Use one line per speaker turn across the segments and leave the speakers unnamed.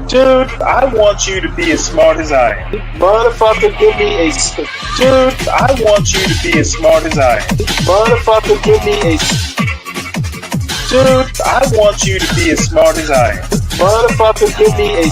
Dude, I want you to be as smart as I am.
Motherfucker, give me a...
Dude, I want you to be as smart as I am.
Motherfucker, give me a...
Dude, I want you to be as smart as I am.
Motherfucker, give me a...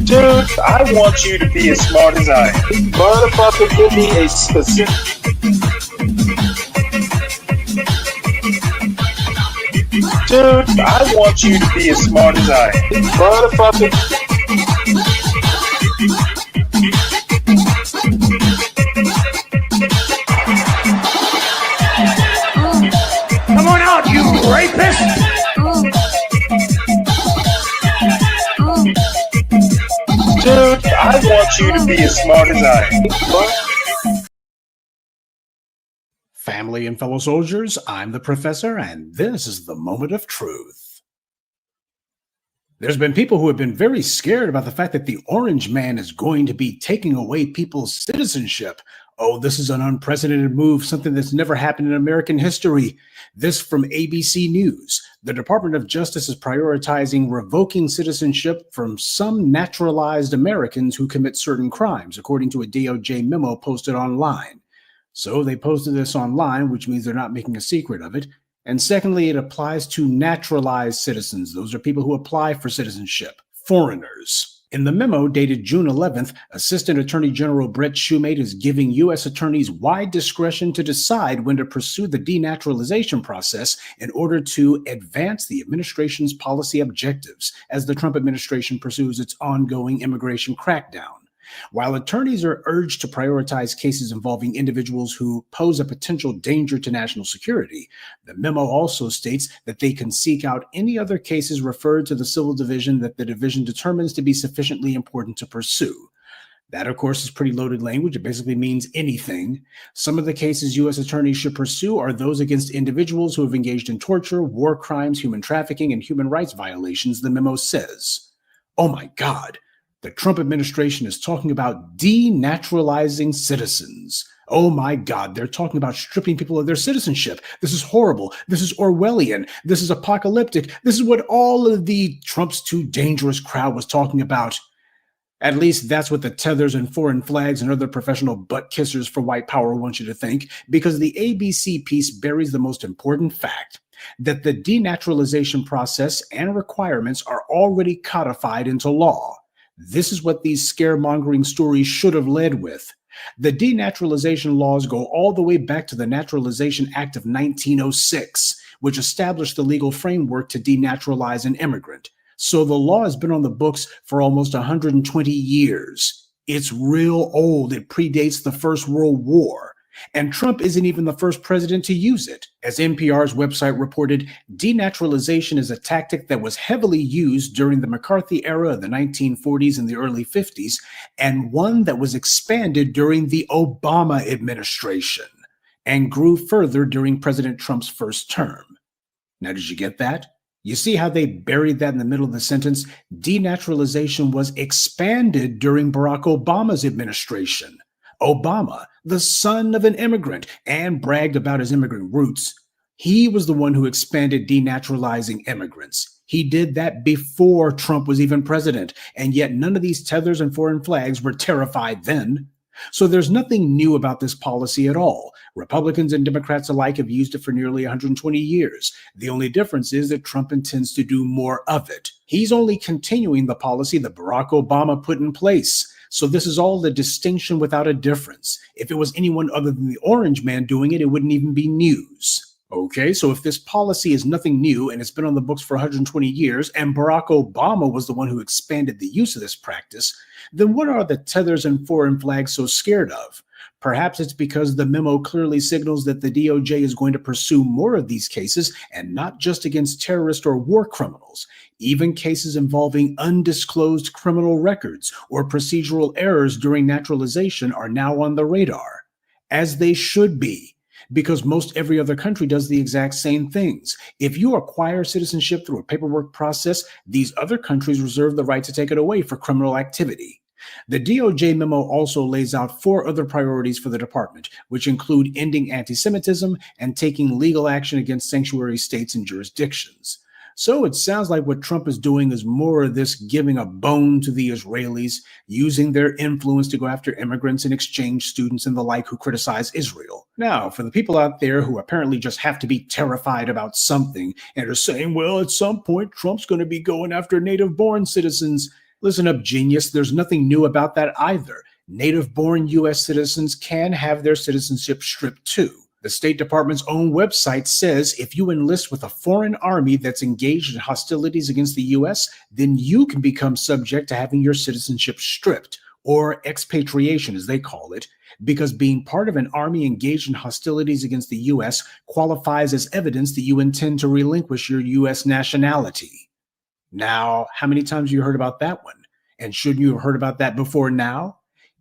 Dude, I want you to be as smart as I am.
Motherfucker, give me a specific...
Dude, I want you to be as smart as I am.
Motherfucker...
Come on out, you rapist!
Dude, I want you to be as smart as I am.
Family and fellow soldiers, I'm the Professor, and this is the Moment of Truth. There's been people who have been very scared about the fact that the Orange Man is going to be taking away people's citizenship. Oh, this is an unprecedented move, something that's never happened in American history. This from ABC News. The Department of Justice is prioritizing revoking citizenship from some naturalized Americans who commit certain crimes, according to a DOJ memo posted online. So they posted this online, which means they're not making a secret of it. And secondly, it applies to naturalized citizens. Those are people who apply for citizenship, foreigners. In the memo dated June 11th, Assistant Attorney General Brett Shumate is giving U.S. attorneys wide discretion to decide when to pursue the denaturalization process in order to advance the administration's policy objectives as the Trump administration pursues its ongoing immigration crackdown. While attorneys are urged to prioritize cases involving individuals who pose a potential danger to national security, the memo also states that they can seek out any other cases referred to the civil division that the division determines to be sufficiently important to pursue. That, of course, is pretty loaded language. It basically means anything. Some of the cases U.S. attorneys should pursue are those against individuals who have engaged in torture, war crimes, human trafficking, and human rights violations, the memo says. Oh my God. The Trump administration is talking about denaturalizing citizens. Oh my God, they're talking about stripping people of their citizenship. This is horrible. This is Orwellian. This is apocalyptic. This is what all of the Trump's too dangerous crowd was talking about. At least that's what the tethers and foreign flags and other professional butt kissers for white power want you to think, because the ABC piece buries the most important fact, that the denaturalization process and requirements are already codified into law. This is what these scaremongering stories should have led with. The denaturalization laws go all the way back to the Naturalization Act of 1906, which established the legal framework to denaturalize an immigrant. So the law has been on the books for almost 120 years. It's real old. It predates the First World War. And Trump isn't even the first president to use it. As NPR's website reported, denaturalization is a tactic that was heavily used during the McCarthy era of the 1940s and the early 50s, and one that was expanded during the Obama administration and grew further during President Trump's first term. Now, did you get that? You see how they buried that in the middle of the sentence? Denaturalization was expanded during Barack Obama's administration. Obama, the son of an immigrant, and bragged about his immigrant roots. He was the one who expanded denaturalizing immigrants. He did that before Trump was even president, and yet none of these tethers and foreign flags were terrified then. So there's nothing new about this policy at all. Republicans and Democrats alike have used it for nearly 120 years. The only difference is that Trump intends to do more of it. He's only continuing the policy that Barack Obama put in place. So this is all the distinction without a difference. If it was anyone other than the Orange Man doing it, it wouldn't even be news. Okay, so if this policy is nothing new and it's been on the books for 120 years and Barack Obama was the one who expanded the use of this practice, then what are the tethers and foreign flags so scared of? Perhaps it's because the memo clearly signals that the DOJ is going to pursue more of these cases, and not just against terrorist or war criminals. Even cases involving undisclosed criminal records or procedural errors during naturalization are now on the radar, as they should be, because most every other country does the exact same things. If you acquire citizenship through a paperwork process, these other countries reserve the right to take it away for criminal activity. The DOJ memo also lays out 4 other priorities for the department, which include ending anti-Semitism and taking legal action against sanctuary states and jurisdictions. So it sounds like what Trump is doing is more of this giving a bone to the Israelis, using their influence to go after immigrants and exchange students and the like who criticize Israel. Now, for the people out there who apparently just have to be terrified about something and are saying, well, at some point, Trump's going to be going after native-born citizens. Listen up, genius. There's nothing new about that either. Native-born U.S. citizens can have their citizenship stripped too. The State Department's own website says if you enlist with a foreign army that's engaged in hostilities against the U.S., then you can become subject to having your citizenship stripped, or expatriation as they call it, because being part of an army engaged in hostilities against the U.S. qualifies as evidence that you intend to relinquish your U.S. nationality. Now, how many times have you heard about that one? And shouldn't you have heard about that before now?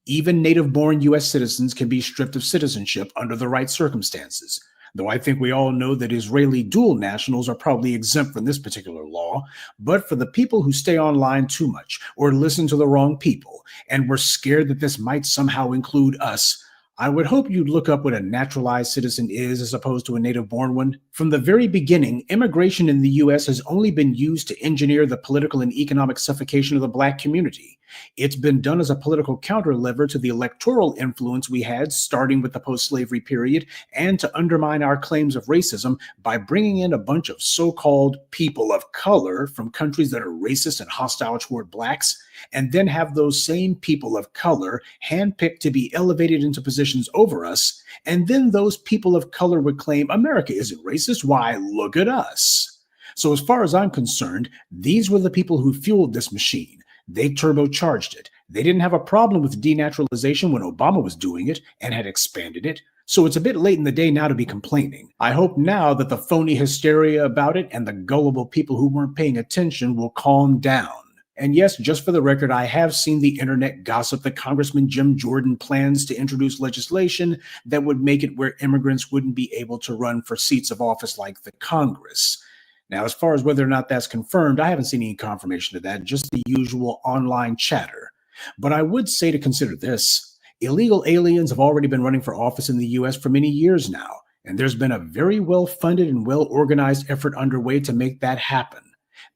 Even native-born U.S. citizens can be stripped of citizenship under the right circumstances, though I think we all know that Israeli dual nationals are probably exempt from this particular law. But for the people who stay online too much or listen to the wrong people and were scared that this might somehow include us, I would hope you'd look up what a naturalized citizen is as opposed to a native-born one. From the very beginning, immigration in the U.S. has only been used to engineer the political and economic suffocation of the Black community. It's been done as a political counter-lever to the electoral influence we had starting with the post-slavery period, and to undermine our claims of racism by bringing in a bunch of so-called people of color from countries that are racist and hostile toward Blacks, and then have those same people of color handpicked to be elevated into positions over us, and then those people of color would claim America isn't racist, why, look at us. So as far as I'm concerned, these were the people who fueled this machine. They turbocharged it. They didn't have a problem with denaturalization when Obama was doing it and had expanded it. So it's a bit late in the day now to be complaining. I hope now that the phony hysteria about it and the gullible people who weren't paying attention will calm down. And yes, just for the record, I have seen the internet gossip that Congressman Jim Jordan plans to introduce legislation that would make it where immigrants wouldn't be able to run for seats of office like the Congress. Now, as far as whether or not that's confirmed, I haven't seen any confirmation of that, just the usual online chatter. But I would say to consider this. Illegal aliens have already been running for office in the U.S. for many years now, and there's been a very well-funded and well-organized effort underway to make that happen.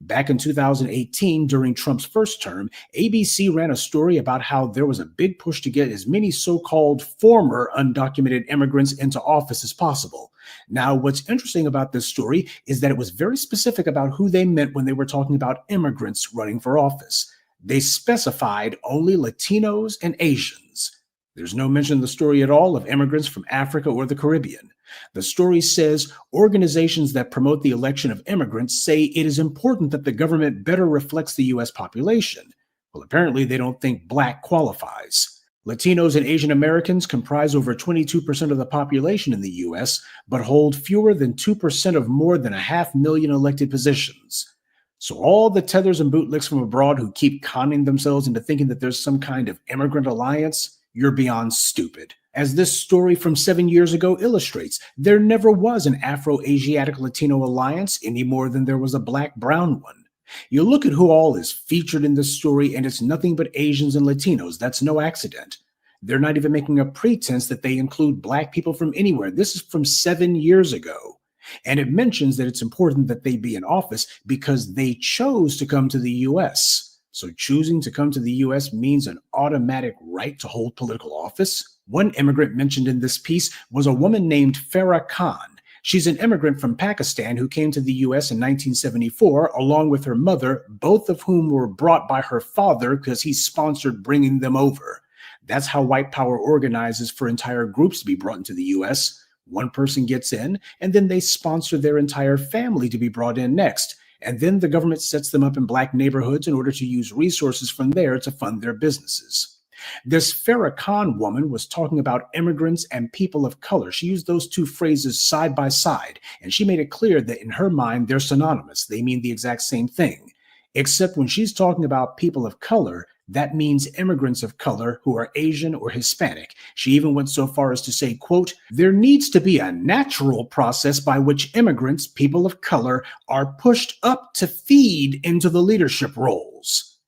Back in 2018, during Trump's first term, ABC ran a story about how there was a big push to get as many so-called former undocumented immigrants into office as possible. Now, what's interesting about this story is that it was very specific about who they meant when they were talking about immigrants running for office. They specified only Latinos and Asians. There's no mention in the story at all of immigrants from Africa or the Caribbean. The story says organizations that promote the election of immigrants say it is important that the government better reflects the U.S. population. Well, apparently they don't think Black qualifies. Latinos and Asian Americans comprise over 22% of the population in the U.S., but hold fewer than 2% of more than 500,000 elected positions. So all the tethers and bootlicks from abroad who keep conning themselves into thinking that there's some kind of immigrant alliance, you're beyond stupid. As this story from 7 years ago illustrates, there never was an Afro-Asiatic Latino alliance any more than there was a Black-Brown one. You look at who all is featured in this story, and it's nothing but Asians and Latinos. That's no accident. They're not even making a pretense that they include Black people from anywhere. This is from 7 years ago. And it mentions that it's important that they be in office because they chose to come to the U.S. So choosing to come to the U.S. means an automatic right to hold political office. One immigrant mentioned in this piece was a woman named Farah Khan. She's an immigrant from Pakistan who came to the U.S. in 1974, along with her mother, both of whom were brought by her father because he sponsored bringing them over. That's how white power organizes for entire groups to be brought into the U.S. One person gets in, and then they sponsor their entire family to be brought in next. And then the government sets them up in Black neighborhoods in order to use resources from there to fund their businesses. This Farrakhan woman was talking about immigrants and people of color. She used those two phrases side by side, and she made it clear that in her mind, they're synonymous. They mean the exact same thing. Except when she's talking about people of color, that means immigrants of color who are Asian or Hispanic. She even went so far as to say, quote, there needs to be a natural process by which immigrants, people of color, are pushed up to feed into the leadership roles.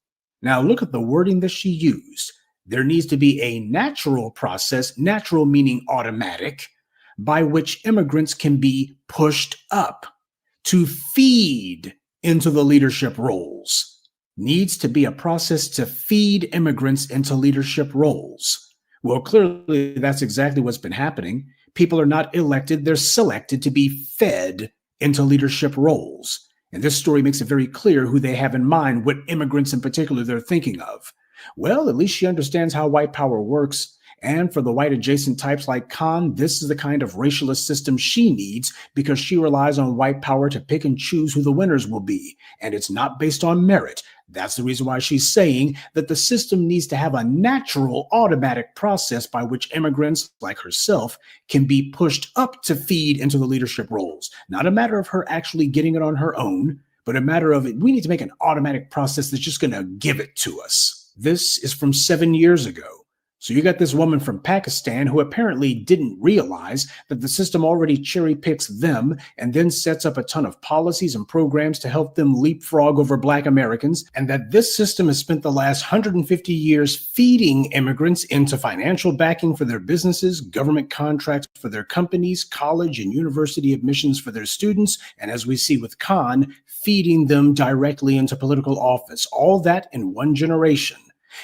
Now look at the wording that she used. There needs to be a natural process, natural meaning automatic, by which immigrants can be pushed up to feed into the leadership roles. Needs to be a process to feed immigrants into leadership roles. Well, clearly that's exactly what's been happening. People are not elected, they're selected to be fed into leadership roles. And this story makes it very clear who they have in mind, what immigrants in particular they're thinking of. Well, at least she understands how white power works. And for the white adjacent types like Khan, this is the kind of racialist system she needs because she relies on white power to pick and choose who the winners will be. And it's not based on merit. That's the reason why she's saying that the system needs to have a natural, automatic process by which immigrants like herself can be pushed up to feed into the leadership roles. Not a matter of her actually getting it on her own, but a matter of we need to make an automatic process that's just going to give it to us. This is from 7 years ago. So you got this woman from Pakistan who apparently didn't realize that the system already cherry picks them and then sets up a ton of policies and programs to help them leapfrog over Black Americans, and that this system has spent the last 150 years feeding immigrants into financial backing for their businesses, government contracts for their companies, college and university admissions for their students, and as we see with Khan, feeding them directly into political office. All that in one generation.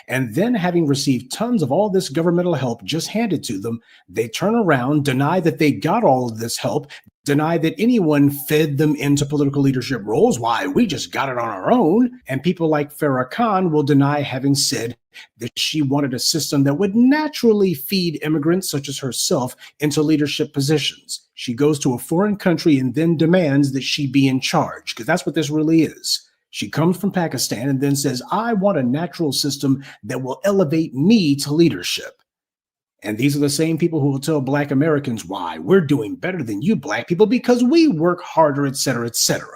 And then, having received tons of all this governmental help just handed to them, they turn around, deny that they got all of this help, deny that anyone fed them into political leadership roles. Why, we just got it on our own. And people like Farrakhan will deny having said that she wanted a system that would naturally feed immigrants such as herself into leadership positions. She goes to a foreign country and then demands that she be in charge, because that's what this really is. She comes from Pakistan and then says, I want a natural system that will elevate me to leadership. And these are the same people who will tell Black Americans why we're doing better than you Black people because we work harder, etc., etc.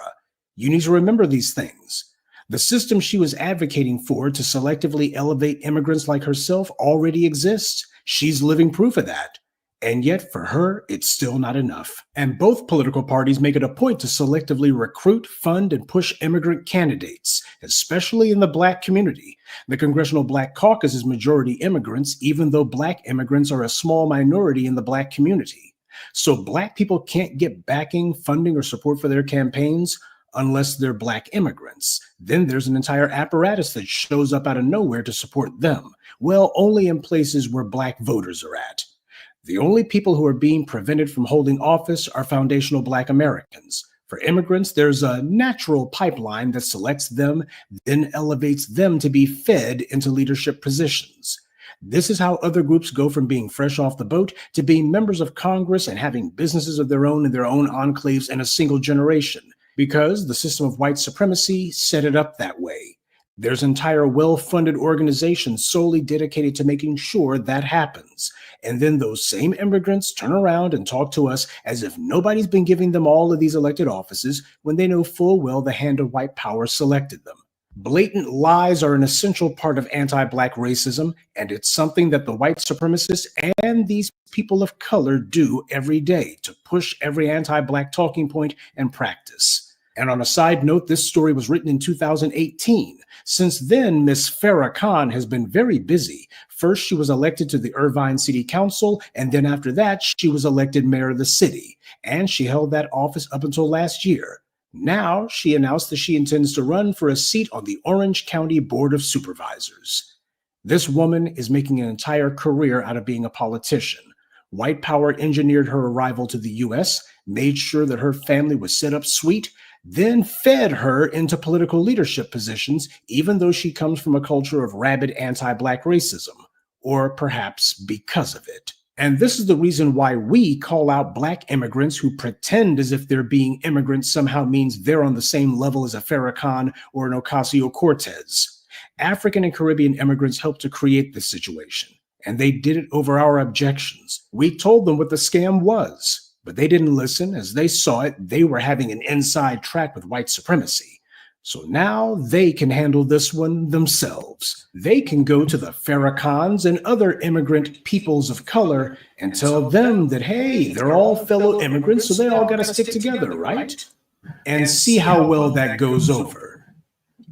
You need to remember these things. The system she was advocating for to selectively elevate immigrants like herself already exists. She's living proof of that. And yet, for her, it's still not enough. And both political parties make it a point to selectively recruit, fund, and push immigrant candidates, especially in the Black community. The Congressional Black Caucus is majority immigrants, even though Black immigrants are a small minority in the Black community. So Black people can't get backing, funding, or support for their campaigns unless they're Black immigrants. Then there's an entire apparatus that shows up out of nowhere to support them. Well, only in places where Black voters are at. The only people who are being prevented from holding office are foundational Black Americans. For immigrants, there's a natural pipeline that selects them, then elevates them to be fed into leadership positions. This is how other groups go from being fresh off the boat to being members of Congress and having businesses of their own in their own enclaves in a single generation, because the system of white supremacy set it up that way. There's entire well-funded organizations solely dedicated to making sure that happens. And then those same immigrants turn around and talk to us as if nobody's been giving them all of these elected offices when they know full well the hand of white power selected them. Blatant lies are an essential part of anti-Black racism, and it's something that the white supremacists and these people of color do every day to push every anti-Black talking point and practice. And on a side note, this story was written in 2018. Since then, Miss Farrakhan has been very busy. First, she was elected to the Irvine City Council, and then after that, she was elected mayor of the city. And she held that office up until last year. Now, she announced that she intends to run for a seat on the Orange County Board of Supervisors. This woman is making an entire career out of being a politician. White power engineered her arrival to the U.S., made sure that her family was set up sweet, then fed her into political leadership positions, even though she comes from a culture of rabid anti-Black racism, or perhaps because of it. And this is the reason why we call out Black immigrants who pretend as if their being immigrants somehow means they're on the same level as a Farrakhan or an Ocasio-Cortez. African and Caribbean immigrants helped to create this situation, and they did it over our objections. We told them what the scam was, but they didn't listen. As they saw it, they were having an inside track with white supremacy. So now they can handle this one themselves. They can go to the Farrakhan's and other immigrant peoples of color and tell them that, hey, they're all fellow immigrants, so they all got to stick together, right? And see how well that goes over.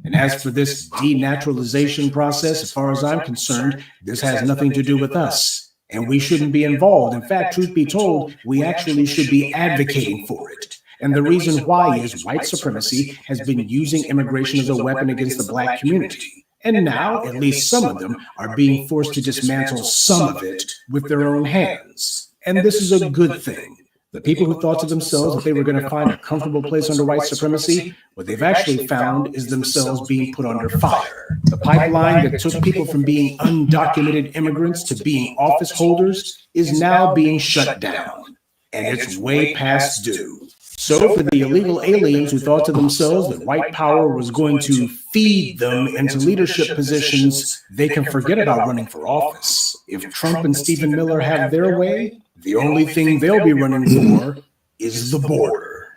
And as for this denaturalization process, as far as I'm concerned, this has nothing to do with us, and we shouldn't be involved. In fact, truth be told, we actually should be advocating for it. And the reason why is white supremacy has been using immigration as a weapon against the black community. And now, at least some of them are being forced to dismantle some of it with their own hands. And this is a good thing. The people who thought to themselves that they were going to find a comfortable place under white supremacy, what they've actually found is themselves being put under fire. The pipeline that took people from being undocumented immigrants to being office holders is now being shut down, and it's way past due. So for the illegal aliens who thought to themselves that white power was going to feed them into leadership positions, they can forget about running for office. If Trump and Stephen Miller have their way, the only thing they'll be running for is the border.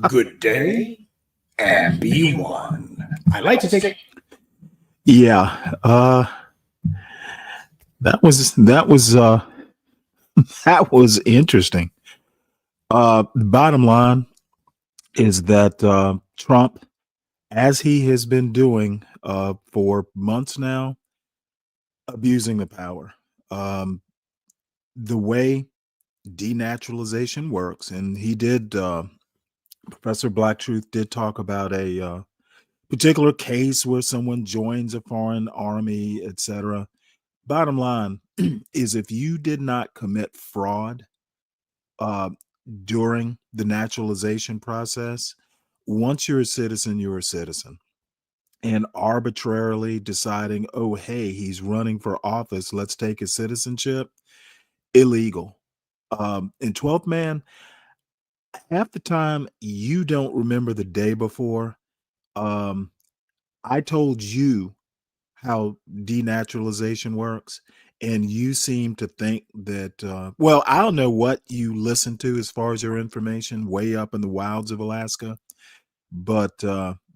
Good day and be one. I like to take.
Yeah, that was that was interesting. The bottom line is that Trump, as he has been doing for months now, abusing the power. The way denaturalization works, and he did, Professor Black Truth did talk about a particular case where someone joins a foreign army, etc. Bottom line is, if you did not commit fraud during the naturalization process, once you're a citizen, you're a citizen. And arbitrarily deciding, oh, hey, he's running for office, let's take his citizenship, illegal. In 12th Man, half the time you don't remember the day before. I told you how denaturalization works, and you seem to think that, well, I don't know what you listen to as far as your information way up in the wilds of Alaska, but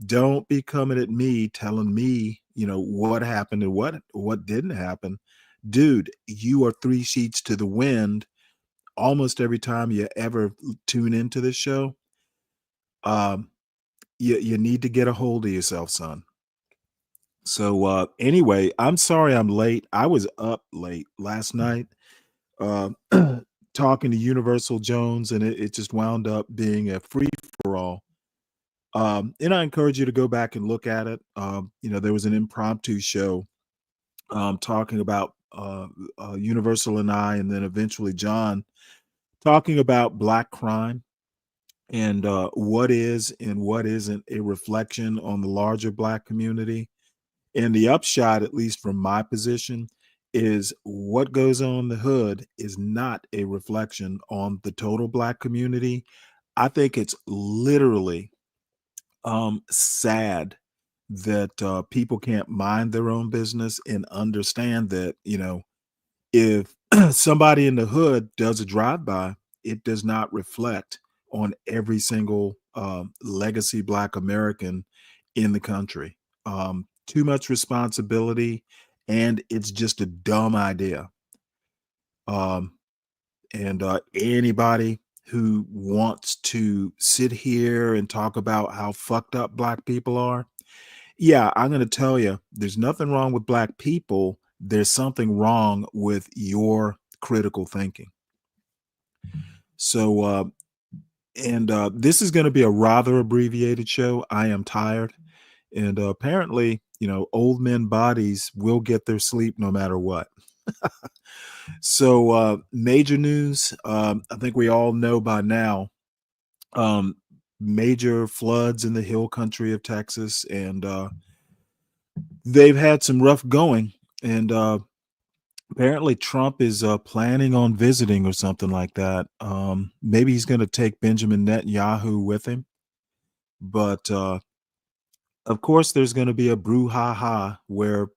don't be coming at me telling me, what happened and what didn't happen. Dude, you are 3 sheets to the wind almost every time you ever tune into this show. You need to get a hold of yourself, son. So anyway, I'm sorry I'm late. I was up late last night talking to Universal Jones, and it just wound up being a free-for-all. And I encourage you to go back and look at it. There was an impromptu show talking about Universal and I, and then eventually John, talking about Black crime and what is and what isn't a reflection on the larger Black community. And the upshot, at least from my position, is what goes on in the hood is not a reflection on the total Black community. I think it's literally sad that people can't mind their own business and understand that, if somebody in the hood does a drive-by, it does not reflect on every single legacy Black American in the country. Too much responsibility, and it's just a dumb idea. And anybody who wants to sit here and talk about how fucked up Black people are, yeah, I'm going to tell you, there's nothing wrong with Black people. There's something wrong with your critical thinking. So, this is going to be a rather abbreviated show. I am tired. And apparently, old men bodies will get their sleep no matter what. So major news, I think we all know by now, major floods in the hill country of Texas, and they've had some rough going. And apparently Trump is planning on visiting or something like that. Maybe he's going to take Benjamin Netanyahu with him. But Of course, there's going to be a brouhaha where,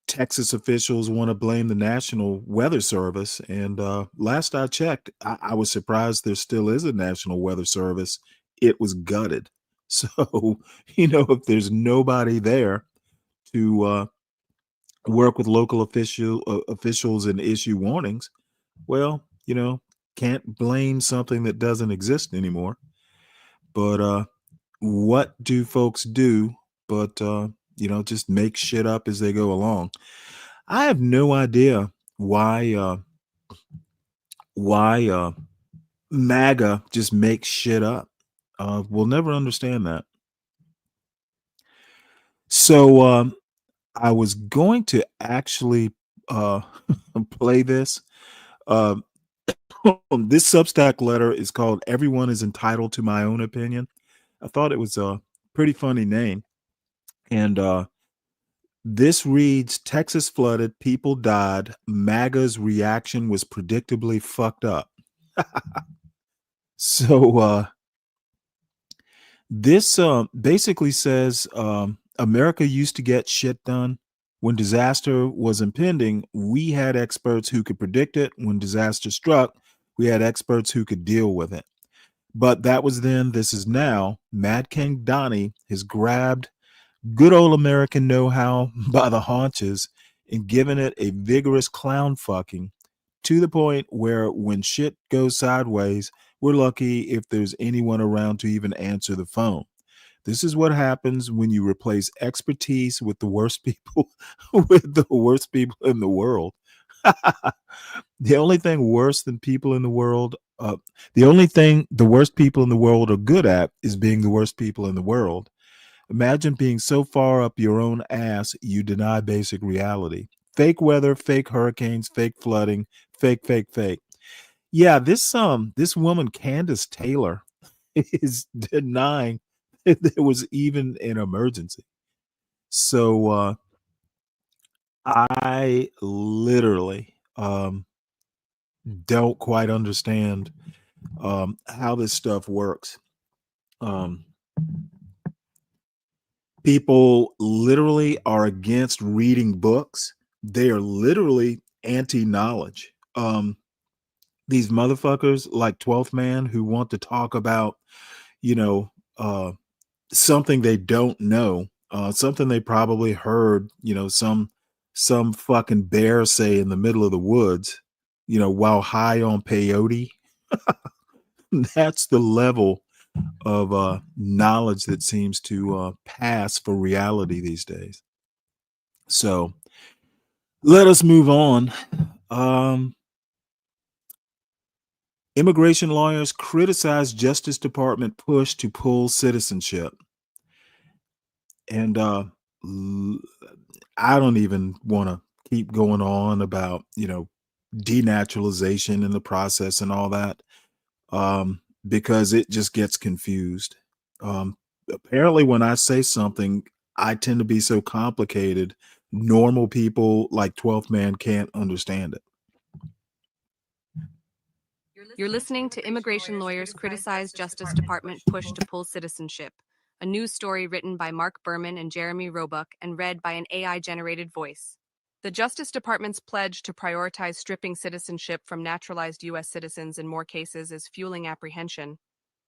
Texas officials want to blame the National Weather Service. And last I checked, I was surprised there still is a National Weather Service. It was gutted. So, if there's nobody there to work with local officials and issue warnings, well, can't blame something that doesn't exist anymore. But what do folks do but just make shit up as they go along? I have no idea why MAGA just makes shit up. We'll never understand that. So I was going to actually play this. This Substack letter is called "Everyone is Entitled to My Own Opinion." I thought it was a pretty funny name. And this reads, Texas flooded, people died. MAGA's reaction was predictably fucked up. So this basically says America used to get shit done. When disaster was impending, we had experts who could predict it. When disaster struck, we had experts who could deal with it. But that was then, this is now. Mad King Donnie has grabbed good old American know-how by the haunches and given it a vigorous clown fucking to the point where when shit goes sideways, we're lucky if there's anyone around to even answer the phone. This is what happens when you replace expertise with the worst people with the worst people in the world. The only thing worse than people in the world, the only thing the worst people in the world are good at is being the worst people in the world. Imagine being so far up your own ass you deny basic reality. Fake weather, fake hurricanes, fake flooding, fake, fake, fake. Yeah, this woman, Candace Taylor, is denying that there was even an emergency. So I literally don't quite understand how this stuff works. People literally are against reading books. They are literally anti-knowledge. These motherfuckers like 12th Man who want to talk about, something they don't know, something they probably heard, some fucking bear say in the middle of the woods, while high on peyote. That's the level of knowledge that seems to pass for reality these days. So let us move on. Immigration lawyers criticize Justice Department push to pull citizenship. And I don't even want to keep going on about, denaturalization in the process and all that, because it just gets confused. Apparently, when I say something, I tend to be so complicated, normal people like 12th Man can't understand it.
You're listening to Immigration Lawyers Criticize Justice Department Push to Pull Citizenship, a news story written by Mark Berman and Jeremy Roebuck and read by an AI-generated voice. The Justice Department's pledge to prioritize stripping citizenship from naturalized U.S. citizens in more cases is fueling apprehension,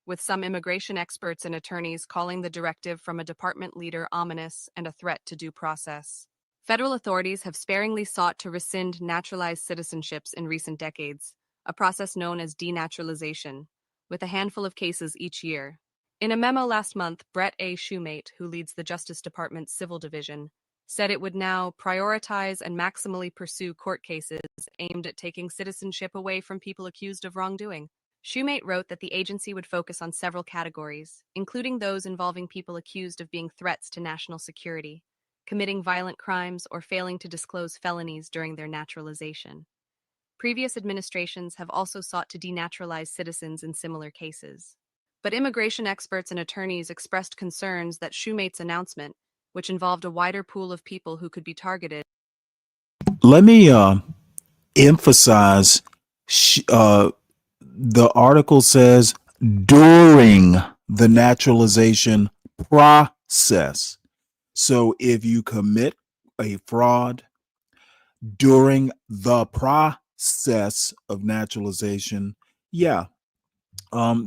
with some immigration experts and attorneys calling the directive from a department leader ominous and a threat to due process. Federal authorities have sparingly sought to rescind naturalized citizenships in recent decades, a process known as denaturalization, with a handful of cases each year. In a memo last month, Brett A. Shoemate, who leads the Justice Department's Civil Division, said it would now prioritize and maximally pursue court cases aimed at taking citizenship away from people accused of wrongdoing. Shoemate wrote that the agency would focus on several categories, including those involving people accused of being threats to national security, committing violent crimes, or failing to disclose felonies during their naturalization. Previous administrations have also sought to denaturalize citizens in similar cases. But immigration experts and attorneys expressed concerns that Shoemate's announcement, which involved a wider pool of people who could be targeted.
Let me emphasize, the article says during the naturalization process. process. So if you commit a fraud during the process of naturalization, yeah,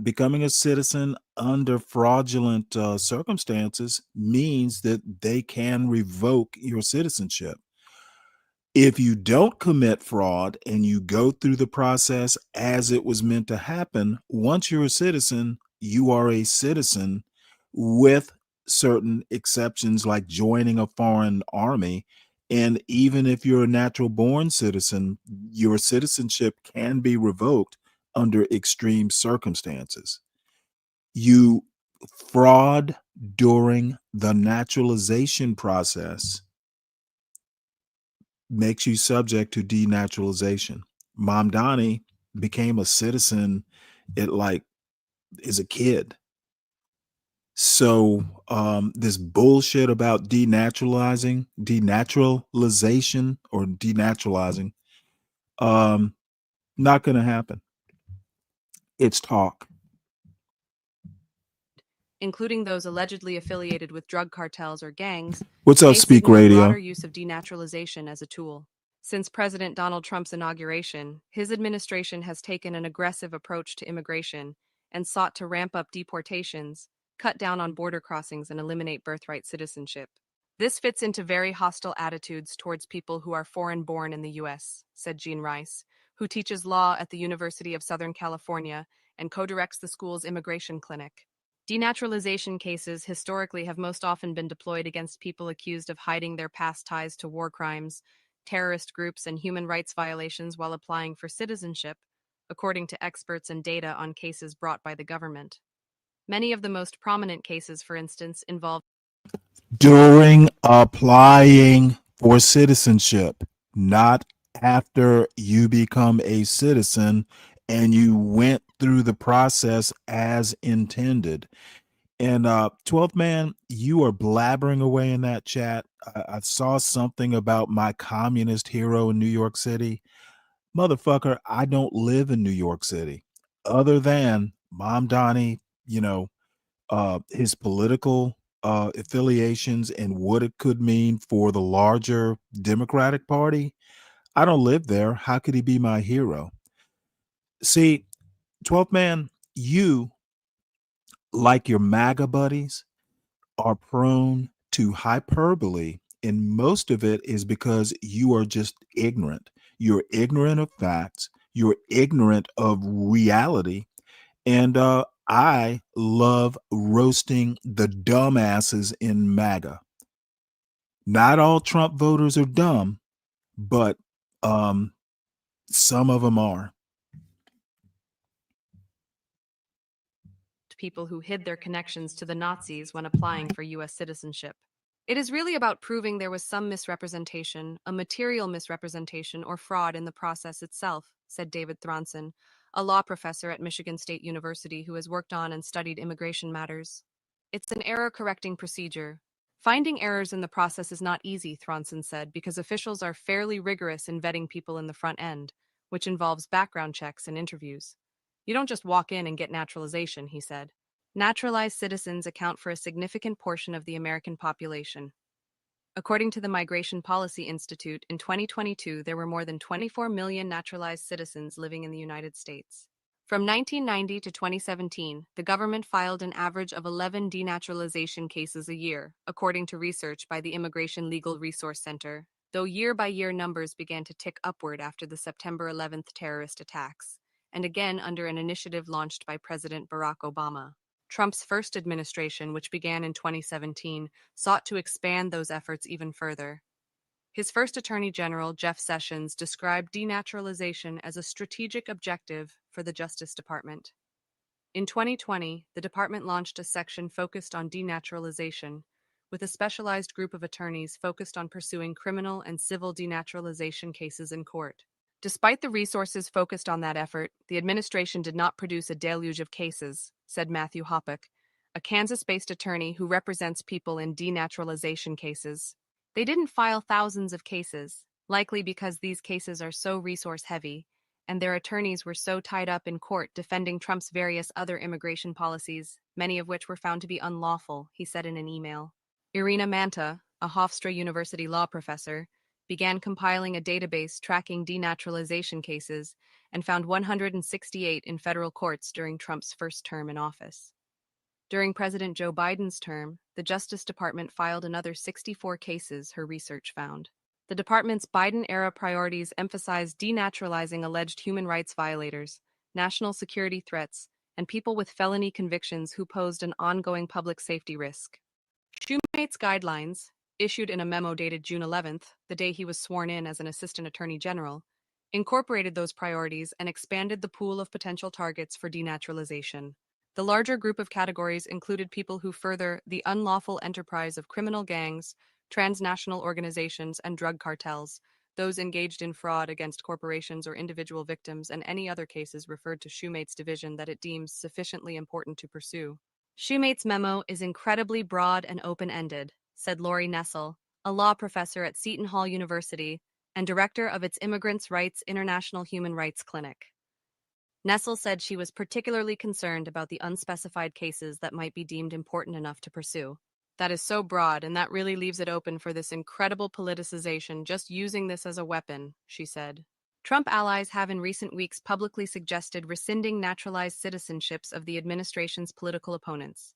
becoming a citizen under fraudulent circumstances means that they can revoke your citizenship. If you don't commit fraud and you go through the process as it was meant to happen, once you're a citizen, you are a citizen with certain exceptions like joining a foreign army. And even if you're a natural born citizen, your citizenship can be revoked under extreme circumstances. You fraud during the naturalization process makes you subject to denaturalization. Mom Donnie became a citizen at like as a kid. So this bullshit about denaturalization or denaturalizing, not going to happen. It's talk.
including those allegedly affiliated with drug cartels or gangs,
What's up,
may
Speak
signal a
Radio?
broader use of denaturalization as a tool. Since President Donald Trump's inauguration, his administration has taken an aggressive approach to immigration and sought to ramp up deportations, cut down on border crossings, and eliminate birthright citizenship. This fits into very hostile attitudes towards people who are foreign-born in the U.S., said Jean Rice, who teaches law at the University of Southern California and co-directs the school's immigration clinic. Denaturalization cases historically have most often been deployed against people accused of hiding their past ties to war crimes, terrorist groups, and human rights violations while applying for citizenship, according to experts and data on cases brought by the government. Many of the most prominent cases, for instance, involve
During applying for citizenship, not after you become a citizen and you went through the process as intended. And 12th man, you are blabbering away in that chat. I saw something about my communist hero in New York City. Motherfucker, I don't live in New York City. Other than Mom Donnie, his political affiliations and what it could mean for the larger Democratic Party, I don't live there. How could he be my hero? See, 12th man, you, like your MAGA buddies, are prone to hyperbole, and most of it is because you are just ignorant. You're ignorant of facts, you're ignorant of reality, and I love roasting the dumbasses in MAGA. Not all Trump voters are dumb, but some of them are.
people who hid their connections to the Nazis when applying for U.S. citizenship. It is really about proving there was some misrepresentation, a material misrepresentation or fraud in the process itself, said David Thronson, a law professor at Michigan State University who has worked on and studied immigration matters. It's an error-correcting procedure. Finding errors in the process is not easy, Thronson said, because officials are fairly rigorous in vetting people in the front end, which involves background checks and interviews. You don't just walk in and get naturalization, he said. Naturalized citizens account for a significant portion of the American population. According to the Migration Policy Institute, in 2022, there were more than 24 million naturalized citizens living in the United States. From 1990 to 2017, the government filed an average of 11 denaturalization cases a year, according to research by the Immigration Legal Resource Center, though year-by-year numbers began to tick upward after the September 11th terrorist attacks, and again under an initiative launched by President Barack Obama. Trump's first administration, which began in 2017, sought to expand those efforts even further. His first Attorney General, Jeff Sessions, described denaturalization as a strategic objective for the Justice Department. In 2020, the department launched a section focused on denaturalization, with a specialized group of attorneys focused on pursuing criminal and civil denaturalization cases in court. Despite the resources focused on that effort, the administration did not produce a deluge of cases, said Matthew Hoppeck, a Kansas-based attorney who represents people in denaturalization cases. They didn't file thousands of cases, likely because these cases are so resource-heavy, and their attorneys were so tied up in court defending Trump's various other immigration policies, many of which were found to be unlawful, he said in an email. Irina Manta, a Hofstra University law professor, began compiling a database tracking denaturalization cases and found 168 in federal courts during Trump's first term in office. During President Joe Biden's term, the Justice Department filed another 64 cases, her research found. The department's Biden-era priorities emphasized denaturalizing alleged human rights violators, national security threats, and people with felony convictions who posed an ongoing public safety risk. Shumate's guidelines, issued in a memo dated June 11th, the day he was sworn in as an assistant attorney general, incorporated those priorities and expanded the pool of potential targets for denaturalization. The larger group of categories included people who further the unlawful enterprise of criminal gangs, transnational organizations, and drug cartels, those engaged in fraud against corporations or individual victims, and any other cases referred to Shumate's division that it deems sufficiently important to pursue. Shumate's memo is incredibly broad and open-ended, said Lori Nessel, a law professor at Seton Hall University and director of its Immigrants' Rights International Human Rights Clinic. Nessel said she was particularly concerned about the unspecified cases that might be deemed important enough to pursue. That is so broad, and that really leaves it open for this incredible politicization, just using this as a weapon, she said. Trump allies have in recent weeks publicly suggested rescinding naturalized citizenships of the administration's political opponents.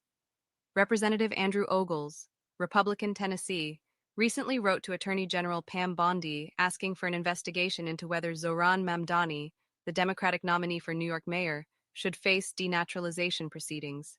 Representative Andrew Ogles, Republican Tennessee, recently wrote to Attorney General Pam Bondi asking for an investigation into whether Zohran Mamdani, the Democratic nominee for New York mayor, should face denaturalization proceedings.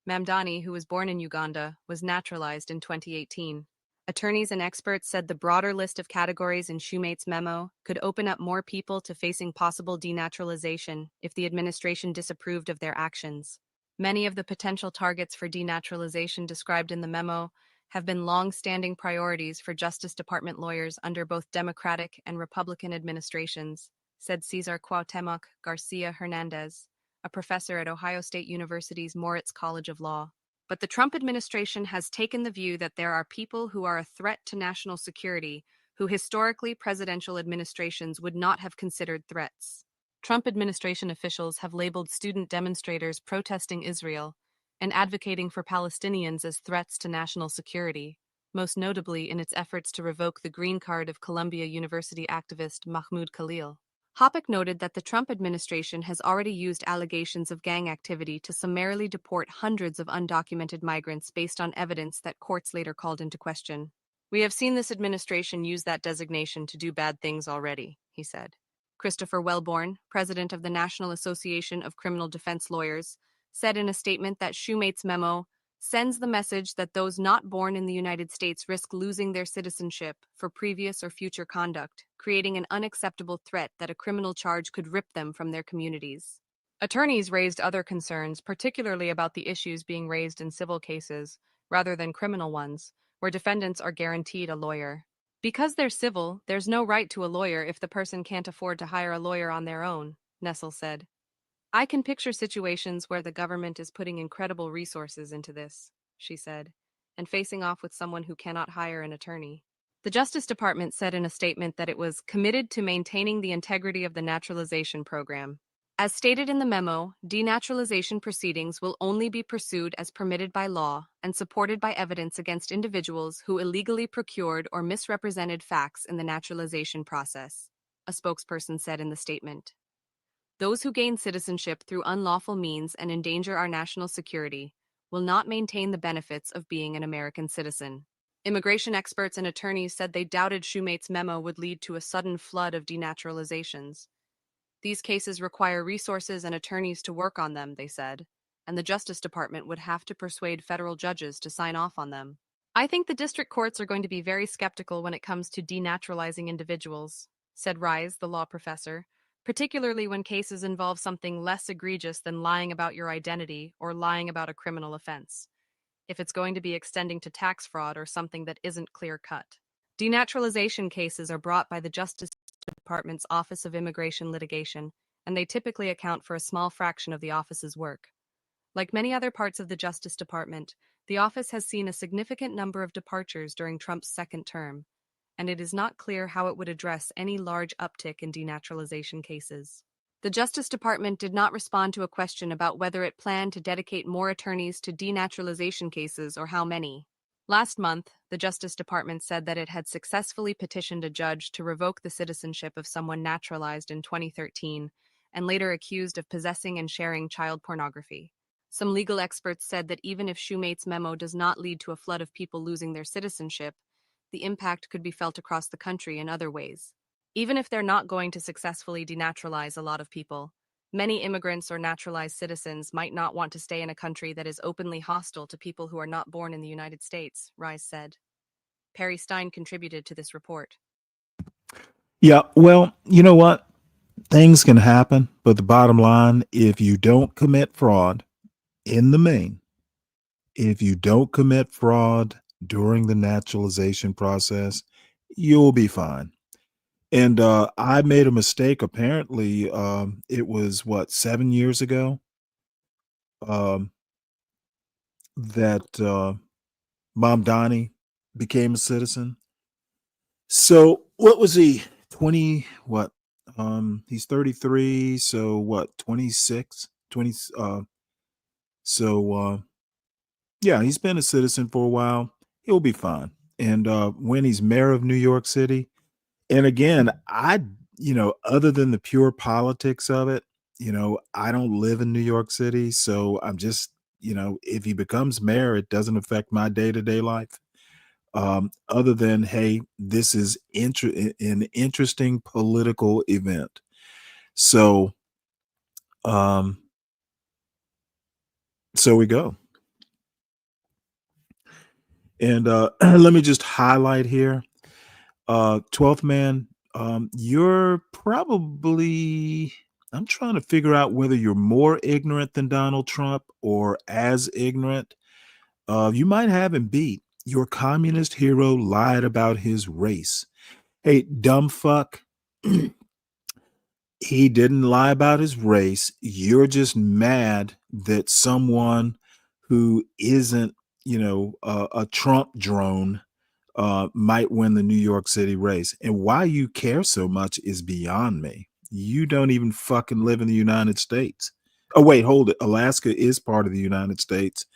Mamdani, who was born in Uganda, was naturalized in 2018. Attorneys and experts said the broader list of categories in Shumate's memo could open up more people to facing possible denaturalization if the administration disapproved of their actions. Many of the potential targets for denaturalization described in the memo have been long-standing priorities for Justice Department lawyers under both Democratic and Republican administrations, said Cesar Cuauhtemoc Garcia Hernandez, a professor at Ohio State University's Moritz College of Law. But the Trump administration has taken the view that there are people who are a threat to national security who historically presidential administrations would not have considered threats. Trump administration officials have labeled student demonstrators protesting Israel and advocating for Palestinians as threats to national security, most notably in its efforts to revoke the green card of Columbia University activist Mahmoud Khalil. Hoppeck noted that the Trump administration has already used allegations of gang activity to summarily deport hundreds of undocumented migrants based on evidence that courts later called into question. We have seen this administration use that designation to do bad things already, he said. Christopher Wellborn, president of the National Association of Criminal Defense Lawyers, said in a statement that Shumate's memo sends the message that those not born in the United States risk losing their citizenship for previous or future conduct, creating an unacceptable threat that a criminal charge could rip them from their communities. Attorneys raised other concerns, particularly about the issues being raised in civil cases, rather than criminal ones, where defendants are guaranteed a lawyer. Because they're civil, there's no right to a lawyer if the person can't afford to hire a lawyer on their own, Nessel said. I can picture situations where the government is putting incredible resources into this, she said, and facing off with someone who cannot hire an attorney. The Justice Department said in a statement that it was committed to maintaining the integrity of the naturalization program. As stated in the memo, denaturalization proceedings will only be pursued as permitted by law and supported by evidence against individuals who illegally procured or misrepresented facts in the naturalization process, a spokesperson said in the statement. Those who gain citizenship through unlawful means and endanger our national security will not maintain the benefits of being an American citizen. Immigration experts and attorneys said they doubted Shumate's memo would lead to a sudden flood of denaturalizations. These cases require resources and attorneys to work on them, they said, and the Justice Department would have to persuade federal judges to sign off on them. I think the district courts are going to be very skeptical when it comes to denaturalizing individuals, said Rise, the law professor, particularly when cases involve something less egregious than lying about your identity or lying about a criminal offense, if it's going to be extending to tax fraud or something that isn't clear-cut. Denaturalization cases are brought by the Justice Department's Office of Immigration Litigation, and they typically account for a small fraction of the office's work. Like many other parts of the Justice Department, the office has seen a significant number of departures during Trump's second term, and it is not clear how it would address any large uptick in denaturalization cases. The Justice Department did not respond to a question about whether it planned to dedicate more attorneys to denaturalization cases or how many. Last month, the Justice Department said that it had successfully petitioned a judge to revoke the citizenship of someone naturalized in 2013 and later accused of possessing and sharing child pornography. Some legal experts said that even if Shoemate's memo does not lead to a flood of people losing their citizenship, the impact could be felt across the country in other ways. Even if they're not going to successfully denaturalize a lot of people, many immigrants or naturalized citizens might not want to stay in a country that is openly hostile to people who are not born in the United States, Rise said. Perry Stein contributed to this report.
Yeah, well, you know what? Things can happen, but the bottom line, if you don't commit fraud in the main, if you don't commit fraud during the naturalization process, you'll be fine. And I made a mistake. Apparently, it was what, 7 years ago, um, that Mom Donnie became a citizen. So what was he? 20 what? He's 33, so what, 26? 20 so yeah, he's been a citizen for a while. He'll be fine. And when he's mayor of New York City, and again, other than the pure politics of it, I don't live in New York City, so I'm just, if he becomes mayor, it doesn't affect my day-to-day life. Other than, hey, this is an interesting political event. So, so we go. And let me just highlight here. 12th man, you're probably, I'm trying to figure out whether you're more ignorant than Donald Trump or as ignorant. You might have him beat. Your communist hero lied about his race. Hey, dumb fuck. He didn't lie about his race. You're just mad that someone who isn't, a Trump drone might win the New York City race. And why you care so much is beyond me. You don't even fucking live in the United States. Oh, wait, hold it. Alaska is part of the United States.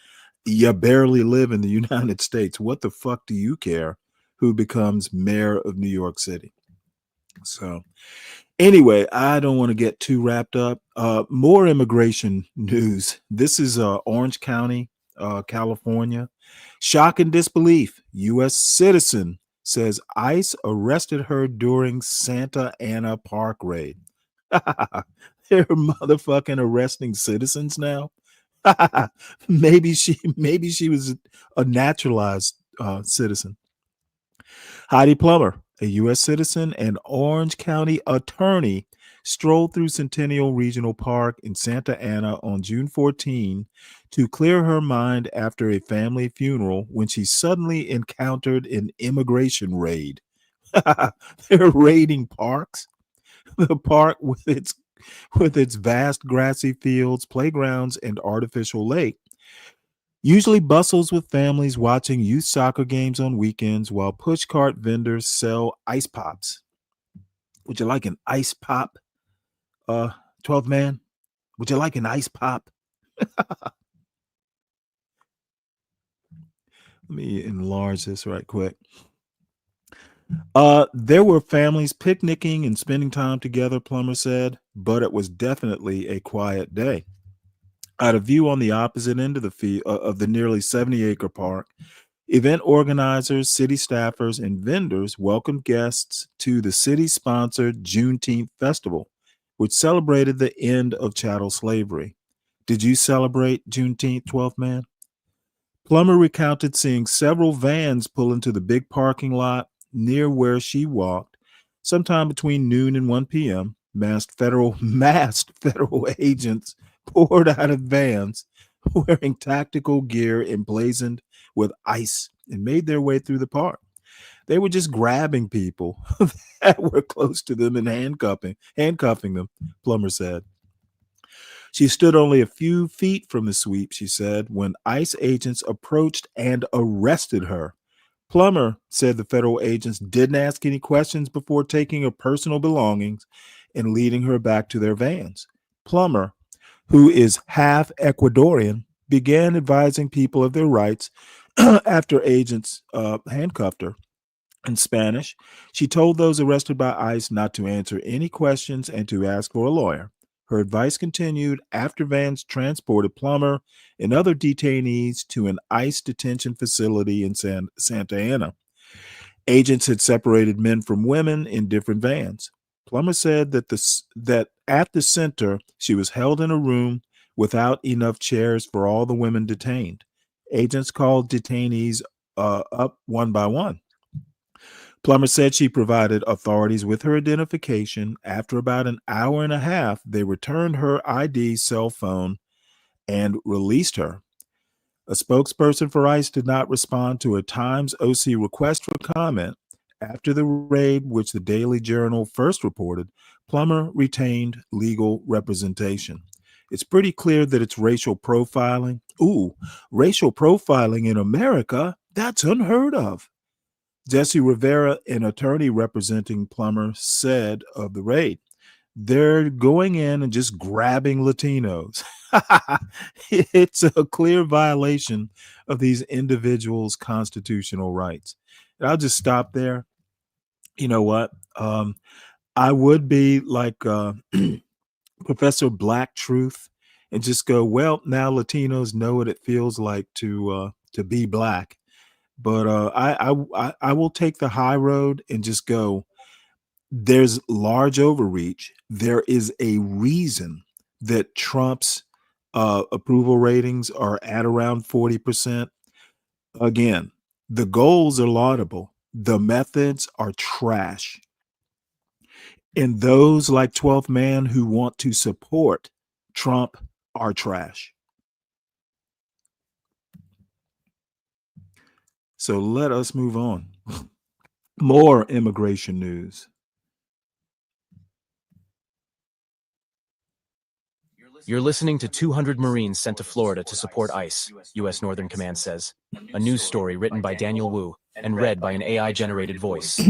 You barely live in the United States. What the fuck do you care who becomes mayor of New York City? So anyway, I don't want to get too wrapped up. More immigration news. This is Orange County, California. Shock and disbelief. U.S. citizen says ICE arrested her during Santa Ana Park raid. They're motherfucking arresting citizens now. maybe she was a naturalized citizen. Heidi Plummer, a U.S. citizen and Orange County attorney, strolled through Centennial Regional Park in Santa Ana on June 14 to clear her mind after a family funeral when she suddenly encountered an immigration raid. They're raiding parks. The park with its vast grassy fields, playgrounds, and artificial lake usually bustles with families watching youth soccer games on weekends while pushcart vendors sell ice pops. Would you like an ice pop, 12th man? Would you like an ice pop? Let me enlarge this right quick. There were families picnicking and spending time together, Plummer said, but it was definitely a quiet day. At a view on the opposite end of the nearly 70-acre park, event organizers, city staffers, and vendors welcomed guests to the city-sponsored Juneteenth festival, which celebrated the end of chattel slavery. Did you celebrate Juneteenth, 12th man? Plummer recounted seeing several vans pull into the big parking lot near where she walked, sometime between noon and 1 p.m. Masked federal agents poured out of vans wearing tactical gear emblazoned with ICE and made their way through the park. They were just grabbing people that were close to them and handcuffing them, Plummer said. She stood only a few feet from the sweep, she said, when ICE agents approached and arrested her, Plummer said the federal agents didn't ask any questions before taking her personal belongings and leading her back to their vans. Plummer, who is half Ecuadorian, began advising people of their rights after agents handcuffed her. In Spanish, she told those arrested by ICE not to answer any questions and to ask for a lawyer. Her advice continued after vans transported Plummer and other detainees to an ICE detention facility in Santa Ana. Agents had separated men from women in different vans. Plummer said that at the center, she was held in a room without enough chairs for all the women detained. Agents called detainees up one by one. Plummer said she provided authorities with her identification. After about an hour and a half, they returned her ID, cell phone, and released her. A spokesperson for ICE did not respond to a Times OC request for comment. After the raid, which the Daily Journal first reported, Plummer retained legal representation. It's pretty clear that it's racial profiling. Ooh, racial profiling in America? That's unheard of. Jesse Rivera, an attorney representing Plummer, said of the raid, they're going in and just grabbing Latinos. It's a clear violation of these individuals' constitutional rights. And I'll just stop there. You know what? I would be like Professor Black Truth and just go, well, now Latinos know what it feels like to be black. But I will take the high road and just go, there's large overreach. There is a reason that Trump's approval ratings are at around 40%. Again, the goals are laudable. The methods are trash. And those like 12th Man who want to support Trump are trash. So let us move on. More immigration news.
You're listening to 200 Marines sent to Florida to support ICE, U.S. Northern Command says. A news story written by Daniel Wu and read by an AI-generated voice.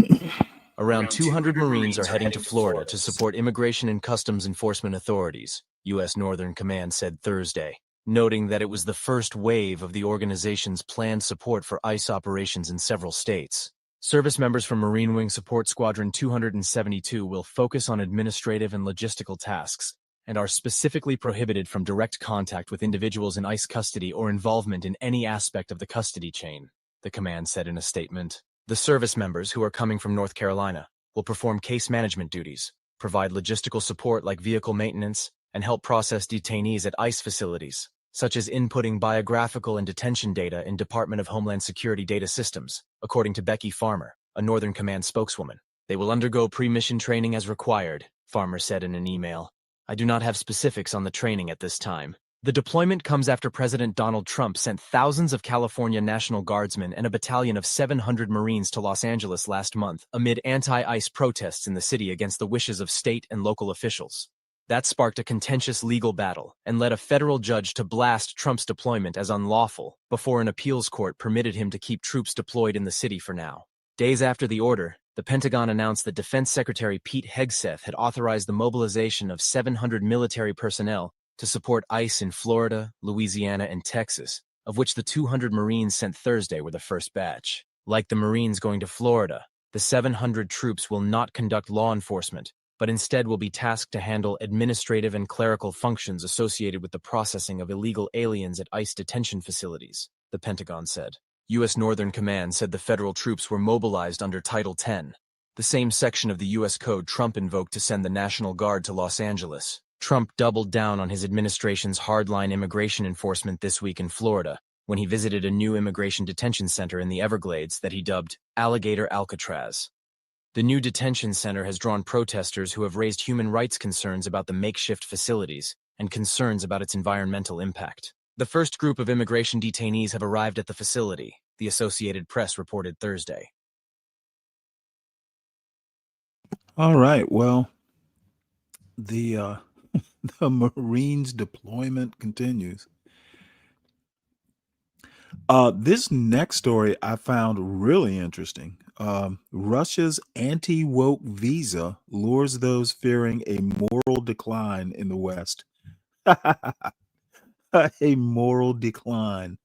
Around 200 Marines are heading to Florida to support Immigration and Customs Enforcement authorities, U.S. Northern Command said Thursday, noting that it was the first wave of the organization's planned support for ICE operations in several states. Service members from Marine Wing Support Squadron 272 will focus on administrative and logistical tasks and are specifically prohibited from direct contact with individuals in ICE custody or involvement in any aspect of the custody chain, the command said in a statement. The service members, who are coming from North Carolina, will perform case management duties, provide logistical support like vehicle maintenance, and help process detainees at ICE facilities, such as inputting biographical and detention data in Department of Homeland Security data systems, according to Becky Farmer, a Northern Command spokeswoman. They will undergo pre-mission training as required, Farmer said in an email. I do not have specifics on the training at this time. The deployment comes after President Donald Trump sent thousands of California National Guardsmen and a battalion of 700 Marines to Los Angeles last month amid anti-ICE protests in the city against the wishes of state and local officials. That sparked a contentious legal battle and led a federal judge to blast Trump's deployment as unlawful before an appeals court permitted him to keep troops deployed in the city for now. Days after the order, the Pentagon announced that Defense Secretary Pete Hegseth had authorized the mobilization of 700 military personnel to support ICE in Florida, Louisiana, and Texas, of which the 200 Marines sent Thursday were the first batch. Like the Marines going to Florida, the 700 troops will not conduct law enforcement, but instead will be tasked to handle administrative and clerical functions associated with the processing of illegal aliens at ICE detention facilities, the Pentagon said. U.S. Northern Command said the federal troops were mobilized under Title 10, the same section of the U.S. Code Trump invoked to send the National Guard to Los Angeles. Trump doubled down on his administration's hardline immigration enforcement this week in Florida when he visited a new immigration detention center in the Everglades that he dubbed Alligator Alcatraz. The new detention center has drawn protesters who have raised human rights concerns about the makeshift facilities and concerns about its environmental impact. The first group of immigration detainees have arrived at the facility, the Associated Press reported Thursday.
All right. Well, the the Marines deployment continues. This next story I found really interesting. Russia's anti-woke visa lures those fearing a moral decline in the West. A moral decline.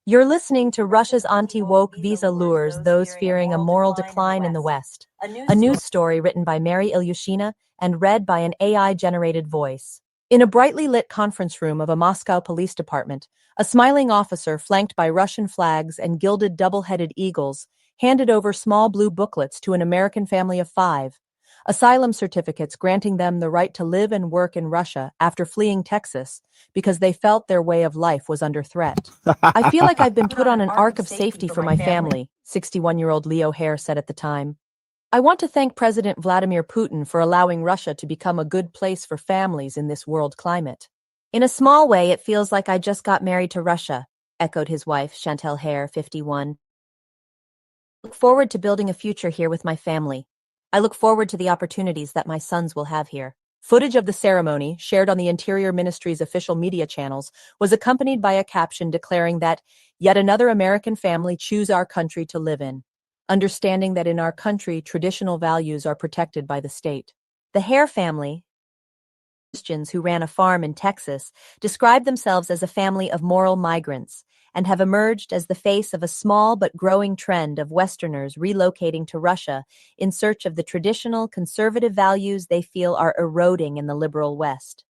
You're listening to Russia's anti-woke visa lures those fearing a moral decline in the West. A news story written by Mary Ilyushina and read by an AI-generated voice. In a brightly lit conference room of a Moscow police department, a smiling officer flanked by Russian flags and gilded double-headed eagles handed over small blue booklets to an American family of 5. Asylum certificates granting them the right to live and work in Russia after fleeing Texas because they felt their way of life was under threat. I feel like I've been put on an ark of safety for my family, 61-year-old Leo Hare said at the time. I want to thank President Vladimir Putin for allowing Russia to become a good place for families in this world climate. In a small way, it feels like I just got married to Russia, echoed his wife, Chantal Hare, 51. I look forward to building a future here with my family. I look forward to the opportunities that my sons will have here. Footage of the ceremony, shared on the Interior Ministry's official media channels, was accompanied by a caption declaring that yet another American family choose our country to live in, understanding that in our country, traditional values are protected by the state. The Hare family, Christians who ran a farm in Texas, described themselves as a family of moral migrants and have emerged as the face of a small but growing trend of Westerners relocating to Russia in search of the traditional conservative values they feel are eroding in the liberal West.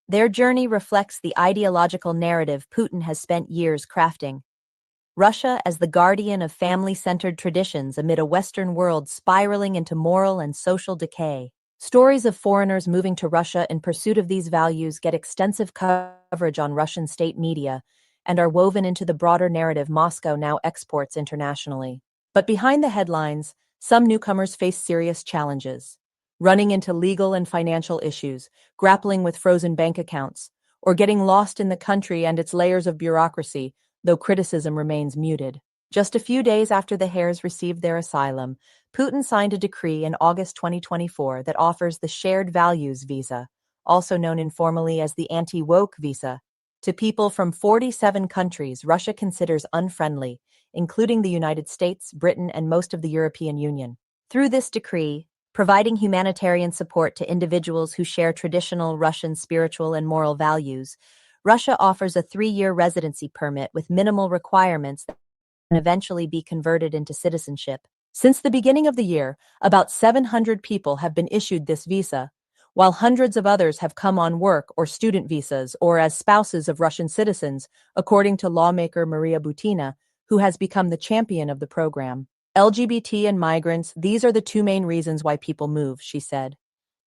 Their journey reflects the ideological narrative Putin has spent years crafting. Russia as the guardian of family-centered traditions amid a Western world spiraling into moral and social decay. Stories of foreigners moving to Russia in pursuit of these values get extensive coverage on Russian state media and are woven into the broader narrative Moscow now exports internationally. But behind the headlines, some newcomers face serious challenges, running into legal and financial issues, grappling with frozen bank accounts, or getting lost in the country and its layers of bureaucracy, though criticism remains muted. Just a few days after the Hares received their asylum, Putin signed a decree in August 2024 that offers the Shared Values Visa, also known informally as the Anti-Woke Visa, to people from 47 countries Russia considers unfriendly, including the United States, Britain, and most of the European Union. Through this decree, providing humanitarian support to individuals who share traditional Russian spiritual and moral values, Russia offers a 3-year residency permit with minimal requirements that can eventually be converted into citizenship. Since the beginning of the year, about 700 people have been issued this visa, while hundreds of others have come on work or student visas or as spouses of Russian citizens, according to lawmaker Maria Butina, who has become the champion of the program. LGBT and migrants, these are the 2 main reasons why people move, she said.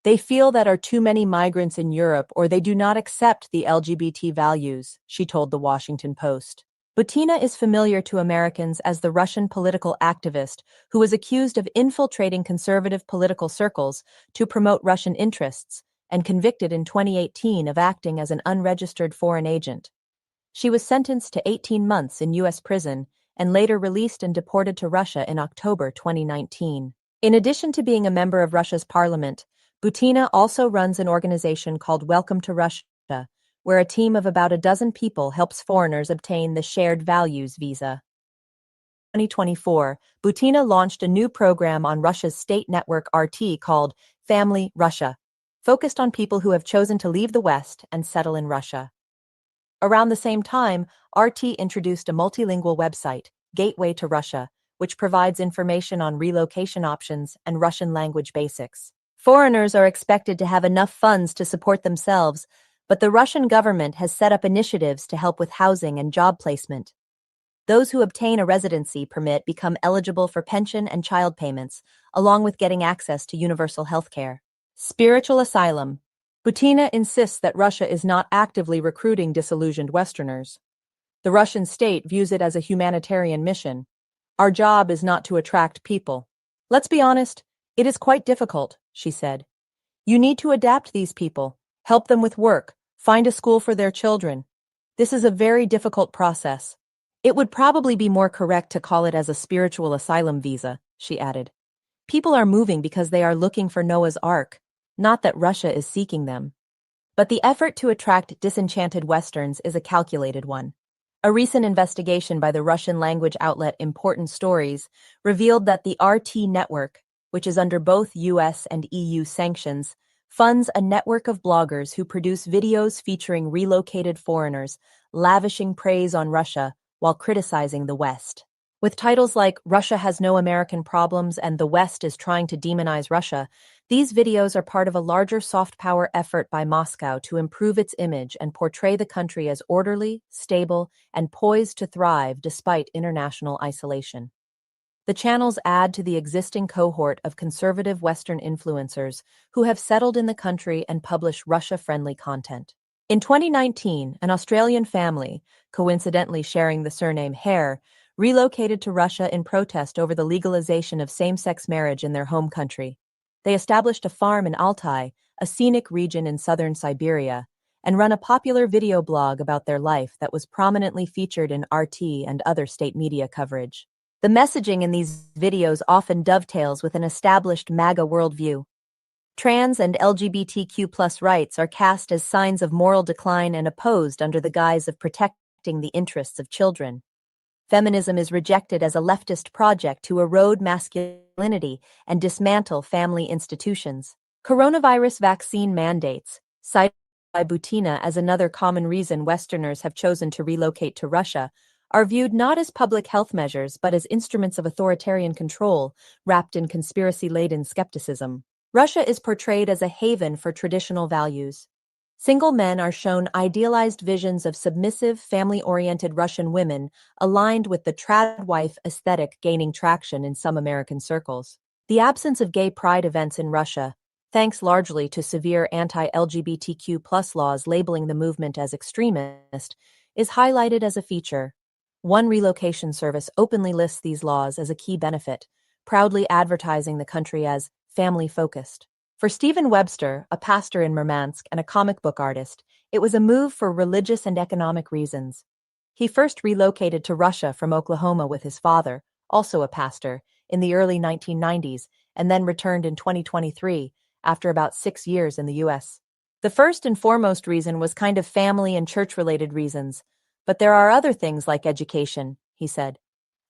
They feel that are too many migrants in Europe or they do not accept the LGBT values, she told the Washington Post. Butina is familiar to Americans as the Russian political activist who was accused of infiltrating conservative political circles to promote Russian interests and convicted in 2018 of acting as an unregistered foreign agent. She was sentenced to 18 months in U.S. prison and later released and deported to Russia in October 2019. In addition to being a member of Russia's parliament, Butina also runs an organization called Welcome to Russia, where a team of about a dozen people helps foreigners obtain the Shared Values Visa. In 2024, Butina launched a new program on Russia's state network RT called Family Russia, focused on people who have chosen to leave the West and settle in Russia. Around the same time, RT introduced a multilingual website, Gateway to Russia, which provides information on relocation options and Russian language basics. Foreigners are expected to have enough funds to support themselves, but the Russian government has set up initiatives to help with housing and job placement. Those who obtain a residency permit become eligible for pension and child payments, along with getting access to universal health care. Spiritual asylum. Butina insists that Russia is not actively recruiting disillusioned Westerners. The Russian state views it as a humanitarian mission. Our job is not to attract people. Let's be honest, it is quite difficult, she said. You need to adapt these people, help them with work, find a school for their children. This is a very difficult process. It would probably be more correct to call it as a spiritual asylum visa, she added. People are moving because they are looking for Noah's Ark, not that Russia is seeking them. But the effort to attract disenchanted Westerns is a calculated one. A recent investigation by the Russian language outlet Important Stories revealed that the RT network, which is under both US and EU sanctions, funds a network of bloggers who produce videos featuring relocated foreigners, lavishing praise on Russia while criticizing the West. With titles like Russia Has No American Problems and The West is Trying to Demonize Russia, these videos are part of a larger soft power effort by Moscow to improve its image and portray the country as orderly, stable, and poised to thrive despite international isolation. The channels add to the existing cohort of conservative Western influencers who have settled in the country and publish Russia-friendly content. In 2019, an Australian family, coincidentally sharing the surname Hare, relocated to Russia in protest over the legalization of same-sex marriage in their home country. They established a farm in Altai, a scenic region in southern Siberia, and run a popular video blog about their life that was prominently featured in RT and other state media coverage. The messaging in these videos often dovetails with an established MAGA worldview. Trans and LGBTQ+ rights are cast as signs of moral decline and opposed under the guise of protecting the interests of children. Feminism is rejected as a leftist project to erode masculinity and dismantle family institutions. Coronavirus vaccine mandates, cited by Butina as another common reason Westerners have chosen to relocate to Russia, are viewed not as public health measures but as instruments of authoritarian control, wrapped in conspiracy-laden skepticism. Russia is portrayed as a haven for traditional values. Single men are shown idealized visions of submissive, family-oriented Russian women aligned with the trad wife aesthetic gaining traction in some American circles. The absence of gay pride events in Russia, thanks largely to severe anti-LGBTQ+ laws labeling the movement as extremist, is highlighted as a feature. One relocation service openly lists these laws as a key benefit, proudly advertising the country as family-focused. For Stephen Webster, a pastor in Murmansk and a comic book artist, it was a move for religious and economic reasons. He first relocated to Russia from Oklahoma with his father, also a pastor, in the early 1990s, and then returned in 2023, after about 6 years in the US. The first and foremost reason was kind of family and church-related reasons, but there are other things like education, he said.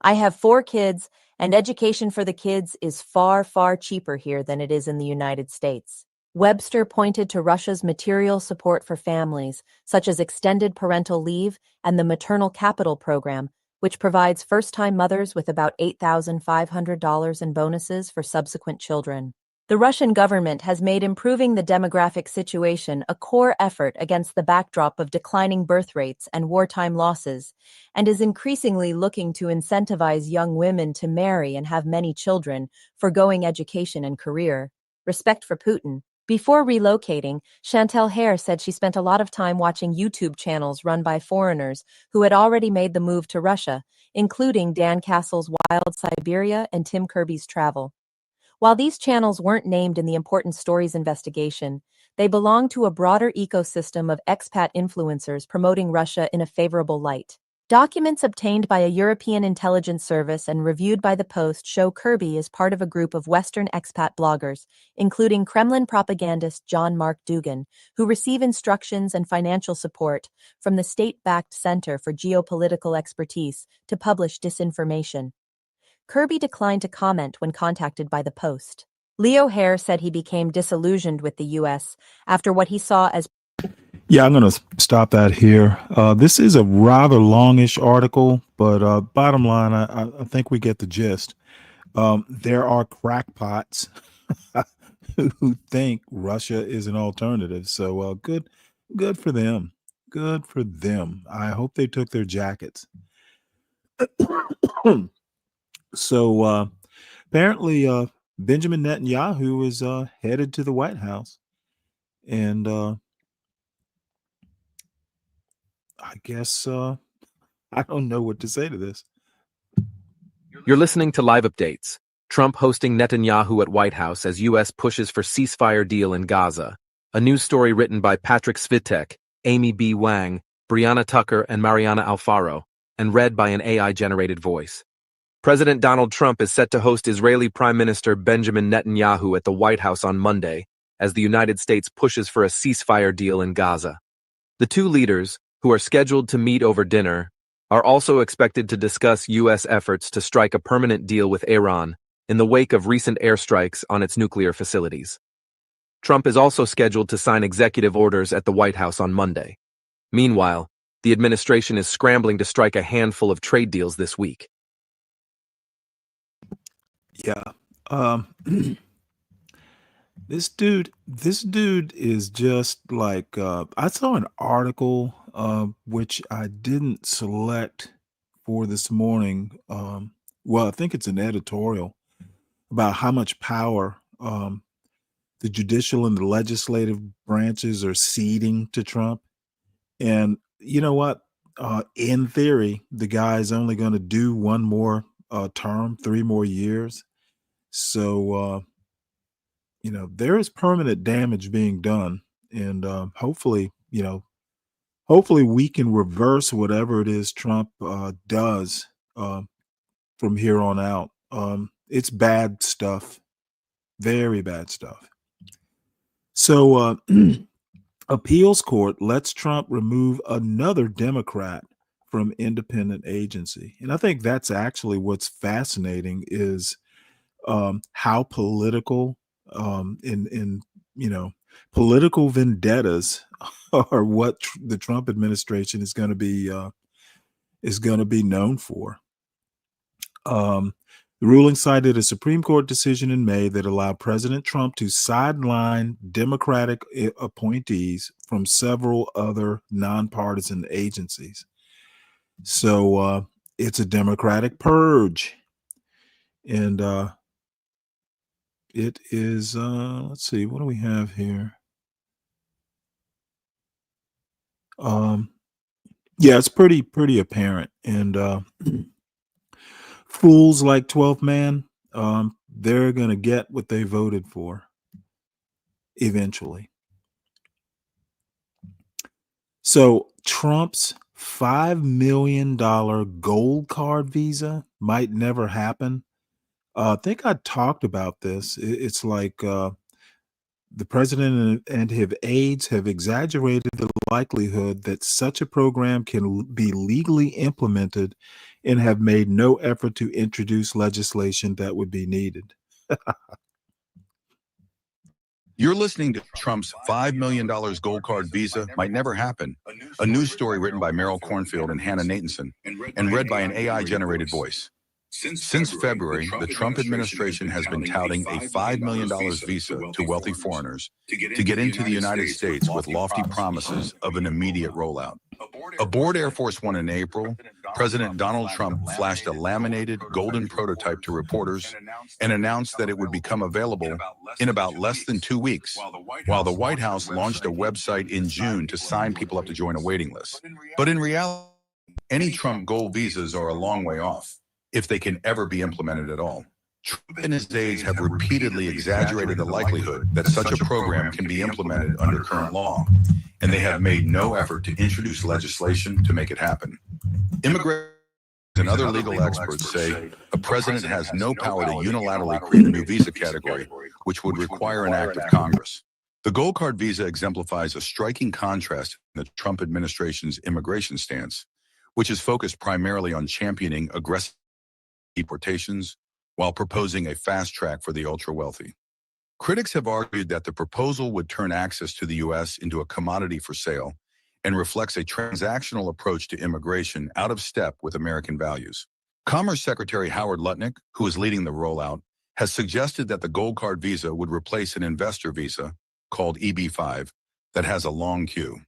I have 4 kids, and education for the kids is far, far cheaper here than it is in the United States. Webster pointed to Russia's material support for families, such as extended parental leave and the maternal capital program, which provides first-time mothers with about $8,500 in bonuses for subsequent children. The Russian government has made improving the demographic situation a core effort against the backdrop of declining birth rates and wartime losses, and is increasingly looking to incentivize young women to marry and have many children, forgoing education and career. Respect for Putin. Before relocating, Chantel Hare said she spent a lot of time watching YouTube channels run by foreigners who had already made the move to Russia, including Dan Castle's Wild Siberia and Tim Kirby's Travel. While these channels weren't named in the Important Stories investigation, they belong to a broader ecosystem of expat influencers promoting Russia in a favorable light. Documents obtained by a European intelligence service and reviewed by the Post show Kirby is part of a group of Western expat bloggers, including Kremlin propagandist John Mark Dougan, who receive instructions and financial support from the state-backed Center for Geopolitical Expertise to publish disinformation. Kirby declined to comment when contacted by the Post. Leo Hare said he became disillusioned with the U.S. after what he saw as...
Yeah, I'm going to stop that here. This is a rather longish article, but bottom line, I think we get the gist. There are crackpots who think Russia is an alternative. So good for them. Good for them. I hope they took their jackets. So apparently Benjamin Netanyahu is headed to the White House. And I guess I don't know what to say to this.
You're listening to Live Updates. Trump hosting Netanyahu at White House as U.S. pushes for ceasefire deal in Gaza. A news story written by Patrick Svitek, Amy B. Wang, Brianna Tucker, and Mariana Alfaro, and read by an AI-generated voice. President Donald Trump is set to host Israeli Prime Minister Benjamin Netanyahu at the White House on Monday,
as the United States pushes for a ceasefire deal in Gaza. The two leaders, who are scheduled to meet over dinner, are also expected to discuss U.S. efforts to strike a permanent deal with Iran in the wake of recent airstrikes on its nuclear facilities. Trump is also scheduled to sign executive orders at the White House on Monday. Meanwhile, the administration is scrambling to strike a handful of trade deals this week.
Yeah. This dude is just like I saw an article which I didn't select for this morning. Well, I think it's an editorial about how much power the judicial and the legislative branches are ceding to Trump. And you know what? In theory, the guy's only going to do one more term, 3 more years. So, there is permanent damage being done. And hopefully we can reverse whatever it is Trump does from here on out. It's bad stuff, very bad stuff. So, appeals court lets Trump remove another Democrat from independent agency. And I think that's actually what's fascinating is how political political vendettas are what the Trump administration is going to be known for. The ruling cited a Supreme Court decision in May that allowed President Trump to sideline Democratic appointees from several other nonpartisan agencies. So it's a Democratic purge. And it is, let's see, what do we have here? Yeah, it's pretty apparent. And fools like 12th Man, they're going to get what they voted for eventually. So Trump's $5 million gold card visa might never happen. I think I talked about this. It's like the president and his aides have exaggerated the likelihood that such a program can be legally implemented and have made no effort to introduce legislation that would be needed.
You're listening to Trump's $5 million gold card visa might never happen. A news story written by Meryl Cornfield and Hannah Nathanson and read by an AI-generated voice. Since February, the Trump administration has been touting a $5 million visa to wealthy foreigners to get into the United States with lofty promises of an immediate rollout. Aboard Air Force One in April, President Donald Trump flashed a laminated golden prototype to reporters and announced that it would become available in about less than 2 weeks, while the White House launched a website in June to sign people up to join a waiting list. But in reality, any Trump gold visas are a long way off, if they can ever be implemented at all. Trump and his aides have repeatedly exaggerated the likelihood that such a program can be implemented under current law, and they have made no effort to introduce legislation to make it happen. Immigration and other legal experts say a president has no power to unilaterally create a new visa category, which would require an act of Congress. The gold card visa exemplifies a striking contrast in the Trump administration's immigration stance, which is focused primarily on championing aggressive deportations while proposing a fast track for the ultra-wealthy. Critics have argued that the proposal would turn access to the U.S. into a commodity for sale and reflects a transactional approach to immigration out of step with American values. Commerce Secretary Howard Lutnick, who is leading the rollout, has suggested that the gold card visa would replace an investor visa, called EB-5, that has a long queue.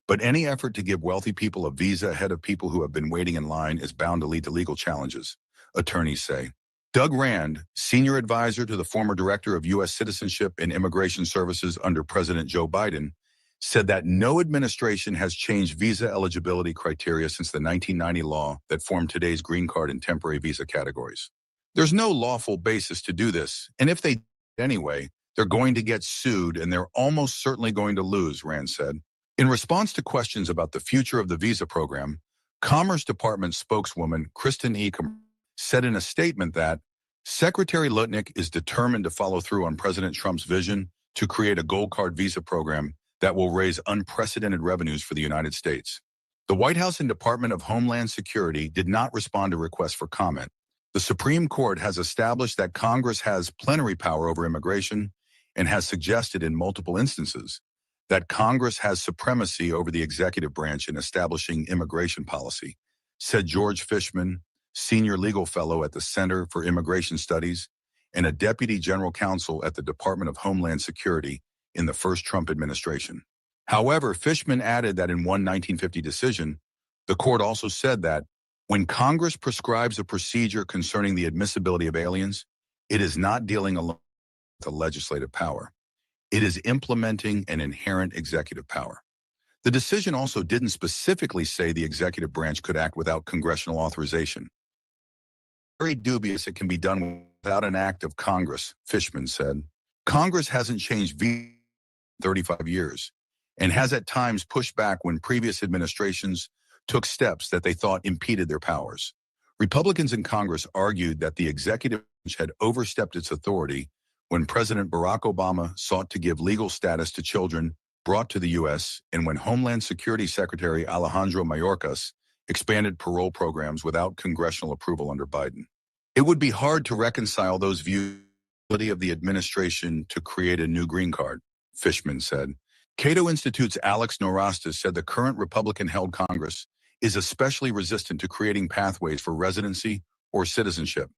But any effort to give wealthy people a visa ahead of people who have been waiting in line is bound to lead to legal challenges, attorneys say. Doug Rand, senior advisor to the former director of U.S. Citizenship and Immigration Services under President Joe Biden, said that no administration has changed visa eligibility criteria since the 1990 law that formed today's green card and temporary visa categories. There's no lawful basis to do this, and if they do anyway, they're going to get sued and they're almost certainly going to lose, Rand said. In response to questions about the future of the visa program, Commerce Department spokeswoman Kristen Eckham said in a statement that Secretary Lutnick is determined to follow through on President Trump's vision to create a gold card visa program that will raise unprecedented revenues for the United States. The White House and Department of Homeland Security did not respond to requests for comment. The Supreme Court has established that Congress has plenary power over immigration and has suggested in multiple instances that Congress has supremacy over the executive branch in establishing immigration policy, said George Fishman, senior legal fellow at the Center for Immigration Studies and a deputy general counsel at the Department of Homeland Security in the first Trump administration. However, Fishman added that in one 1950 decision, the court also said that when Congress prescribes a procedure concerning the admissibility of aliens, it is not dealing alone with the legislative power. It is implementing an inherent executive power. The decision also didn't specifically say the executive branch could act without congressional authorization. Very dubious it can be done without an act of Congress, Fishman said. Congress hasn't changed in 35 years and has at times pushed back when previous administrations took steps that they thought impeded their powers. Republicans in Congress argued that the executive branch had overstepped its authority when President Barack Obama sought to give legal status to children brought to the U.S. and when Homeland Security Secretary Alejandro Mayorkas expanded parole programs without congressional approval under Biden. It would be hard to reconcile those views of the administration to create a new green card, Fishman said. Cato Institute's Alex Norastis said the current Republican-held Congress is especially resistant to creating pathways for residency or citizenship.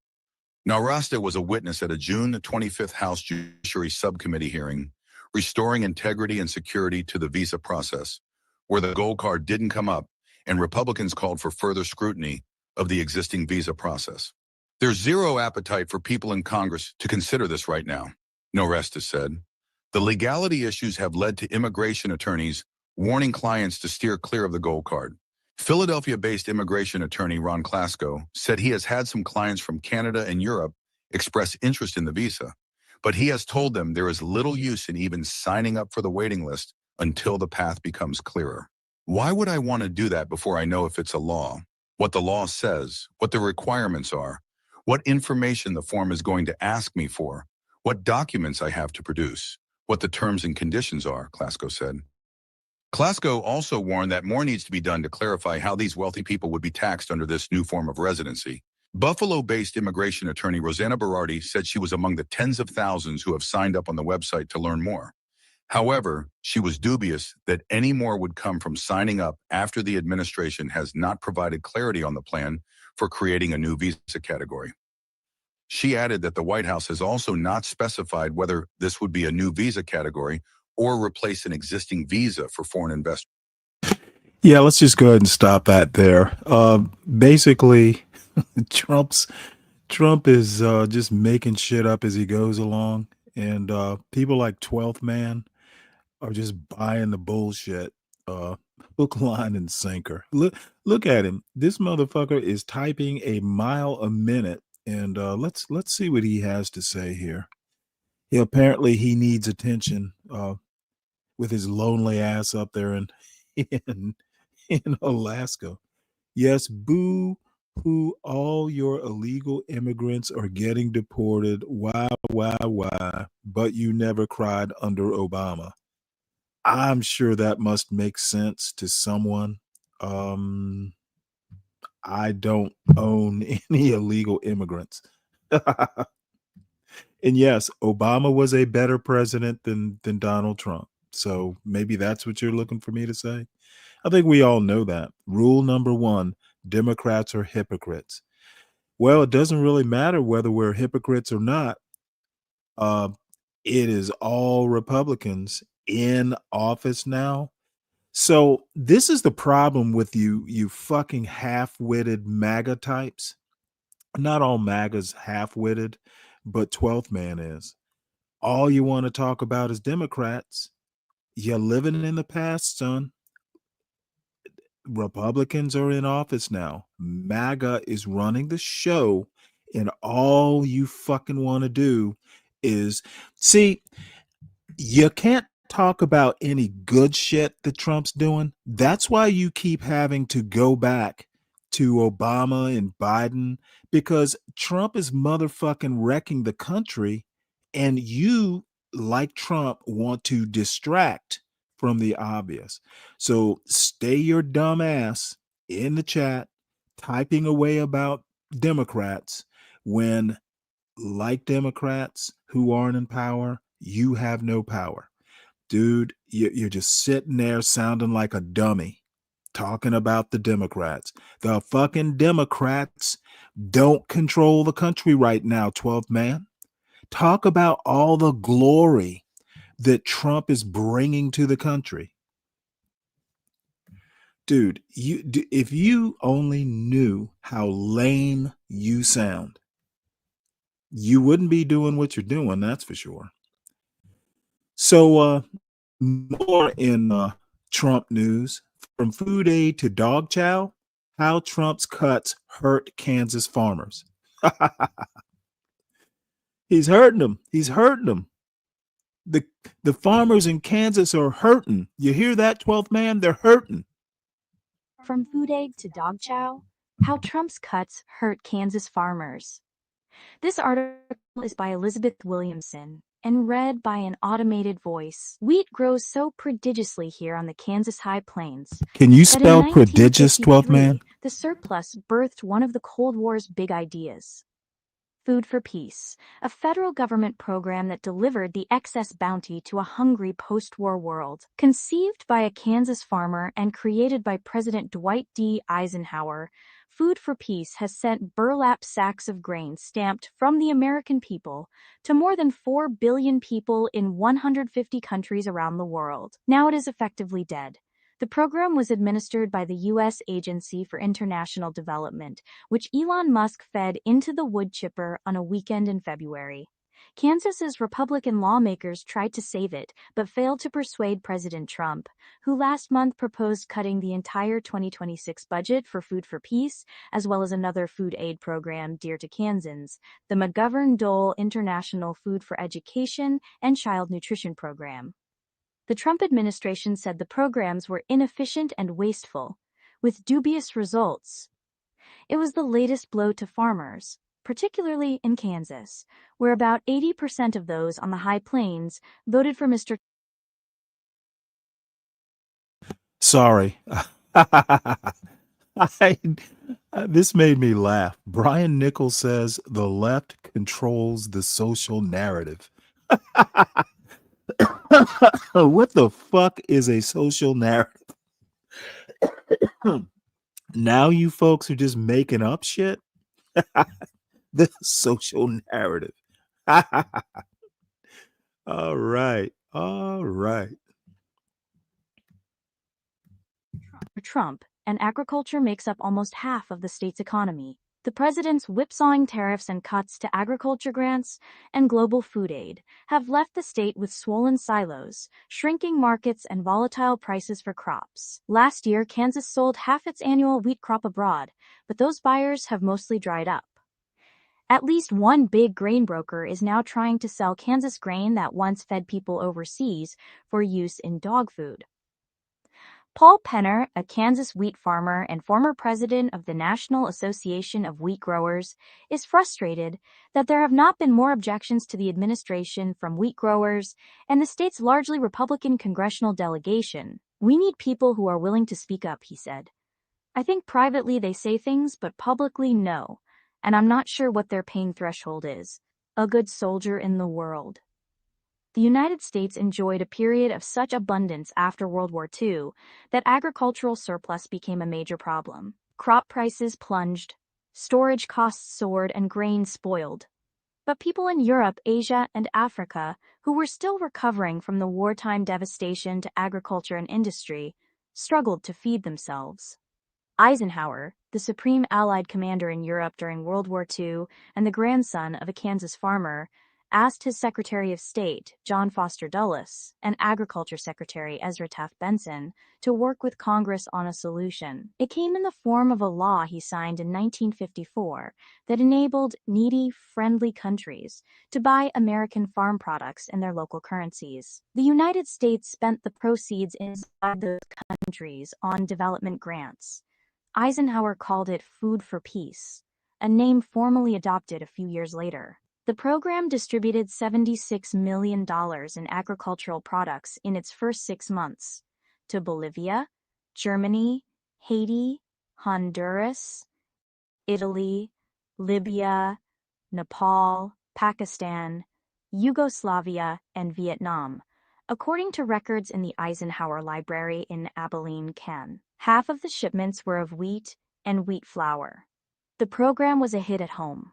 Norasta was a witness at a June 25th House Judiciary Subcommittee hearing, restoring integrity and security to the visa process, where the gold card didn't come up and Republicans called for further scrutiny of the existing visa process. There's zero appetite for people in Congress to consider this right now, Noresta said. The legality issues have led to immigration attorneys warning clients to steer clear of the gold card. Philadelphia-based immigration attorney Ron Klasko said he has had some clients from Canada and Europe express interest in the visa, but he has told them there is little use in even signing up for the waiting list until the path becomes clearer. Why would I want to do that before I know if it's a law, what the law says, what the requirements are, what information the form is going to ask me for, what documents I have to produce, what the terms and conditions are, Klasko said. Klasko also warned that more needs to be done to clarify how these wealthy people would be taxed under this new form of residency. Buffalo-based immigration attorney Rosanna Berardi said she was among the tens of thousands who have signed up on the website to learn more. However, she was dubious that any more would come from signing up after the administration has not provided clarity on the plan for creating a new visa category. She added that the White House has also not specified whether this would be a new visa category or replace an existing visa for foreign investors.
Yeah, let's just go ahead and stop that there. Basically, Trump is just making shit up as he goes along, and people like 12th Man are just buying the bullshit, hook, line, and sinker. Look at him. This motherfucker is typing a mile a minute, and let's see what he has to say here. Apparently he needs attention with his lonely ass up there in Alaska. Yes, boo hoo, all your illegal immigrants are getting deported. Why? But you never cried under Obama. I'm sure that must make sense to someone. I don't own any illegal immigrants. And yes, Obama was a better president than Donald Trump. So maybe that's what you're looking for me to say. I think we all know that. Rule number one, Democrats are hypocrites. Well, it doesn't really matter whether we're hypocrites or not. It is all Republicans in office now. So this is the problem with you fucking half-witted MAGA types. Not all MAGA's half-witted, but 12th Man is. All you want to talk about is Democrats. You're living in the past, son. Republicans are in office now. MAGA is running the show, and all you fucking want to do is see, you can't talk about any good shit that Trump's doing. That's why you keep having to go back to Obama and Biden, because Trump is motherfucking wrecking the country, and you like Trump, want to distract from the obvious. So stay your dumb ass in the chat, typing away about Democrats when, like Democrats who aren't in power, you have no power. Dude, you're just sitting there sounding like a dummy talking about the Democrats. The fucking Democrats don't control the country right now, 12th man. Talk about all the glory that Trump is bringing to the country. Dude, if you only knew how lame you sound, you wouldn't be doing what you're doing, that's for sure. So, more in Trump news. From food aid to dog chow, how Trump's cuts hurt Kansas farmers. He's hurting them. He's hurting them. The farmers in Kansas are hurting. You hear that, 12th man? They're hurting.
From food aid to dog chow, how Trump's cuts hurt Kansas farmers. This article is by Elizabeth Williamson and read by an automated voice. Wheat grows so prodigiously here on the Kansas High Plains.
Can you spell prodigious, 12th man?
The surplus birthed one of the Cold War's big ideas. Food for Peace, a federal government program that delivered the excess bounty to a hungry post-war world. Conceived by a Kansas farmer and created by President Dwight D. Eisenhower, Food for Peace has sent burlap sacks of grain stamped from the American people to more than 4 billion people in 150 countries around the world. Now it is effectively dead. The program was administered by the U.S. Agency for International Development, which Elon Musk fed into the wood chipper on a weekend in February. Kansas's Republican lawmakers tried to save it, but failed to persuade President Trump, who last month proposed cutting the entire 2026 budget for Food for Peace, as well as another food aid program dear to Kansans, the McGovern-Dole International Food for Education and Child Nutrition Program. The Trump administration said the programs were inefficient and wasteful, with dubious results. It was the latest blow to farmers, particularly in Kansas, where about 80% of those on the High Plains voted for Mr.
Sorry. This made me laugh. Brian Nichols says the left controls the social narrative. What the fuck is a social narrative? Now you folks are just making up shit? The social narrative. All right. All right.
Trump, and agriculture makes up almost half of the state's economy. The president's whipsawing tariffs and cuts to agriculture grants and global food aid have left the state with swollen silos, shrinking markets, and volatile prices for crops. Last year, Kansas sold half its annual wheat crop abroad, but those buyers have mostly dried up. At least one big grain broker is now trying to sell Kansas grain that once fed people overseas for use in dog food. Paul Penner, a Kansas wheat farmer and former president of the National Association of Wheat Growers, is frustrated that there have not been more objections to the administration from wheat growers and the state's largely Republican congressional delegation. "We need people who are willing to speak up," he said. "I think privately they say things, but publicly no, and I'm not sure what their pain threshold is. A good soldier in the world." The United States enjoyed a period of such abundance after World War II that agricultural surplus became a major problem. Crop prices plunged, storage costs soared, and grain spoiled. But people in Europe, Asia, and Africa, who were still recovering from the wartime devastation to agriculture and industry, struggled to feed themselves. Eisenhower, the supreme Allied commander in Europe during World War II and the grandson of a Kansas farmer, asked his Secretary of State, John Foster Dulles, and Agriculture Secretary Ezra Taft Benson to work with Congress on a solution. It came in the form of a law he signed in 1954 that enabled needy, friendly countries to buy American farm products in their local currencies. The United States spent the proceeds inside those countries on development grants. Eisenhower called it Food for Peace, a name formally adopted a few years later. The program distributed $76 million in agricultural products in its first 6 months to Bolivia, Germany, Haiti, Honduras, Italy, Libya, Nepal, Pakistan, Yugoslavia, and Vietnam, according to records in the Eisenhower Library in Abilene, Can. Half of the shipments were of wheat and wheat flour. The program was a hit at home.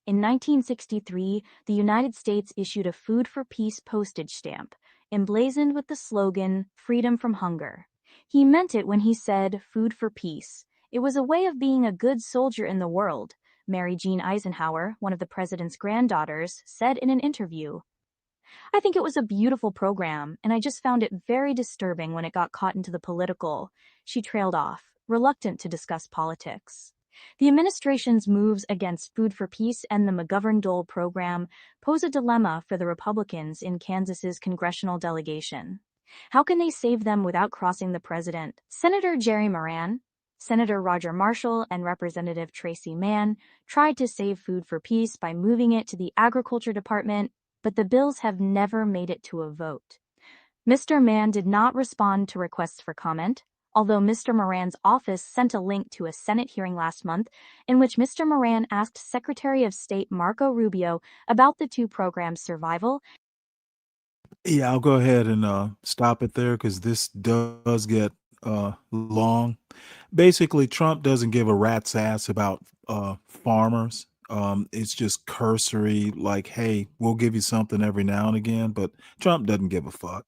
In 1963, the United States issued a Food for Peace postage stamp, emblazoned with the slogan, "Freedom from Hunger." He meant it when he said, "Food for Peace." It was a way of being a good soldier in the world, Mary Jean Eisenhower, one of the president's granddaughters, said in an interview. "I think it was a beautiful program, and I just found it very disturbing when it got caught into the political." She trailed off, reluctant to discuss politics. The administration's moves against Food for Peace and the McGovern-Dole program pose a dilemma for the Republicans in Kansas's congressional delegation. How can they save them without crossing the president? Senator Jerry Moran, Senator Roger Marshall, and Representative Tracy Mann tried to save Food for Peace by moving it to the Agriculture Department, but the bills have never made it to a vote. Mr. Mann did not respond to requests for comment, although Mr. Moran's office sent a link to a Senate hearing last month in which Mr. Moran asked Secretary of State Marco Rubio about the two programs' survival.
Yeah, I'll go ahead and stop it there because this does get long. Basically, Trump doesn't give a rat's ass about farmers. It's just cursory, like, hey, we'll give you something every now and again, but Trump doesn't give a fuck.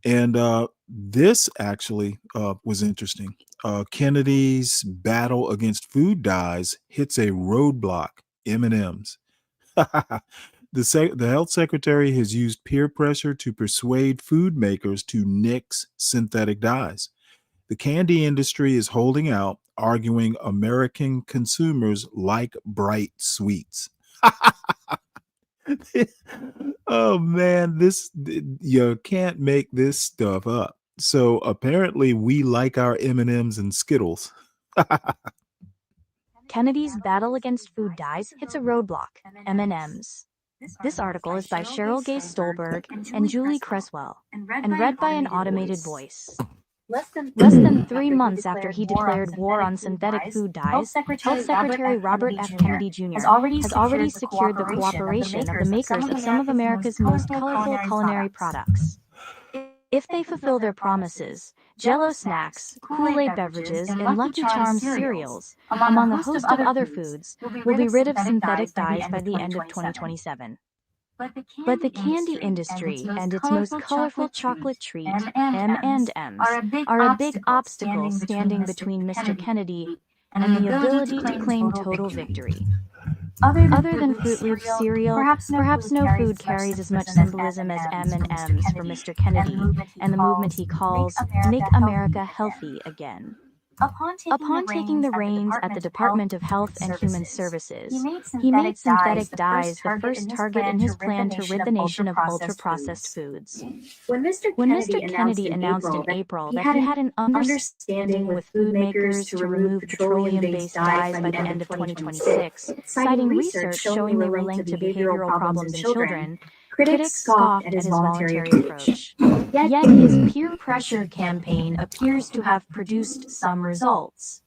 And this actually was interesting. Kennedy's battle against food dyes hits a roadblock, M&Ms. The health secretary has used peer pressure to persuade food makers to nix synthetic dyes. The candy industry is holding out, arguing American consumers like bright sweets. Oh man, you can't make this stuff up. So apparently we like our M&Ms and Skittles.
Kennedy's battle against food dyes hits a roadblock, M&Ms. This article is by Cheryl Gay Stolberg and Julie Creswell, and read by an automated voice. Less than 3 months after he declared war on synthetic food dyes, Health Secretary Robert F. Kennedy Jr. has already secured the cooperation of the makers of some of America's most colorful culinary products. If they fulfill their promises, Jell-O snacks, Kool-Aid beverages, and Lucky Charms cereals, among a host of other foods, will be rid of synthetic dyes by the end of 2027. But the candy industry and its most colorful chocolate treat, M&Ms, are a big obstacle standing between Mr. Kennedy and the ability to claim total victory. Other than Fruit Loops cereal, perhaps no food carries as much symbolism as M&Ms for Mr. Kennedy and the movement he calls Make America Healthy Again. Upon taking the reins at the Department of Health and Human Services, he made synthetic dyes the first target in his plan to rid the nation of ultra-processed foods. When Mr. Kennedy announced in April that he had an understanding with food makers to remove petroleum-based dyes by the end of 2026, citing research showing they were linked to behavioral problems in children, critics scoffed at his voluntary approach. Yet his peer pressure campaign appears to have produced some results.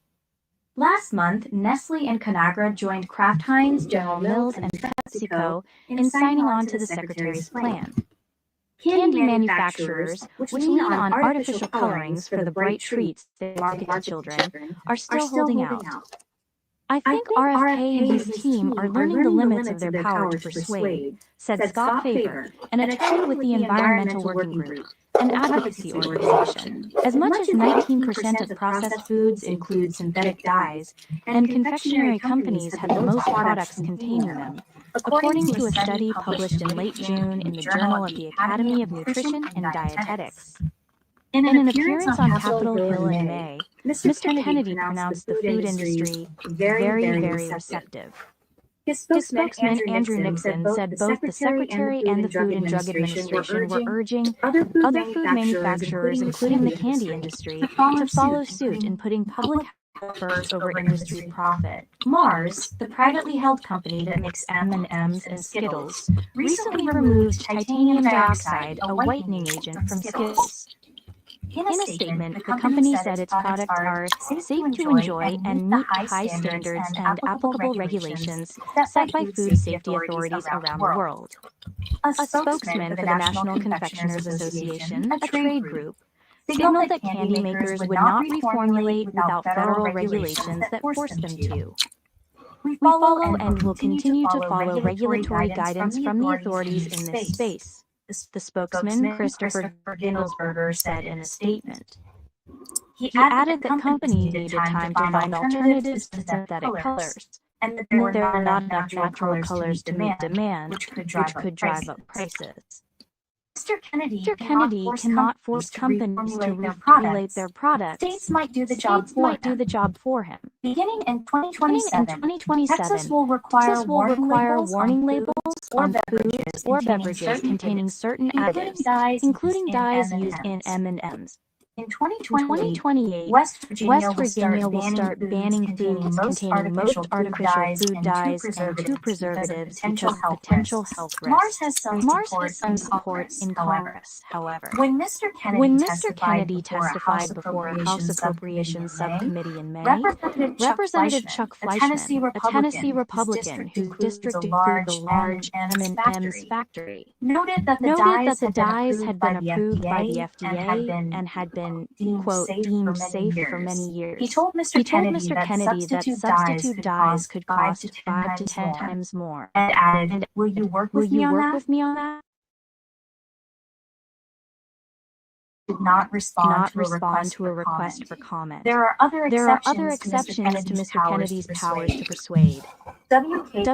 Last month, Nestle and Conagra joined Kraft Heinz, General Mills, and PepsiCo in signing on to the Secretary's plan. Candy manufacturers, which lean on artificial colorings for the bright treats they market to children, are still holding out. I think RFK and his team are learning the limits of their power to persuade, said Scott Faber, an attorney with the Environmental Working Group, an advocacy organization. As much as 19% of processed foods include synthetic dyes, and confectionery companies have the most products containing them, according to a study published in late June in the Journal of the Academy of Nutrition and Dietetics. In an appearance on Capitol Hill in May, Mr. Kennedy pronounced the food industry very, very receptive. His spokesman, Andrew Nixon, said both the Secretary and the Food and Drug Administration were urging other food manufacturers, including the candy industry, to follow suit in putting public first over industry profit. Mars, the privately held company that makes M&Ms and Skittles, recently removed titanium dioxide, a whitening agent, from Skittles. In a statement, the company said its products are safe to enjoy and meet high standards and applicable regulations set by food safety authorities around the world. A spokesman for the National Confectioners Association, a trade group, signaled that candy makers would not reformulate without federal regulations that force them to. We follow and will continue to follow regulatory guidance from the authorities in this space, the spokesman, Christopher Ginsberger, said in a statement. He added that companies needed time to find alternatives to synthetic colors, and that there are not enough natural colors to meet demand, which could drive up prices. Mr. Kennedy cannot force companies to reformulate their products. States might do the job for him. Beginning in 2027, Texas will require warning labels on foods or beverages containing certain additives, including dyes used in M&Ms. In 2028, West Virginia will start banning foods containing most artificial food dyes and two preservatives because of potential health risks. Mars has some support in Congress, however. When Mr. Kennedy testified before a House Appropriations Subcommittee in May, Representative Chuck Fleischman, a Tennessee Republican whose district includes a large M&M's factory, noted that the dyes had been approved by the FDA and had been quote, deemed safe for many years. He told Mr. Kennedy that substitute dyes could cost 5 to 10 times more, and added, will you work with me on that? Did not respond to a request for comment. There are other exceptions to Mr. Kennedy's powers to persuade. W.K.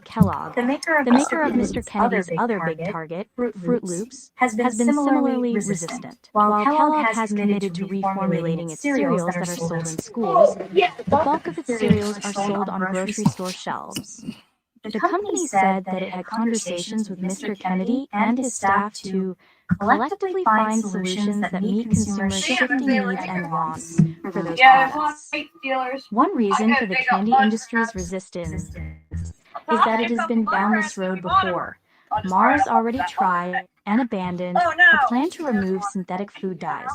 Kellogg, the maker of Mr. Kennedy's other big target, Fruit Loops, has been similarly resistant. While Kellogg has committed to reformulating its cereals that are sold in schools, the bulk of its cereals are sold on grocery store shelves. The company said that it had conversations with Mr. Kennedy and his staff to collectively find solutions that meet consumers' shifting needs and wants for those products. One reason for the candy industry's resistance is that it has been down this road before. Mars already tried and abandoned a plan to remove synthetic food dyes.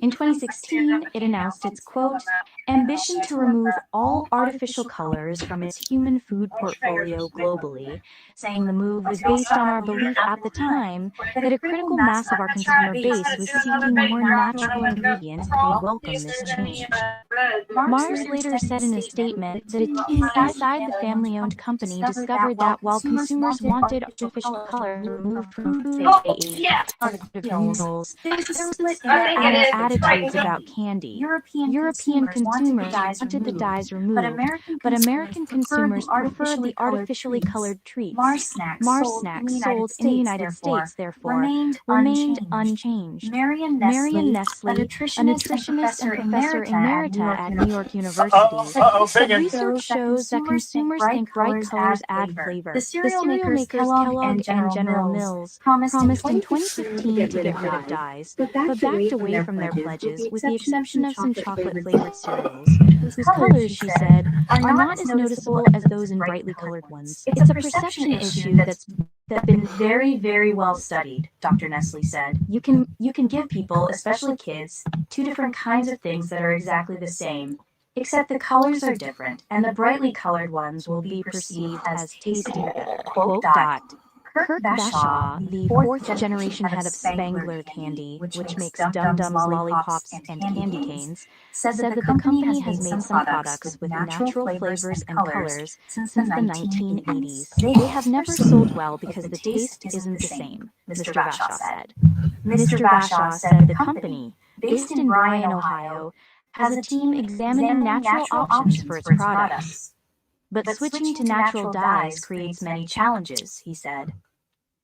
In 2016, it announced its, quote, ambition to remove all artificial colors from its human food portfolio globally, saying the move was based on our belief at the time that a critical mass of our consumer base was seeking more natural ingredients and welcome this change. Mars later said in a statement that a team inside the family-owned company discovered that while consumers wanted artificial colors removed from food artificials, there was split attitudes about candy. European consumers wanted the dyes removed, but American consumers preferred the artificially colored treats. Mars snacks sold in the United States, therefore, remained unchanged. Marion Nestle, a nutritionist and professor emerita at New York University, said research shows that consumers think bright colors add flavor. The cereal makers Kellogg and General Mills promised in 2015 to get rid of dyes, but backed away from their pledges with the exception of some chocolate-flavored cereals, whose colors, she said, are not as noticeable as those in brightly colored ones. It's a perception issue that's been very, very well studied, Dr. Nestle said. You can give people, especially kids, two different kinds of things that are exactly the same, except the colors are different, and the brightly colored ones will be perceived as tasting better. Quote, Kurt Bashaw, the fourth-generation head of Spangler Candy, which makes Dum Dums lollipops and candy canes, said that the company has made some products with natural flavors and colors since the 1980s. They have never sold well because the taste isn't the same, Mr. Bashaw said. Mr. Bashaw said the company, based in Bryan, Ohio, has a team examining natural options for its products. But switching to natural dyes creates many challenges, he said.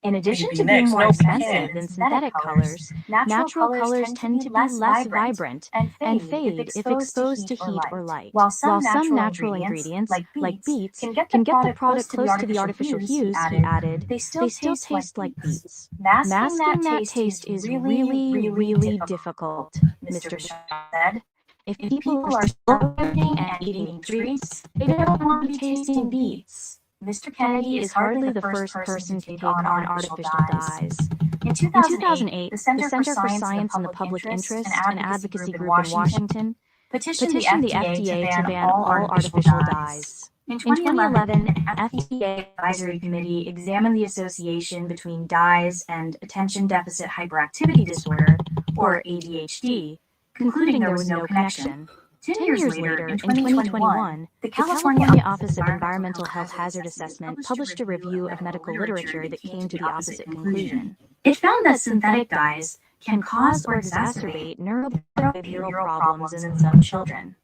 In addition to being more expensive than synthetic colors, natural colors tend to be less vibrant and fade if exposed to heat or light. While some natural ingredients, like beets, can get the product close to the artificial hues, he added, they still taste like beets. Masking that taste is really, really difficult, Mr. Shaw said. If people are starving and eating treats, they don't want to be tasting beets. Mr. Kennedy is hardly the first person to take on artificial dyes. In 2008, the Center for Science and the Public Interest, an advocacy group in Washington, petitioned the FDA to ban all artificial dyes. In 2011, an FDA advisory committee examined the association between dyes and attention deficit hyperactivity disorder, or ADHD, concluding there was no connection. 10 years later, in 2021, the California Office of Environmental Health Hazard Assessment published a review of medical literature that came to the opposite conclusion. It found that synthetic dyes can cause or exacerbate neurobehavioral problems in some children.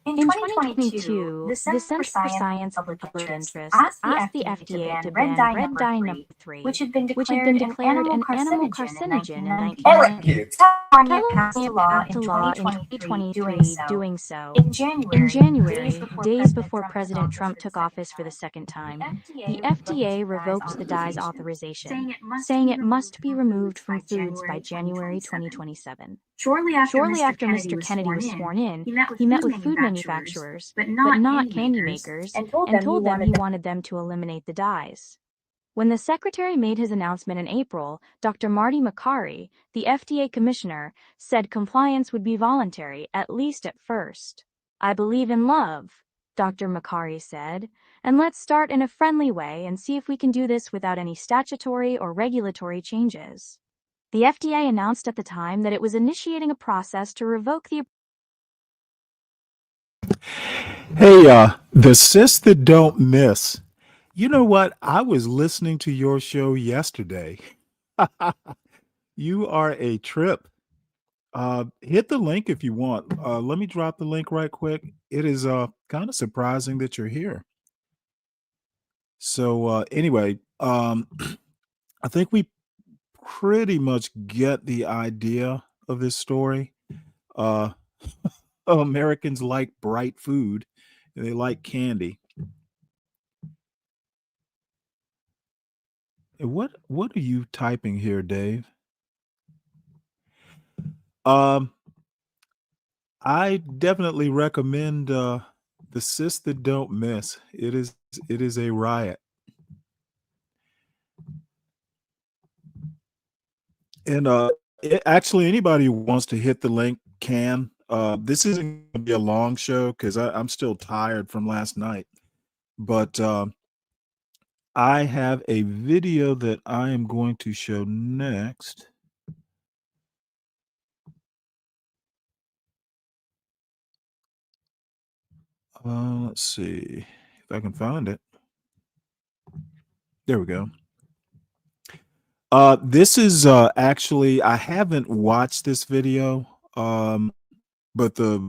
In 2022, the Center for Science and Public Interest asked the FDA to ban red dye number 3, which had been declared an animal carcinogen in 1990.
All right, kids.
California passed a law in 2023 doing so. In January, days before President Trump took office for the second time, the FDA revoked the dye's authorization, saying it must be removed from foods by January 2027. Shortly after Mr. Kennedy was sworn in, he met with food manufacturers, but not candy makers, and told them he wanted them to eliminate the dyes. When the secretary made his announcement in April, Dr. Marty Makary, the FDA commissioner, said compliance would be voluntary, at least at first. "I believe in love," Dr. Makary said, "and let's start in a friendly way and see if we can do this without any statutory or regulatory changes." The FDA announced at the time that it was initiating a process to revoke the...
Hey, the sis that don't miss. You know what? I was listening to your show yesterday. You are a trip. Hit the link if you want. Let me drop the link right quick. It is kind of surprising that you're here. So anyway, I think we pretty much get the idea of this story. Americans like bright food and they like candy. And what are you typing here, Dave? I definitely recommend the sis that don't miss. It is a riot. And actually, anybody who wants to hit the link can. This isn't going to be a long show because I'm still tired from last night. But I have a video that I am going to show next. Let's see if I can find it. There we go. This is actually, I haven't watched this video, but the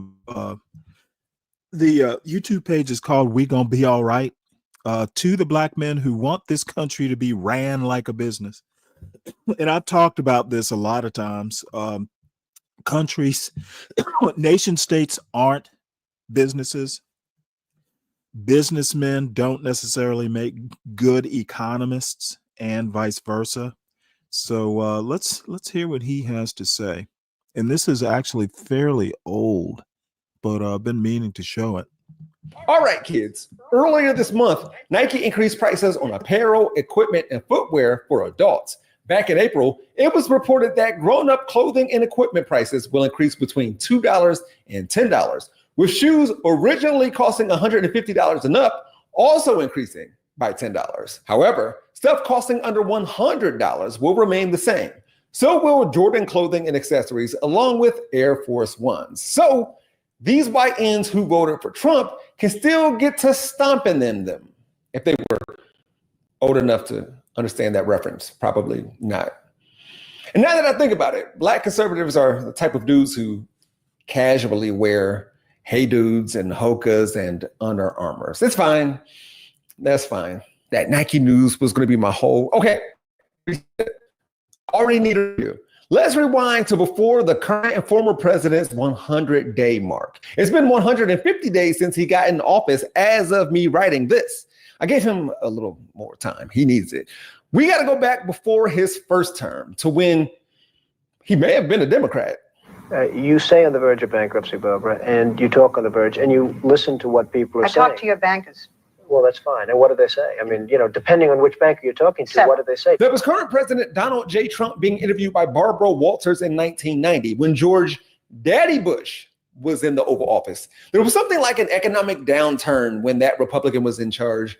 YouTube page is called "We Gonna Be All Right." To the black men who want this country to be ran like a business. And I've talked about this a lot of times. Countries, nation states aren't businesses. Businessmen don't necessarily make good economists, and vice versa. So let's hear what he has to say. And this is actually fairly old, but I've been meaning to show it.
All right, kids. Earlier this month, Nike increased prices on apparel, equipment, and footwear for adults. Back in April, it was reported that grown-up clothing and equipment prices will increase between $2 and $10, with shoes originally costing $150 and up also increasing by $10. However, stuff costing under $100 will remain the same. So will Jordan clothing and accessories, along with Air Force Ones. So these white ends who voted for Trump can still get to stomping in them if they were old enough to understand that reference. Probably not. And now that I think about it, black conservatives are the type of dudes who casually wear Hey Dudes and Hokas and Under Armours. It's fine. That's fine. That Nike news was going to be my whole... Okay. Already need a review. Let's rewind to before the current and former president's 100-day mark. It's been 150 days since he got in office as of me writing this. I gave him a little more time. He needs it. We got to go back before his first term to when he may have been a Democrat.
You say on the verge of bankruptcy, Barbara, and you talk on the verge, and you listen to what people are saying.
I talk to your bankers.
Well, that's fine. And what do they say? I mean, depending on which banker you're talking to, what do they say?
That was current President Donald J. Trump being interviewed by Barbara Walters in 1990 when George Daddy Bush was in the Oval Office. There was something like an economic downturn when that Republican was in charge.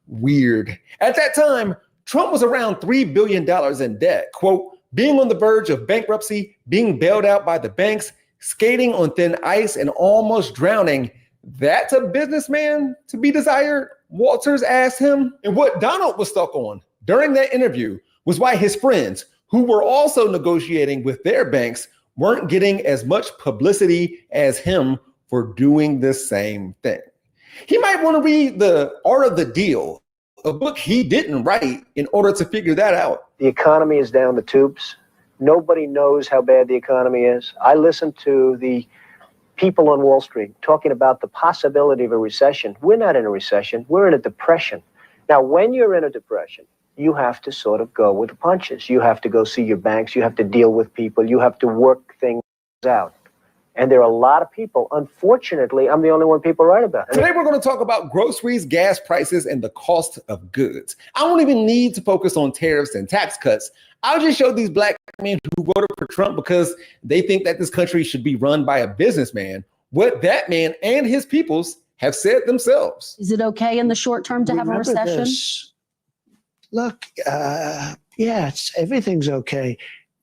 Weird. At that time, Trump was around $3 billion in debt. Quote, being on the verge of bankruptcy, being bailed out by the banks, skating on thin ice, and almost drowning. That's a businessman to be desired, Walters asked him. And what Donald was stuck on during that interview was why his friends, who were also negotiating with their banks, weren't getting as much publicity as him for doing the same thing. He might want to read The Art of the Deal, a book he didn't write, in order to figure that out.
The economy is down the tubes. Nobody knows how bad the economy is. I listen to the people on Wall Street talking about the possibility of a recession. We're not in a recession. We're in a depression. Now, when you're in a depression, you have to sort of go with the punches. You have to go see your banks. You have to deal with people. You have to work things out. And there are a lot of people. Unfortunately, I'm the only one people write about.
Today, we're going to talk about groceries, gas prices, and the cost of goods. I don't even need to focus on tariffs and tax cuts. I'll just show these black men who voted for Trump because they think that this country should be run by a businessman, what that man and his peoples have said themselves.
Is it okay in the short term to have a recession?
Look, everything's okay.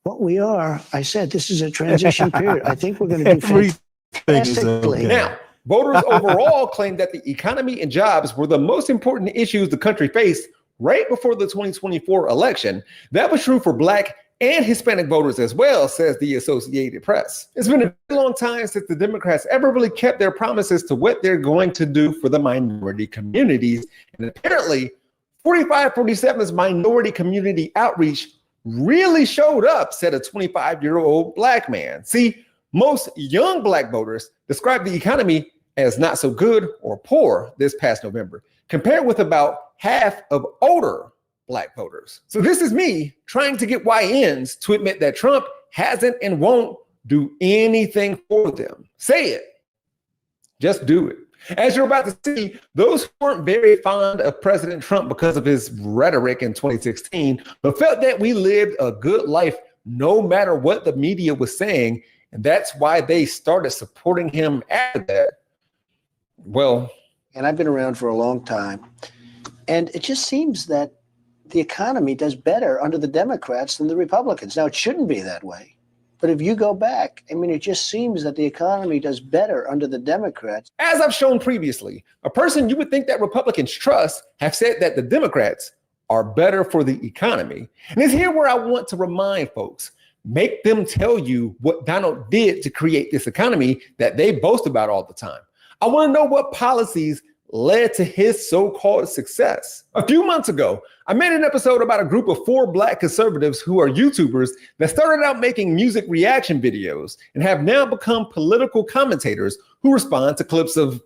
What we are, I said, this is a transition period. I think we're going to do fantastically.
Now, voters overall claim that the economy and jobs were the most important issues the country faced right before the 2024 election. That was true for Black and Hispanic voters as well, says the Associated Press. It's been a long time since the Democrats ever really kept their promises to what they're going to do for the minority communities. And apparently, 4547's minority community outreach really showed up, said a 25-year-old black man. See, most young black voters described the economy as not so good or poor this past November, compared with about half of older black voters. So this is me trying to get YNs to admit that Trump hasn't and won't do anything for them. Say it. Just do it. As you're about to see, those who weren't very fond of President Trump because of his rhetoric in 2016, but felt that we lived a good life no matter what the media was saying, and that's why they started supporting him after that. Well,
and I've been around for a long time, and it just seems that the economy does better under the Democrats than the Republicans. Now, it shouldn't be that way. But if you go back, I mean, it just seems that the economy does better under the Democrats.
As I've shown previously, a person you would think that Republicans trust have said that the Democrats are better for the economy. And it's here where I want to remind folks, make them tell you what Donald did to create this economy that they boast about all the time. I want to know what policies led to his so-called success. A few months ago, I made an episode about a group of 4 black conservatives who are YouTubers that started out making music reaction videos and have now become political commentators who respond to clips of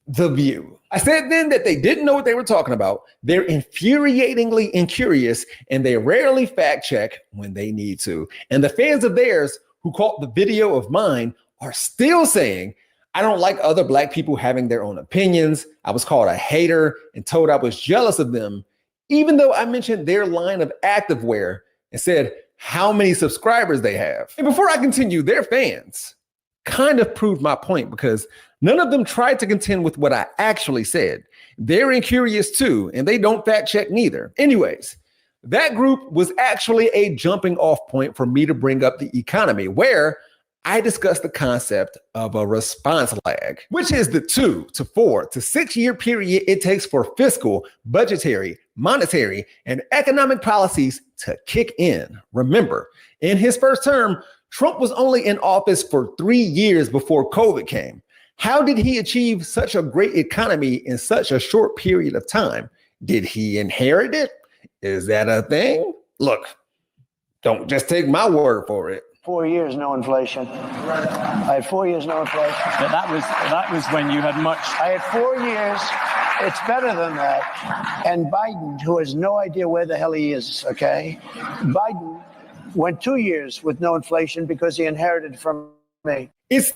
The View. I said then that they didn't know what they were talking about. They're infuriatingly incurious, and they rarely fact check when they need to. And the fans of theirs who caught the video of mine are still saying, I don't like other black people having their own opinions. I was called a hater and told I was jealous of them, even though I mentioned their line of activewear and said how many subscribers they have. And before I continue, their fans kind of proved my point because none of them tried to contend with what I actually said. They're incurious too, and they don't fact check neither. Anyways, that group was actually a jumping off point for me to bring up the economy, where I discussed the concept of a response lag, which is the 2 to 4 to 6 year period it takes for fiscal, budgetary, monetary, and economic policies to kick in. Remember, in his first term, Trump was only in office for 3 years before COVID came. How did he achieve such a great economy in such a short period of time? Did he inherit it? Is that a thing? Look, don't just take my word for it.
4 years, no inflation. I had 4 years, no inflation.
But that was when you had much.
I had 4 years. It's better than that. And Biden, who has no idea where the hell he is, okay? Biden went 2 years with no inflation because he inherited from
It's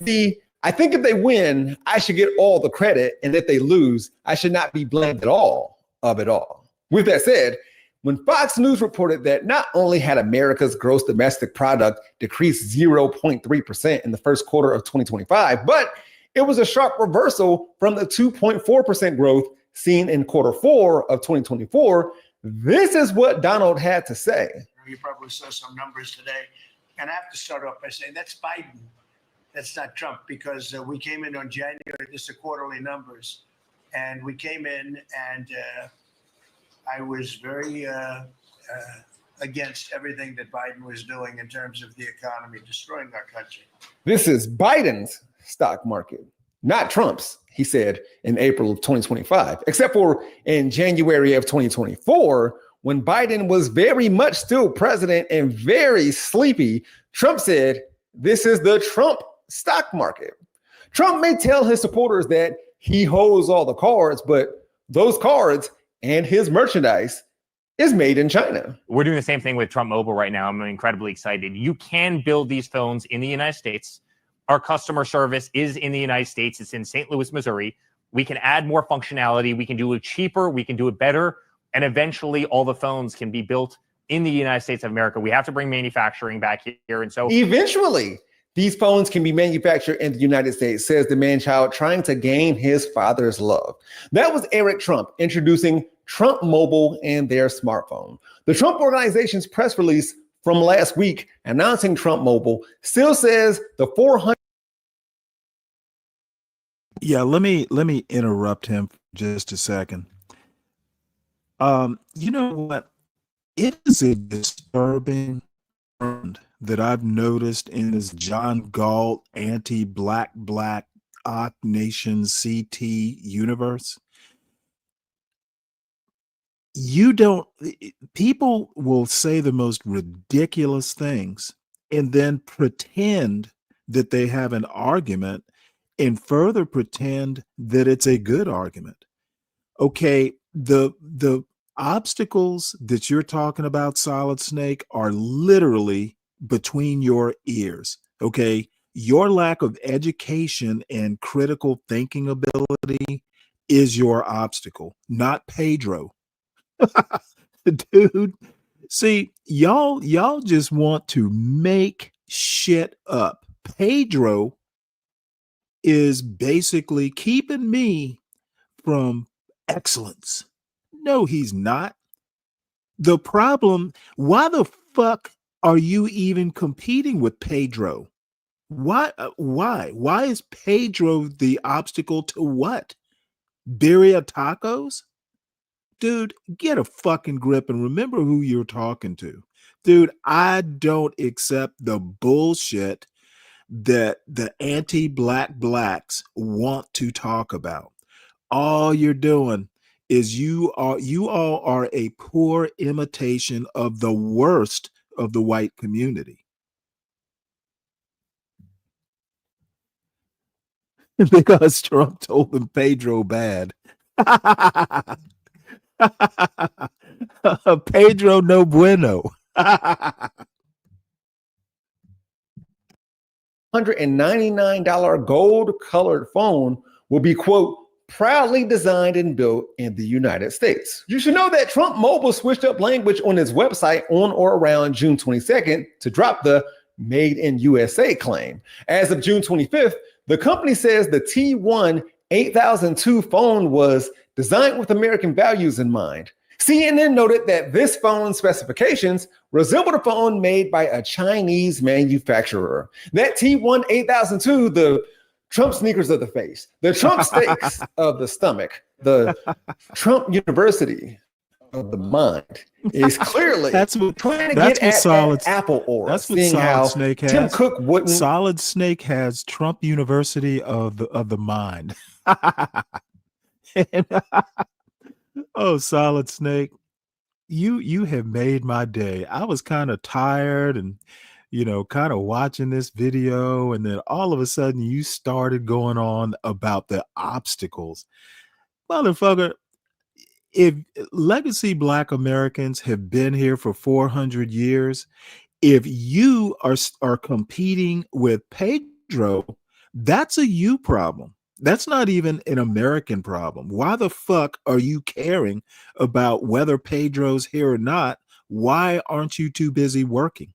I think if they win, I should get all the credit, and if they lose, I should not be blamed at all of it all. With that said, when Fox News reported that not only had America's gross domestic product decreased 0.3% in the first quarter of 2025, but it was a sharp reversal from the 2.4% growth seen in quarter four of 2024, this is what Donald had to say.
You probably saw some numbers today. And I have to start off by saying that's Biden. That's not Trump, because we came in on January, this is quarterly numbers. And we came in and I was very against everything that Biden was doing in terms of the economy, destroying our country.
This is Biden's stock market, not Trump's, he said in April of 2025, except for in January of 2024, when Biden was very much still president and very sleepy. Trump said, this is the Trump stock market. Trump may tell his supporters that he holds all the cards, but those cards and his merchandise is made in China.
We're doing the same thing with Trump Mobile right now. I'm incredibly excited. You can build these phones in the United States. Our customer service is in the United States. It's in St. Louis, Missouri. We can add more functionality. We can do it cheaper. We can do it better. And eventually all the phones can be built in the United States of America. We have to bring manufacturing back here. And so
eventually these phones can be manufactured in the United States, says the man-child trying to gain his father's love. That was Eric Trump introducing Trump Mobile and their smartphone. The Trump Organization's press release from last week announcing Trump Mobile still says the 400.
Yeah, let me interrupt him for just a second. You know what? It is a disturbing trend that I've noticed in this John Galt anti-black Ock Nation CT universe. People will say the most ridiculous things and then pretend that they have an argument and further pretend that it's a good argument. Okay, the obstacles that you're talking about, Solid Snake, are literally between your ears. Okay, your lack of education and critical thinking ability is your obstacle, not Pedro. Dude, see, y'all just want to make shit up. Pedro is basically keeping me from excellence. No, he's not. The problem, why the fuck are you even competing with Pedro? Why is Pedro the obstacle to what? Birria tacos? Dude, get a fucking grip and remember who you're talking to. Dude, I don't accept the bullshit that the anti-black blacks want to talk about. All you're doing is you all are a poor imitation of the worst of the white community. Because Trump told them Pedro bad. Pedro no bueno.
$199 gold-colored phone will be, quote, proudly designed and built in the United States. You should know that Trump Mobile switched up language on its website on or around June 22nd to drop the Made in USA claim. As of June 25th, the company says the T1 8002 phone was designed with American values in mind. CNN noted that this phone's specifications resembled a phone made by a Chinese manufacturer. That T1 8002, the Trump sneakers of the face, the Trump steaks of the stomach, the Trump University of the mind, is clearly trying to get at that Apple aura.
That's what Solid Snake has.
Tim Cook wouldn't.
Solid Snake has Trump University of the mind. Oh, Solid Snake, you have made my day. I was kind of tired and kind of watching this video, and then all of a sudden you started going on about the obstacles. Motherfucker, if legacy Black Americans have been here for 400 years, if you are competing with Pedro Pedro, that's a you problem. That's not even an American problem. Why the fuck are you caring about whether Pedro's here or not? Why aren't you too busy working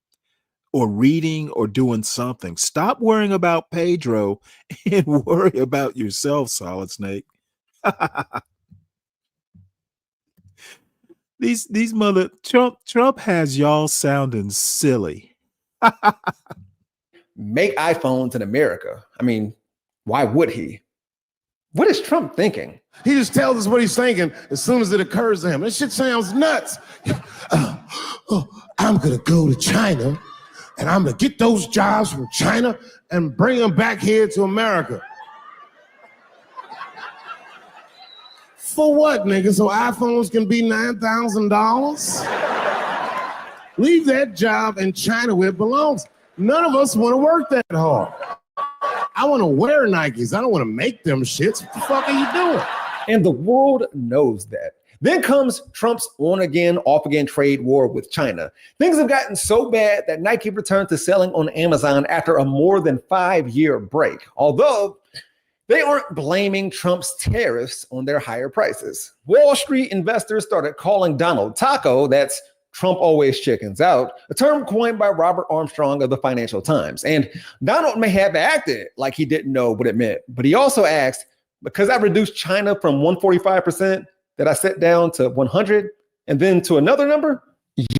or reading or doing something? Stop worrying about Pedro and worry about yourself, Solid Snake. These mother Trump has y'all sounding silly.
Make iPhones in America. I mean, why would he? What is Trump thinking?
He just tells us what he's thinking as soon as it occurs to him. This shit sounds nuts. I'm gonna go to China and I'm gonna get those jobs from China and bring them back here to America. For what, nigga? So iPhones can be $9,000? Leave that job in China where it belongs. None of us want to work that hard. I want to wear Nikes. I don't want to make them shits. What the fuck are you doing?
And the world knows that. Then comes Trump's on-again, off-again trade war with China. Things have gotten so bad that Nike returned to selling on Amazon after a more than 5-year break. Although they aren't blaming Trump's tariffs on their higher prices. Wall Street investors started calling Donald Taco, that's Trump always chickens out, a term coined by Robert Armstrong of the Financial Times. And Donald may have acted like he didn't know what it meant, but he also asked, because I reduced China from 145%, that I set down to 100 and then to another number?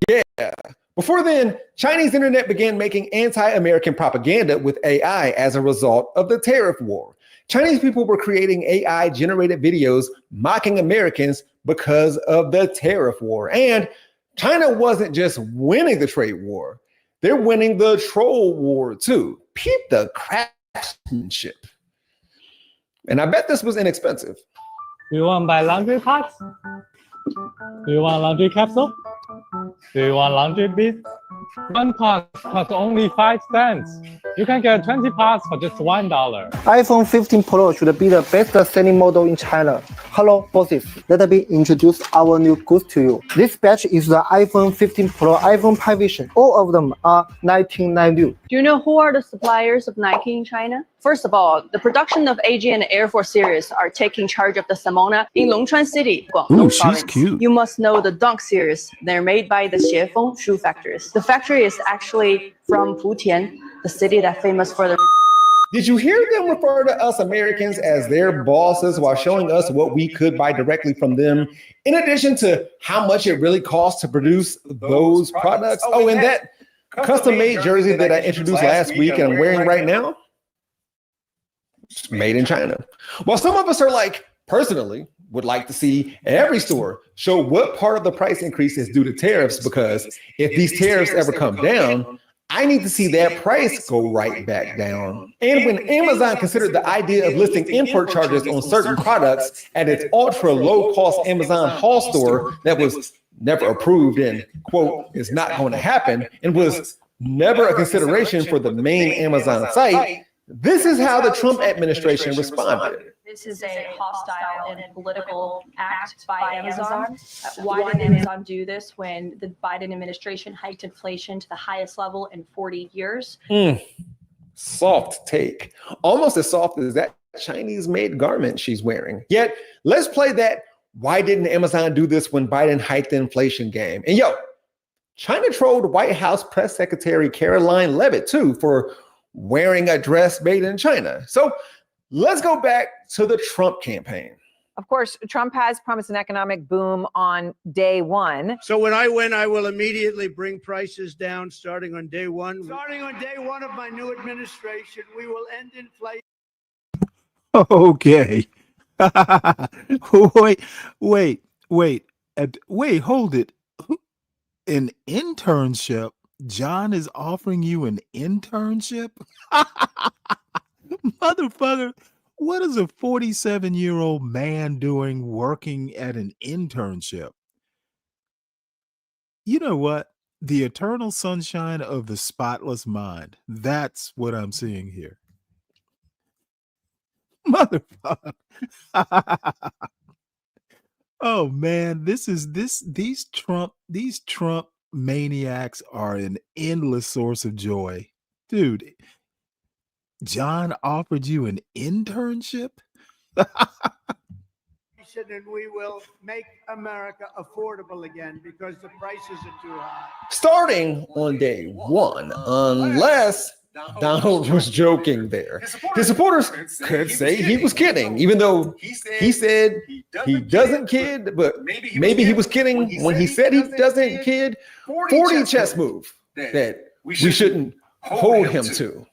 Yeah. Before then, Chinese internet began making anti-American propaganda with AI as a result of the tariff war. Chinese people were creating AI-generated videos mocking Americans because of the tariff war. And China wasn't just winning the trade war, they're winning the troll war too. Peep the craftsmanship. And I bet this was inexpensive.
Do you want to buy laundry pots? Do you want laundry capsule? Do you want laundry beads? One pot costs only 5 cents. You can get 20 pots for just $1.
iPhone 15 Pro should be the best-selling model in China. Hello, bosses. Let me introduce our new goods to you. This batch is the iPhone 15 Pro iPhone Pi Vision. All of them are 1990.
Do you know who are the suppliers of Nike in China? First of all, the production of AG and Air Force series are taking charge of the Samona in Longchuan City, Guangdong province.
Cute.
You must know the Dunk series. They're made by the Xiefeng shoe factories. The factory is actually from Putian, the city that's famous for the...
Did you hear them refer to us Americans as their bosses while showing us what we could buy directly from them, in addition to how much it really costs to produce those products? Oh, and that custom-made jersey that I introduced last week and I'm wearing right now? It's made in China. While some of us are like, personally, would like to see every store show what part of the price increase is due to tariffs, because if these tariffs ever come down, I need to see that price go right back down. And when Amazon considered the idea of listing import charges on certain products at its ultra low cost Amazon haul store that was never approved and, quote, is not going to happen, and was never a consideration for the main Amazon site, this is how the Trump administration responded.
This is a hostile and political act by Amazon. Why did Amazon do this when the Biden administration hiked inflation to the highest level in 40 years?
Soft take. Almost as soft as that Chinese-made garment she's wearing. Yet, let's play that why didn't Amazon do this when Biden hiked the inflation game? And yo, China trolled White House Press Secretary Caroline Leavitt too for wearing a dress made in China. So let's go back to the Trump campaign.
Of course, Trump has promised an economic boom on day one.
So when I win, I will immediately bring prices down starting on day one. Starting on day one of my new administration, we will end inflation.
Okay. wait, hold it. An internship? John is offering you an internship? Motherfucker, what is a 47-year-old man doing working at an internship? You know what? The eternal sunshine of the spotless mind. That's what I'm seeing here. Motherfucker. Oh man, these Trump maniacs are an endless source of joy. Dude, John offered you an internship?
And we will make America affordable again because the prices are too high.
Starting on day one, unless Donald was joking there. His supporters could say he was kidding, even though he said he doesn't kid, but maybe he was kidding when he said he doesn't kid. 40 chess move that we shouldn't hold him to.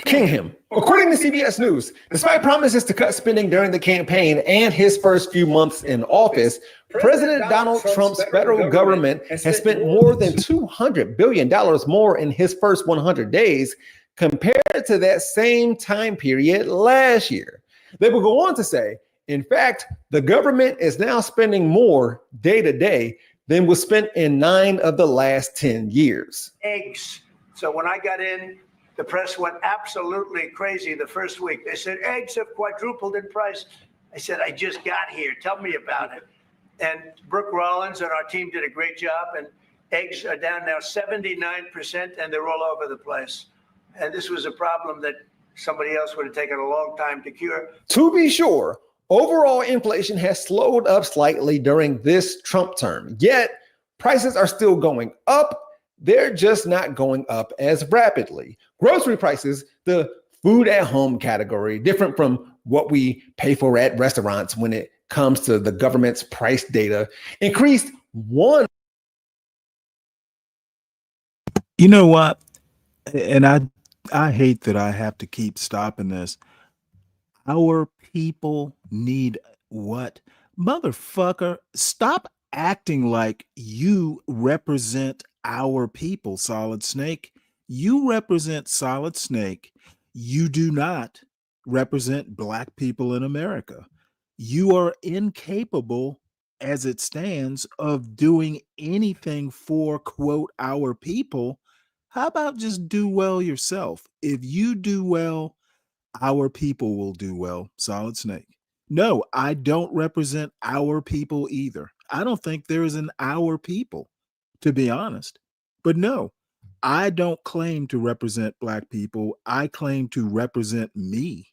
King him. According to CBS News, despite promises to cut spending during the campaign and his first few months in office, President Donald Trump's federal government has spent more than $200 billion more in his first 100 days compared to that same time period last year. They will go on to say, in fact, the government is now spending more day to day than was spent in 9 of the last 10 years.
Eggs. So when I got in, the press went absolutely crazy the first week. They said, eggs have quadrupled in price. I said, I just got here. Tell me about it. And Brooke Rollins and our team did a great job. And eggs are down now 79%, and they're all over the place. And this was a problem that somebody else would have taken a long time to cure.
To be sure, overall inflation has slowed up slightly during this Trump term. Yet, prices are still going up. They're just not going up as rapidly. Grocery prices, the food at home category, different from what we pay for at restaurants when it comes to the government's price data, increased one.
You know what? And I hate that I have to keep stopping this. Our people need what? Motherfucker, stop acting like you represent our people, Solid Snake. You represent Solid Snake. You do not represent Black people in America. You are incapable, as it stands, of doing anything for, quote, our people. How about just do well yourself? If you do well, our people will do well, Solid Snake. No, I don't represent our people either. I don't think there is an our people, to be honest. But no, I don't claim to represent Black people. I claim to represent me.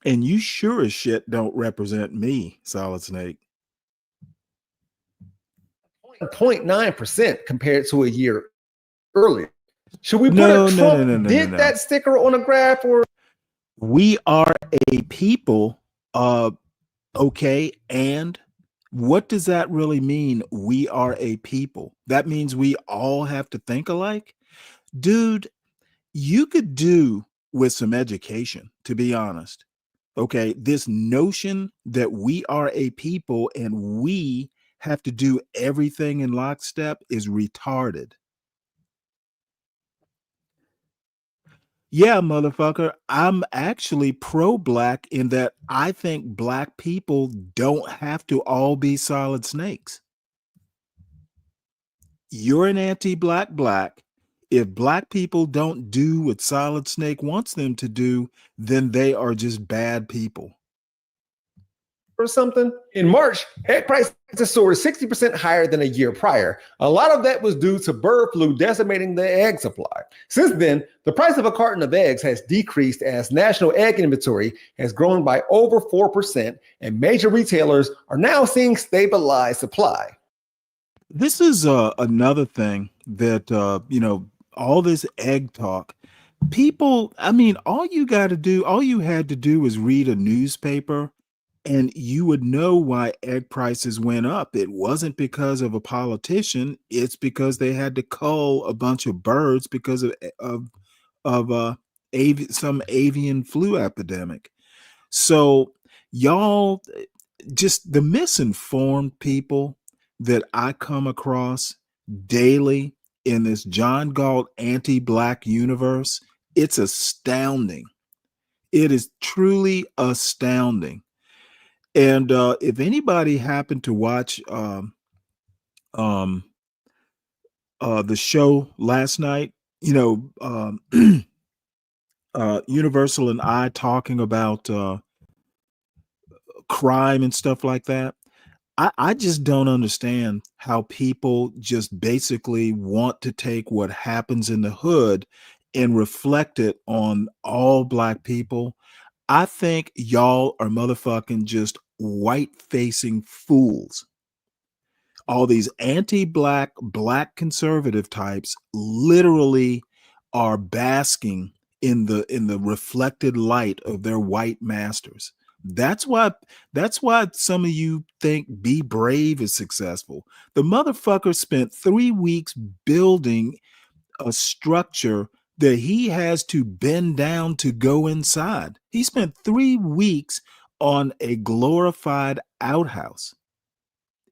And you sure as shit don't represent me, Solid Snake.
0.9% compared to a year earlier. Should we put a Trump did that sticker on a graph, or
we are a people? Okay, and what does that really mean? We are a people. That means we all have to think alike? Dude, you could do with some education, to be honest. Okay, this notion that we are a people and we have to do everything in lockstep is retarded. Yeah, motherfucker, I'm actually pro-Black in that I think Black people don't have to all be Solid Snakes. You're an anti-Black Black. If Black people don't do what Solid Snake wants them to do, then they are just bad people.
or something? In March, egg prices soared 60% higher than a year prior. A lot of that was due to bird flu decimating the egg supply. Since then, the price of a carton of eggs has decreased as national egg inventory has grown by over 4%, and major retailers are now seeing stabilized supply.
This is another thing that, all this egg talk, people, I mean, all you had to do was read a newspaper and you would know why egg prices went up. It wasn't because of a politician. It's because they had to cull a bunch of birds because of some avian flu epidemic. So y'all, just the misinformed people that I come across daily in this John Galt anti-Black universe, it's astounding. It is truly astounding. And if anybody happened to watch the show last night, Universal and I talking about crime and stuff like that, I just don't understand how people just basically want to take what happens in the hood and reflect it on all black people. I think y'all are motherfucking just white-facing fools. All these anti-black, black conservative types literally are basking in the reflected light of their white masters. That's why some of you think Be Brave is successful. The motherfucker spent 3 weeks building a structure that he has to bend down to go inside. He spent 3 weeks on a glorified outhouse.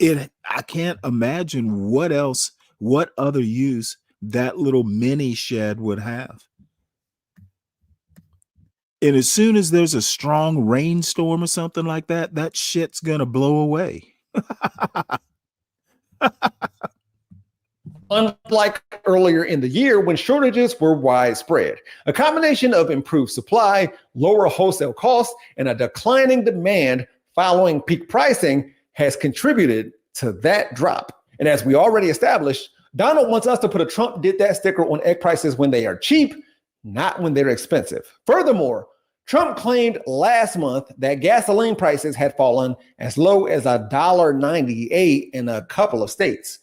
I can't imagine what other use that little mini shed would have. And as soon as there's a strong rainstorm or something like that, that shit's gonna blow away.
Unlike earlier in the year when shortages were widespread, a combination of improved supply, lower wholesale costs, and a declining demand following peak pricing has contributed to that drop. And as we already established, Donald wants us to put a Trump did that sticker on egg prices when they are cheap, not when they're expensive. Furthermore, Trump claimed last month that gasoline prices had fallen as low as $1.98 in a couple of states.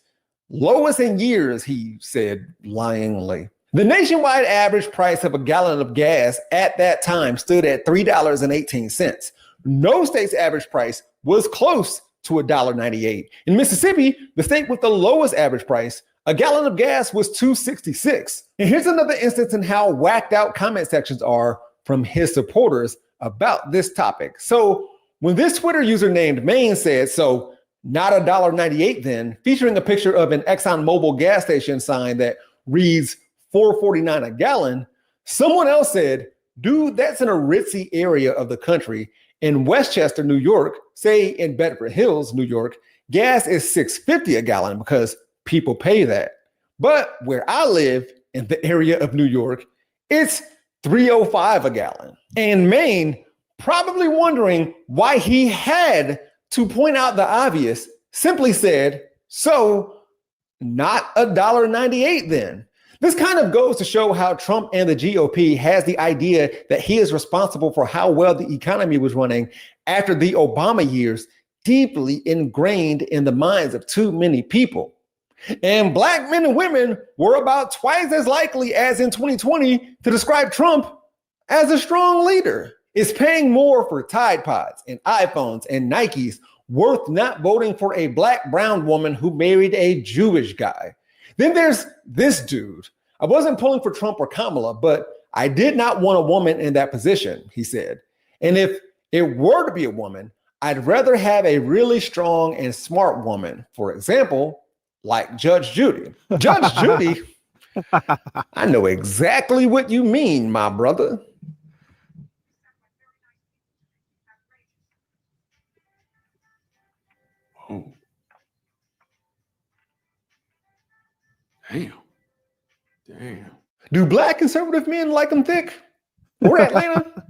Lowest in years, he said lyingly. The nationwide average price of a gallon of gas at that time stood at $3.18. No state's average price was close to $1.98. In Mississippi, the state with the lowest average price, a gallon of gas was $2.66. And here's another instance in how whacked out comment sections are from his supporters about this topic. So when this Twitter user named Maine said, "So not $1.98 then," featuring a picture of an ExxonMobil gas station sign that reads $4.49 a gallon, someone else said, "Dude, that's in a ritzy area of the country. In Westchester, New York, say in Bedford Hills, New York, gas is $6.50 a gallon because people pay that. But where I live in the area of New York, it's $3.05 a gallon." And Maine, probably wondering why he had to point out the obvious, simply said, "So not $1.98 then." This kind of goes to show how Trump and the GOP has the idea that he is responsible for how well the economy was running after the Obama years, deeply ingrained in the minds of too many people. And black men and women were about twice as likely as in 2020 to describe Trump as a strong leader. Is paying more for Tide Pods and iPhones and Nikes worth not voting for a black brown woman who married a Jewish guy? Then there's this dude. "I wasn't pulling for Trump or Kamala, but I did not want a woman in that position," he said. "And if it were to be a woman, I'd rather have a really strong and smart woman. For example, like Judge Judy." Judge Judy? I know exactly what you mean, my brother.
Oh. Damn.
Do black conservative men like them thick? Or Atlanta?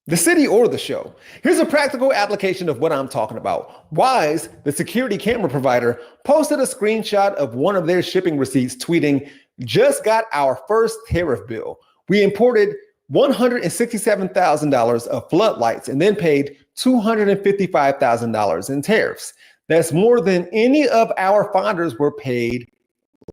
The city or the show? Here's a practical application of what I'm talking about. Wise, the security camera provider, posted a screenshot of one of their shipping receipts tweeting, "Just got our first tariff bill. We imported $167,000 of floodlights and then paid $255,000 in tariffs. That's more than any of our founders were paid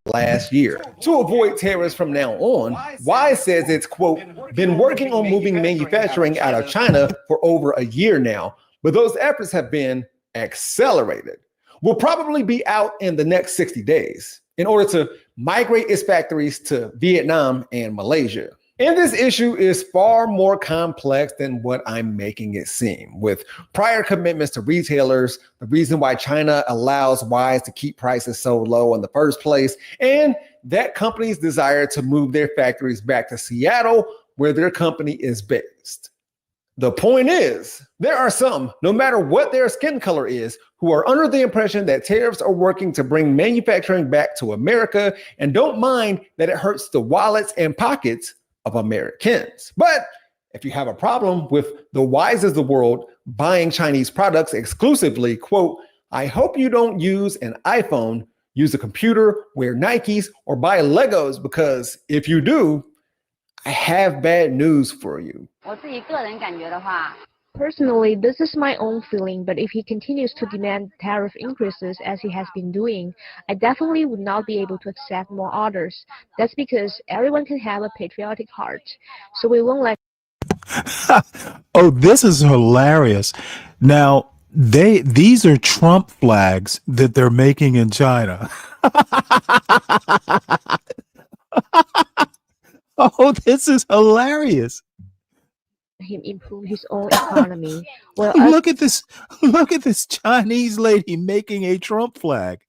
last year." To avoid tariffs from now on, Wise says it's, quote, "been working on moving manufacturing out of China for over a year now, but those efforts have been accelerated. Will probably be out in the next 60 days in order to migrate its factories to Vietnam and Malaysia." And this issue is far more complex than what I'm making it seem. With prior commitments to retailers, the reason why China allows Wise to keep prices so low in the first place, and that company's desire to move their factories back to Seattle, where their company is based. The point is, there are some, no matter what their skin color is, who are under the impression that tariffs are working to bring manufacturing back to America and don't mind that it hurts the wallets and pockets of Americans. But if you have a problem with the Wise of the world buying Chinese products exclusively, quote, I hope you don't use an iPhone, use a computer, wear Nikes, or buy Legos, because if you do, I have bad news for you.
Personally, this is my own feeling, but if he continues to demand tariff increases as he has been doing, I definitely would not be able to accept more orders. That's because everyone can have a patriotic heart. So we won't let.
Oh, this is hilarious. Now, these are Trump flags that they're making in China. Oh, this is hilarious.
Him improve his own economy. Well,
Look at this. Look at this Chinese lady making a Trump flag.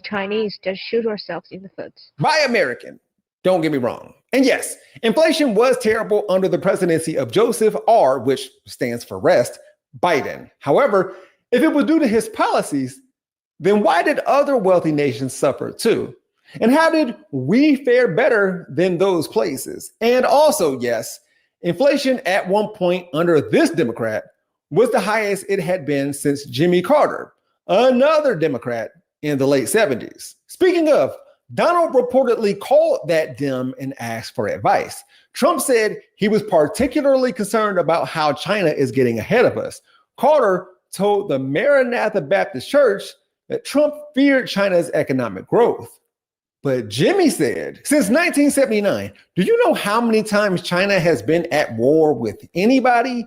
Chinese just shoot ourselves in the foot.
Buy American. Don't get me wrong. And yes, inflation was terrible under the presidency of Joseph R., which stands for rest, Biden. However, if it was due to his policies, then why did other wealthy nations suffer too? And how did we fare better than those places? And also, yes, inflation at one point under this Democrat was the highest it had been since Jimmy Carter, another Democrat in the late 70s. Speaking of, Donald reportedly called that Dem and asked for advice. Trump said he was particularly concerned about how China is getting ahead of us. Carter told the Maranatha Baptist Church that Trump feared China's economic growth. But Jimmy said, since 1979, do you know how many times China has been at war with anybody?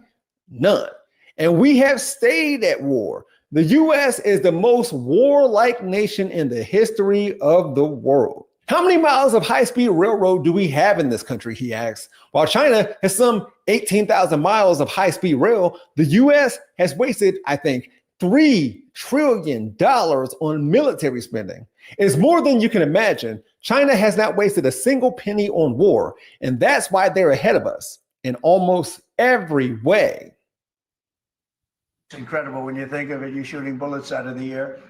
None. And we have stayed at war. The U.S. is the most warlike nation in the history of the world. How many miles of high-speed railroad do we have in this country, he asks. While China has some 18,000 miles of high-speed rail, the U.S. has wasted, I think, $3 trillion on military spending. It's more than you can imagine. China has not wasted a single penny on war, and that's why they're ahead of us in almost every way.
It's incredible when you think of it, you're shooting bullets out of the air.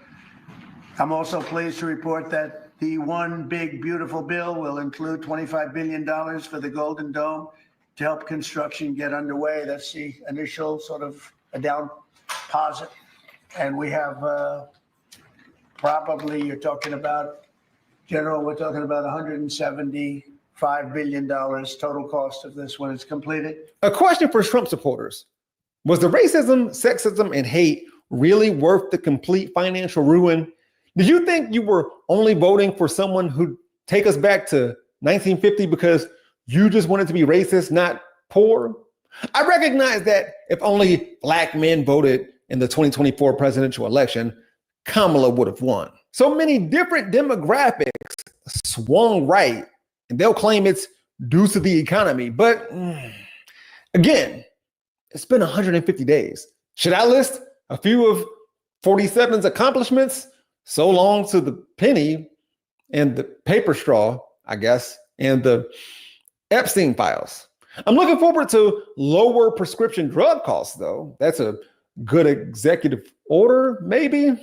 I'm also pleased to report that the one big, beautiful bill will include $25 billion for the Golden Dome to help construction get underway. That's the initial sort of a down deposit. And we have probably, you're talking about, General, we're talking about $175 billion total cost of this when it's completed.
A question for Trump supporters. Was the racism, sexism, and hate really worth the complete financial ruin? Did you think you were only voting for someone who'd take us back to 1950 because you just wanted to be racist, not poor? I recognize that if only black men voted in the 2024 presidential election, Kamala would have won. So many different demographics swung right, and they'll claim it's due to the economy. But again, it's been 150 days. Should I list a few of 47's accomplishments? So long to the penny and the paper straw, I guess, and the Epstein files. I'm looking forward to lower prescription drug costs, though. That's a good executive order, maybe.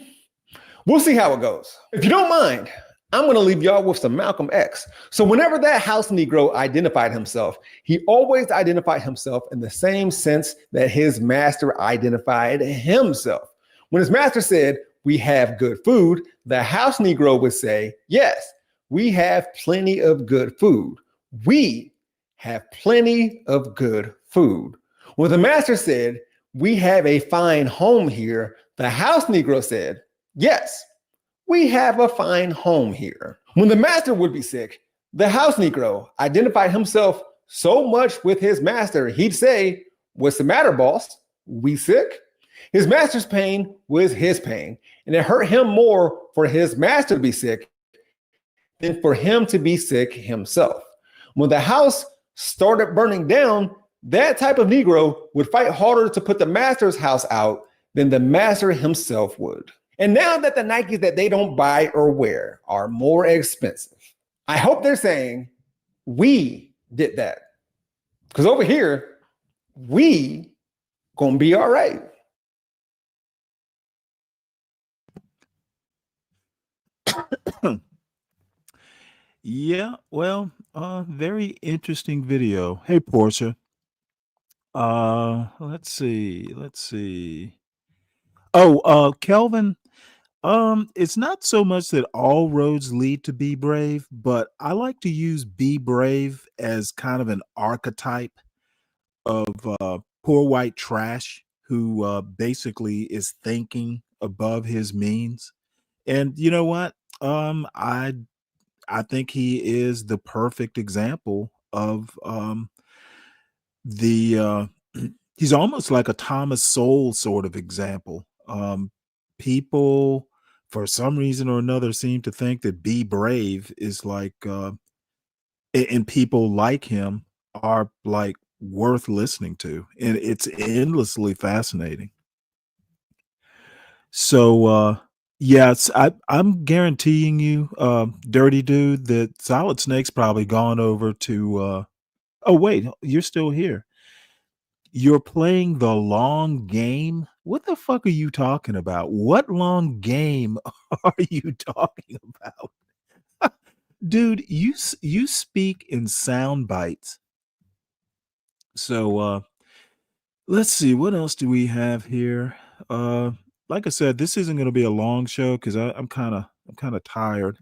We'll see how it goes. If you don't mind, I'm going to leave y'all with some Malcolm X. So whenever that house Negro identified himself, he always identified himself in the same sense that his master identified himself. When his master said, "We have good food," the house Negro would say, "Yes, we have plenty of good food. We have plenty of good food." When the master said, "We have a fine home here," the house Negro said, "Yes, we have a fine home here." When the master would be sick, the house Negro identified himself so much with his master, he'd say, "What's the matter, boss? We sick?" His master's pain was his pain, and it hurt him more for his master to be sick than for him to be sick himself. When the house started burning down, that type of Negro would fight harder to put the master's house out than the master himself would. And now that the Nikes that they don't buy or wear are more expensive, I hope they're saying, we did that. Because over here, we gonna be all right.
Yeah, well, very interesting video. Hey, Portia. Let's see. Kelvin, it's not so much that all roads lead to be brave, but I like to use be brave as kind of an archetype of poor white trash who basically is thinking above his means. And you know what? I think he is the perfect example of the he's almost like a Thomas Sowell sort of example. People for some reason or another seem to think that be brave is like and people like him are like worth listening to, and it's endlessly fascinating. So yes, I'm guaranteeing you, dirty dude, that Solid Snake's probably gone over to oh wait, you're still here. You're playing the long game? What the fuck are you talking about? What long game are you talking about? Dude, you speak in sound bites. So let's see, what else do we have here? Uh like I said, this isn't gonna be a long show because I'm kinda tired.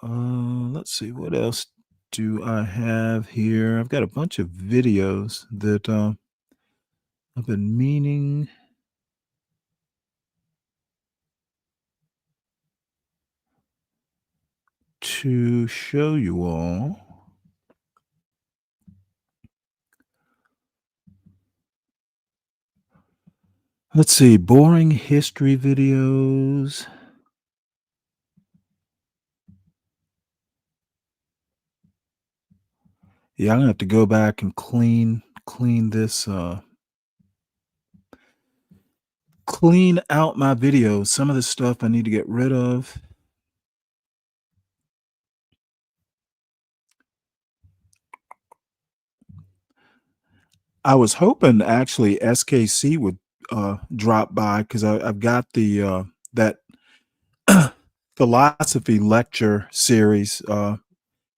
Let's see, what else do I have here? I've got a bunch of videos that I've been meaning to show you all. Let's see, boring history videos. Yeah, I'm gonna have to go back and clean this clean out my videos. Some of the stuff I need to get rid of. I was hoping actually SKC would drop by because I've got the that philosophy lecture series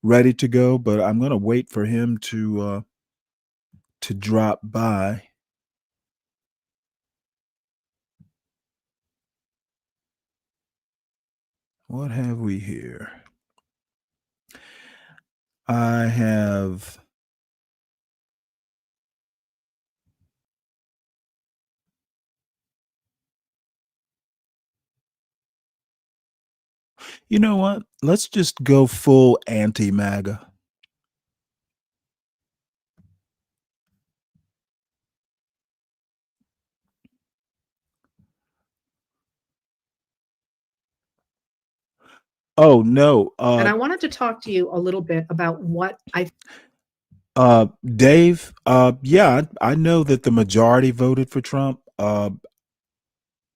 ready to go, but I'm gonna wait for him to drop by. What have we here? I have you know what? Let's just go full anti-MAGA. Oh no.
And I wanted to talk to you a little bit about what I
Dave, yeah, I know that the majority voted for Trump.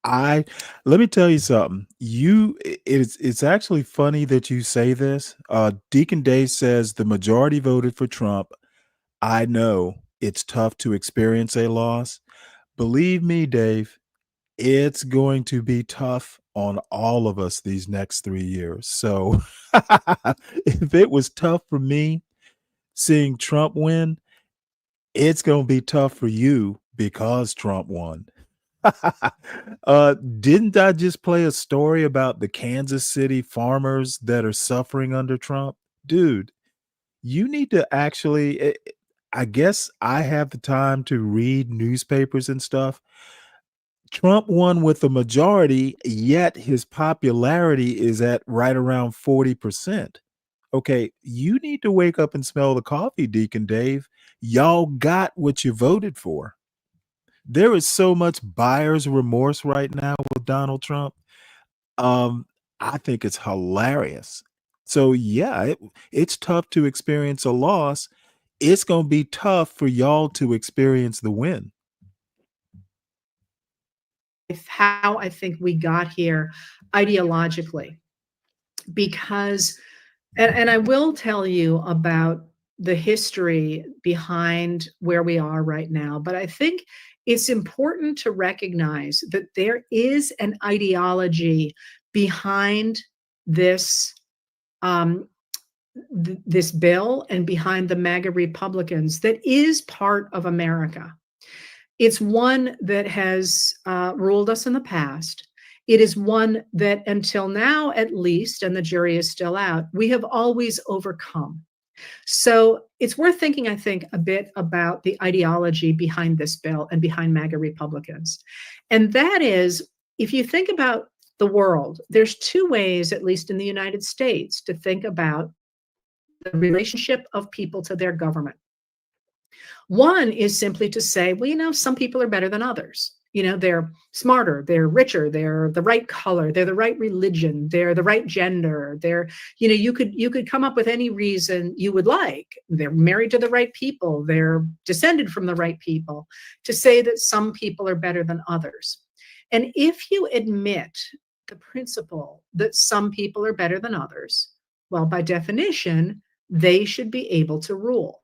I let me tell you something. It's actually funny that you say this. Deacon Dave says the majority voted for Trump. I know it's tough to experience a loss. Believe me, Dave, it's going to be tough on all of us these next 3 years. So if it was tough for me seeing Trump win, it's going to be tough for you because Trump won. Didn't I just play a story about the Kansas City farmers that are suffering under Trump? Dude, you need to actually I guess I have the time to read newspapers and stuff. Trump won with a majority, yet his popularity is at right around 40%. Okay, you need to wake up and smell the coffee, Deacon Dave. Y'all got what you voted for. There is so much buyer's remorse right now with Donald Trump. Um, I think it's hilarious. So yeah, it's tough to experience a loss. It's going to be tough for y'all to experience the win.
how I think we got here ideologically. Because and I will tell you about the history behind where we are right now, but I think it's important to recognize that there is an ideology behind this this bill and behind the MAGA Republicans that is part of America. It's one that has ruled us in the past. It is one that until now, at least, and the jury is still out, we have always overcome. So it's worth thinking, I think, a bit about the ideology behind this bill and behind MAGA Republicans. And that is, if you think about the world, there's two ways, at least in the United States, to think about the relationship of people to their government. One is simply to say, well, you know, some people are better than others. You know, they're smarter, they're richer, they're the right color, they're the right religion, they're the right gender, they're, you know, you could come up with any reason you would like. They're married to the right people, they're descended from the right people, to say that some people are better than others. And if you admit the principle that some people are better than others, well, by definition, they should be able to rule.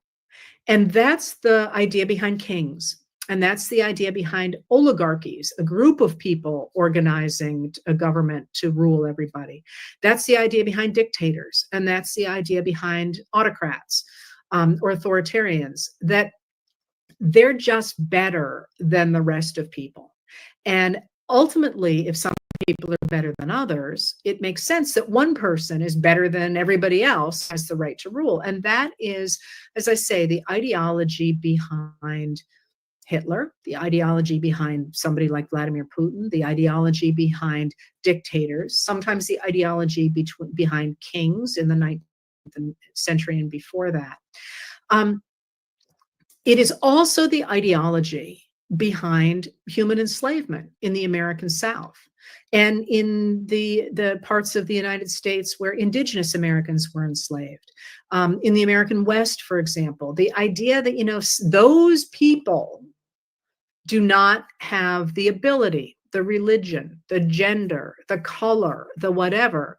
And that's the idea behind kings. And that's the idea behind oligarchies, a group of people organizing a government to rule everybody. That's the idea behind dictators. And that's the idea behind autocrats or authoritarians, that they're just better than the rest of people. And ultimately, if some people are better than others, it makes sense that one person is better than everybody else, has the right to rule. And that is, as I say, the ideology behind Hitler, the ideology behind somebody like Vladimir Putin, the ideology behind dictators, sometimes the ideology behind kings in the 19th century and before that. It is also the ideology behind human enslavement in the American South and in the parts of the United States where indigenous Americans were enslaved. In the American West, for example, the idea that, you know, those people do not have the ability, the religion, the gender, the color, the whatever,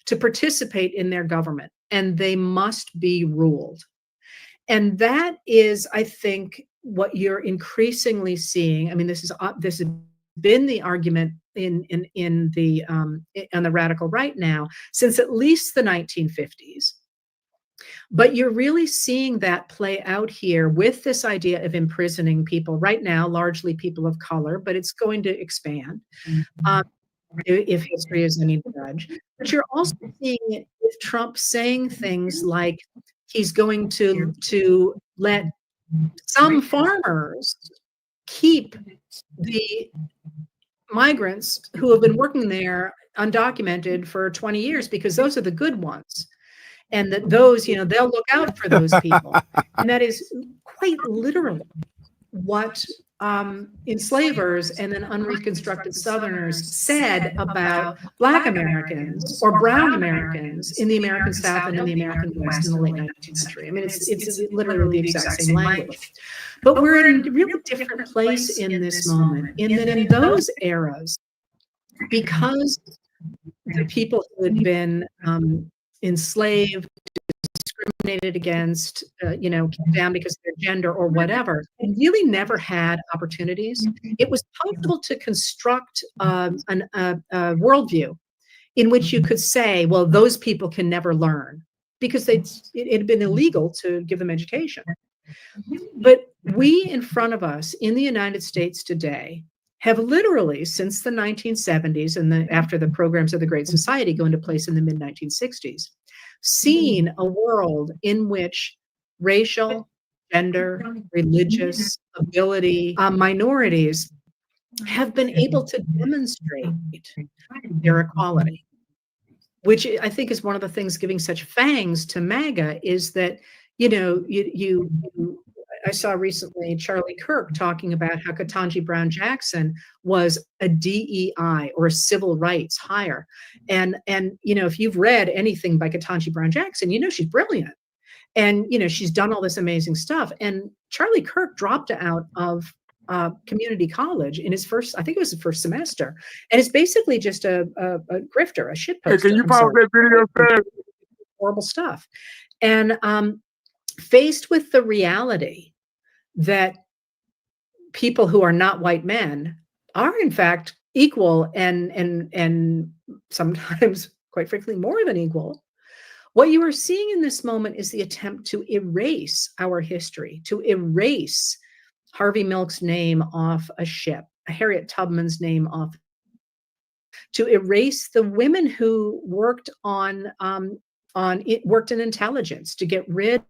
to participate in their government, and they must be ruled. And that is, I think, what you're increasingly seeing. I mean, this has been the argument on the radical right now since at least the 1950s. But you're really seeing that play out here with this idea of imprisoning people right now, largely people of color, but it's going to expand if history is any judge. But you're also seeing it with Trump saying things like he's going to let some farmers keep the migrants who have been working there undocumented for 20 years because those are the good ones. And that those, you know, they'll look out for those people. And that is quite literally what enslavers and then unreconstructed Southerners said about Black Americans or Brown Americans in the American South and in the American West in the late 19th century. I mean, it's literally the exact same language. But we're in a really different place in this moment, in that in those eras, because the people who had been enslaved, discriminated against, you know, kept down because of their gender or whatever, and really never had opportunities. It was possible to construct a worldview in which you could say, well, those people can never learn because it had been illegal to give them education. But we in front of us in the United States today have literally, since the 1970s and after the programs of the Great Society go into place in the mid-1960s, seen a world in which racial, gender, religious, ability minorities have been able to demonstrate their equality, which I think is one of the things giving such fangs to MAGA is that, you know, I saw recently Charlie Kirk talking about how Ketanji Brown Jackson was a DEI or a civil rights hire. And you know, if you've read anything by Ketanji Brown Jackson, you know she's brilliant. And you know, she's done all this amazing stuff. And Charlie Kirk dropped out of community college in his first, I think it was his first semester. And it's basically just a grifter, a shitposter.
Hey, can you pause that video, Sam?
Horrible stuff. And faced with the reality that people who are not white men are in fact equal and sometimes, quite frankly, more than equal. What you are seeing in this moment is the attempt to erase our history, to erase Harvey Milk's name off a ship, Harriet Tubman's name off, to erase the women who worked worked in intelligence, to get rid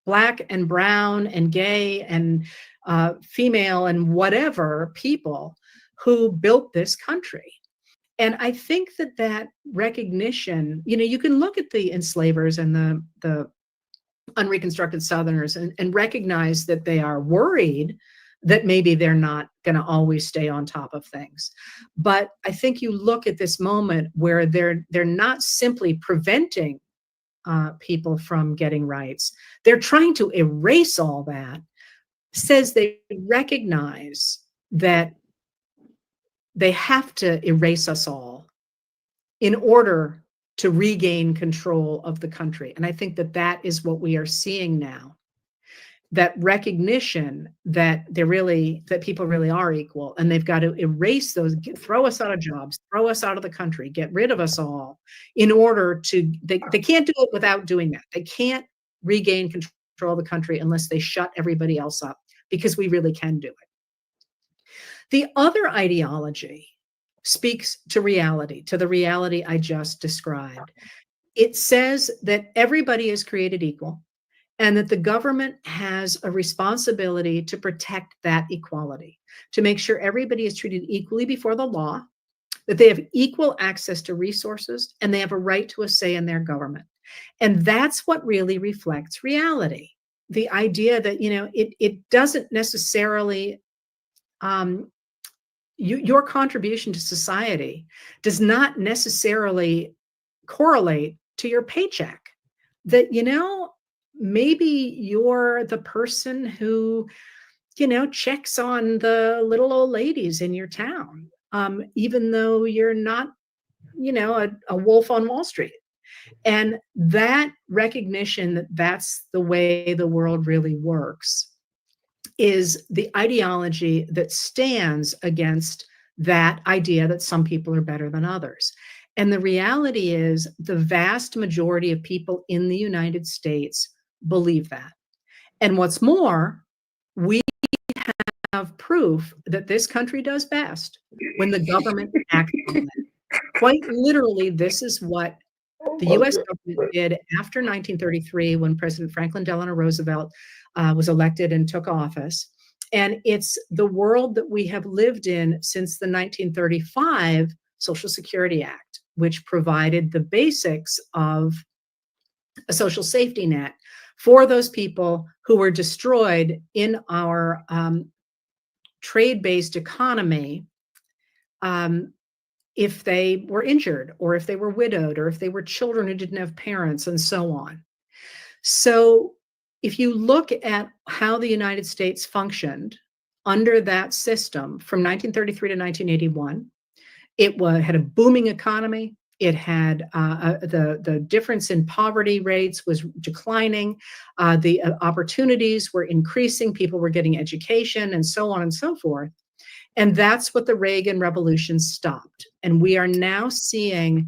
Black and brown and gay and female and whatever people who built this country. And I think that recognition, you can look at the enslavers and the unreconstructed Southerners and recognize that they are worried that maybe they're not going to always stay on top of things. But I think you look at this moment where they're not simply preventing people from getting rights. They're trying to erase all that, says they recognize that they have to erase us all in order to regain control of the country. And I think that is what we are seeing now. That recognition that that people really are equal, and they've got to erase those, throw us out of jobs, throw us out of the country, get rid of us all in order to, they can't do it without doing that. They can't regain control of the country unless they shut everybody else up, because we really can do it. The other ideology speaks to reality, to the reality I just described. It says that everybody is created equal, and that the government has a responsibility to protect that equality, to make sure everybody is treated equally before the law, that they have equal access to resources, and they have a right to a say in their government. And that's what really reflects reality. The idea that, it doesn't necessarily, your contribution to society does not necessarily correlate to your paycheck. That, maybe you're the person who, checks on the little old ladies in your town, even though you're not, a wolf on Wall Street. And that recognition that that's the way the world really works is the ideology that stands against that idea that some people are better than others. And the reality is the vast majority of people in the United States believe that. And what's more, we have proof that this country does best when the government acts on it. Quite literally, this is what the U.S. government did after 1933, when President Franklin Delano Roosevelt was elected and took office. And it's the world that we have lived in since the 1935 Social Security Act, which provided the basics of a social safety net for those people who were destroyed in our trade-based economy if they were injured, or if they were widowed, or if they were children who didn't have parents, and so on. So if you look at how the United States functioned under that system from 1933 to 1981, it had a booming economy. It had the difference in poverty rates was declining. The opportunities were increasing. People were getting education, and so on and so forth. And that's what the Reagan Revolution stopped. And we are now seeing,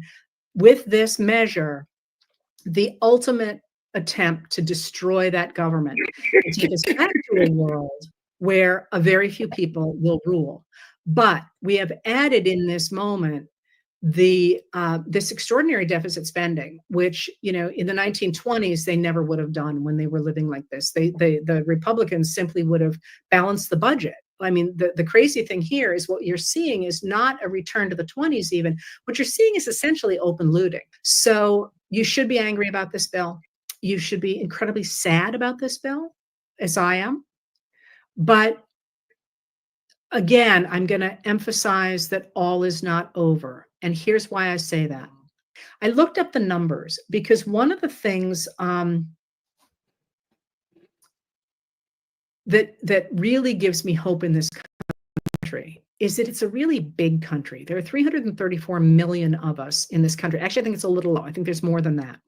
with this measure, the ultimate attempt to destroy that government and take us back to a world where a very few people will rule. But we have added in this moment this extraordinary deficit spending, which, in the 1920s, they never would have done when they were living like this. The Republicans simply would have balanced the budget. I mean, the crazy thing here is what you're seeing is not a return to the 20s even. What you're seeing is essentially open looting. So you should be angry about this bill. You should be incredibly sad about this bill, as I am. But again, I'm going to emphasize that all is not over. And here's why I say that. I looked up the numbers because one of the things that really gives me hope in this country is that it's a really big country. There are 334 million of us in this country. Actually, I think it's a little low. I think there's more than that.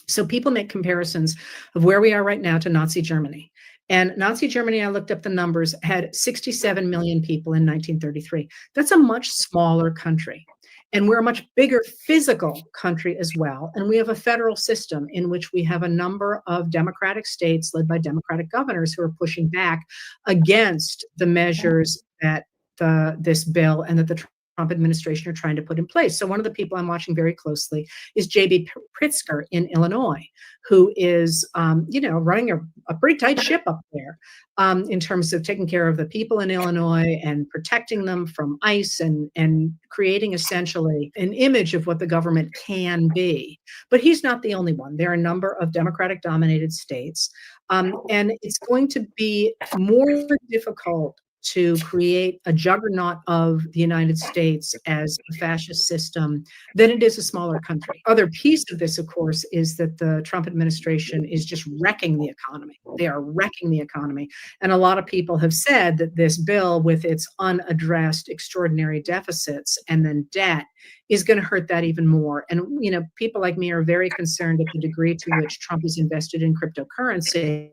So people make comparisons of where we are right now to Nazi Germany. And Nazi Germany, I looked up the numbers, had 67 million people in 1933. That's a much smaller country. And we're a much bigger physical country as well. And we have a federal system in which we have a number of Democratic states led by Democratic governors who are pushing back against the measures that this bill and that the Trump administration are trying to put in place. So one of the people I'm watching very closely is J.B. Pritzker in Illinois, who is, running a pretty tight ship up there in terms of taking care of the people in Illinois and protecting them from ICE and creating essentially an image of what the government can be. But he's not the only one. There are a number of Democratic-dominated states, and it's going to be more difficult to create a juggernaut of the United States as a fascist system than it is a smaller country. Other piece of this, of course, is that the Trump administration is just wrecking the economy. They are wrecking the economy. And a lot of people have said that this bill, with its unaddressed extraordinary deficits and then debt, is going to hurt that even more. And, people like me are very concerned at the degree to which Trump is invested in cryptocurrency.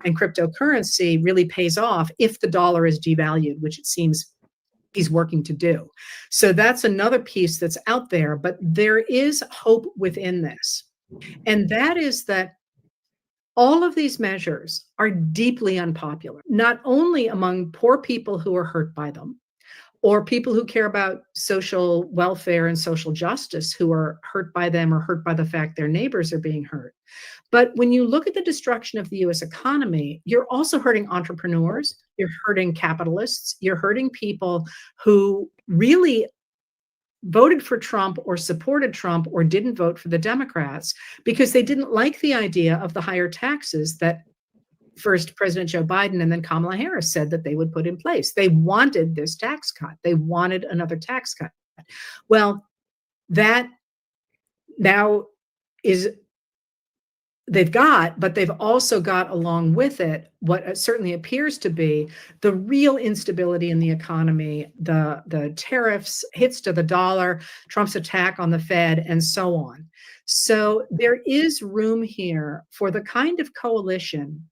And cryptocurrency really pays off if the dollar is devalued, which it seems he's working to do. So that's another piece that's out there. But there is hope within this. And that is that all of these measures are deeply unpopular, not only among poor people who are hurt by them, or people who care about social welfare and social justice who are hurt by them or hurt by the fact their neighbors are being hurt. But when you look at the destruction of the US economy, you're also hurting entrepreneurs, you're hurting capitalists, you're hurting people who really voted for Trump or supported Trump or didn't vote for the Democrats because they didn't like the idea of the higher taxes that first President Joe Biden and then Kamala Harris said that they would put in place. They wanted this tax cut. They wanted another tax cut. Well, that now is they've got, but they've also got along with it what certainly appears to be the real instability in the economy, the tariffs, hits to the dollar, Trump's attack on the Fed, and so on. So there is room here for the kind of coalition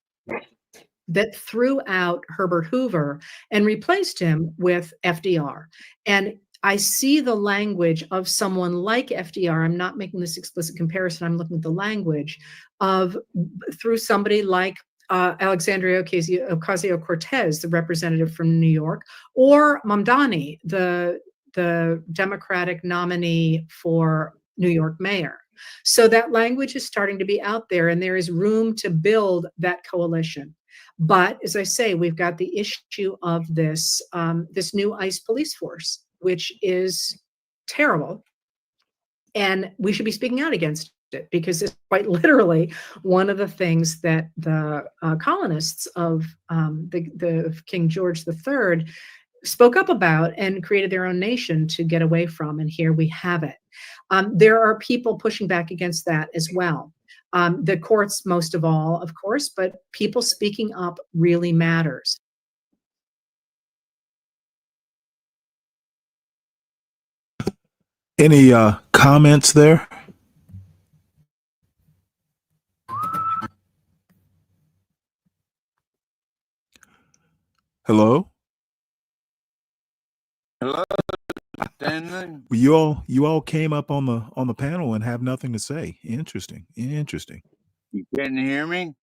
that threw out Herbert Hoover and replaced him with FDR. And I see the language of someone like FDR. I'm not making this explicit comparison. I'm looking at the language of through somebody like Alexandria Ocasio-Cortez, the representative from New York, or Mamdani, the Democratic nominee for New York mayor. So that language is starting to be out there, and there is room to build that coalition. But as I say, we've got the issue of this new ICE police force, which is terrible. And we should be speaking out against it because it's quite literally one of the things that the colonists of the King George III spoke up about and created their own nation to get away from. And here we have it. There are people pushing back against that as well. The courts, most of all, of course, but people speaking up really matters.
Any comments there? Hello?
Hello, Stanley.
You all came up on the panel and have nothing to say. Interesting.
You can't hear me?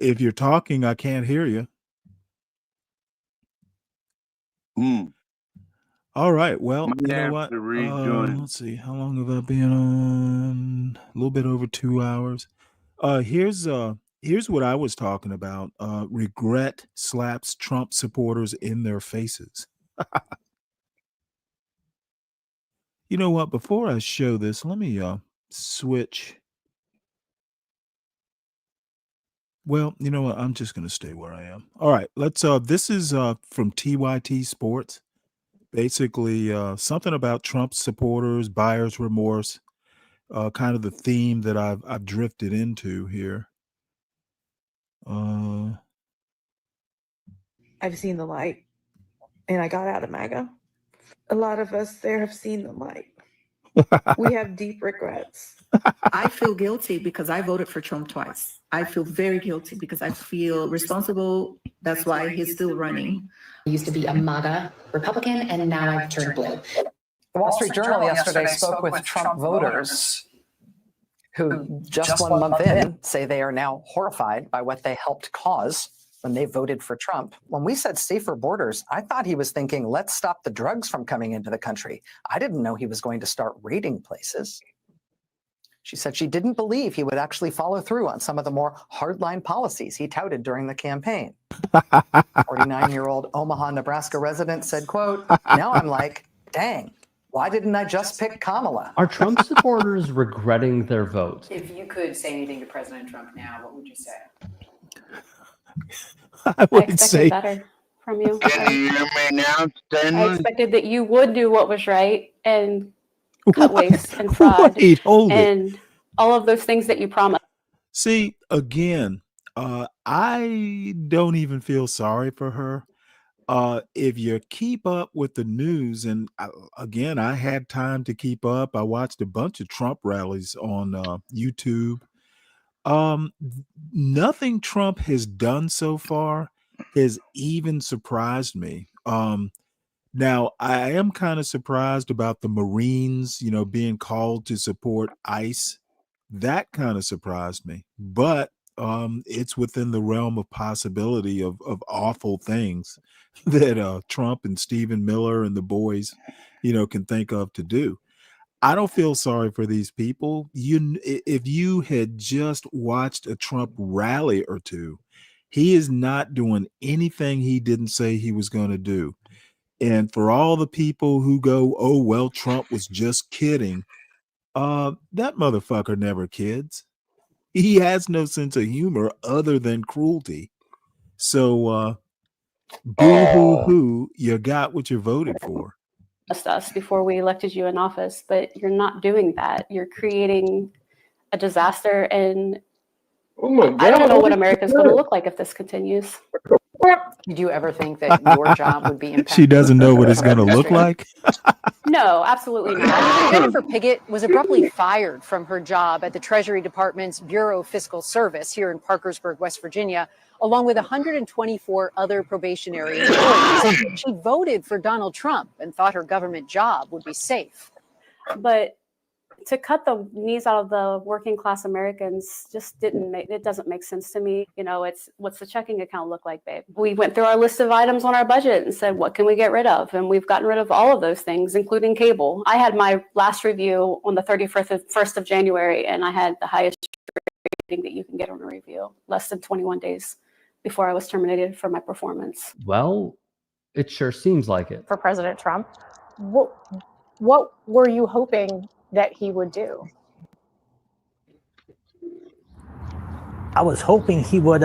If you're talking, I can't hear you. All right. Well, you know what? Let's see. How long have I been on? A little bit over 2 hours. Here's what I was talking about. Regret slaps Trump supporters in their faces. You know what? Before I show this, let me switch. Well, you know what? I'm just going to stay where I am. All right. Let's this is from TYT Sports. Basically something about Trump supporters, buyer's remorse, kind of the theme that I've drifted into here.
I've seen the light and I got out of MAGA. A lot of us there have seen the light. We have deep regrets.
I feel guilty because I voted for Trump twice. I feel very guilty because I feel responsible. That's why he's still running.
I used to be a MAGA Republican, and now I've turned blue.
The Wall Street Journal yesterday spoke with Trump voters who just 1 month in say they are now horrified by what they helped cause when they voted for Trump. When we said safer borders, I thought he was thinking, let's stop the drugs from coming into the country. I didn't know he was going to start raiding places. She said she didn't believe he would actually follow through on some of the more hardline policies he touted during the campaign. 49-year-old Omaha, Nebraska resident said, quote, now I'm like, dang, why didn't I just pick Kamala?
Are Trump supporters regretting their vote?
If you could say anything to President Trump now, what would you say?
I would
expected
say
better from you.
Can you hear me now, Stanley?
I expected that you would do what was right and cut waste and fraud
wait, hold it.
and all of those things that you promised.
See, again, I don't even feel sorry for her. If you keep up with the news, and again, I had time to keep up. I watched a bunch of Trump rallies on YouTube. Nothing Trump has done so far has even surprised me. Now, I am kind of surprised about the Marines, being called to support ICE. That kind of surprised me, but it's within the realm of possibility of awful things that Trump and Stephen Miller and the boys, can think of to do. I don't feel sorry for these people. If you had just watched a Trump rally or two, he is not doing anything he didn't say he was going to do. And for all the people who go, oh, well, Trump was just kidding. That motherfucker never kids. He has no sense of humor other than cruelty. So, boo-hoo-hoo, you got what you voted for.
Us before we elected you in office, but you're not doing that. You're creating a disaster, and
Oh my God.
I don't know what America's going to look like if this continues.
Did you ever think that your job would be impacted?
She doesn't know what it's going to look like.
No, absolutely not.
Jennifer Piggott was abruptly fired from her job at the Treasury Department's Bureau of Fiscal Service here in Parkersburg, West Virginia, along with 124 other probationary employees. She voted for Donald Trump and thought her government job would be safe.
But to cut the knees out of the working class Americans just doesn't make sense to me. It's what's the checking account look like, babe? We went through our list of items on our budget and said, what can we get rid of? And we've gotten rid of all of those things, including cable. I had my last review on the 31st of January, and I had the highest rating that you can get on a review, less than 21 days before I was terminated for my performance.
Well, it sure seems like it.
For President Trump, what were you hoping that he would do?
I was hoping he would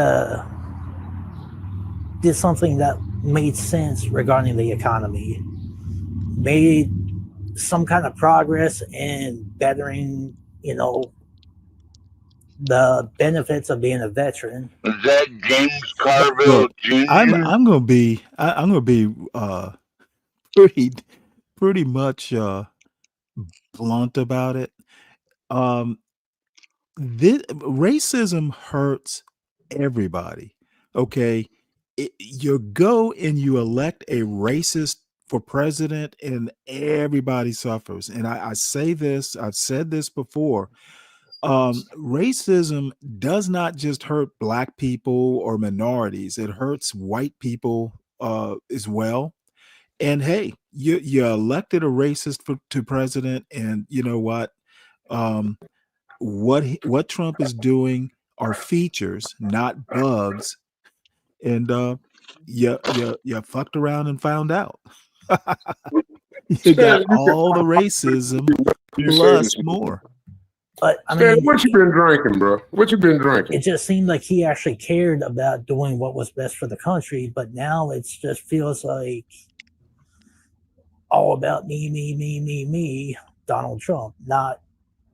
did something that made sense regarding the economy, made some kind of progress in bettering, the benefits of being a veteran.
Is that James Carville Jr.?
I'm gonna be pretty much blunt about it. Racism hurts everybody. Okay, you go and you elect a racist for president, and everybody suffers. And I say this, I've said this before. Racism does not just hurt black people or minorities; it hurts white people as well. And hey, you elected a racist to president, and you know what? What Trump is doing are features, not bugs. And you fucked around and found out. You got all the racism plus more.
But I
Stan,
mean,
what you been drinking, bro? What you been drinking?
it just seemed like he actually cared about doing what was best for the country. But now it just feels like all about me, Donald Trump, not,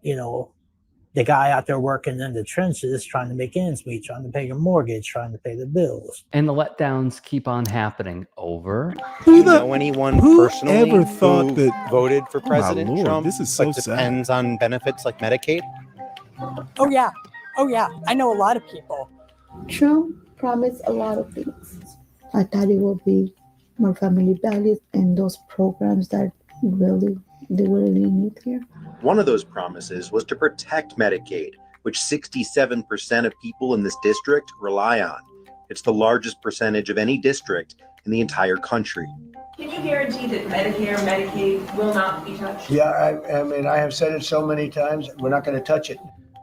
the the guy out there working in the trenches, trying to make ends meet, trying to pay your mortgage, trying to pay the bills.
And the letdowns keep on happening over.
Do you know anyone personally
ever thought
who
that
voted for
Oh my
President
Lord,
Trump,
this is so
but depends on benefits like Medicaid?
Oh yeah, I know a lot of people.
Trump promised a lot of things. I thought it would be more family values and those programs that they really need here.
One of those promises was to protect Medicaid, which 67% of people in this district rely on. It's the largest percentage of any district in the entire country.
Can you guarantee that Medicare, Medicaid will not be touched?
Yeah, I mean, I have said it so many times, we're not going to touch it.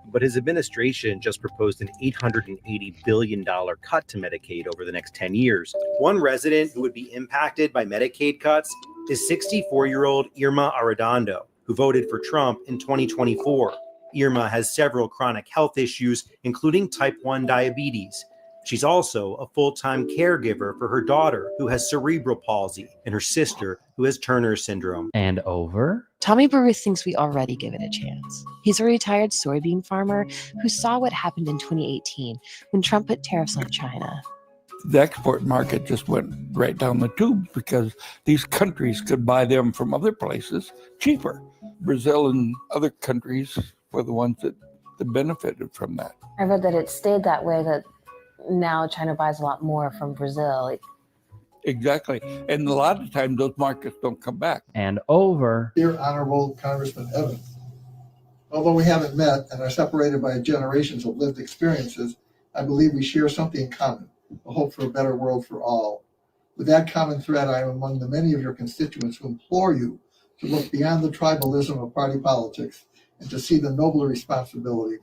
But his administration just proposed an $880 billion cut to Medicaid over the next 10 years. One resident who would be impacted by Medicaid cuts is 64-year-old Irma Arredondo, who voted for Trump in 2024. Irma has several chronic health issues, including type 1 diabetes. She's also a full-time caregiver for her daughter, who has cerebral palsy, and her sister, who has Turner syndrome.
And over.
Tommy Bruce thinks we already give it a chance. He's a retired soybean farmer who saw what happened in 2018 when Trump put tariffs on China.
The export market just went right down the tube because these countries could buy them from other places cheaper. Brazil and other countries were the ones that benefited from that.
I read that it stayed that way, that now China buys a lot more from Brazil.
Exactly. And a lot of times those markets don't come back.
And over.
Dear Honorable Congressman Evans, although we haven't met and are separated by generations of lived experiences, I believe we share something in common, a hope for a better world for all. With that common thread, I am among the many of your constituents who implore you to look beyond the tribalism of party politics and to see the nobler responsibility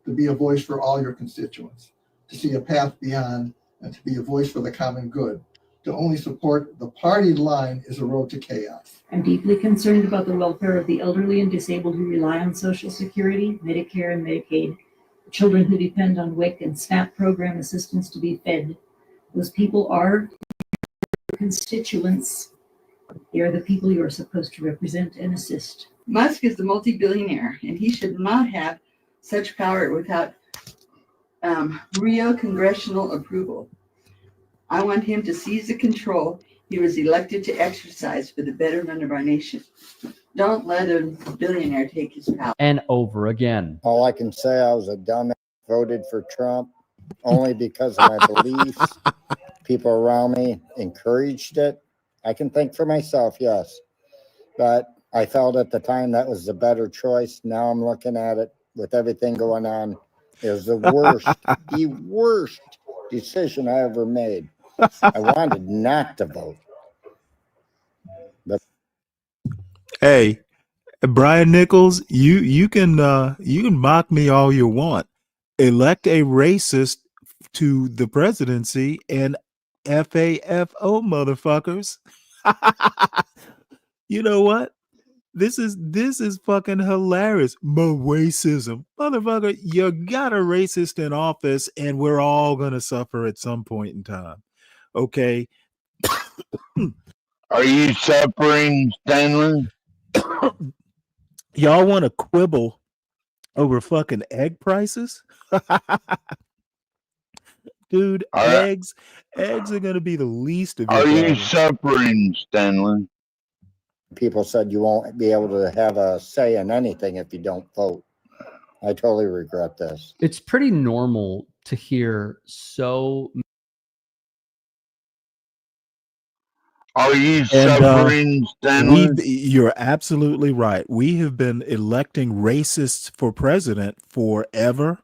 to be a voice for all your constituents, to see a path beyond, and to be a voice for the common good. To only support the party line is a road to chaos.
I'm deeply concerned about the welfare of the elderly and disabled who rely on Social Security, Medicare, and Medicaid, children who depend on WIC and SNAP program assistance to be fed. Those people are constituents. They are the people you are supposed to represent and assist.
Musk is the multi-billionaire, and he should not have such power without real congressional approval. I want him to seize the control he was elected to exercise for the betterment of our nation. Don't let a billionaire take his power.
And over again.
All I can say, I was a dumbass, voted for Trump only because of my beliefs. People around me encouraged it. I can think for myself, yes. But I felt at the time that was the better choice. Now I'm looking at it with everything going on. It was the worst, the worst decision I ever made. I wanted not to vote. But
Hey, Brian Nichols, you can mock me all you want. Elect a racist to the presidency and FAFO motherfuckers. You know what? This is fucking hilarious. More racism. Motherfucker, you got a racist in office and we're all gonna suffer at some point in time. Okay.
Are you suffering, Stanley?
Y'all want to quibble over fucking egg prices? Dude, eggs are gonna be the least of your
Are you
problems.
suffering, Stanley?
people said you won't be able to have a say in anything if you don't vote. I totally regret this.
It's pretty normal to hear so.
Are you suffering, Stanley?
You're absolutely right. We have been electing racists for president forever.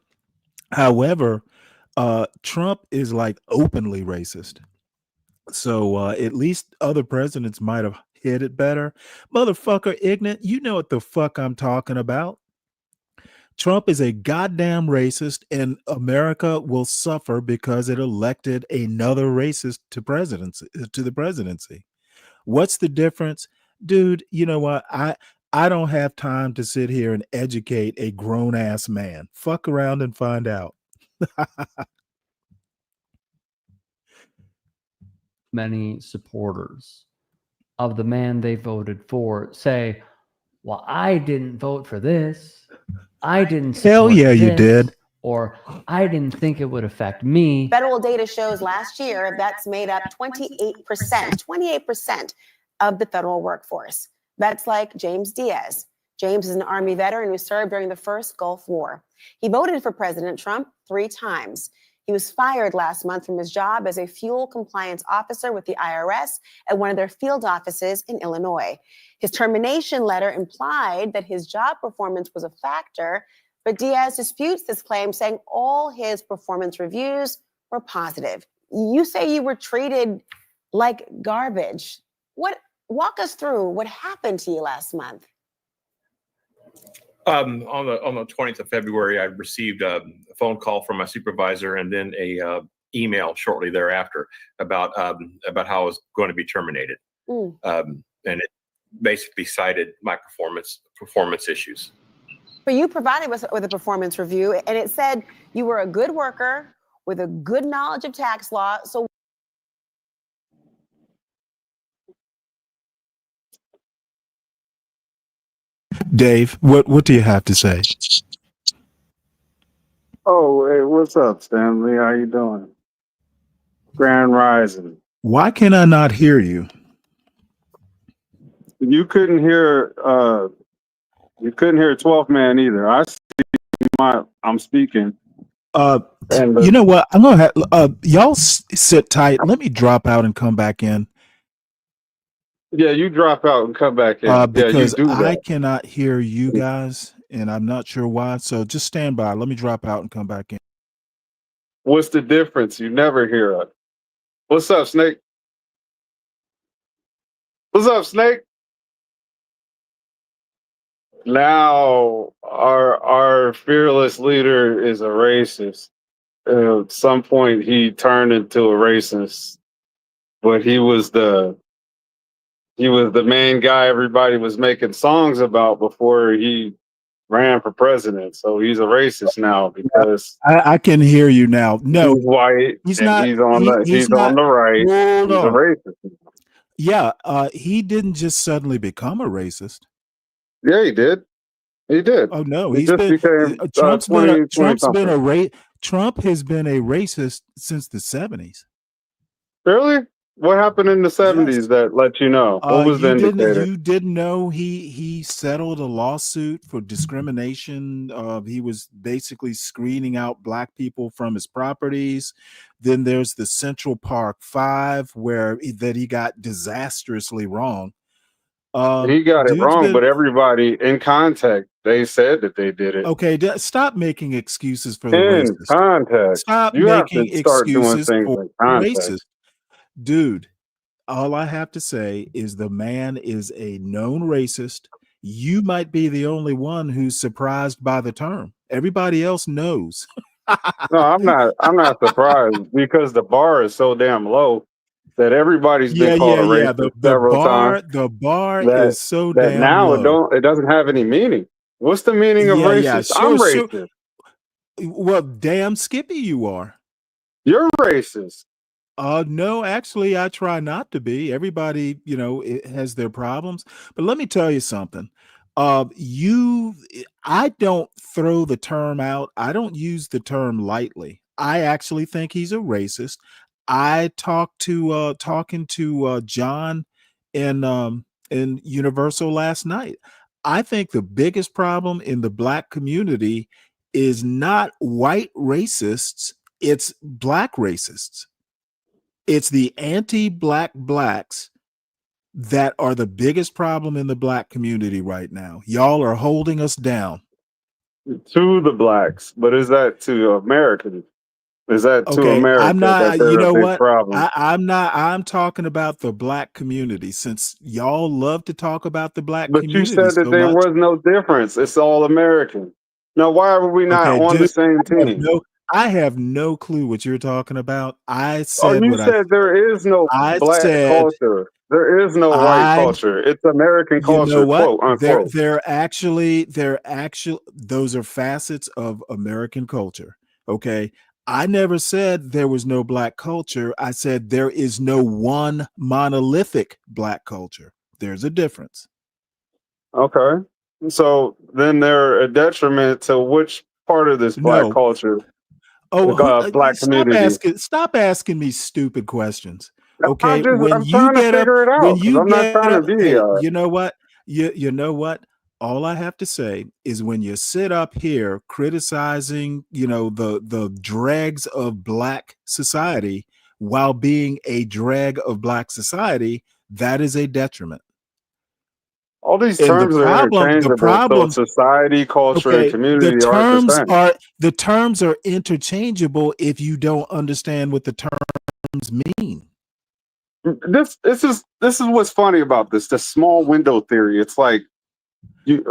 However, Trump is like openly racist. So at least other presidents might have hit it better. Motherfucker, ignorant, you know what the fuck I'm talking about. Trump is a goddamn racist, and America will suffer because it elected another racist to the presidency. What's the difference? Dude, you know what? I don't have time to sit here and educate a grown-ass man. Fuck around and find out.
Many supporters of the man they voted for say, well, I didn't vote for this. I didn't
Hell
support
yeah, you
this,"
did.
or "I didn't think it would affect me."
Federal data shows last year vets made up 28% of the federal workforce. Vets like James Diaz. James is an Army veteran who served during the first Gulf War. He voted for President Trump 3 times. He was fired last month from his job as a fuel compliance officer with the IRS at one of their field offices in Illinois. His termination letter implied that his job performance was a factor, but Diaz disputes this claim, saying all his performance reviews were positive. You say you were treated like garbage. Walk us through what happened to you last month.
On the 20th of February, I received a phone call from my supervisor and then a email shortly thereafter about how I was going to be terminated. And it basically cited my performance issues.
But you provided us with a performance review, and it said you were a good worker with a good knowledge of tax law. So
Dave, what do you have to say?
Oh, hey, what's up, Stanley? How you doing? Grand Rising.
Why can I not hear you?
You couldn't hear 12th Man either. I'm speaking.
You know what? I'm gonna have y'all sit tight. Let me drop out and come back in.
Yeah, you drop out and come back in.
Because
yeah, you do that.
I cannot hear you guys, and I'm not sure why. So just stand by. Let me drop out and come back in.
What's the difference? You never hear us. What's up, Snake? What's up, Snake? Now our fearless leader is a racist. At some point he turned into a racist, but he was the main guy everybody was making songs about before he ran for president. So he's a racist now because
I can hear you now. No,
he's white
he's
and
not.
he's on the right.
Hold
He's a
on.
racist.
Yeah, he didn't just suddenly become a racist.
Yeah, he did. He did.
Oh no,
He
he's
just
been
became
Trump's
20,
been Trump has been a racist since the 70s.
Really? What happened in the 70s that let you know? What was the indicator?
You didn't know he settled a lawsuit for discrimination. He was basically screening out black people from his properties. Then there's the Central Park 5 where he got disastrously wrong.
He got it wrong, but everybody in context, they said that they did it.
Okay, stop making excuses for the
In
racist.
context.
Stop
You have
making
to start doing
excuses
things
for
in
the
context.
racist. Dude, all I have to say is the man is a known racist. You might be the only one who's surprised by the term. Everybody else knows.
No, I'm not surprised because the bar is so damn low that everybody's been called a racist several times.
The bar
that,
is so
that
damn
now
low.
it doesn't have any meaning. What's the meaning of racist? I'm racist.
Well, damn Skippy you are.
You're racist.
No, actually, I try not to be. Everybody, it has their problems. But let me tell you something. I don't throw the term out. I don't use the term lightly. I actually think he's a racist. I talking to John in Universal last night. I think the biggest problem in the black community is not white racists, it's black racists. It's the anti-black blacks that are the biggest problem in the black community right now. Y'all are holding us down.
To the blacks, but is that to Americans? Is that to
Okay,
America?
I'm not.
That they're
You know
a big
what?
problem?
I'm not. I'm talking about the black community. Since y'all love to talk about the black
But you
community
said that
so
there
much.
was no difference. It's all American. Now, why are we not
Okay,
on the same team?
I have no clue what you're talking about. I
Oh,
said
you
what
said there is no
I
black
said.
culture. There is no white culture. It's American
You know
culture,
what?
quote unquote.
They're actually those are facets of American culture. Okay. I never said there was no black culture. I said there is no one monolithic black culture. There's a difference.
Okay. So then they're a detriment to which part of this black
No.
culture?
Oh,
Black community.
stop asking me stupid questions. Okay,
I'm trying to figure it
when
out because
you
I'm not
get
trying to
up,
be.
hey, you know what? You know what? All I have to say is when you sit up here criticizing, the dregs of black society while being a drag of black society, that is a detriment.
All these
And the
terms are interchangeable. So
problem,
society, culture, and
okay,
community aren't the same.
the terms are interchangeable if you don't understand what the terms mean.
This is what's funny about this. The small window theory. It's like you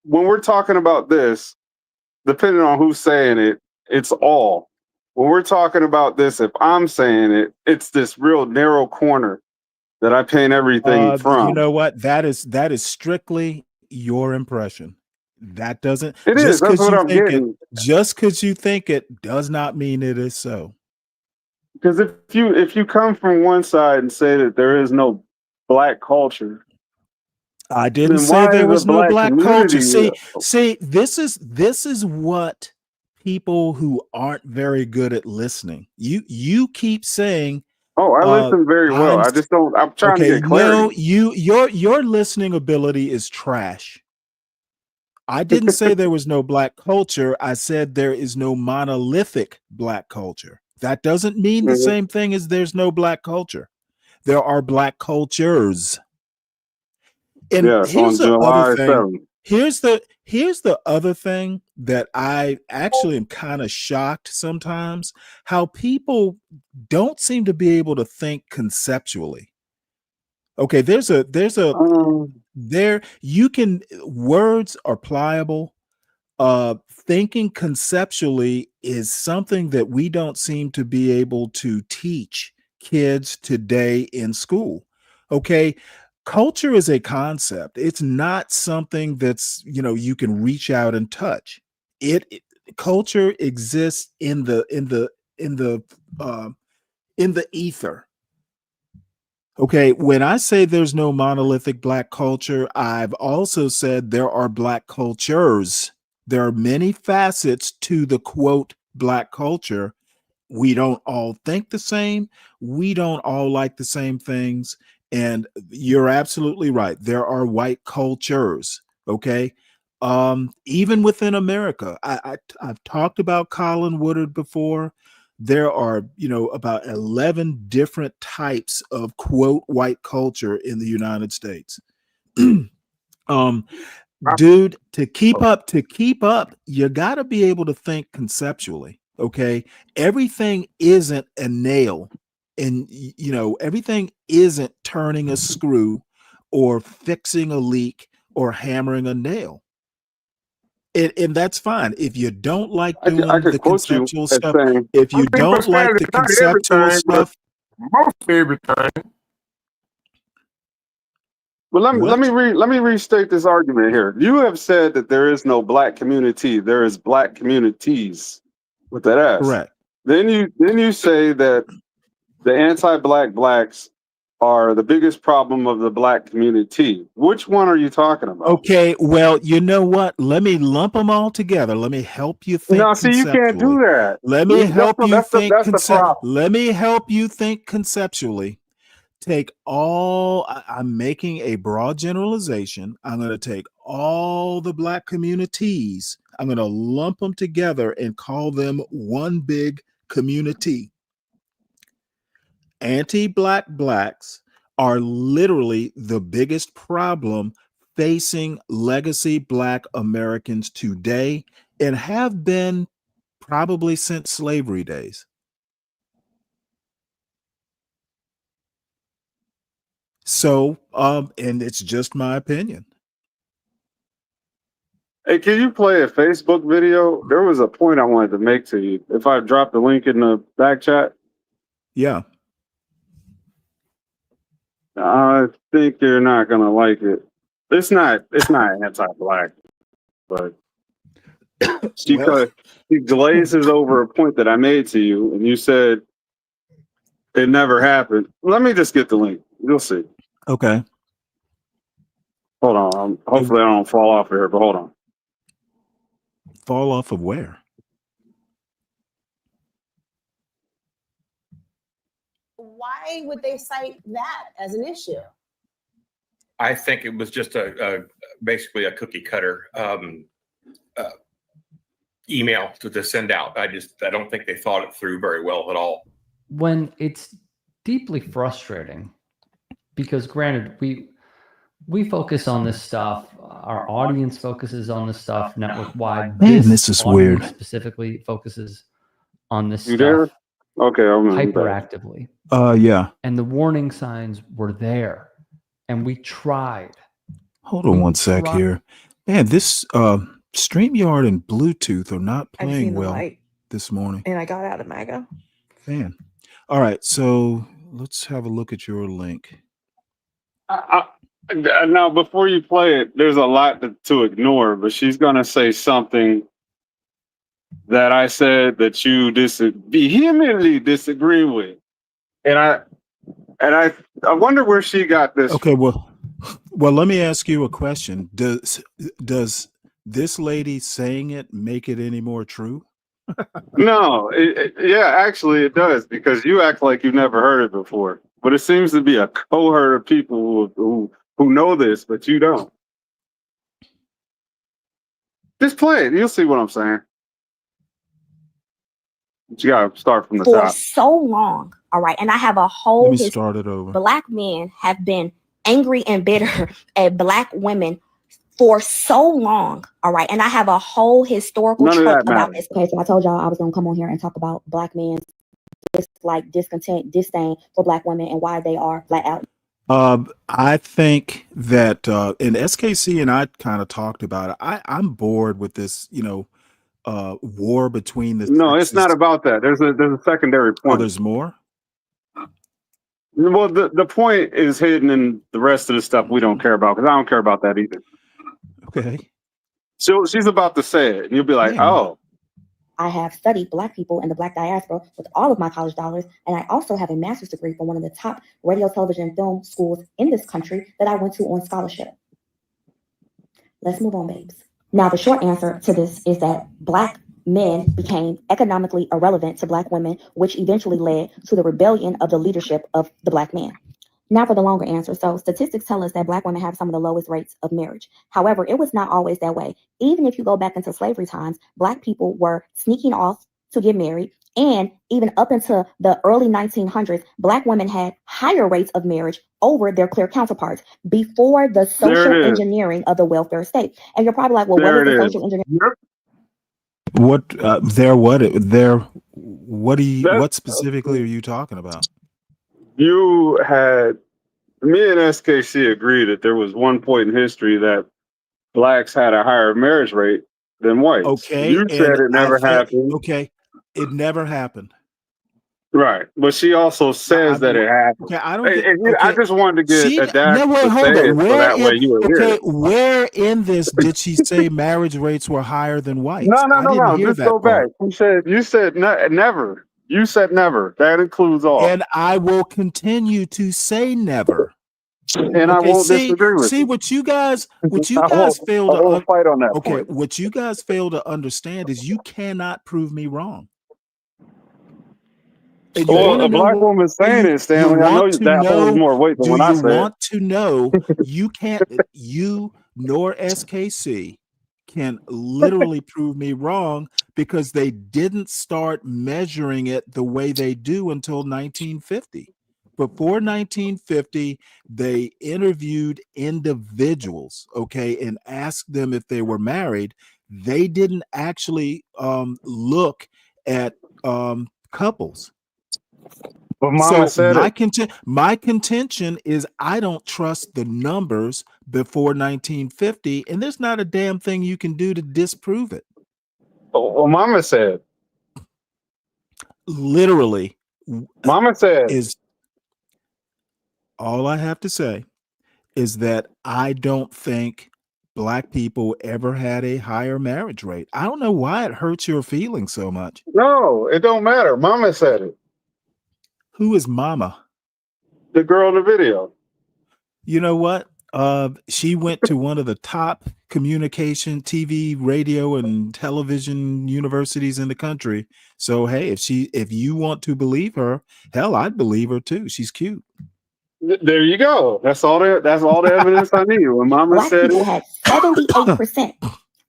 when we're talking about this, depending on who's saying it, it's all. When we're talking about this, if I'm saying it, it's this real narrow corner that I paint everything
You
from.
know what? That is strictly your impression. That doesn't
It is. That's what I'm getting.
just because you think it does not mean it is so.
Because if you come from one side and say that there is no black culture,
I didn't
then
say
why
there
is the
was no black culture.
community?
See, this is what people who aren't very good at listening. You keep saying,
Oh, I listen very well. I just don't. I'm trying to get clarity.
no, your listening ability is trash. I didn't say there was no black culture. I said there is no monolithic black culture. That doesn't mean the same thing as there's no black culture. There are black cultures. And
yes,
here's
on
the
July
other thing.
7th.
Here's the other thing that I actually am kind of shocked sometimes, how people don't seem to be able to think conceptually. Okay, words are pliable. Thinking conceptually is something that we don't seem to be able to teach kids today in school. Okay, culture is a concept. It's not something that's, you can reach out and touch. Culture exists in the ether. Okay, when I say there's no monolithic black culture, I've also said there are black cultures. There are many facets to the quote black culture. We don't all think the same. We don't all like the same things. And you're absolutely right. There are white cultures. Okay. Even within America, I've talked about Colin Woodard before. There are, about 11 different types of quote white culture in the United States. Dude, to keep up, you got to be able to think conceptually. Okay, everything isn't a nail, and everything isn't turning a screw or fixing a leak or hammering a nail. And that's fine if you don't like doing the conceptual stuff. If you don't like the conceptual stuff,
most everything. Well, let me restate this argument here. You have said that there is no black community. There is black communities with that S.
Correct.
Then you say that the anti-black blacks are the biggest problem of the black community. Which one are you talking about?
Okay, well, you know what? Let me lump them all together. Let me help you think.
No, see, you can't do that.
Let me help you think.
That's the problem.
Let me help you think conceptually. I'm making a broad generalization. I'm going to take all the black communities. I'm going to lump them together and call them one big community. Anti-black blacks are literally the biggest problem facing legacy black Americans today and have been probably since slavery days. So, and it's just my opinion.
Hey, can you play a Facebook video? There was a point I wanted to make to you. If I drop the link in the back chat.
Yeah.
I think you're not gonna like it. It's not anti-black, but she glazes over a point that I made to you, and you said it never happened. Let me just get the link. You'll see.
Okay.
Hold on. Hopefully I don't fall off here, but hold on.
Fall off of where?
Why would they cite that as an issue?
I think it was just basically a cookie cutter email to send out. I don't think they thought it through very well at all.
When it's deeply frustrating, because granted, we focus on this stuff. Our audience focuses on this stuff network wide.
Man, this is weird.
Specifically focuses on this
You
stuff
there? Okay, I'm
hyperactively.
Yeah.
And the warning signs were there, and we tried.
Hold on one sec here. Man, this StreamYard and Bluetooth are not playing well this morning.
And I got out of MAGA.
Man. All right, so let's have a look at your link.
Now, before you play it, there's a lot to ignore, but she's going to say something that I said that you vehemently disagree with. And I wonder where she got this.
Okay, well, let me ask you a question. Does this lady saying it make it any more true?
No, yeah, actually it does, because you act like you've never heard it before. But it seems to be a cohort of people who know this, but you don't. Just play it. You'll see what I'm saying. But you gotta start from the
for
top.
so long. All right. And I have a whole
Let me start it over.
Black men have been angry and bitter at Black women for so long. All right. And I have a whole historical truck about this.
Okay, so I told y'all I was gonna come on here and talk about Black men's dislike, discontent, disdain for Black women and why they are flat out.
I think that and SKC and I kind of talked about it. I'm bored with this, war between the
No, it's not about that. There's a secondary point.
Oh, there's more?
Well, the point is hidden in the rest of the stuff we don't care about, because I don't care about that either.
Okay.
So she's about to say it, and you'll be like, oh.
I have studied Black people and the Black diaspora with all of my college dollars, and I also have a master's degree from one of the top radio, television, and film schools in this country that I went to on scholarship. Let's move on, babes. Now, the short answer to this is that Black men became economically irrelevant to Black women, which eventually led to the rebellion of the leadership of the Black man. Now for the longer answer. So statistics tell us that Black women have some of the lowest rates of marriage. However, it was not always that way. Even if you go back into slavery times, Black people were sneaking off to get married. And even up into the early 1900s, Black women had higher rates of marriage over their clear counterparts before the social engineering of the welfare state. And you're probably like, well, what is the social engineering?
What specifically are you talking about?
Me and SKC agree that there was one point in history that Blacks had a higher marriage rate than whites.
Okay.
You said it never happened.
Okay. It never happened.
Right. But she also says that it happened.
Okay,
I just wanted to get a dash to say it, so that way you would hear it.
Where in this did she say marriage rates were higher than whites?
No. Just go back. You said never. You said never. That includes all.
And I will continue to say never.
And I won't disagree with
you. What you guys fail to
fight on that
point. What you guys fail to understand is you cannot prove me wrong.
Well, a Black woman saying it, Stanley. I know that holds more weight than when I said it.
Do you want to know? You nor SKC can literally prove me wrong, because they didn't start measuring it the way they do until 1950. Before 1950, they interviewed individuals, and asked them if they were married. They didn't actually look at couples.
But Mama said
my contention is I don't trust the numbers before 1950, and there's not a damn thing you can do to disprove it.
Well, Mama said.
Literally.
Mama said.
All I have to say is that I don't think Black people ever had a higher marriage rate. I don't know why it hurts your feelings so much.
No, it don't matter. Mama said it.
Who is Mama?
The girl in the video.
You know what? She went to one of the top communication, TV, radio, and television universities in the country. So hey, if you want to believe her, hell, I'd believe her too. She's cute.
There you go. That's all the evidence I need. When Mama
Black
said
people
it,
had 78%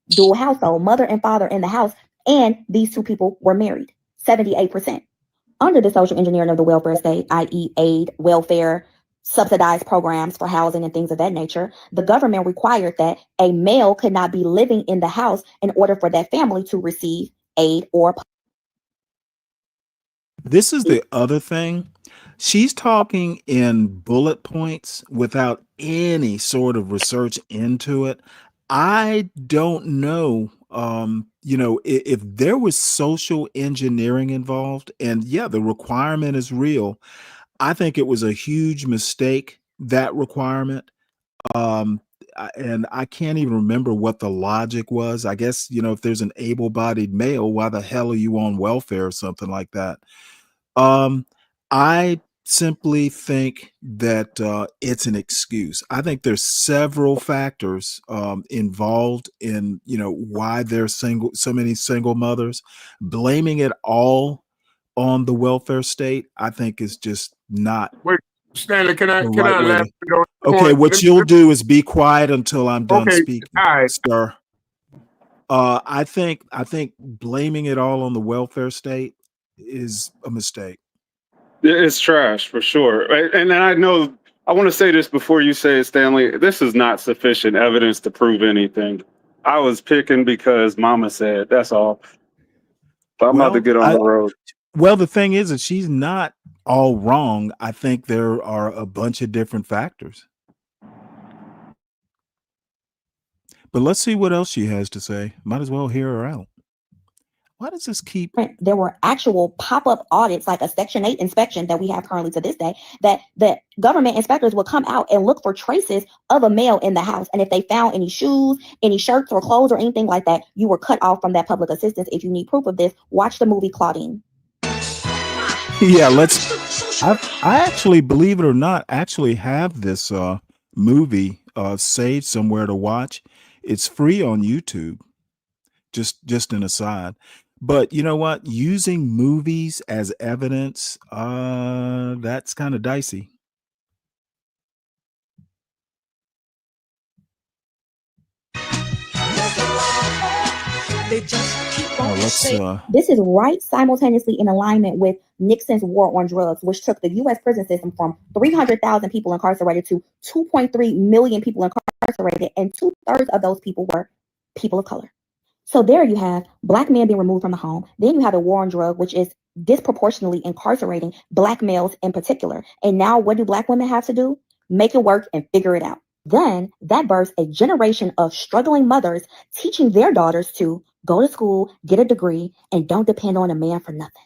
dual household, mother and father in the house, and these two people were married. 78%. Under the social engineering of the welfare state, i.e., aid, welfare, subsidized programs for housing and things of that nature, the government required that a male could not be living in the house in order for that family to receive aid or.
This is the other thing. She's talking in bullet points without any sort of research into it. I don't know, if there was social engineering involved, and yeah, the requirement is real. I think it was a huge mistake, that requirement. And I can't even remember what the logic was. I guess, if there's an able-bodied male, why the hell are you on welfare or something like that? I simply think that it's an excuse. I think there's several factors involved in why there's so many single mothers. Blaming it all on the welfare state, I think, is just not
Wait, Stanley, can I
the right way
elaborate
to.
on the
Okay,
point?
what you'll do is be quiet until I'm done
Okay,
speaking,
all right.
sir. I think blaming it all on the welfare state is a mistake.
it's trash for sure. Right? And then I want to say this before you say it, Stanley. This is not sufficient evidence to prove anything. I was picking because Mama said. That's all. But I'm about to get on the road.
Well, the thing is that she's not all wrong. I think there are a bunch of different factors. But let's see what else she has to say. Might as well hear her out. Why does this keep?
There were actual pop-up audits, like a Section 8 inspection that we have currently to this day, that the government inspectors would come out and look for traces of a male in the house. And if they found any shoes, any shirts or clothes or anything like that, you were cut off from that public assistance. If you need proof of this, watch the movie Claudine.
Yeah, I actually, believe it or not, actually have this movie saved somewhere to watch. It's free on YouTube. Just an aside. But you know what? Using movies as evidence, that's kind of dicey.
This is right simultaneously in alignment with Nixon's war on drugs, which took the U.S. prison system from 300,000 people incarcerated to 2.3 million people incarcerated, and 2/3 of those people were people of color. So there you have Black men being removed from the home. Then you have a war on drug, which is disproportionately incarcerating Black males in particular. And now what do Black women have to do? Make it work and figure it out. Then that births a generation of struggling mothers teaching their daughters to go to school, get a degree, and don't depend on a man for nothing.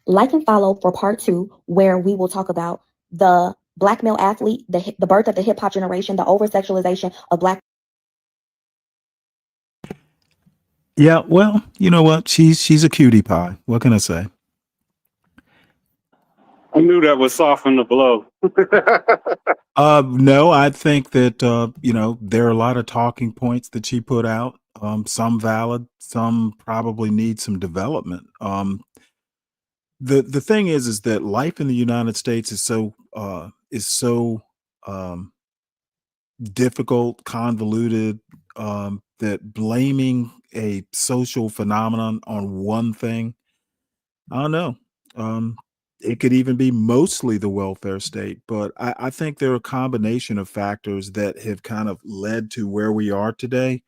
Like and follow for part 2, where we will talk about the Black male athlete, the birth of the hip hop generation, the over-sexualization of Black.
Yeah, well, you know what? She's a cutie pie. What can I say?
I knew that would soften the blow.
No, I think that there are a lot of talking points that she put out. Some valid, some probably need some development. The thing is that life in the United States is so difficult, convoluted, that blaming a social phenomenon on one thing, I don't know. It could even be mostly the welfare state, but I think there are a combination of factors that have kind of led to where we are today.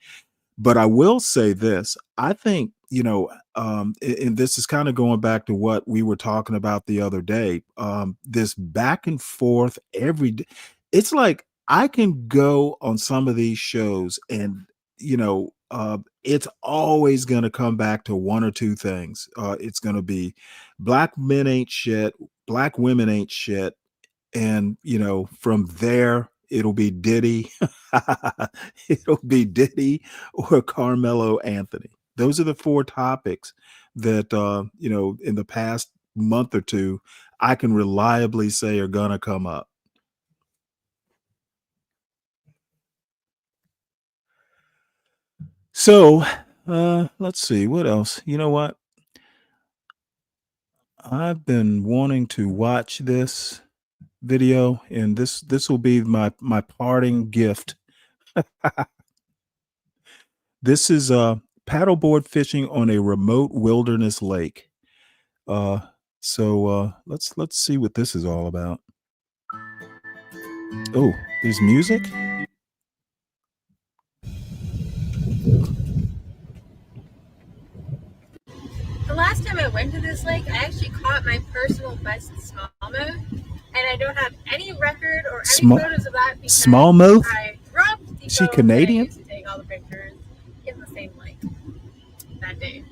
But I will say this, I think, and this is kind of going back to what we were talking about the other day, this back and forth every day. It's like I can go on some of these shows and, it's always going to come back to one or two things. It's going to be Black men ain't shit, Black women ain't shit. And, from there, it'll be Diddy. It'll be Diddy or Carmelo Anthony. Those are the 4 topics that, in the past month or two, I can reliably say are going to come up. So, let's see what else. You know what? I've been wanting to watch this video, and this will be my parting gift. This is paddleboard fishing on a remote wilderness lake. So let's see what this is all about. Oh, there's music.
The last time I went to this lake, I actually caught my personal best smallmouth, and I don't have any record or any photos of that because
Smallmouth?
I dropped the
Is she
photos
Canadian?
that I used to take all the pictures in the same lake that day.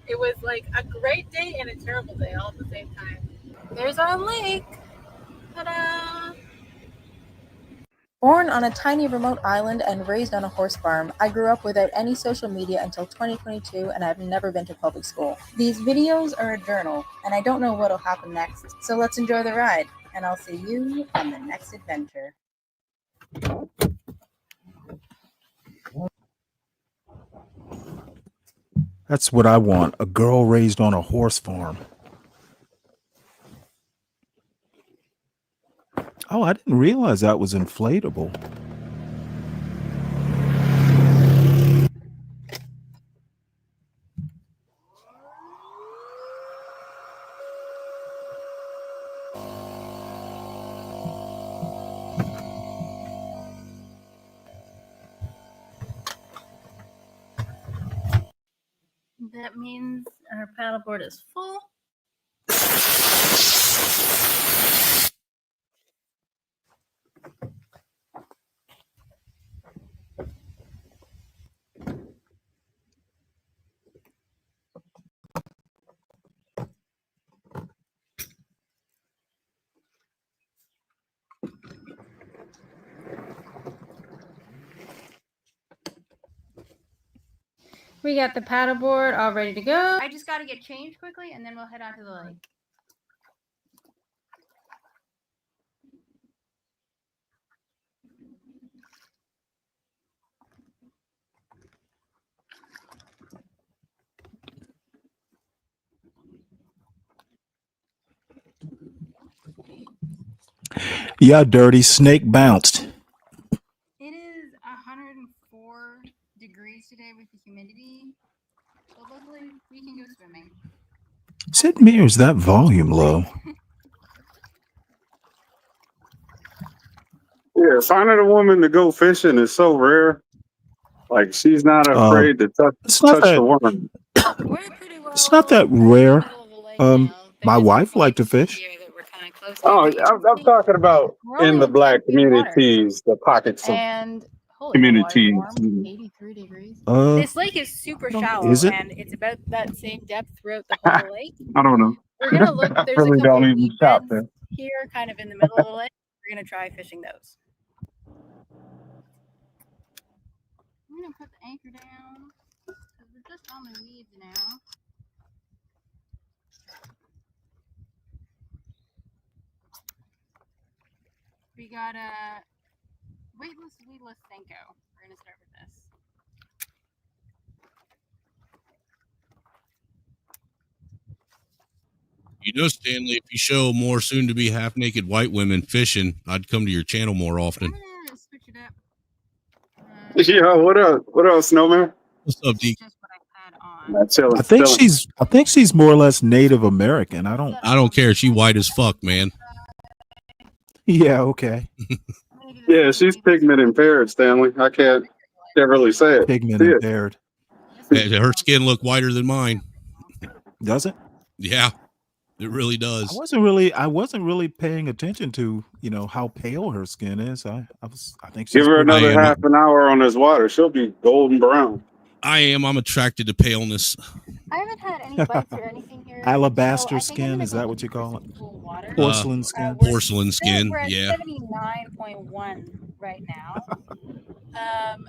It was like a great day and a terrible day all at the same time. There's our lake. Ta-da!
Born on a tiny remote island and raised on a horse farm, I grew up without any social media until 2022 and I've never been to public school. These videos are a journal and I don't know what'll happen next, so let's enjoy the ride and I'll see you on the next adventure.
That's what I want. A girl raised on a horse farm. Oh, I didn't realize that was inflatable.
That means our paddleboard is full. We got the paddleboard all ready to go. I just got to get changed quickly and then we'll head out to the lake.
Yeah, dirty snake bounced.
It is 104 degrees today with the humidity. So luckily we can go swimming.
Is it me or is that volume low?
Yeah, finding a woman to go fishing is so rare. Like she's not afraid to touch the worm.
It's not that rare. My wife liked to fish.
Oh, I'm talking about in the black communities, the pockets of
And
communities.
83 degrees.
This
lake is super shallow
is it?
and it's about that same depth throughout the whole lake.
I don't know.
We're gonna look.
I
There's
really
a couple
don't
of
even
deep
shop
beds
there.
here, kind of in the middle of the lake. We're gonna try fishing those. I'm gonna put the anchor down because we're just on the weeds now. We got a weightless weedless Senko. We're gonna start with this.
You know, Stanley, if you show more soon-to-be half-naked white women fishing, I'd come to your channel more often.
Switch it up.
Yeah, what up? What else, Snowman?
What's up, D?
I think she's more or less Native American. I don't
care. She white as fuck, man.
Yeah, okay.
Yeah, she's pigment impaired, Stanley. I can't really say it.
Pigment
See it.
impaired.
Her skin look whiter than mine.
Does it?
Yeah, it really does.
I wasn't really paying attention to, how pale her skin is. I think she's
Give her
pretty-
another half an hour on this water. She'll be golden brown.
I'm attracted to paleness.
I haven't had any bites or anything here.
Alabaster skin, is that what you call it? Porcelain skin.
Porcelain skin,
We're at
yeah.
79.1 right now.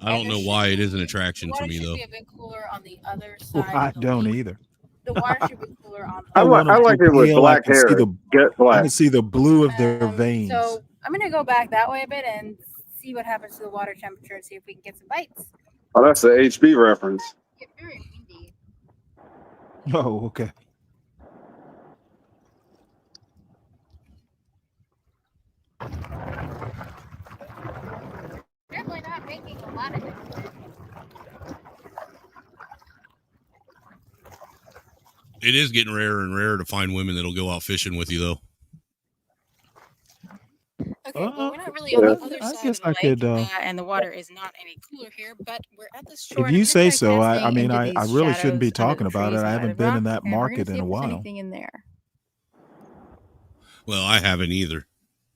I don't know why it is an attraction to me, though.
Be a bit cooler on the other
Well,
side.
I don't either.
The water should be cooler on
I like it with black
I can see
hair. Get
I
black.
can see the blue of their veins.
So I'm gonna go back that way a bit and see what happens to the water temperature and see if we can get some bites.
Oh, that's the HB reference.
Get very windy.
Oh, okay.
Definitely not making a lot of it.
It is getting rarer and rarer to find women that'll go out fishing with you, though.
Okay, well, we're not really
Yeah,
on the other
I
side
guess
of the
I
lake,
could.
And the water is not any cooler here, but we're at this shore.
If
And I'm
you
gonna
say
try
so, I
casting
mean,
into
I
these
really shouldn't be
shadows under the
talking about it.
trees
I
by
haven't
the
been in
rock,
that
and we're gonna
market
see
in a
if there's
while.
anything in there.
Well, I haven't either.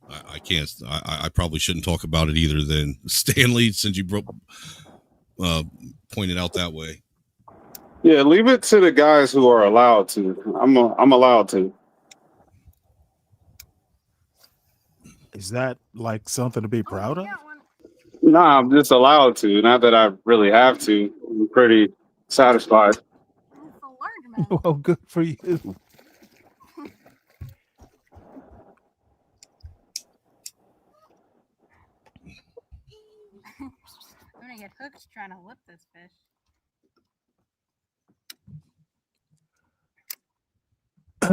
I can't. I probably shouldn't talk about it either. Then Stanley, since you pointed out that way.
Yeah, leave it to the guys who are allowed to. I'm allowed to.
Is that like something to be proud of?
Nah, I'm just allowed to. Not that I really have to. I'm pretty satisfied.
Well, good for you.
I'm gonna get hooked trying to whip this fish.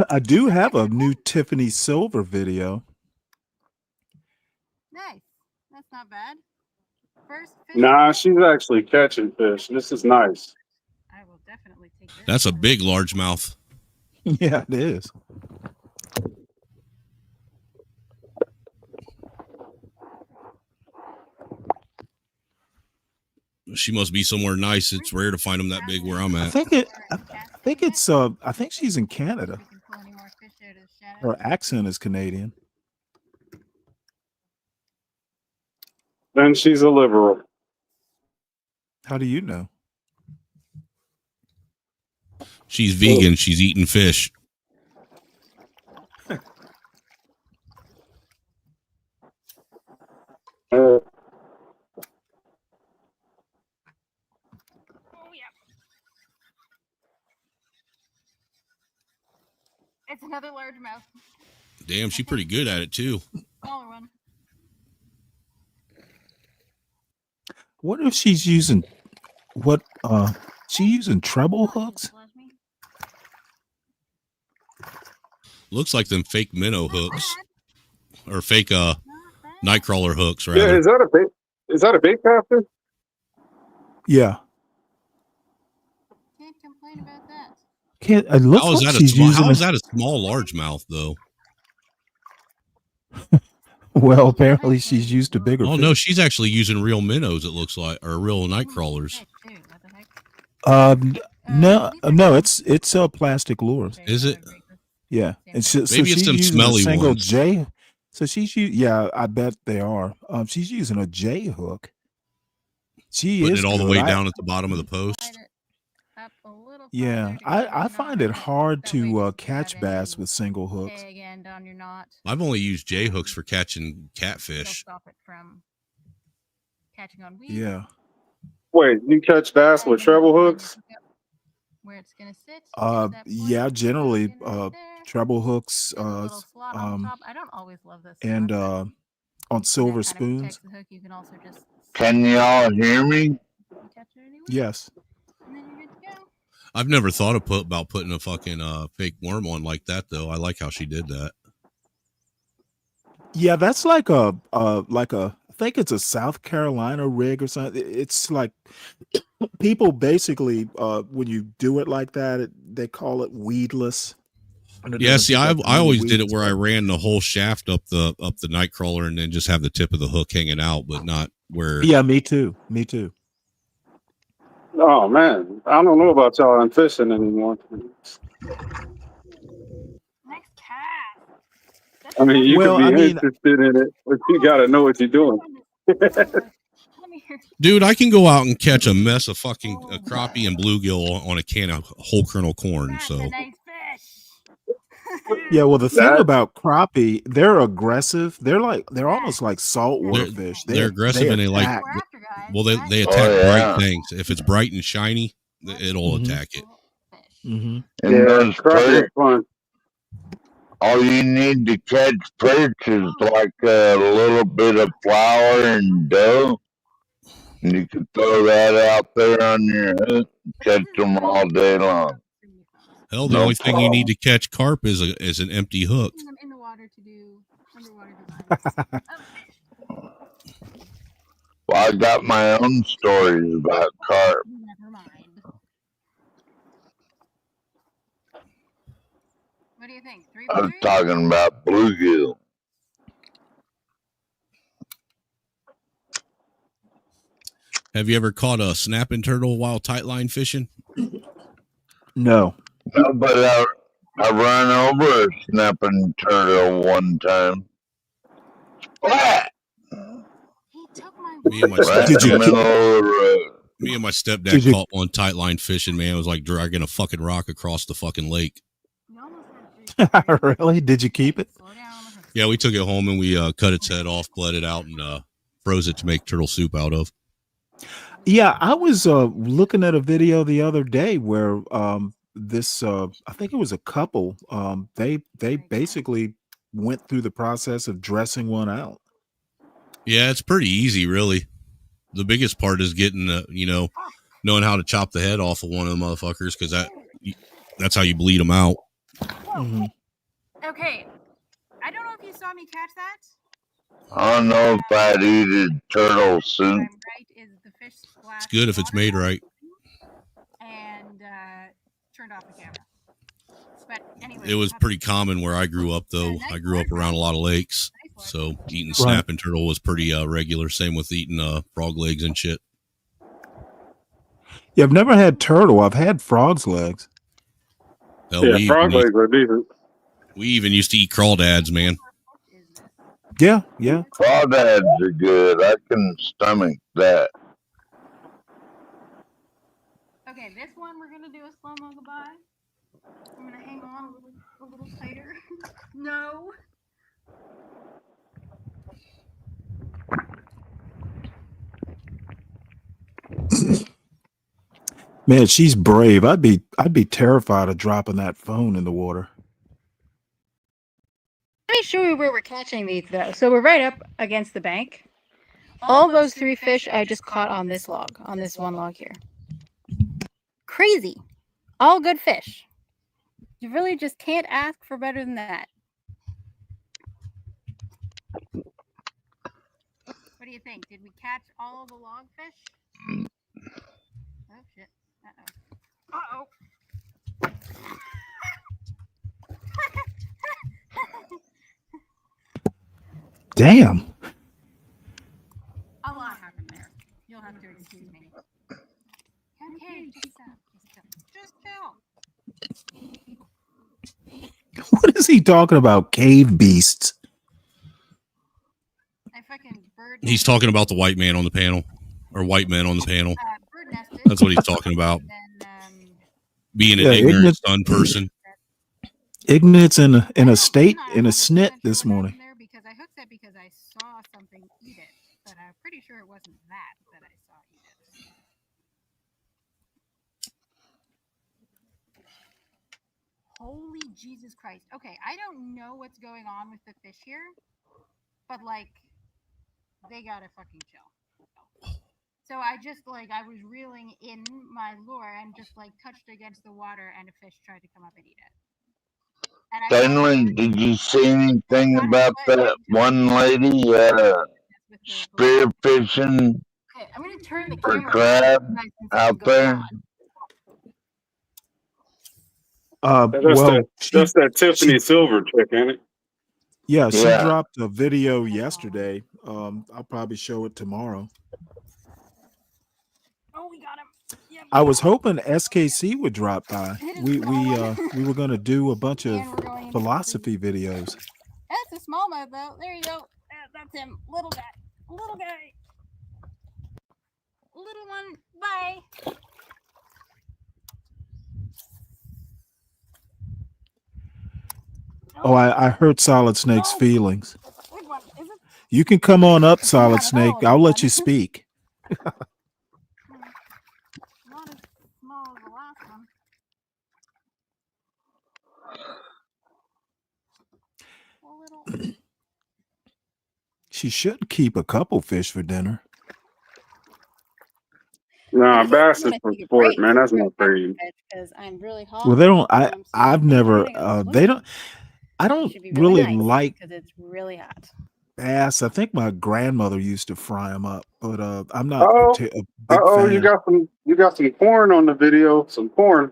I do have a new Tiffany Silver video.
Nice. That's not bad. First fish.
Nah, she's actually catching fish. This is nice.
I will definitely take this.
That's a big largemouth.
Yeah, it is.
She must be somewhere nice. It's rare to find them that big where I'm
I
at.
think I think she's in Canada. Her accent is Canadian.
Then she's a liberal.
How do you know?
She's vegan. She's eating fish.
It's another largemouth.
Damn, she's pretty good at it too.
Smaller one.
What if she's using she using treble hooks?
Looks like them fake minnow hooks or fake nightcrawler hooks, rather.
Yeah, is that a bait caster?
Yeah.
Can't complain about that.
It looks
How is
like
that
she's using
how is that a small largemouth though?
Well, apparently she's used a bigger
Oh
fish.
no, she's actually using real minnows. It looks like, or real nightcrawlers.
No, it's plastic lures.
Is it?
Yeah, and so
Maybe it's
she's
them
using
smelly
a single
ones.
J. So yeah, I bet they are. She's using a J hook. She
Putting
is
it all the
good.
way down at the bottom of the post.
Yeah, I find it hard to catch bass with single hooks.
Again, down your knot.
I've only used J hooks for catching catfish.
Stop it from catching on weed.
Yeah.
Wait, you catch bass with treble hooks?
Where it's gonna sit.
Yeah, generally treble hooks
Slot on top. I don't always love this.
and on silver spoons.
The hook, you can also just
Can y'all hear me?
catch it anyway,
Yes.
and then you're good to go.
I've never thought about putting a fucking fake worm on like that though. I like how she did that.
Yeah, that's like a I think it's a South Carolina rig or something. It's like people basically when you do it like that, they call it weedless.
Yeah, see, I always did it where I ran the whole shaft up the nightcrawler and then just have the tip of the hook hanging out, but not where.
Yeah, me too. Me too.
Oh man, I don't know about y'all on fishing anymore. I mean, you could be interested in it, but you got to know what you're doing.
Dude, I can go out and catch a mess of fucking crappie and bluegill on a can of whole kernel corn. So
yeah, well, the thing about crappie, they're aggressive. They're almost like saltwater fish.
They're aggressive and they
attack.
they attack bright things. If it's bright and shiny, it'll attack it.
And those perch, all you need to catch perch is like a little bit of flour and dough. You can throw that out there on your hook and catch them all day long.
Hell, the only thing you need to catch carp is an empty hook.
Them in the water to do underwater designs.
Well, I got my own stories about carp.
Never mind. What do you think? 3
I was talking about bluegill.
Have you ever caught a snapping turtle while tightline fishing?
No.
No, but I ran over a snapping turtle one time.
Me and my stepdad caught one tightline fishing, man. It was like dragging a fucking rock across the fucking lake.
Really? Did you keep it?
Yeah, we took it home and we cut its head off, bled it out, and froze it to make turtle soup out of.
Yeah, I was looking at a video the other day where this I think it was a couple. They basically went through the process of dressing one out.
Yeah, it's pretty easy, really. The biggest part is getting knowing how to chop the head off of one of the motherfuckers, because that's how you bleed them out.
Mm-hmm.
Okay, I don't know if you saw me catch that.
I don't know if I'd eat a turtle soup.
It's good if it's made right.
And turned off the camera. But anyway,
It was pretty common where I grew up, though. I grew up around a lot of lakes, so eating snapping turtle was pretty regular. Same with eating frog legs and shit.
Yeah, I've never had turtle. I've had frog's legs.
Hell,
yeah, frog legs are decent.
We even used to eat crawdads, man.
Yeah.
Crawdads are good. I can stomach that.
Okay, this one we're gonna do a slow-mo goodbye. I'm gonna hang on a little tighter. No.
Man, she's brave. I'd be terrified of dropping that phone in the water.
Let me show you where we're catching these, though. So we're right up against the bank. All those 3 fish I just caught on this log, on this one log here. Crazy. All good fish. You really just can't ask for better than that. What do you think? Did we catch all of the log fish? Oh, shit. Uh-oh.
Damn.
A lot happened there. You'll have to excuse me. Okay, just chill.
What is he talking about? Cave beasts.
He's talking about the white man on the panel, or white men on the panel. That's what he's talking about. Being an ignorant, stunned person.
Ignorance in a snit this morning.
Because I hooked it because I saw something eat it, but I'm pretty sure it wasn't that I saw eat it. Holy Jesus Christ. Okay, I don't know what's going on with the fish here, but like, they gotta fucking chill. So I just I was reeling in my lure and just touched against the water, and a fish tried to come up and eat it.
Stanley, did you see anything about that one lady spear fishing
I'm gonna turn the
for
camera
crab out there?
That's that Tiffany Silver chick, ain't it?
Yeah, she dropped a video yesterday. I'll probably show it tomorrow.
Oh, we got him. Yep.
I was hoping SKC would drop by. We were gonna do a bunch of philosophy videos.
That's a smallmouth though. There you go. That's him. Little guy. Little guy. Little one. Bye.
Oh, I hurt Solid Snake's feelings. You can come on up, Solid Snake. I'll let you speak.
Not as small as the last one.
She should keep a couple fish for dinner.
Nah, bass is for sport, man. That's not for you.
Because I'm really hot.
Well, they don't.
So
I've never. They don't. I don't
should be
really
nice
like
because it's really hot.
bass. I think my grandmother used to fry them up, but I'm not
Oh,
a big
you
fan.
got some corn on the video. Some corn.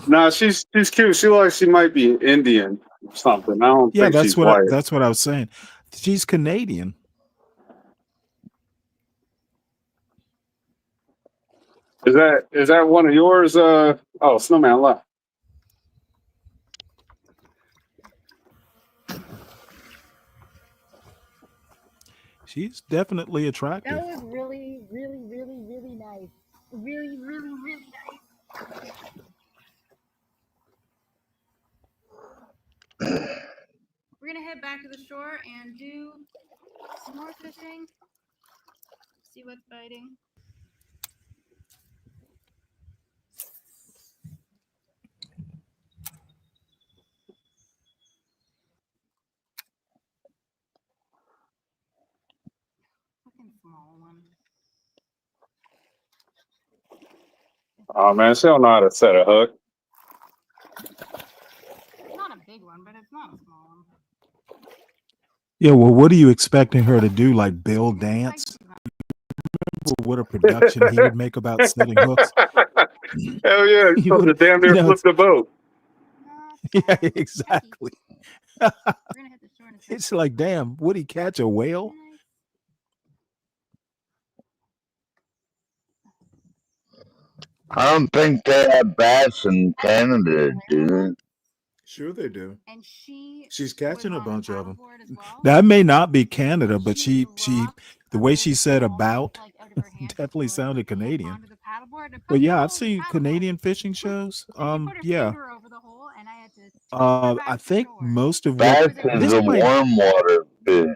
Nah, she's cute. She looks like she might be Indian or something. I don't
Yeah,
think she's white.
that's what I was saying. She's Canadian.
Is that one of yours? Oh, Snowman left.
She's definitely attractive.
That was really, really, really, really nice. Really, really, really nice. We're gonna head back to the shore and do some more fishing. See what's biting. Fucking small one.
Oh man, she don't know how to set a hook.
It's not a big one, but it's not a small one.
Yeah, well, what are you expecting her to do? Like Bill Dance? What a production he would make about setting hooks.
Hell yeah, he's supposed to damn near flip the boat.
Yeah, exactly. It's like, damn, would he catch a whale?
I don't think they have bass in Canada, do they?
Sure they do.
And
She's catching a bunch of them. That may not be Canada, but she the way she said about definitely sounded Canadian. But yeah, I've seen Canadian fishing shows. Yeah. I think most of
Bass
what
is a warm water fish.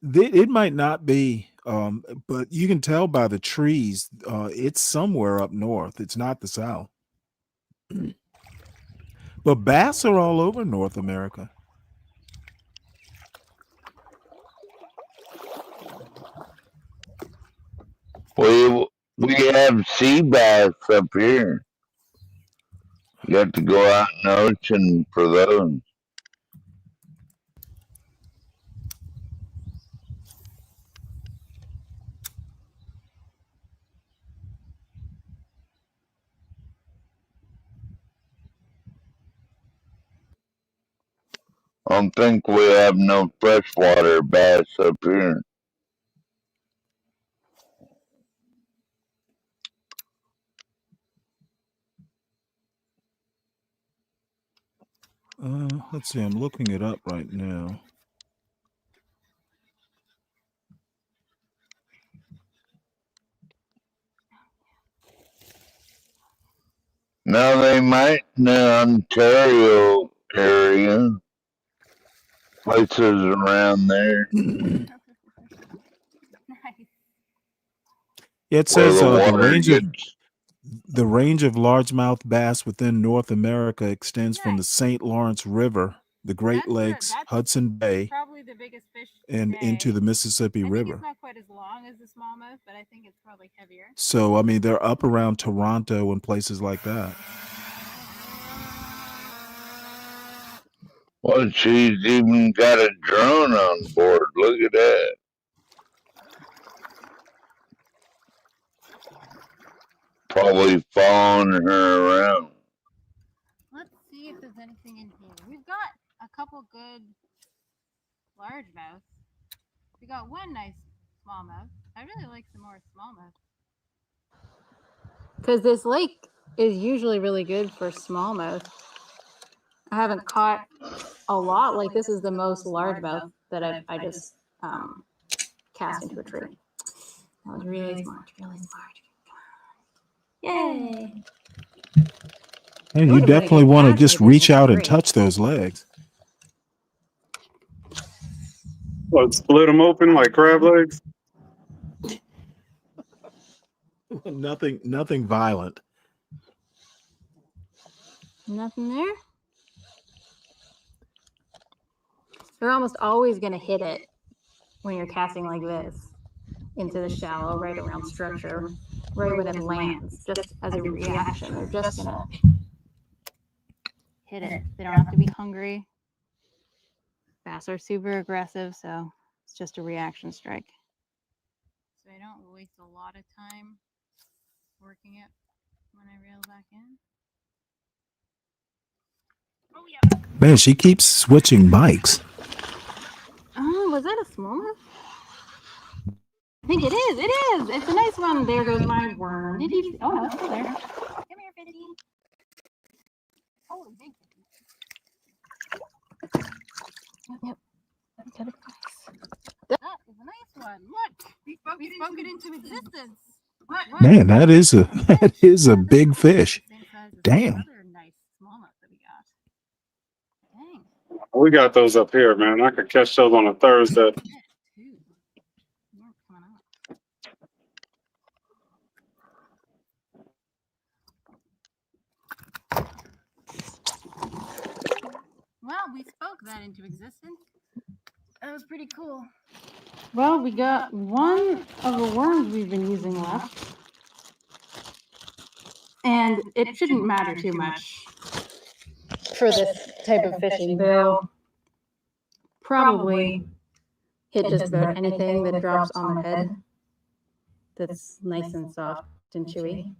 it might not be, but you can tell by the trees. It's somewhere up north. It's not the South. But bass are all over North America.
We have sea bass up here. You have to go out in the ocean for those. I don't think we have no freshwater bass up here.
Let's see. I'm looking it up right now.
No, they might in the Ontario area. Places around there.
It says the range of largemouth bass within North America extends from the St. Lawrence River, the Great Lakes, Hudson Bay,
Probably the biggest fish
and into the Mississippi River.
It's not quite as long as the smallmouth, but I think it's probably heavier.
So, I mean, they're up around Toronto and places like that.
Well, she's even got a drone on board. Look at that. Probably following her around.
Let's see if there's anything in here. We've got a couple good largemouths. We got one nice smallmouth. I really like some more smallmouth. Because this lake is usually really good for smallmouth. I haven't caught a lot. Like this is the most largemouth that I just cast into a tree. That was really smart. Really smart. Yay!
And you definitely want to just reach out and touch those legs.
What, split them open like crab legs?
Nothing violent.
Nothing there? You're almost always going to hit it when you're casting like this into the shallow, right around structure.
right when it lands, just as a reaction. They're just gonna hit it. They don't have to be hungry. Bass are super aggressive, so it's just a reaction strike. So I don't waste a lot of time working it when I reel back in. Oh yeah.
Man, she keeps switching mics.
Oh, was that a smallmouth? I think it is. It is. It's a nice one. There goes my worm. Did you? Oh no, it's still there. Come here, Fitty. Oh, big Fitty. Yep. Got it. That is a nice one. Look, we spoke it into existence. What?
Man, that is a big fish. Damn.
Another nice smallmouth that we got. Dang.
We got those up here, man. I could catch those on a Thursday.
Well, we spoke that into existence. That was pretty cool. Well, we got one of the worms we've been using left. And it shouldn't matter too much for this type of fishing. They'll probably hit just about anything that drops on their head that's nice and soft and chewy.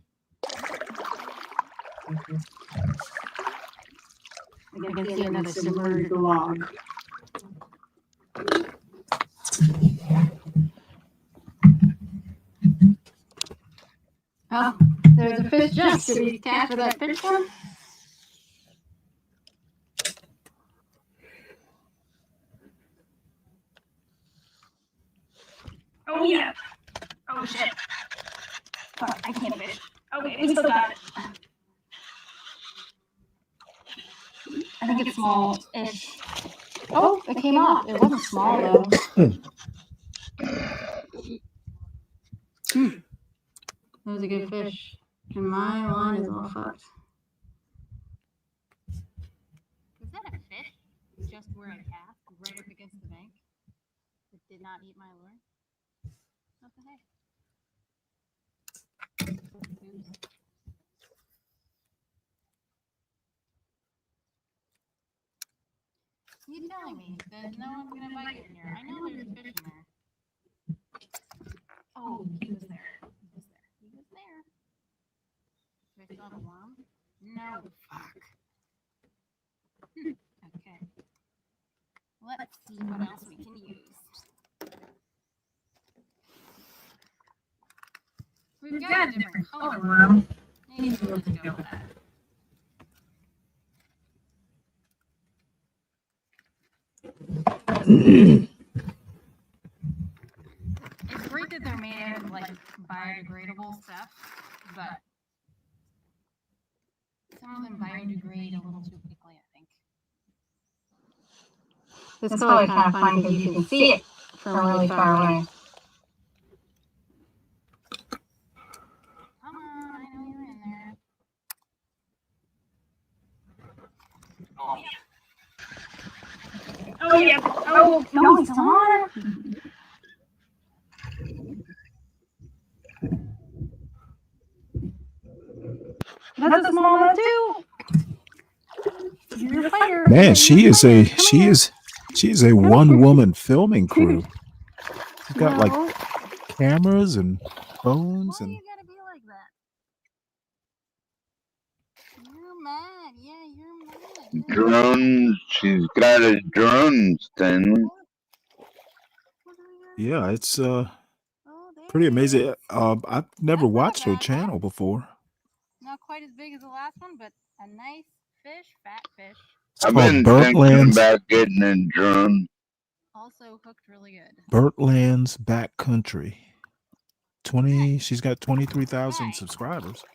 I can see another submerged log. Oh, there's a fish jump. Should we cast for that fish one? Oh yeah. Oh shit. Oh, I can't fish. Okay, we still got it. I think it's small-ish. Oh, it came off. It wasn't small though. That was a good fish. And my line is all fucked. Was that a fish? Just where I cast, right up against the bank? It did not eat my lure? What the heck? Oops. You telling me that no one's gonna bite in here? I know there's a fish in there. Oh, he was there. He was there. He was there. Do I still have a worm? No, fuck. Okay. Let's see what else we can use. We've got a different color worm. Maybe we'll just go with that. It's great that they're made out of like biodegradable stuff, but some of them biodegrade a little too quickly, I think. This is probably kind of fun because you can see it from really far away. Come on, I know you're in there. Oh yeah. Oh yeah. Oh no, he's still on. That's a small one too. You're a fighter.
Man, she is a one-woman filming crew. She's got like cameras and phones and.
You gotta be like that. You're mad. Yeah, you're mad.
Drones. She's got a drone, Stanley.
Yeah, it's pretty amazing. I've never watched her channel before.
Not quite as big as the last one, but a nice fish, fat fish.
I've been thinking about getting a drone.
Also hooked really good.
Bertland's Backcountry. She's got 23,000 subscribers.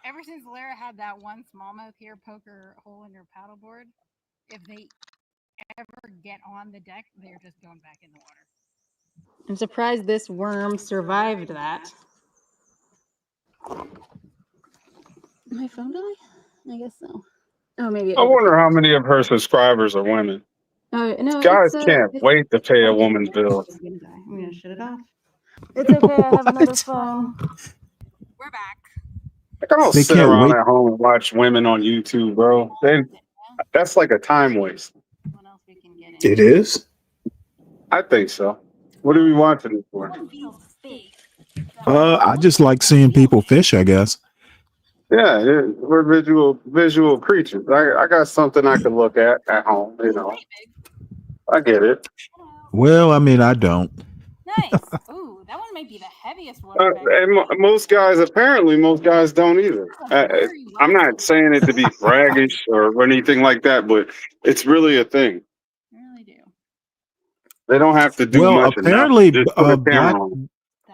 Ever since Lara had that one smallmouth here poke her hole in her paddleboard, if they ever get on the deck, they're just going back in the water. I'm surprised this worm survived that. My phone die? I guess so. Oh, maybe.
I wonder how many of her subscribers are women.
Oh no,
Guys can't wait to pay a woman's bill.
I'm gonna shut it off. It's okay. I have another phone.
We're back.
Like, I don't
They
sit
can't
around
wait.
at home and watch women on YouTube, bro. That's like a time waste.
It is.
I think so. What are we watching it for?
I just like seeing people fish, I guess.
Yeah, we're visual creatures. I got something I can look at home. You know, I get it.
Well, I mean, I don't.
Nice. Ooh, that one might be the heaviest one.
Most guys don't either. I'm not saying it to be braggish or anything like that, but it's really a thing. They don't have to do
Well,
much enough.
apparently,
Just put a camera on.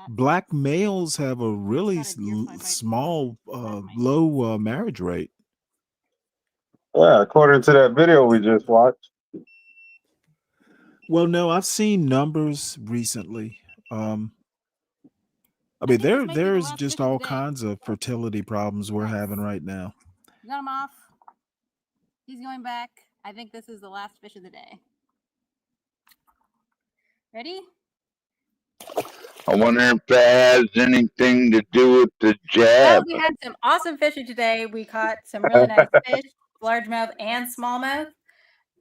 black males have a really small, low marriage rate.
Yeah, according to that video we just watched.
Well, no, I've seen numbers recently. I mean, there's just all kinds of fertility problems we're having right now.
Got him off. He's going back. I think this is the last fish of the day. Ready?
I wonder if that has anything to do with the
Well,
jab.
we had some awesome fishing today. We caught some really nice fish, largemouth and smallmouth.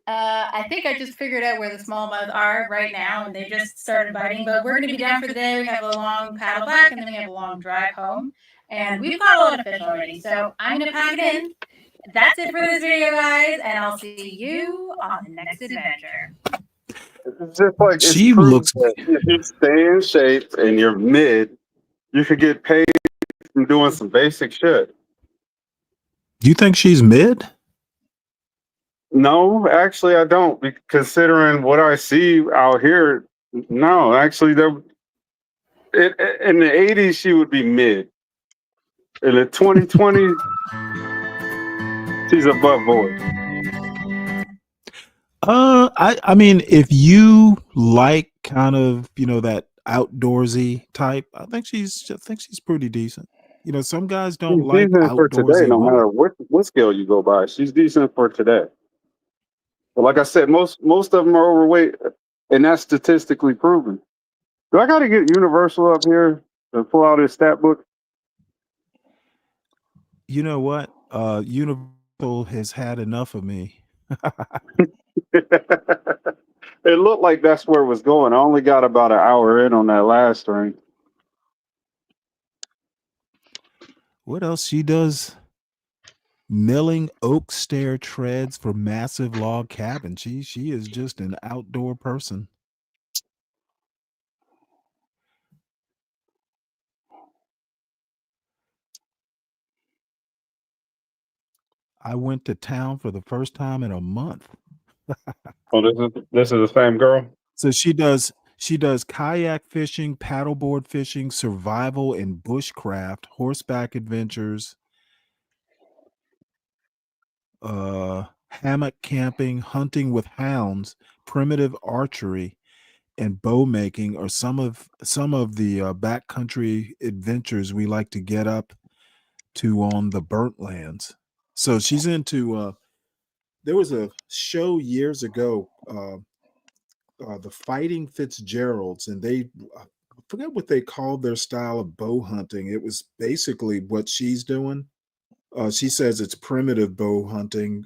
I think I just figured out where the smallmouth are right now, and they just started biting. But we're going to be down for the day. We have a long paddle back, and then we have a long drive home. And we've caught a lot of fish already, so I'm going to pack it in. That's it for this video, guys, and I'll see you on the next adventure.
It's just like
She
it's proof
looks.
that if you stay in shape and you're mid, you could get paid from doing some basic shit.
Do you think she's mid?
No, actually, I don't. Considering what I see out here, no, actually, in the '80s she would be mid. In the 2020s, she's above board.
I mean, if you like kind of, that outdoorsy type, I think she's pretty decent. Some guys don't
She's
like
decent for today,
outdoorsy
no
women.
matter what scale you go by. She's decent for today. But like I said, most of them are overweight, and that's statistically proven. Do I got to get Universal up here to pull out his stat book?
You know what? Universal has had enough of me.
It looked like that's where it was going. I only got about an hour in on that last string.
What else she does? Milling oak stair treads for massive log cabin. She is just an outdoor person. I went to town for the first time in a month.
Oh, this is the same girl.
So she does kayak fishing, paddleboard fishing, survival and bushcraft, horseback adventures, hammock camping, hunting with hounds, primitive archery, and bow making are some of the backcountry adventures we like to get up to on the burnt lands. So she's into there was a show years ago, the Fighting Fitzgeralds, and I forget what they called their style of bow hunting. It was basically what she's doing. She says it's primitive bow hunting,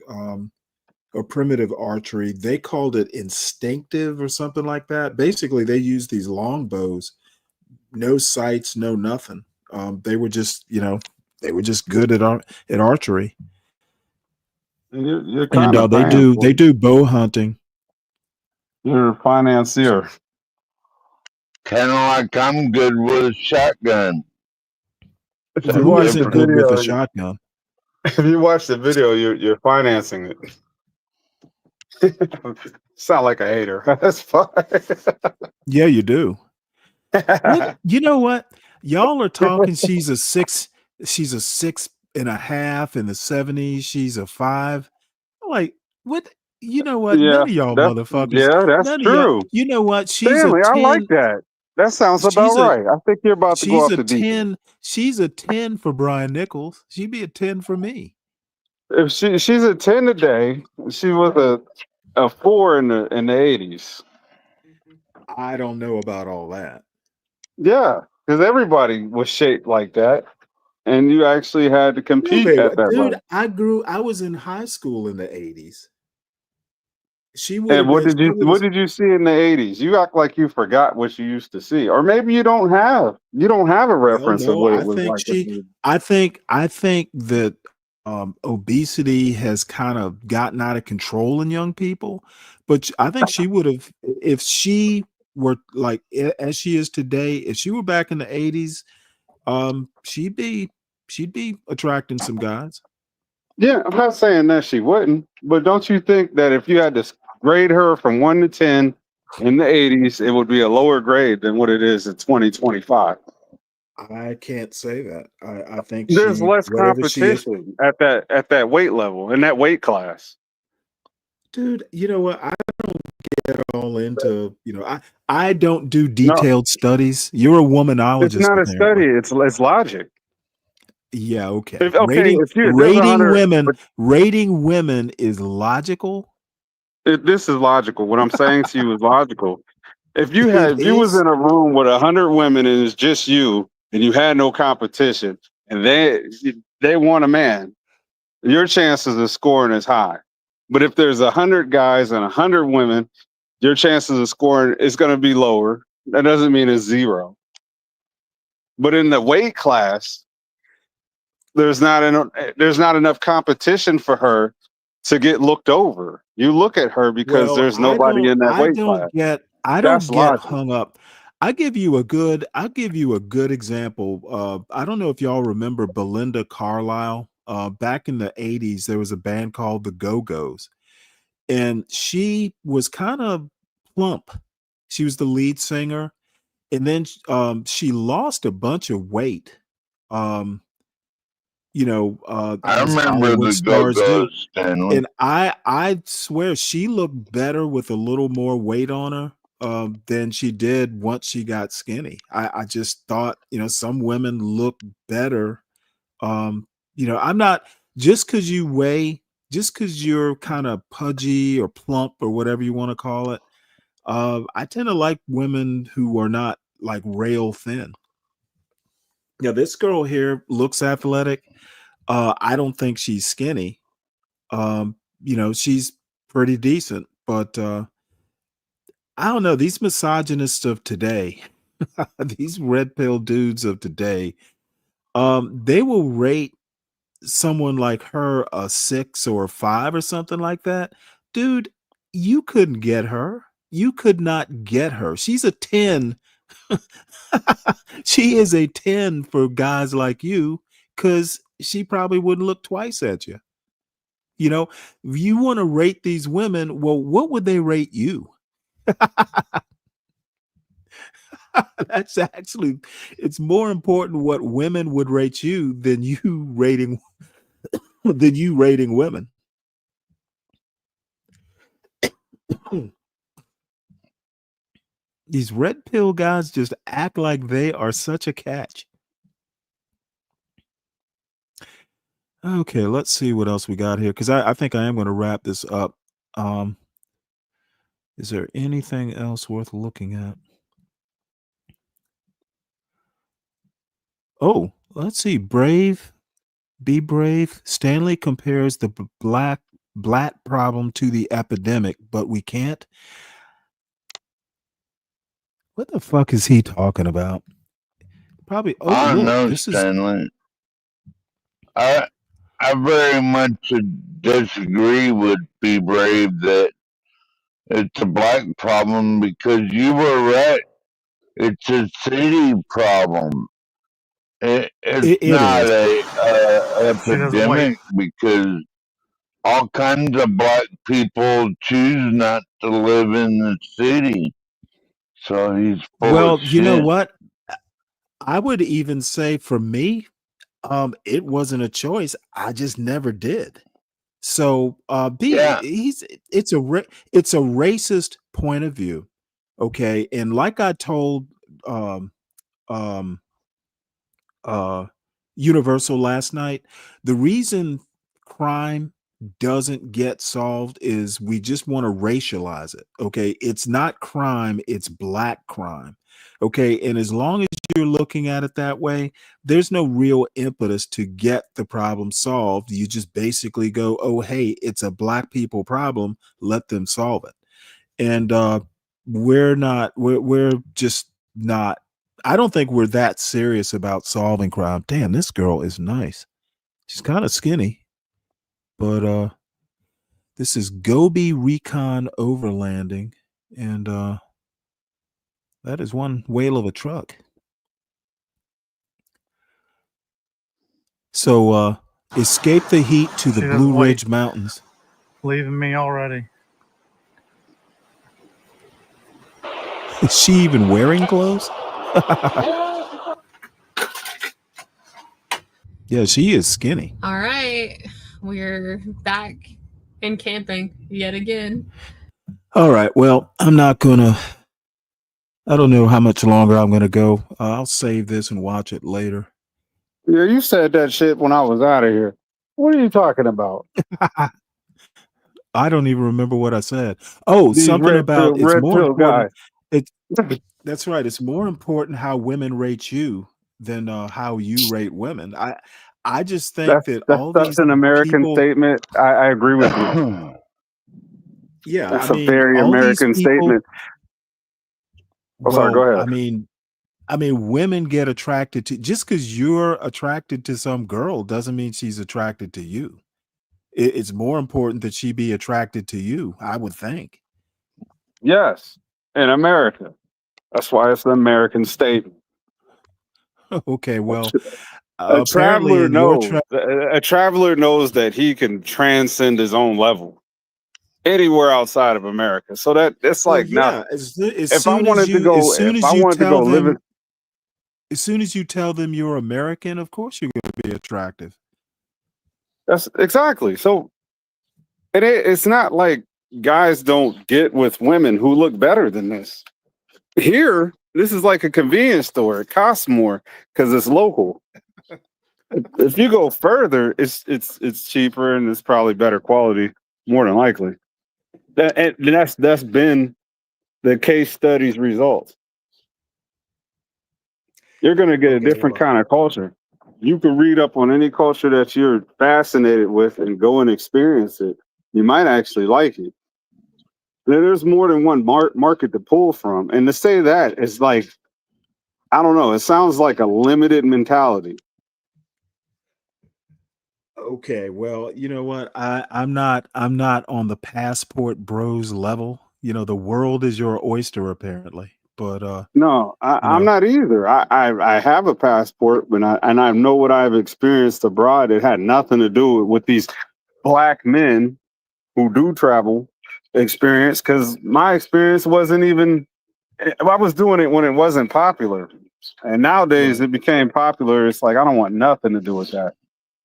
or primitive archery. They called it instinctive or something like that. Basically, they use these long bows, no sights, no nothing. They were just, good at archery.
You're
And
kind of
they do bow hunting.
You're a financier.
Kind of like I'm good with a shotgun.
Who isn't good with a shotgun?
If you watch the video, you're financing it. Sound like a hater. That's fine.
Yeah, you do. You know what? Y'all are talking. She's a 6.5 in the 70s. She's a 5. Like, what? You know what?
Yeah,
None of y'all motherfuckers.
that's
None of
true.
y'all. You know what? She's
Stanley,
a 10.
I like that. That sounds about right. I think you're about to go
She's
off
a
the deep
10. She's a 10 for Brian Nichols. She'd be a 10 for me.
If she's a 10 today, she was a 4 in the 80s.
I don't know about all that.
Yeah, because everybody was shaped like that, and you actually had to compete
Wait,
at that
dude,
level.
I was in high school in the 80s. She would
And
have been, she would have,
what did you see in the 80s? You act like you forgot what you used to see. Or maybe you don't have a
well,
reference of
no,
what it was like in the 80s.
I think that obesity has kind of gotten out of control in young people, but I think she would have, if she were like as she is today, if she were back in the 80s, she'd be attracting some guys.
Yeah, I'm not saying that she wouldn't, but don't you think that if you had to grade her from 1 to 10 in the 80s, it would be a lower grade than what it is in 2025?
I can't say that. I think
There's
she,
less
whatever she is,
competition at that weight level in that weight class.
dude, you know what? I don't get all into, I don't do
No,
detailed studies. You're a
it's
womanologist,
not a study.
apparently.
It's logic.
Yeah, okay.
If there's 100, but
Rating women is logical.
this is logical. What I'm saying to you is logical.
It
If you was
is.
in a room with 100 women and it's just you and you had no competition and they want a man, your chances of scoring is high. But if there's 100 guys and 100 women, your chances of scoring is going to be lower. That doesn't mean it's zero. But in the weight class, there's not enough competition for her to get looked over. You look at her because
Well,
there's nobody in that weight class.
I
That's
don't get
logic.
hung up. I'll give you a good example. I don't know if y'all remember Belinda Carlisle. Back in the 80s, there was a band called the Go-Go's, and she was kind of plump. She was the lead singer, and then she lost a bunch of weight. Um,
I
as
remember
Hollywood
the
stars do.
Go-Go's, Stanley.
And I swear she looked better with a little more weight on her than she did once she got skinny. I just thought, some women look better. I'm not, just because you weigh, just because you're kind of pudgy or plump or whatever you want to call it. I tend to like women who are not like rail thin. Now, this girl here looks athletic. I don't think she's skinny. She's pretty decent, but I don't know, these misogynists of today, these red pill dudes of today, they will rate someone like her a 6 or a 5 or something like that. Dude, you couldn't get her. You could not get her. She's a 10. She is a 10 for guys like you, because she probably wouldn't look twice at you. If you want to rate these women, well, what would they rate you? That's actually, it's more important what women would rate you than you rating women. These red pill guys just act like they are such a catch. Okay, let's see what else we got here, because I think I am going to wrap this up. Is there anything else worth looking at? Oh, let's see. Be brave. Stanley compares the black problem to the epidemic, but we can't. What the fuck is he talking about? Probably. Oh,
I
look,
know,
this is.
Stanley. I very much disagree with Be Brave that it's a black problem, because you were right. It's a city problem. It's
It
not
is.
a
She doesn't wait.
epidemic, because all kinds of black people choose not to live in the city. So he's full of
Well, you know
shit.
what? I would even say for me, it wasn't a choice. I just never did. So,
Yeah.
it's it's a racist point of view. Okay. And like I told, um, um, uh, Universal last night, the reason crime doesn't get solved is we just want to racialize it. Okay. It's not crime, it's black crime. Okay. And as long as you're looking at it that way, there's no real impetus to get the problem solved. You just basically go, oh, hey, it's a black people problem. Let them solve it. And we're just not, I don't think we're that serious about solving crime. Damn, this girl is nice. She's kind of skinny, but this is Gobi Recon Overlanding, and that is one whale of a truck. So escape the heat to the Blue Ridge Mountains.
Leaving me already.
Is she even wearing clothes? Yeah, she is skinny.
All right. We're back in camping yet again.
All right. Well, I don't know how much longer I'm going to go. I'll save this and watch it later.
Yeah, you said that shit when I was out of here. What are you talking about?
I don't even remember what I said. Oh,
These
something about it's
red
more
pill
important.
guys.
That's right. It's more important how women rate you than how you rate women. I just think that all
That's
these
an American
people,
statement. I agree with you.
yeah,
That's
I
a
mean,
very
all these
American
people.
statement. Oh, sorry, go
Well,
ahead.
I mean, women get attracted to, just because you're attracted to some girl doesn't mean she's attracted to you. It's more important that she be attracted to you, I would think.
Yes, in America. That's why it's an American statement.
Okay, well,
A
apparently
traveler
in your
knows. A traveler knows that he can transcend his own level anywhere outside of America. So that it's
well,
like
yeah,
nothing.
as
If I
soon as
wanted to
you
go, if I wanted to go live in,
as soon as you tell them you're American, of course you're going to be attractive.
that's exactly. So it's not like guys don't get with women who look better than this. Here, this is like a convenience store. It costs more because it's local. If you go further, it's cheaper and it's probably better quality, more than likely. That's been the case studies results. You're going to get a different kind of culture. You can read up on any culture that you're fascinated with and go and experience it. You might actually like it. There's more than one market to pull from. And to say that is like, I don't know, it sounds like a limited mentality.
Okay, well, you know what? I'm not on the passport bros level. You know, the world is your oyster, apparently. But
No, I'm not either. I have a passport, but I know what I've experienced abroad. It had nothing to do with these black men who do travel experience, because my experience wasn't even. I was doing it when it wasn't popular, and nowadays it became popular. It's like I don't want nothing to do with that.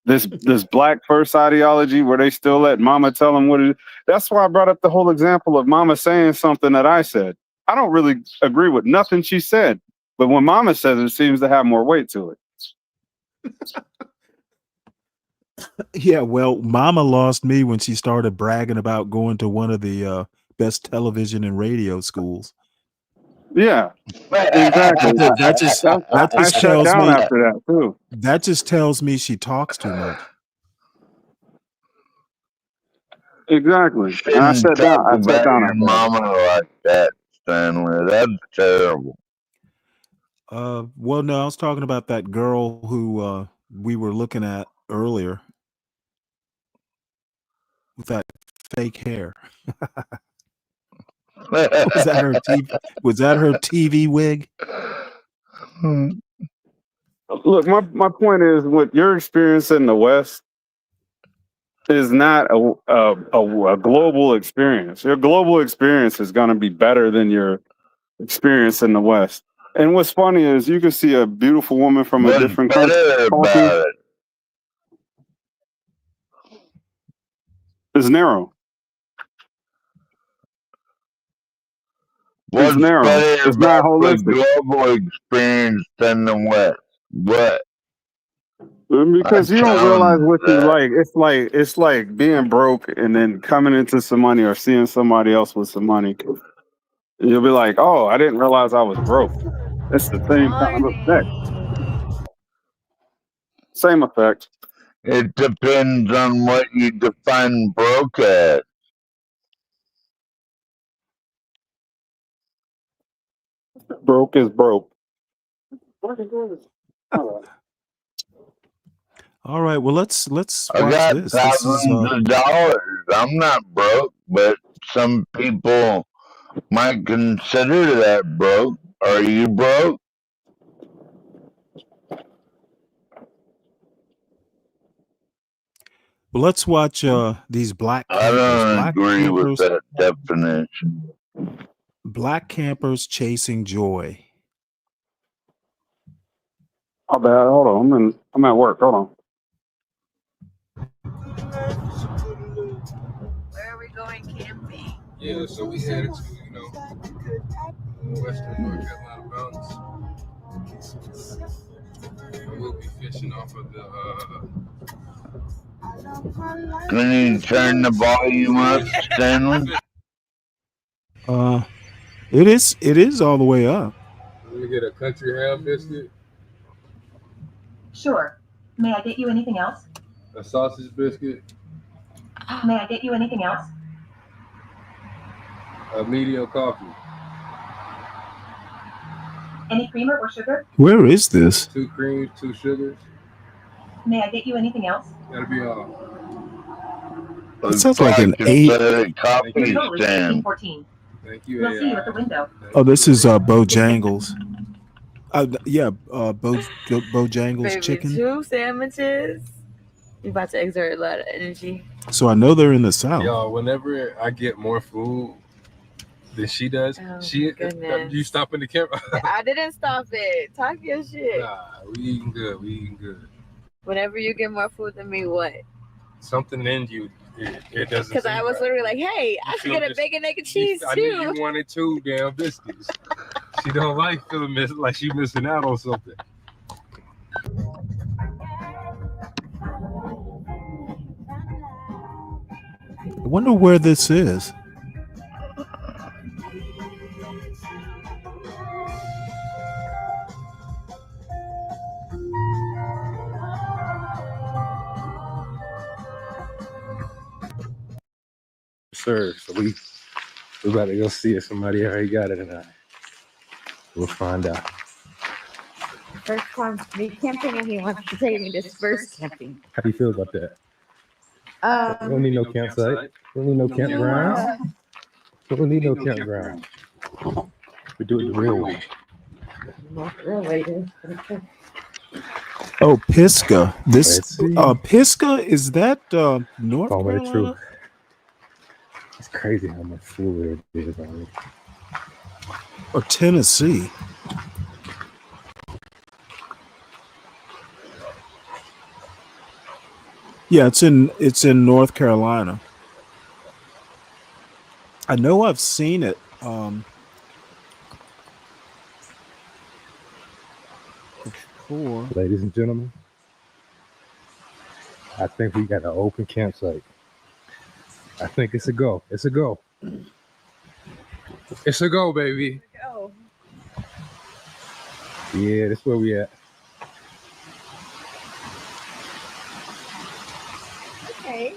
This black first ideology where they still let mama tell them what it is. That's why I brought up the whole example of mama saying something that I said. I don't really agree with nothing she said, but when mama says it, seems to have more weight to it.
yeah, well, Mama lost me when she started bragging about going to one of the best television and radio schools.
Yeah, exactly.
That just
I shut
tells
down
me
after that too.
that just tells me she talks too much.
Exactly. And I shut down. I shut down
Your
after that.
mama like that, Stanley. That's terrible.
Well, no, I was talking about that girl who we were looking at earlier with that fake hair. Was that her TV? Was that her TV wig?
Look, my point is, what you're experiencing in the West is not a global experience. Your global experience is going to be better than your experience in the West. And what's funny is you can see a beautiful woman from a different country. It's narrow.
What's
narrow.
better
It's not
about the
holistic.
global experience than the West? What?
Because you don't realize what you like. It's like being broke and then coming into some money or seeing somebody else with some money. You'll be like, oh, I didn't realize I was broke. It's the same kind of effect. Same effect.
It depends on what you define broke as.
Broke is broke.
All right. Well, let's
I
watch
got
this. This is
thousands of dollars. I'm not broke, but some people might consider that broke. Are you broke?
well, let's watch these black
I
campers.
don't
Black
agree with
campers.
that definition.
Black campers chasing joy.
Oh, bad. Hold on. I'm at work. Hold on.
Where are we going camping?
Yeah, so we headed to, western North Carolina mountains. And we'll be fishing off of the
Can you turn the volume up, Stanley?
It is all the way up.
Let me get a country ham biscuit,
Sure. May I get you anything else?
a sausage biscuit,
May I get you anything else?
a medium coffee,
Any creamer or sugar?
Where is this?
2 creams, 2 sugars.
May I get you anything else?
That'll be all.
It sounds like an 8.
Coffee
Your total is
stand.
$15.14.
Thank you.
We'll see you at the window.
Oh, this is Bojangles. Bojangles
Baby,
chicken.
2 sandwiches. You about to exert a lot of energy.
So I know they're in the South.
Y'all, whenever I get more food than she does,
goodness.
you stop in the camera.
I didn't stop it. Talk your shit.
Nah, we eating good. We eating good.
Whenever you get more food than me, what?
Something in you, it doesn't.
Because I was literally like, hey, I should get a bacon, egg, and cheese
I
too.
knew you wanted 2 damn biscuits. She don't like feeling like she missing out on something.
I wonder where this is.
Sir, so we about to go see if somebody already got it or not. We'll find out.
First time me camping, and he wants to take me this first camping.
How do you feel about that? We don't need no campsite. We don't need no campground. We don't need no campground. We do it the real way.
Oh, Pisgah. This Pisgah, is that North
Call me the
Carolina?
truth. It's crazy how much food there is already.
Or Tennessee? Yeah, it's in North Carolina. I know I've seen it. Before.
Ladies and gentlemen, I think we got an open campsite. I think it's a go. It's a go. It's a go, baby.
Go.
Yeah, that's where we at.
Okay.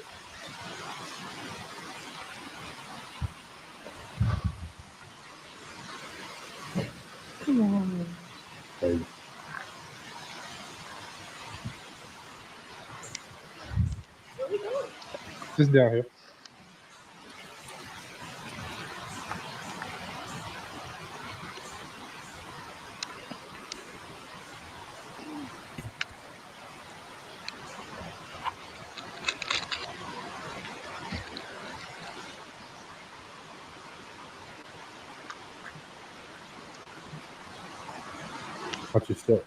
Come on.
Hey. Just down here. Watch your step.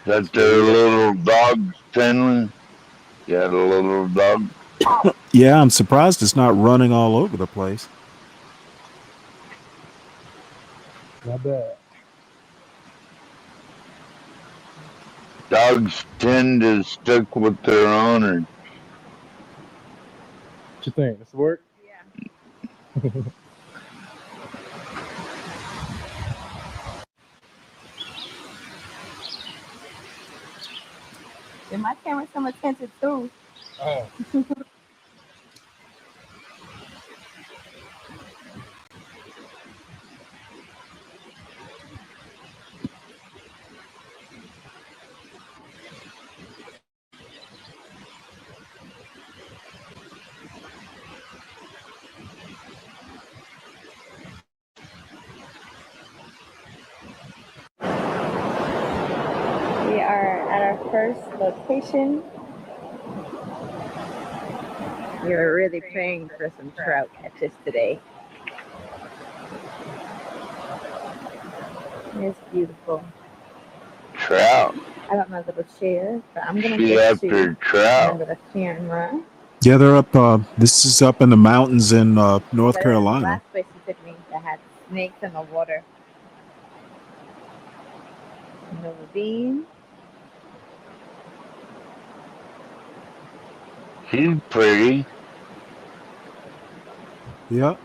That their little dog, Stanley? You had a little dog?
Yeah, I'm surprised it's not running all over the place.
Not bad.
Dogs tend to stick with their owner.
What you think? This work?
Yeah.
And my camera's so much attention too.
Oh.
We are at our first location. We are really praying for some trout catches today. It's beautiful.
Trout.
I got my little chair, but I'm gonna
She
get
after
to my
trout.
little camera.
Yeah, they're up. This is up in the mountains in North
But it was the
Carolina.
last place he took me that had snakes in the water. No bean.
She's pretty.
Yep.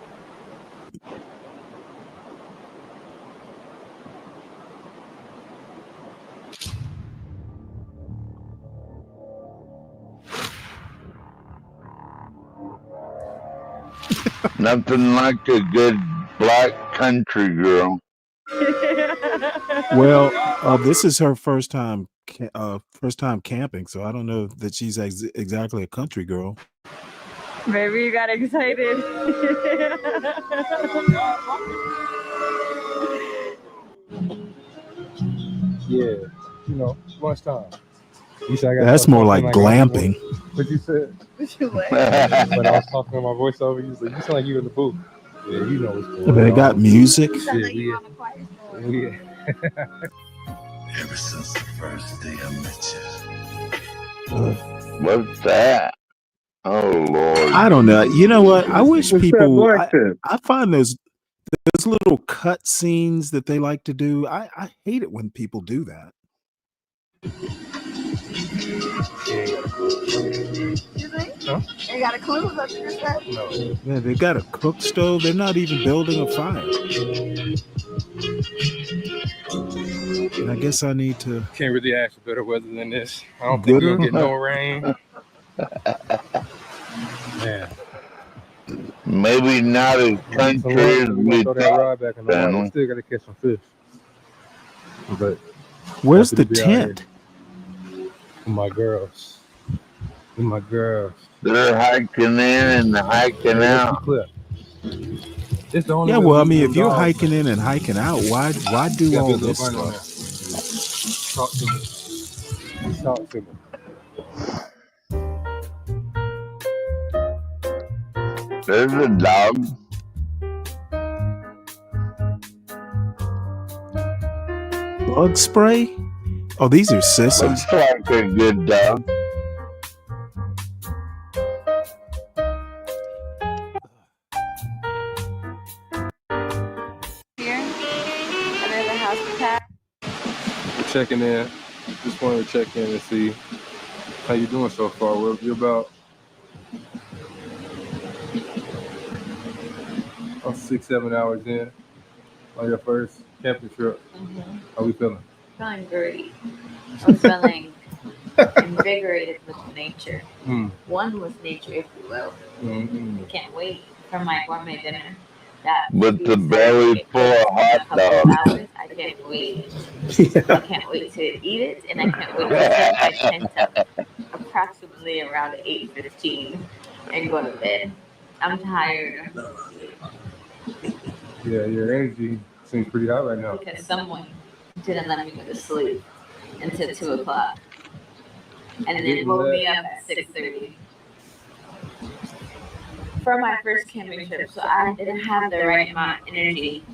Nothing like a good black country girl.
Well, this is her first time camping, so I don't know that she's exactly a country girl.
Maybe you got excited.
Yeah, you know, lunchtime. You said I got
That's more like glamping.
What you said?
What you like?
When I was talking on my voiceover, you said you sound like you in the booth. Yeah, you know what's going on.
They got music.
You sound like you on a quiet storm.
Yeah.
Ever since the first day I met you.
What's that? Oh Lord.
I don't know. You know what? I wish
What's that
people.
black thing?
I find those little cut scenes that they like to do. I hate it when people do that.
Huh? You got a clue what you just said?
No.
Yeah, they've got a cook stove. They're not even building a fire. And I guess I need to.
Can't really ask for better weather than this. I don't think we'll get no rain. Man.
Maybe not as country as we
throw that rod back in the water. We
thought.
still got to catch some fish. But
Where's
happy
the
to be out here
tent?
with my girls. With my girls.
They're hiking in and hiking out.
It's the only
Yeah,
way
well, I
we
mean,
can
if you're
dog.
hiking in and hiking out, why do
Got
all
this
this
little button on
stuff?
there. Talk to me.
There's a dog.
Bug spray? Oh, these are sissies.
Looks like a good dog.
Here, and then the house attack.
We're checking in. Just wanted to check in and see how you doing so far. You're about 6-7 hours in on your first camping trip. How we feeling?
Feeling great. I was feeling invigorated with nature. One with nature, if you will. I can't wait for my gourmet dinner.
With the belly full of hot dogs.
I can't wait. I can't wait to eat it, and I can't wait to set my tent up approximately around 8:15 and go to bed. I'm tired
Yeah, your energy seems pretty high right now.
because someone didn't let me go to sleep until 2 o'clock, and then woke me up at 6:30 for my first camping trip. So I didn't have the right amount of energy.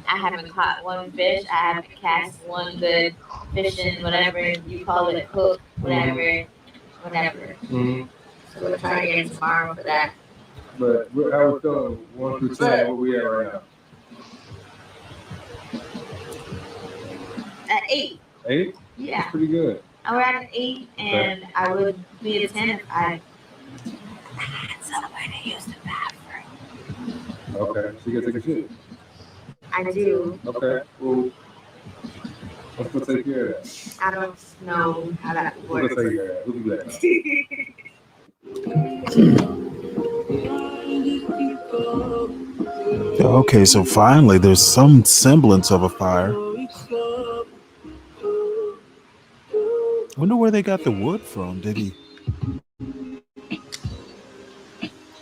I haven't caught one fish. I haven't cast one good fishing, whatever you call it, hook, whatever.
Mm-hmm.
So we'll try again tomorrow for that.
But how we feeling? 1 through 10, where we at right now?
At 8.
8?
Yeah.
That's pretty good.
I'm at an 8, and I would be a 10 if I had somewhere to use the bathroom.
Okay, so you gotta take a shit.
I do.
Okay, well, let's go take care of that.
I don't know how that
Let's
works.
go take care of that. We'll do that.
Okay, so finally there's some semblance of a fire. Wonder where they got the wood from. Did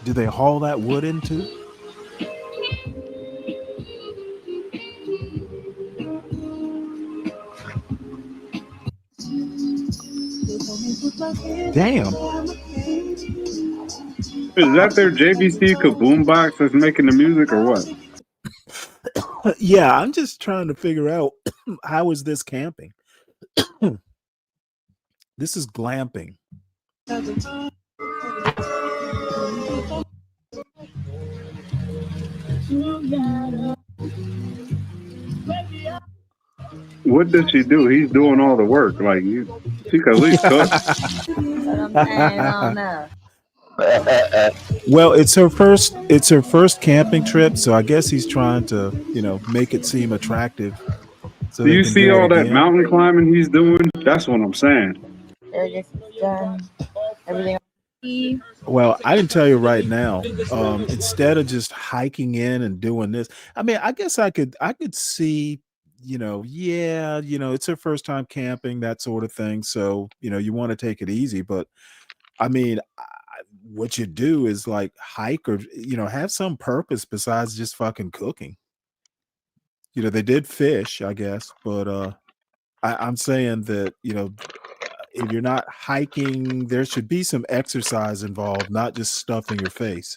they haul that wood into? Damn.
Is that their JVC Kaboom box that's making the music or what?
Yeah, I'm just trying to figure out how is this camping? This is glamping.
What does she do? He's doing all the work. Like she could at least cook.
Well, it's her first camping trip, so I guess he's trying to, make it seem attractive. So
Do
they
you
can
see
do it
all that
again.
mountain climbing he's doing? That's what I'm saying.
Done. Everything.
Well, I can tell you right now, instead of just hiking in and doing this, I mean, I guess I could see, it's her first time camping, that sort of thing. So, you want to take it easy, but I mean, what you do is like hike or, have some purpose besides just fucking cooking. They did fish, I guess, but I'm saying that, if you're not hiking, there should be some exercise involved, not just stuffing your face.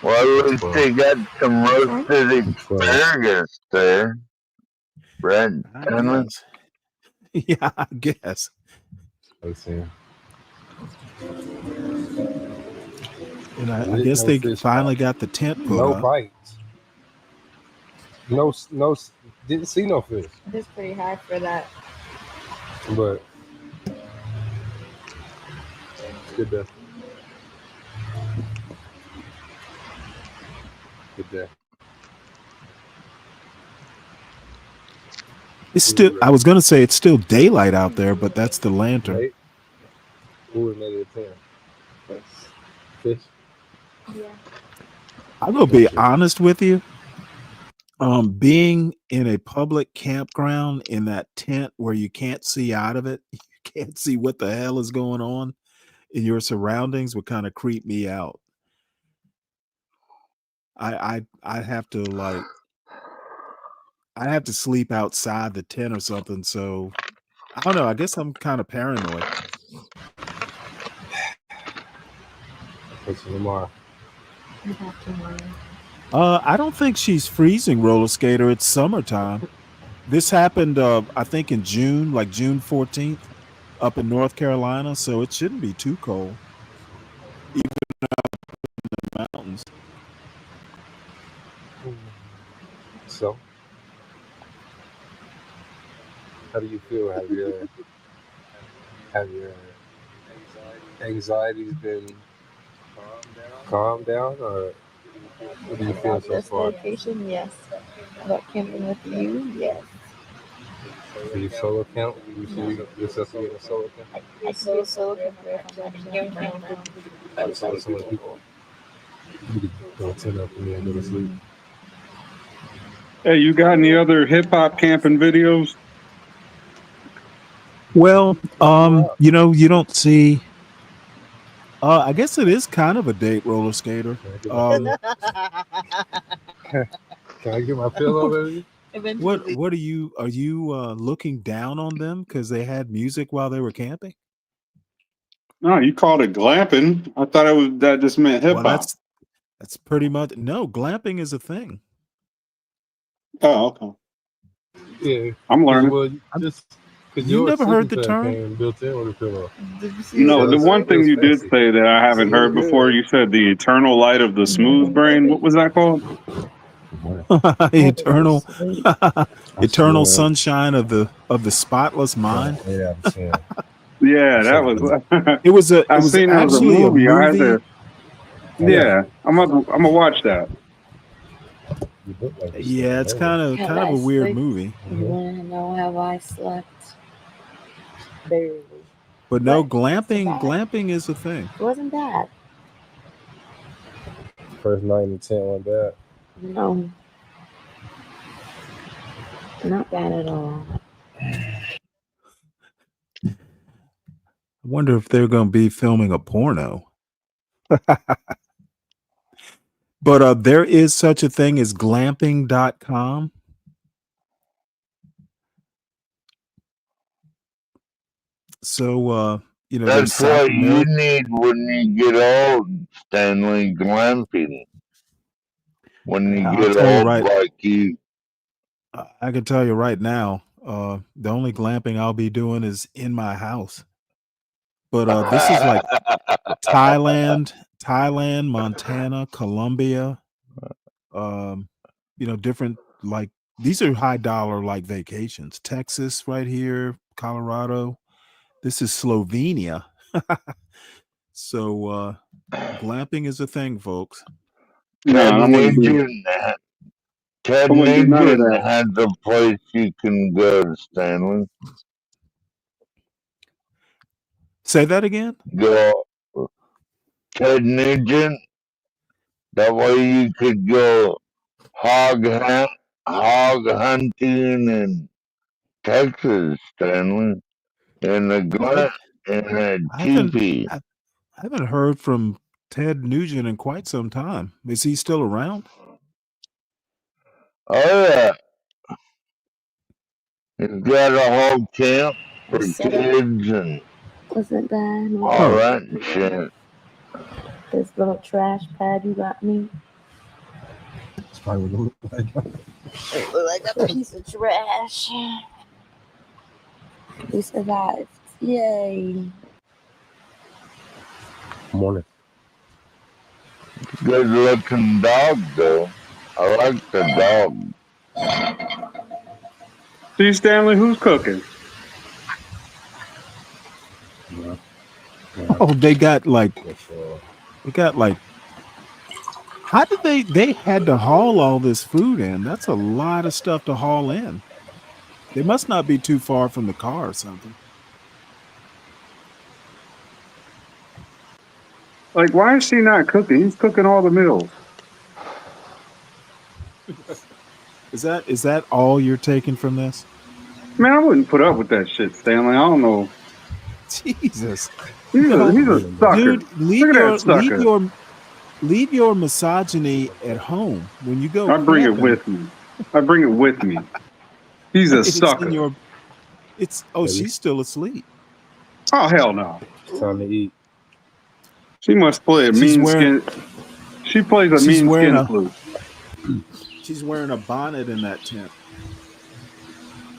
Well, at least they got some roasted asparagus there. Bread.
Yeah, I guess.
Let's see.
And I guess they finally got the tent put
No
up.
bites. No, didn't see no fish.
It's pretty high for that.
But good day. Good day.
It's still, I was going to say it's still daylight out there, but that's the lantern.
Right? Who made it 10? Fish?
Yeah.
I'm going to be honest with you. Being in a public campground in that tent where you can't see out of it, you can't see what the hell is going on in your surroundings would kind of creep me out. I'd have to I'd have to sleep outside the tent or something. So I don't know. I guess I'm kind of paranoid.
What's tomorrow?
I don't think she's freezing, roller skater. It's summertime. This happened, I think, in June, like June 14th, up in North Carolina. So it shouldn't be too cold, even up in the mountains.
So, how do you feel? Have your anxieties been calmed down, or what do you feel so
This
far?
location, yes. About camping with you, yes.
Do you solo camp? Do you see yourself being a solo camp?
I can be a solo camper if I'm actually on my own.
So many people. You could go 10 up and then go to sleep.
Hey, you got any other hip hop camping videos?
Well, you don't see. I guess it is kind of a date, roller skater.
Can I get my pillow, baby?
What are you looking down on them because they had music while they were camping?
No, you called it glamping. I thought that just meant hip hop.
Well, that's pretty much no. Glamping is a thing.
Oh, okay.
Yeah,
I'm learning.
Well,
You never heard the term?
Built in with a pillow.
No, the one thing you did say that I haven't heard before, you said the eternal light of the smooth brain. What was that called?
eternal sunshine of the spotless mind.
Yeah, Yeah, that was.
It was a. It
I
was
seen it was a
actually a
movie. I had
movie.
to. Yeah, I'm gonna watch that.
Yeah, it's kind of a weird movie.
You want to know how I slept? Barely.
But no,
But
glamping.
survived.
Glamping is a thing.
It wasn't bad.
First night in the tent went bad.
No. Not bad at all.
I wonder if they're going to be filming a porno. But there is such a thing as glamping.com. So, there's
That's
South
what you
America.
need when you get old, Stanley. Glamping. When you
I'll
get
tell you
old
right.
like you.
I can tell you right now, the only glamping I'll be doing is in my house. But this is like Thailand, Montana, Colombia, different, like, these are high dollar like vacations. Texas right here, Colorado. This is Slovenia. So glamping is a thing, folks.
Ted
No, I wouldn't do.
Ted
I wouldn't do none of
Nugent
that.
has a place you can go, Stanley.
Say that again?
Go. Ted Nugent. That way you could go hog hunting in Texas, Stanley. In the glen, in a
I
teepee.
haven't heard from Ted Nugent in quite some time. Is he still around?
Oh yeah. He's got a whole camp for kids and
Wasn't bad.
all that shit.
This little trash pad you got me.
It's probably what it looked like.
It looked like a piece of trash. We survived. Yay.
Morning.
Good looking dog though. I like the dog.
See, Stanley, who's cooking?
Yeah.
Oh, they got like, how did they had to haul all this food in? That's a lot of stuff to haul in. They must not be too far from the car or something.
Like, why is she not cooking? He's cooking all the meals.
Is that all you're taking from this?
Man, I wouldn't put up with that shit, Stanley. I don't know.
Jesus.
He's a sucker.
Dude,
Look at that sucker.
leave your misogyny at home when you go.
I bring
camping.
it with me. I bring it with me. He's a
It's in
sucker.
she's still asleep.
Oh, hell no.
Time to eat.
She must play a
She's
mean
wearing-
skin. She plays a mean
wearing
skin
a-
flute.
She's wearing a bonnet in that tent.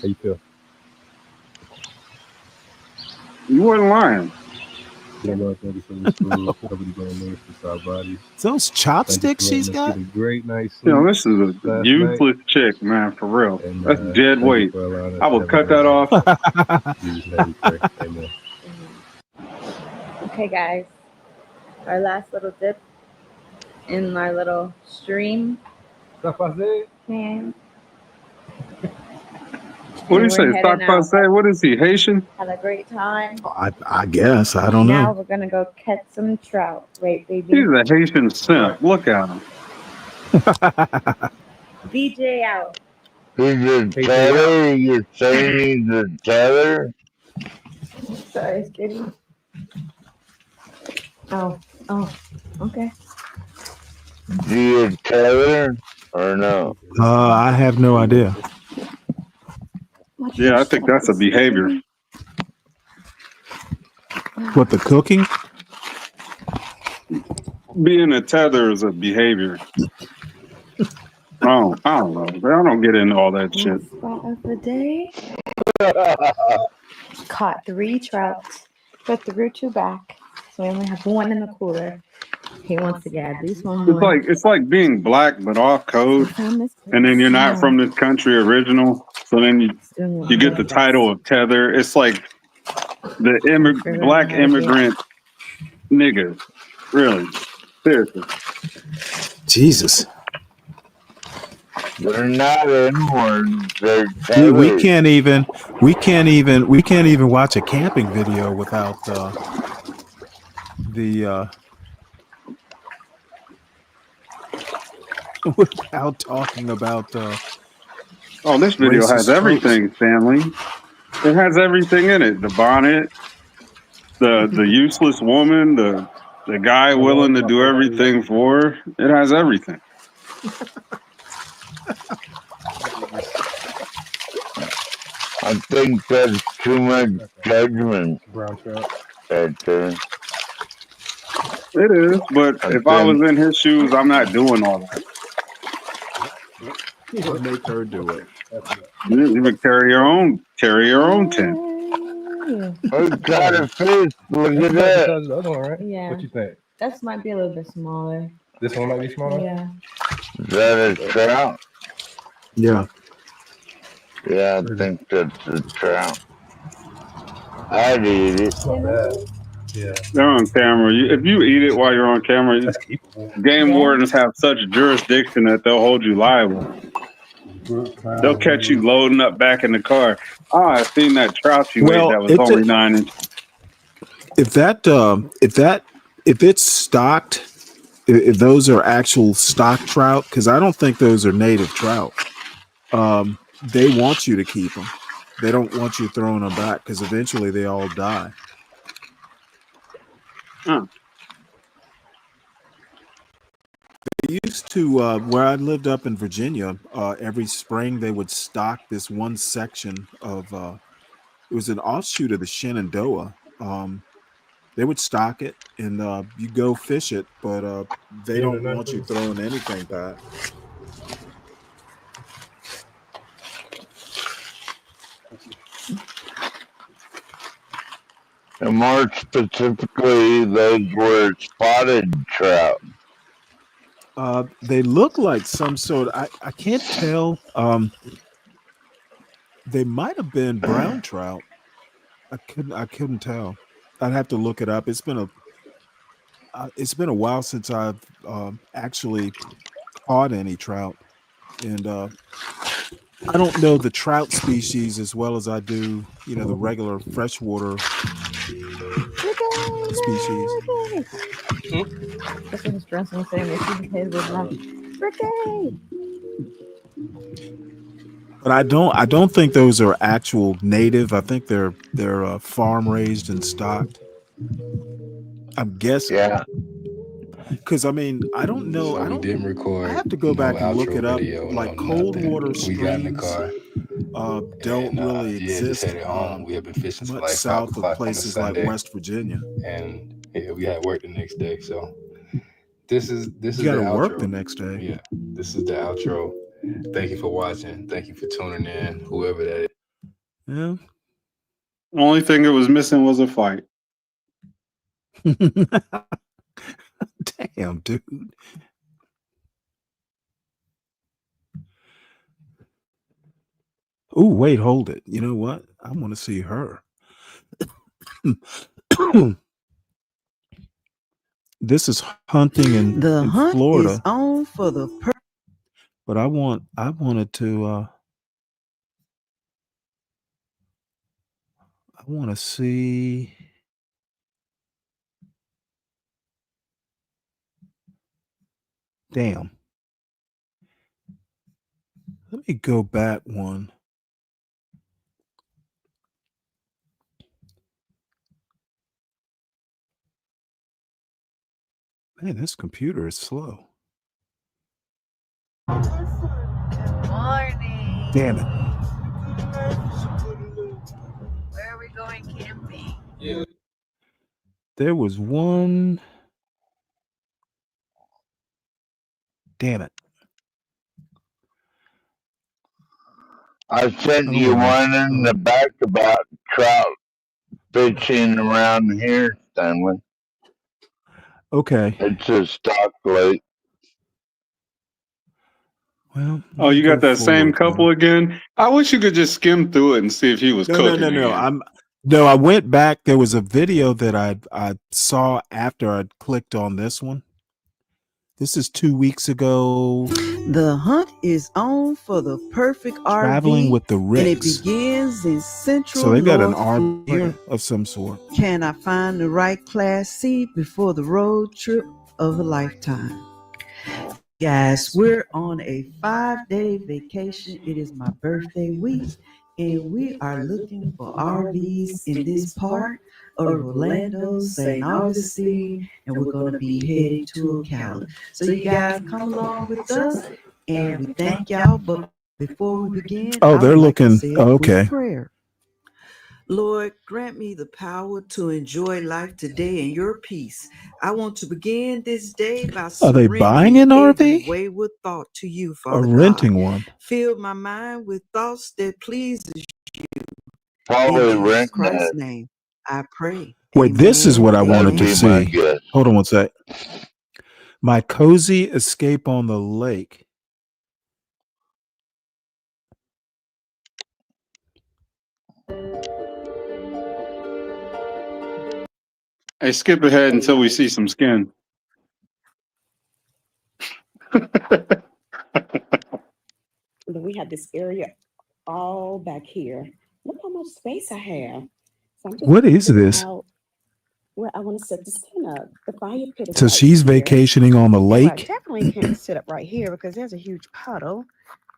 How you feel?
You wasn't lying.
Thank you for this food. Nobody going to for our bodies.
Those chopsticks she's got.
A great night's
You
sleep.
know, this is a
last
useless chick, man, for real.
And,
That's
thank
dead
you
weight.
for allowing us
I
to
would
have
cut that
a
off.
Jesus' name we pray. Amen.
Okay, guys. Our last little dip in our little stream. And
What do you
we're
say? Stock
heading out.
say? What is he, Haitian?
Had a great time.
I guess. I don't
Now
know.
we're gonna go catch some trout, right, baby?
He's a Haitian simp. Look at him.
DJ out.
He's a tether? You're saying he's a tether?
Sorry, Skitty. Oh, okay.
Is he a tether or no?
I have no idea.
Yeah, I think that's a behavior.
What, the cooking?
Being a tether is a behavior. I don't know. I don't get into all that shit.
Spot of the day. Caught 3 trout. Put threw 2 back. So we only have 1 in the cooler. He wants to get at least 1 more.
It's like being black but off code, and then you're not from this country original. So then you get the title of tether. It's like The black immigrant niggas. Really. Seriously.
Jesus.
They're not inward. They're
We
tethered.
can't even watch a camping video without without talking about
Oh, this video has
racist tropes.
everything, Stanley. It has everything in it. The bonnet, the useless woman, the guy willing to do everything for her. It has everything.
I think that's too much judgment
Brown trout.
right there.
It is, but if I was in his shoes, I'm not doing all that.
Make her do it.
You would carry your own tent.
Oh, got a fish. Look at that.
The other one, right?
Yeah.
What you think?
That might be a little bit smaller.
This one might be smaller?
Yeah.
Is that a trout?
Yeah.
Yeah, I think that's a trout. I'd eat it.
Not bad. Yeah.
They're on camera. If you eat it while you're on camera, game wardens have such jurisdiction that they'll hold you liable. They'll catch you loading up back in the car. Oh, I've seen that trout you ate that was only 9 inches.
If it's stocked, if those are actual stock trout, because I don't think those are native trout. They want you to keep them. They don't want you throwing them back because eventually they all die.
Huh.
They used to, where I lived up in Virginia, every spring they would stock this one section of, it was an offshoot of the Shenandoah. They would stock it and you go fish it, but they don't want you throwing anything back.
And more specifically, those were spotted trout.
They look like some sort. I can't tell. They might have been brown trout. I couldn't tell. I'd have to look it up. It's been a while since I've actually caught any trout, and I don't know the trout species as well as I do, the regular freshwater species.
That's what his dressing was saying. They see his head was like, Ricky!
But I don't think those are actual native. I think they're farm raised and stocked. I'm guessing.
Yeah.
Because I don't know.
So we didn't record.
I have to go back and look it up. Like cold water
We got in the
streams
car.
don't really exist
Just headed home. We have been fishing
much
like
south
5 o'clock
of places
on a
like
Sunday.
West Virginia.
And we had work the next day. So this is
You
the
got to
outro.
work the next day.
Yeah, this is the outro. Thank you for watching. Thank you for tuning in, whoever that is.
Yeah.
Only thing it was missing was a fight.
Damn, dude. Oh, wait, hold it. You know what? I want to see her. This is hunting in
hunt
Florida.
is on for the
But I wanted to I want to see. Damn. Let me go back one. Man, this computer is slow.
Morning.
Damn it.
Where are we going camping?
Yeah.
There was one. Damn it.
I sent you one in the back about trout fishing around here, Stanley.
Okay.
It's a stock lake.
Well,
Oh, you got that same
forward,
couple again? I wish you could just skim through it and see if he was cooking.
No.
again.
No, I went back. There was a video that I saw after I clicked on this one. This is 2 weeks ago.
The hunt is on for the perfect
Traveling
RV,
with the
and it
Ricks.
begins in Central
So they've got an
North
RV
Florida.
here of some sort.
Can I find the right class seat before the road trip of a lifetime? Guys, we're on a 5-day vacation. It is my birthday week, and we are looking for RVs in this part of Orlando, St. Augustine, and we're going to be heading to Ocala. So you guys come along with us, and we thank y'all. But before we begin,
Oh,
I
they're
would like to
looking.
say a
Oh,
quick
okay.
prayer. Lord, grant me the power to enjoy life today in your peace. I want to begin this day by
Are they buying
surrendering
an
every
RV
wayward thought to you,
or
Father God.
renting one?
Fill my mind with thoughts that pleases you. In
Probably
Jesus
renting
Christ's
it.
name, I pray.
Wait, this is what I
That'd
wanted to
be my
see.
guess.
Hold on one sec. My cozy escape on the lake.
Hey, skip ahead until we see some skin.
We have this area all back here. Look how much space I have. So I'm just
What is
figuring
this?
out where I want to set this tent up. The fire pit is
So
right
she's
here.
vacationing on the
So I
lake.
definitely can't sit up right here because there's a huge puddle.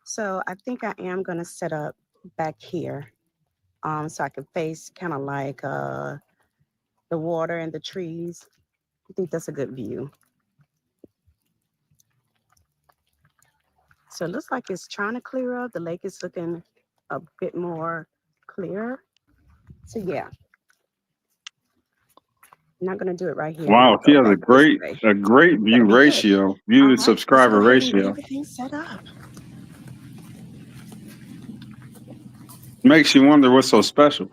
So I think I am going to set up back here, so I can face kind of like the water and the trees. I think that's a good view. So it looks like it's trying to clear up. The lake is looking a bit more clear. So yeah, I'm not going to do it right here. I'm going
Wow,
to
she
go
has
back this way.
a great view
That'll be good.
ratio, view
All
to
right, let's go
subscriber
ahead and get
ratio.
everything set up.
Makes you wonder what's so special.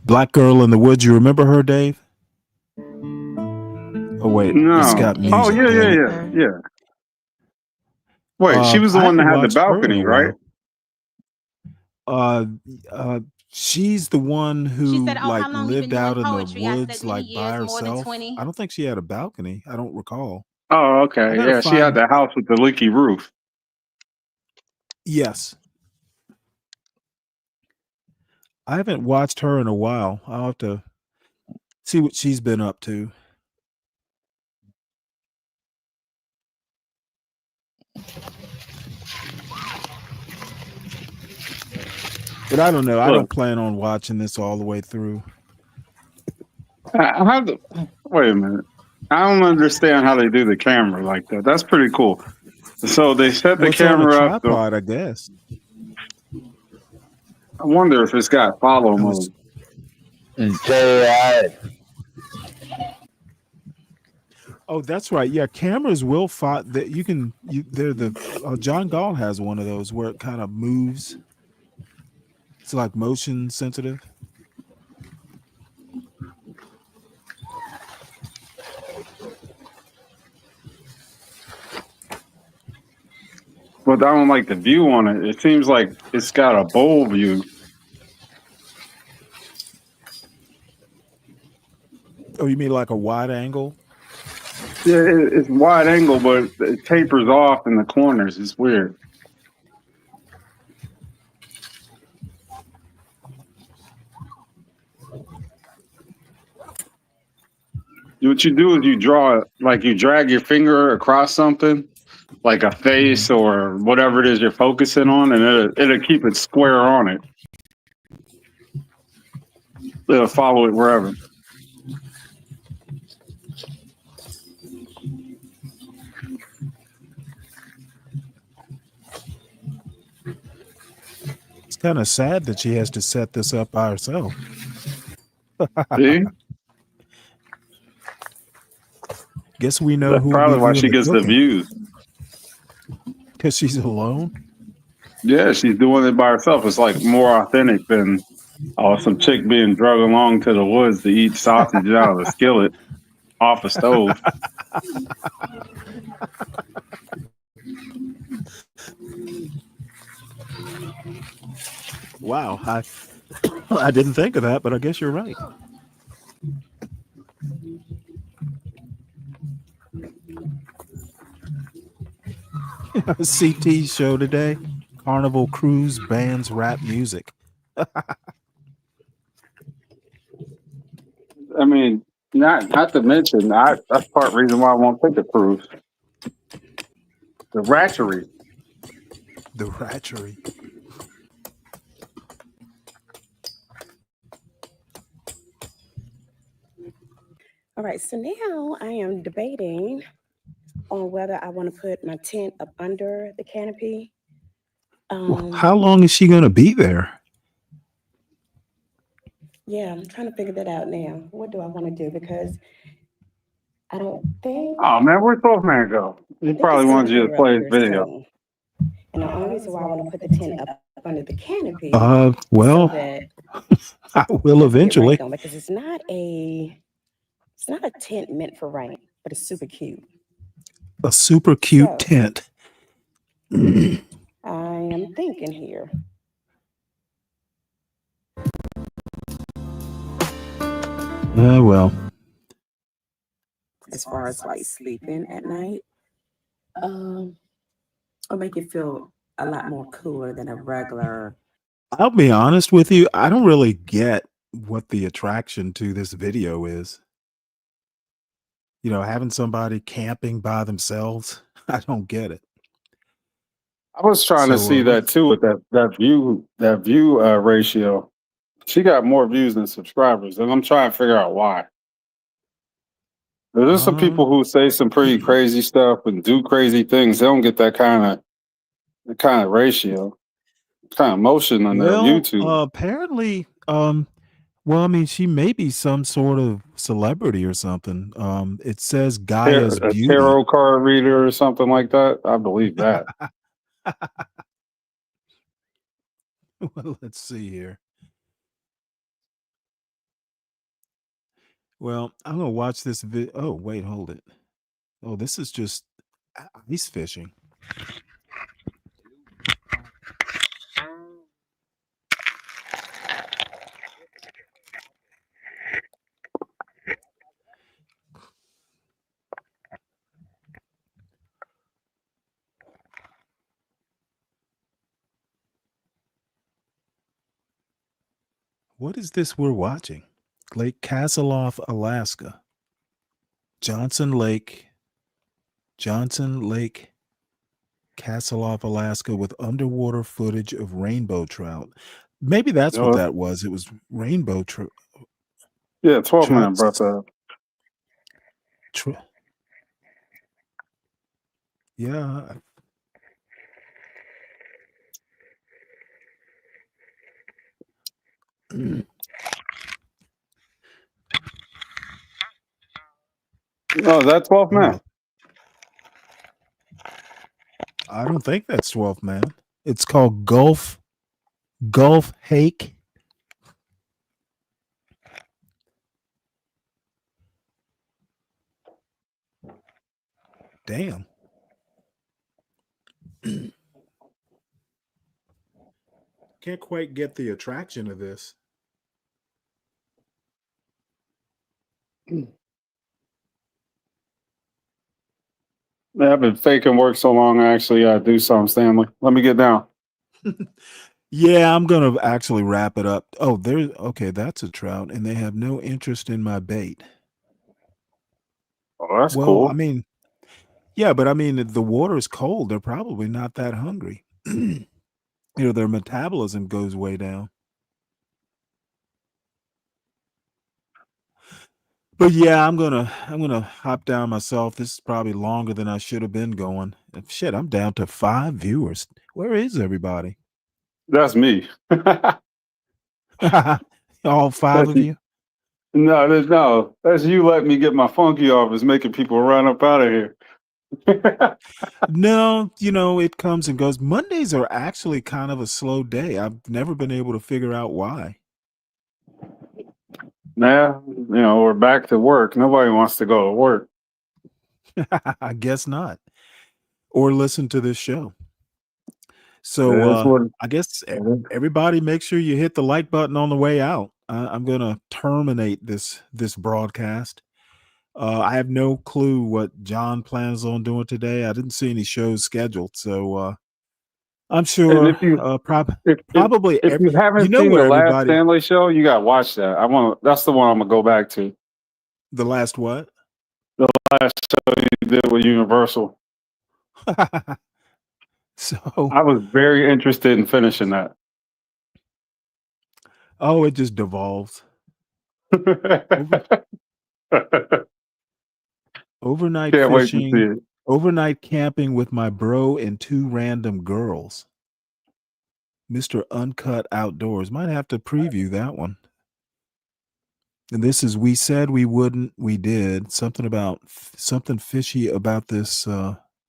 Black Girl in the Woods. You remember her, Dave? Oh wait, it's
No.
got
Oh
music.
yeah,
Damn it.
yeah. Wait, she was the
I
one that
haven't
had the
watched her in a
balcony, right?
while. She's the one who
said, "Oh,
like
how long you been
lived
doing
out in the
poetry?" I said,
woods
"Many
like by
years, more than
herself.
20."
I don't think she had a balcony. I don't recall.
Oh,
I
okay.
gotta
Yeah, she had
find.
the house with the leaky roof.
Yes, I haven't watched her in a while. I'll have to see what she's been up to. But I don't know. I don't
Look,
plan on watching this all the way through.
wait a minute. I don't understand how they do the camera like that. That's pretty cool. So they set the
Well, it's on a
camera up.
tripod, I guess.
I wonder if it's got follow mode.
Oh, that's right. Yeah, cameras will find that you can. They're the John Galt has one of those where it kind of moves. It's like motion sensitive.
But I don't like the view on it. It seems like it's got a bowl view.
Oh, you mean like a wide angle?
Yeah, it's wide angle, but it tapers off in the corners. It's weird. What you do is you draw, like you drag your finger across something, like a face or whatever it is you're focusing on, and it'll keep it square on it. It'll follow it wherever.
It's kind of sad that she has to set this up by herself.
See?
Guess we know
That's
who will
probably
be
why
doing
she
the
gets the
cooking.
views.
Because she's alone?
Yeah, she's doing it by herself. It's like more authentic than some chick being dragged along to the woods to eat sausage out of a skillet off a stove.
Wow, I didn't think of that, but I guess you're right. CT show today. Carnival Cruise bands rap music.
I mean, not to mention, that's part of the reason why I won't take a cruise. The ratchery.
The ratchery.
All right, so now I am debating on whether I want to put my tent up under the canopy.
How long is she going to be there?
Yeah, I'm trying to figure that out now. What do I want to do? Because I don't think.
Oh man, where'd 12 Man go? He probably wanted you to play his video.
And the only reason why I want to put the tent up under the canopy.
Well,
so that
I will eventually.
Because it's not a tent meant for rain, but it's super cute.
A super cute tent.
I am thinking here.
Well.
As far as like sleeping at night, it'll make it feel a lot more cooler than a regular.
I'll be honest with you. I don't really get what the attraction to this video is. You know, having somebody camping by themselves. I don't get it.
I was trying to see that too with that view ratio. She got more views than subscribers, and I'm trying to figure out why. There's some people who say some pretty crazy stuff and do crazy things. They don't get that kind of ratio, kind of motion on their YouTube.
Apparently, well, I mean, she may be some sort of celebrity or something. It says Gaia's
A
Beauty.
tarot card reader or something like that. I believe that.
Well, let's see here. Well, I'm gonna watch this video. Oh, wait, hold it. Oh, this is just ice fishing. What is this we're watching? Lake Castleoff, Alaska. Johnson Lake, Castleoff, Alaska, with underwater footage of rainbow trout. Maybe that's what that was. It was rainbow trout.
Yeah, 12 Man brought that up.
Yeah.
Oh, that's 12 Man.
I don't think that's 12 Man. It's called Gulf Hake. Damn. Can't quite get the attraction of this.
I've been faking work so long, I actually do something, Stanley. Let me get down.
Yeah, I'm going to actually wrap it up. Oh, that's a trout, and they have no interest in my bait.
Oh, that's
well,
cool.
I mean, Yeah, but I mean, if the water is cold, they're probably not that hungry. Their metabolism goes way down. But yeah, I'm gonna hop down myself. This is probably longer than I should have been going. Shit, I'm down to 5 viewers. Where is everybody?
That's me.
All 5
That's
of you?
no. That's you letting me get my funky off. Is making people run up out of here.
No, it comes and goes. Mondays are actually kind of a slow day. I've never been able to figure out why.
Now, we're back to work. Nobody wants to go to work.
I guess not. Or listen to this show. So
That's what.
I guess everybody make sure you hit the like button on the way out. I'm gonna terminate this broadcast. I have no clue what John plans on doing today. I didn't see any shows scheduled, so I'm
And
sure
if you
probably
if you haven't seen
what
the last
everybody.
Stanley show, you gotta watch that. That's the one I'm gonna go back to.
The last what?
The last show you did with Universal.
So
I was very interested in finishing that.
Oh, it just devolves. Overnight
Can't wait to see
fishing,
it.
overnight camping with my bro and 2 random girls. Mr. Uncut Outdoors. Might have to preview that one. And this is We Said We Wouldn't, We Did. Something fishy about this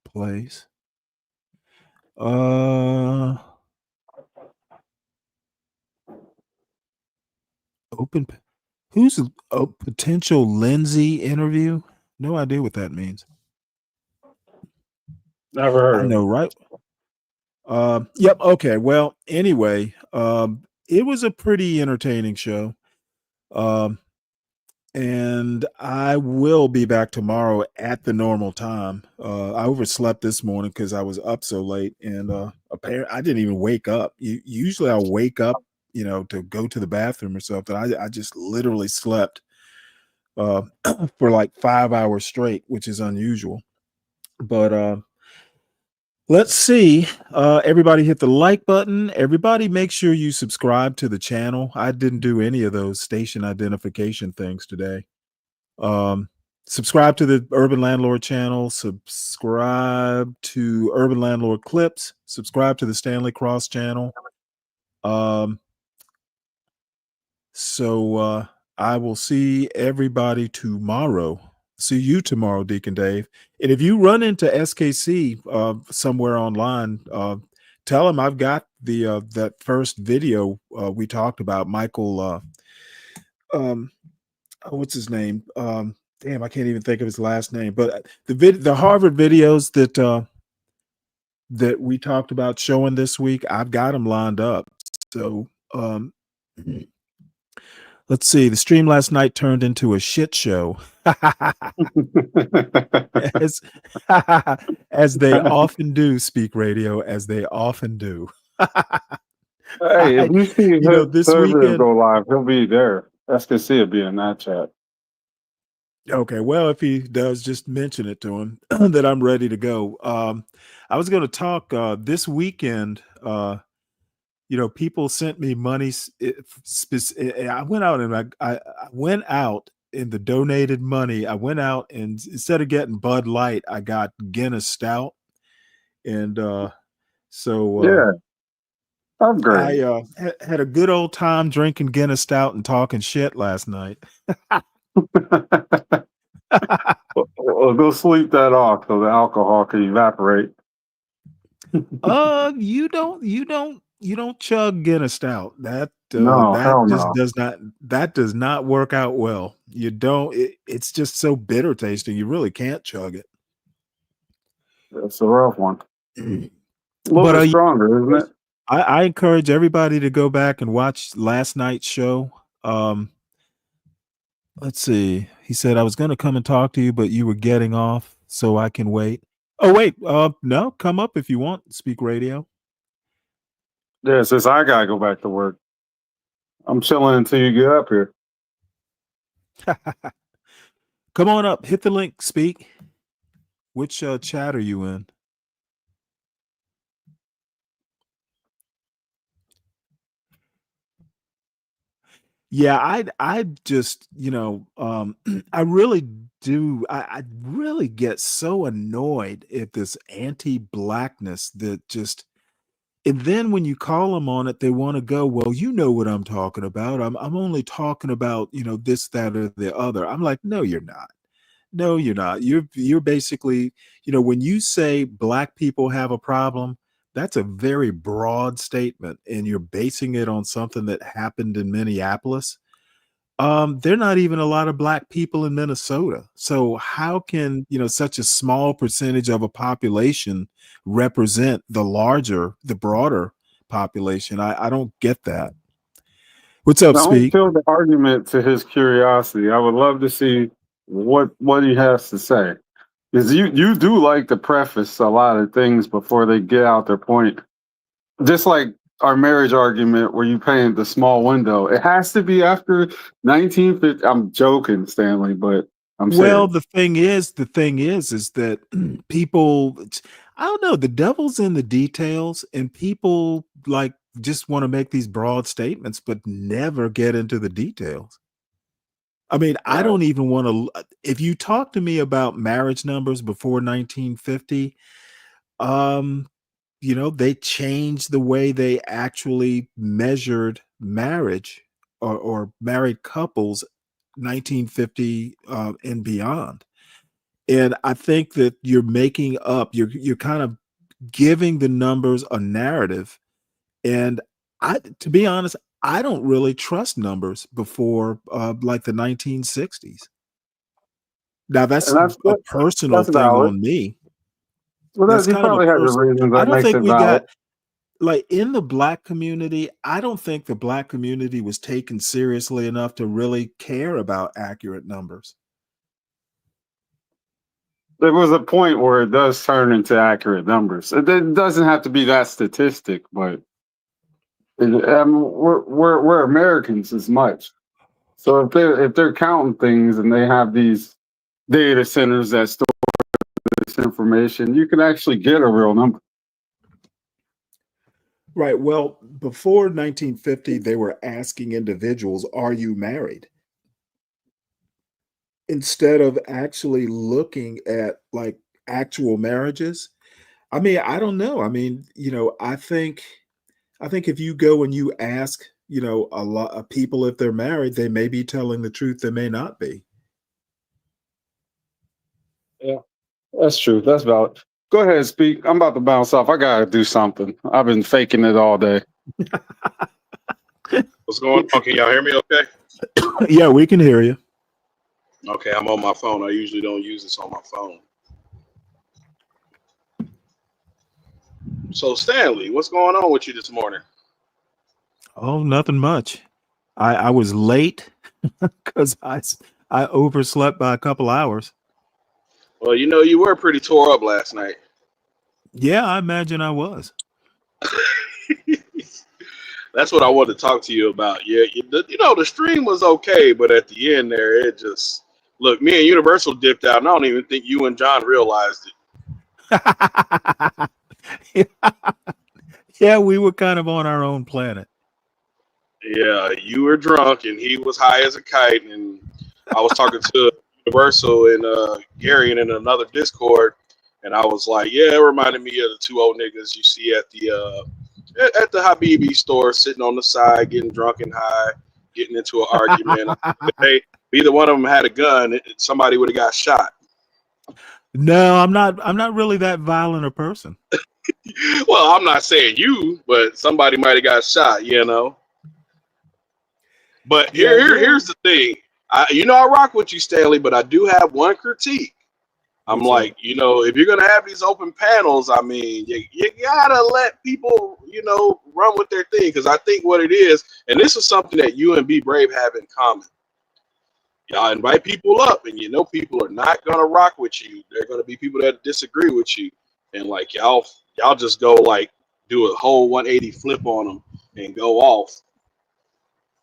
place. Who's a potential Lindsay interview? No idea what that means.
Never heard
I
of
know, right? Yep. Okay. Well, anyway, it was a pretty entertaining show. And I will be back tomorrow at the normal time. I overslept this morning because I was up so late, and apparently I didn't even wake up. Usually I'll wake up, to go to the bathroom or something. I just literally slept for like 5 hours straight, which is unusual. But let's see. Everybody hit the like button. Everybody make sure you subscribe to the channel. I didn't do any of those station identification things today. Subscribe to the Urban Landlord channel. Subscribe to Urban Landlord Clips. Subscribe to the Stanley Cross channel. So I will see everybody tomorrow. See you tomorrow, Deacon Dave. And if you run into SKC somewhere online, tell him I've got the that first video we talked about. Michael, what's his name? Damn, I can't even think of his last name. But the Harvard videos that we talked about showing this week, I've got them lined up. So let's see. The stream last night turned into a shit show. as they often do, Speak Radio, as they often do.
Hey, if you see
This
Herbert
weekend
go live, he'll be there. SKC will be in that chat.
Okay, well, if he does, just mention it to him that I'm ready to go. I was going to talk this weekend. People sent me money. I went out and I went out in the donated money. I went out and instead of getting Bud Light, I got Guinness Stout, and so
Yeah, upgrade.
I had a good old time drinking Guinness Stout and talking shit last night.
Well, go sleep that off so the alcohol can evaporate.
You don't chug Guinness Stout. That
No, hell
just
no.
does not work out well. You don't. It's just so bitter tasting. You really can't chug it.
That's a rough one. A little
But
bit stronger, isn't it?
I encourage everybody to go back and watch last night's show. Let's see. He said I was going to come and talk to you, but you were getting off, so I can wait. Oh wait, no, come up if you want. Speak Radio.
Yeah, since I gotta go back to work, I'm chilling until you get up here.
Come on up. Hit the link. Speak. Which chat are you in? Yeah, I just, I really do. I really get so annoyed at this anti-blackness that just, and then when you call them on it, they want to go, well, you know what I'm talking about. I'm only talking about, this, that, or the other. I'm like, no, you're not. No, you're not. You're basically, when you say black people have a problem, that's a very broad statement, and you're basing it on something that happened in Minneapolis. There are not even a lot of black people in Minnesota. So how can, such a small percentage of a population represent the broader population? I don't get that. What's up,
Don't
Speak?
kill the argument to his curiosity. I would love to see what he has to say. Because you do like to preface a lot of things before they get out their point. Just like our marriage argument where you paint the small window. It has to be after 1950. I'm joking, Stanley, but I'm
Well,
serious.
the thing is that people, I don't know, the devil's in the details, and people like just want to make these broad statements, but never get into the details. I mean, I
Right.
don't even want to, if you talk to me about marriage numbers before 1950, they changed the way they actually measured marriage or married couples 1950 and beyond. And I think that you're making up, you're kind of giving the numbers a narrative. And to be honest, I don't really trust numbers before like the 1960s. Now that's
And
a personal
that's
thing
valid.
on me.
Well,
That's
he
kind of a
probably has a
person.
reason
I
that
don't
makes
think
it
we
valid.
got, like, in the black community, I don't think the black community was taken seriously enough to really care about accurate numbers.
There was a point where it does turn into accurate numbers. It doesn't have to be that statistic, but we're Americans as much. So if they're counting things and they have these data centers that store this information, you can actually get a real number.
Right. Well, before 1950, they were asking individuals, are you married? Instead of actually looking at like actual marriages. I mean, I don't know. I mean, I think if you go and you ask, a lot of people if they're married, they may be telling the truth, they may not be.
Yeah, that's true. That's valid. Go ahead, speak. I'm about to bounce off. I gotta do something. I've been faking it all day.
What's going on? Can y'all hear me okay?
Yeah, we can hear you.
Okay, I'm on my phone. I usually don't use this on my phone. So, Stanley, what's going on with you this morning?
Oh, nothing much. I was late because I overslept by a couple hours.
Well, you were pretty tore up last night.
Yeah, I imagine I was.
That's what I wanted to talk to you about. Yeah, the stream was okay, but at the end there, it just look. Me and Universal dipped out, and I don't even think you and John realized
it. Yeah, we were kind of on our own planet.
Yeah, you were drunk, and he was high as a kite, and I was talking to Universal and Gary in another Discord, and I was like, "Yeah, it reminded me of the two old niggas you see at the Habibi store, sitting on the side, getting drunk and high, getting into an argument. If either one of them had a gun, somebody would have got shot."
No, I'm not really that violent a person.
Well, I'm not saying you, but somebody might have got shot, But here's the thing. I rock with you, Stanley, but I do have one critique. I'm like, if you're gonna have these open panels, I mean, you gotta let people, run with their thing. Because I think what it is, and this is something that you and Be Brave have in common. Y'all invite people up, and people are not gonna rock with you. They're gonna be people that disagree with you, and like y'all just go like do a whole 180 flip on them and go off.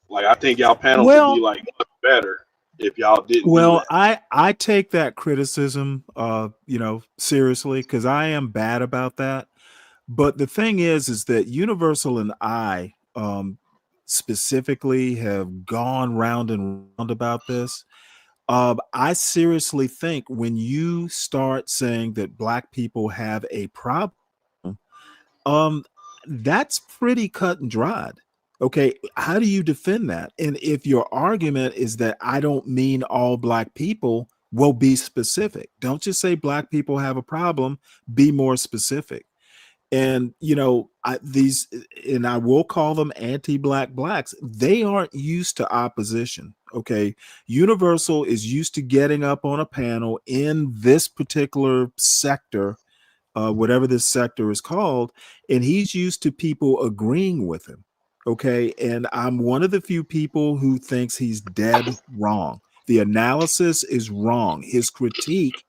Like I think y'all panels would be like much better. if y'all didn't do
Well,
that.
I take that criticism, seriously, because I am bad about that. But the thing is that Universal and I, specifically, have gone round and round about this. I seriously think when you start saying that black people have a problem, um, that's pretty cut and dried. Okay, how do you defend that? And if your argument is that I don't mean all black people, well, be specific. Don't just say black people have a problem, be more specific. And and I will call them anti-black blacks. They aren't used to opposition. Okay, Universal is used to getting up on a panel in this particular sector, whatever this sector is called, and he's used to people agreeing with him. Okay, and I'm one of the few people who thinks he's dead wrong. The analysis is wrong. His critique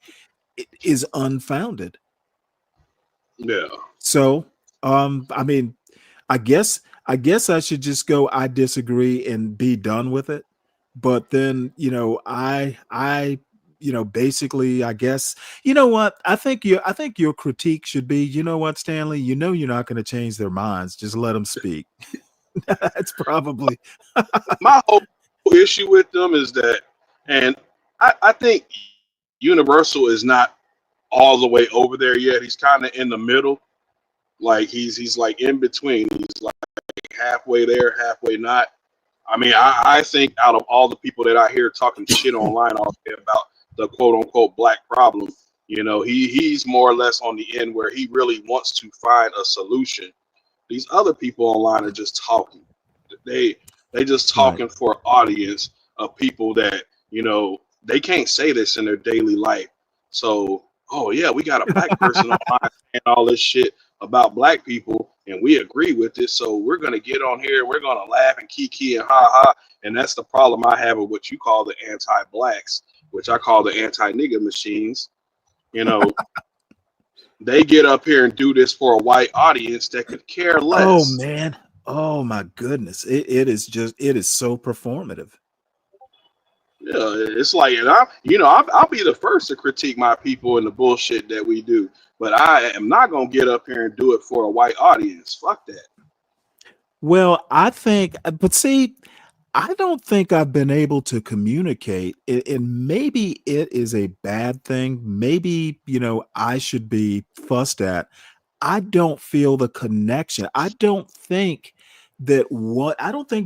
is unfounded.
Yeah.
So, I mean, I guess I should just go, I disagree, and be done with it. But then, basically, I guess, you know what? I think your critique should be, you know what, Stanley, you're not going to change their minds. Just let them speak. That's probably
My whole issue with them is that, and I think Universal is not all the way over there yet. He's kind of in the middle. Like he's like in between. He's like halfway there, halfway not. I mean, I think out of all the people that I hear talking shit online all day about the quote unquote black problem, he's more or less on the end where he really wants to find a solution. These other people online are just talking. They just talking for an audience of people that, they can't say this in their daily life. So, oh yeah, we got a black person online saying all this shit about black people and we agree with it. So we're going to get on here. We're going to laugh and kiki and ha ha. And that's the problem I have with what you call the anti-blacks, which I call the anti-nigga machines. They get up here and do this for a white audience that could care less.
Oh man. Oh my goodness. It is so performative.
Yeah, it's like, and I'll be the first to critique my people and the bullshit that we do, but I am not gonna get up here and do it for a white audience. Fuck that.
Well, but see, I don't think I've been able to communicate, and maybe it is a bad thing. Maybe, I should be fussed at. I don't feel the connection. I don't think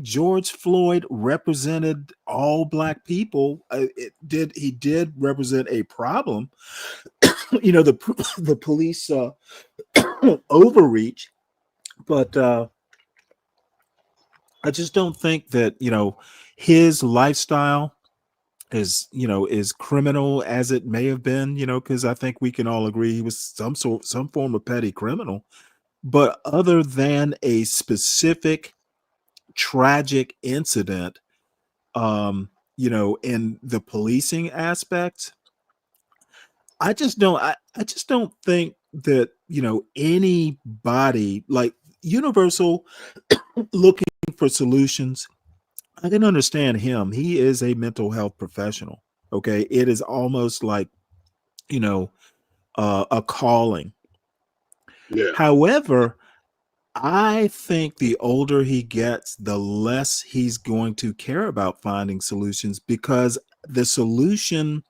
George Floyd represented all black people. He did represent a problem. The police overreach, but I just don't think that his lifestyle is criminal as it may have been. Because I think we can all agree he was some form of petty criminal. But other than a specific tragic incident, in the policing aspects, I just don't think that anybody like Universal looking for solutions. I can understand him. He is a mental health professional. Okay, it is almost like a calling.
Yeah.
However, I think the older he gets, the less he's going to care about finding solutions, because the solution,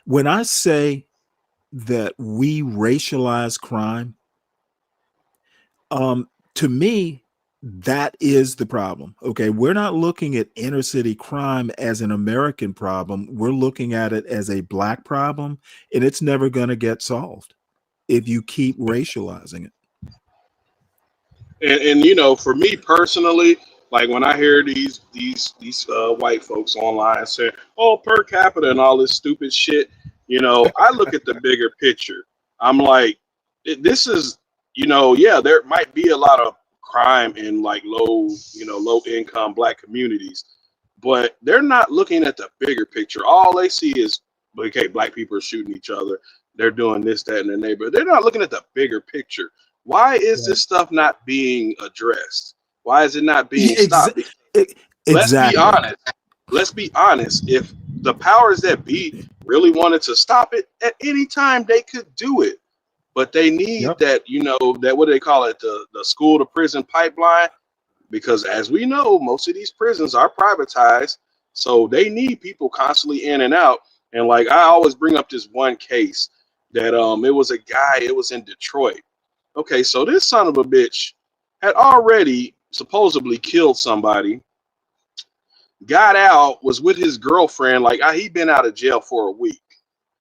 when I say that we racialize crime, to me, that is the problem. Okay, we're not looking at inner city crime as an American problem. We're looking at it as a black problem, and it's never going to get solved if you keep racializing it.
And for me personally, like when I hear these white folks online saying, "Oh, per capita" and all this stupid shit, I look at the bigger picture. I'm like, this is, yeah, there might be a lot of crime in like low income black communities, but they're not looking at the bigger picture. All they see is, okay, black people are shooting each other. They're doing this, that, in their neighborhood. They're not looking at the bigger picture. Why is this stuff not being addressed? Why is it not being stopped? Let's be honest. let's be honest. If the powers that be really wanted to stop it, at any time they could do it. But they need that, that what do they call it, the school to prison pipeline, because as we know, most of these prisons are privatized, so they need people constantly in and out. And like I always bring up this one case that it was a guy, it was in Detroit. Okay, so this son of a bitch had already supposedly killed somebody, got out, was with his girlfriend, like he'd been out of jail for a week.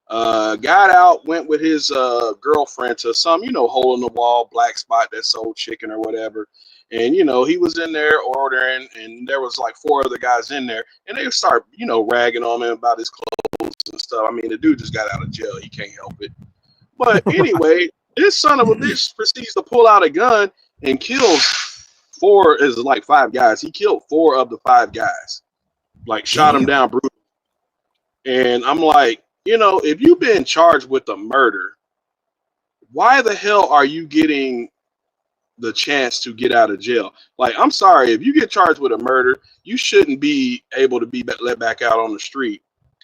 Got out, went with his girlfriend to some, hole in the wall, black spot that sold chicken or whatever. And, he was in there ordering, and there was like 4 other guys in there, and they start, ragging on him about his clothes and stuff. I mean, the dude just got out of jail. He can't help it. But anyway, this son of a bitch proceeds to pull out a gun and kills 5 guys. He killed 4 of the 5 guys, like shot him down brutally. And I'm like, if you've been charged with a murder, why the hell are you getting the chance to get out of jail? Like, I'm sorry, if you get charged with a murder, you shouldn't be able to be let back out on the street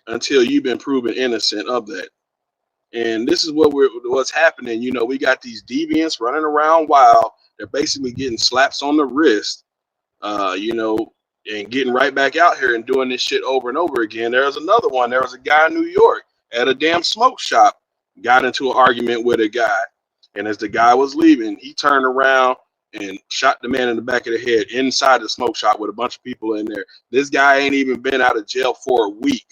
until you've been proven innocent of that. And this is what's happening. We got these deviants running around wild. They're basically getting slaps on the wrist, and getting right back out here and doing this shit over and over again. There's another one. There was a guy in New York at a damn smoke shop, got into an argument with a guy. And as the guy was leaving, he turned around and shot the man in the back of the head inside the smoke shop with a bunch of people in there. This guy ain't even been out of jail for a week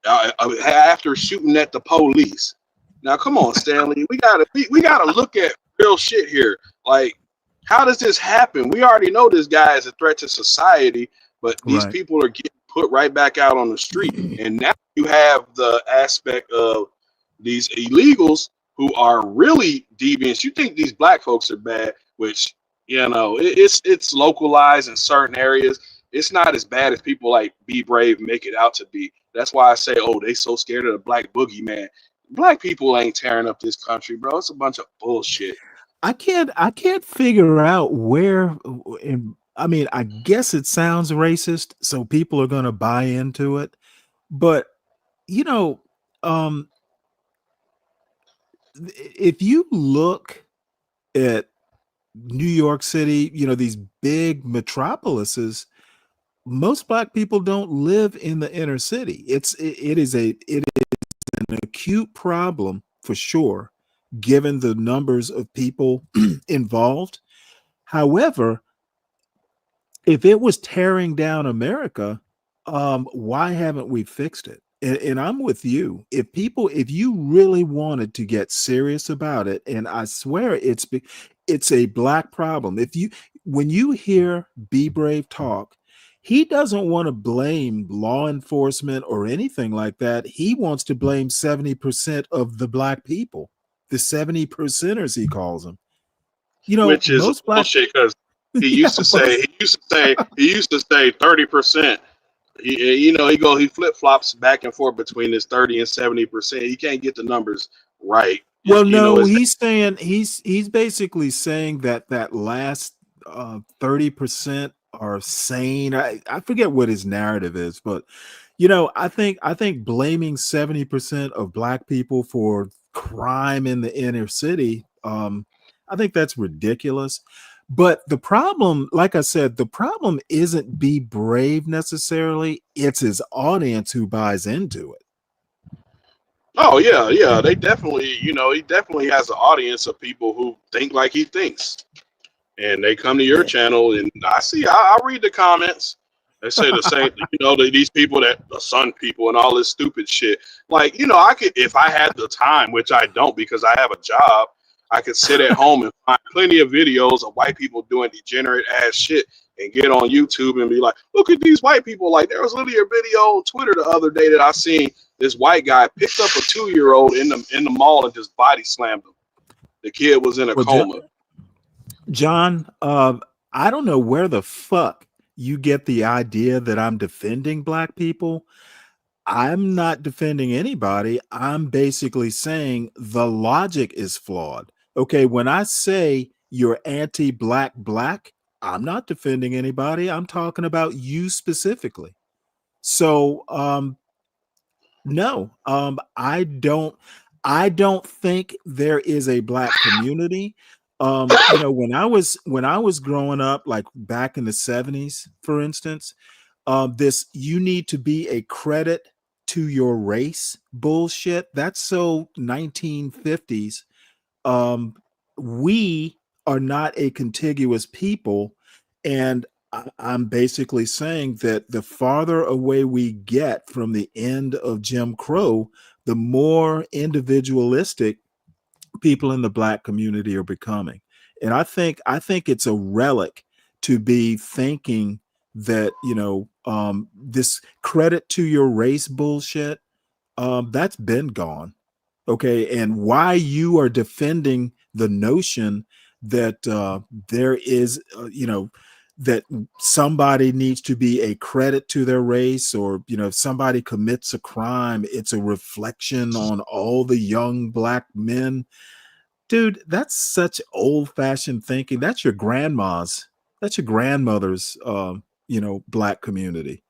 after shooting at the police. Now, come on, Stanley. We gotta look at real shit here. Like, how does this happen? We already know this guy is a threat to society, but these people are getting put right back out on the street. And now you have the aspect of these illegals who are really deviants. You think these black folks are bad, which, it's localized in certain areas. It's not as bad as people like Be Brave make it out to be. That's why I say, oh, they so scared of the black boogeyman. Black people ain't tearing up this country, bro. It's a bunch of bullshit.
I can't figure out where. I mean, I guess it sounds racist, so people are going to buy into it. But if you look at New York City, these big metropolises, most black people don't live in the inner city. It is an acute problem for sure, given the numbers of people involved. However, if it was tearing down America, why haven't we fixed it? And I'm with you. If you really wanted to get serious about it, and I swear it's a black problem. When you hear Be Brave talk, he doesn't want to blame law enforcement or anything like that. He wants to blame 70% of the black people, the 70%ers he calls them.
Which is bullshit, because he used to say 30%. He flip flops back and forth between this 30 and 70%. He can't get the numbers right.
Well, he's saying he's basically saying that last 30% are sane. I forget what his narrative is, but I think blaming 70% of black people for crime in the inner city, I think that's ridiculous. But the problem, like I said, the problem isn't Be Brave necessarily. It's his audience who buys into it.
Oh, yeah. They definitely, he definitely has an audience of people who think like he thinks. And they come to your channel, and I read the comments. They say the same, these people, the Sun people and all this stupid shit. Like, I could, if I had the time, which I don't because I have a job, I could sit at home and find plenty of videos of white people doing degenerate ass shit and get on YouTube and be like, look at these white people. Like, there was literally a video on Twitter the other day that I seen. This white guy picked up a 2-year-old in the mall and just body slammed him. The kid was in a coma.
John, I don't know where the fuck you get the idea that I'm defending black people. I'm not defending anybody. I'm basically saying the logic is flawed. Okay, when I say you're anti-black, I'm not defending anybody. I'm talking about you specifically. So no, I don't think there is a black community. When I was growing up, like back in the 70s, for instance, this you need to be a credit to your race bullshit. That's so 1950s. We are not a contiguous people, and I'm basically saying that the farther away we get from the end of Jim Crow, the more individualistic people in the black community are becoming. And I think it's a relic to be thinking that, this credit to your race bullshit, that's been gone. Okay. And why you are defending the notion that there is, that somebody needs to be a credit to their race, or, if somebody commits a crime, it's a reflection on all the young black men. Dude, that's such old-fashioned thinking. That's your grandma's. That's your grandmother's, black community.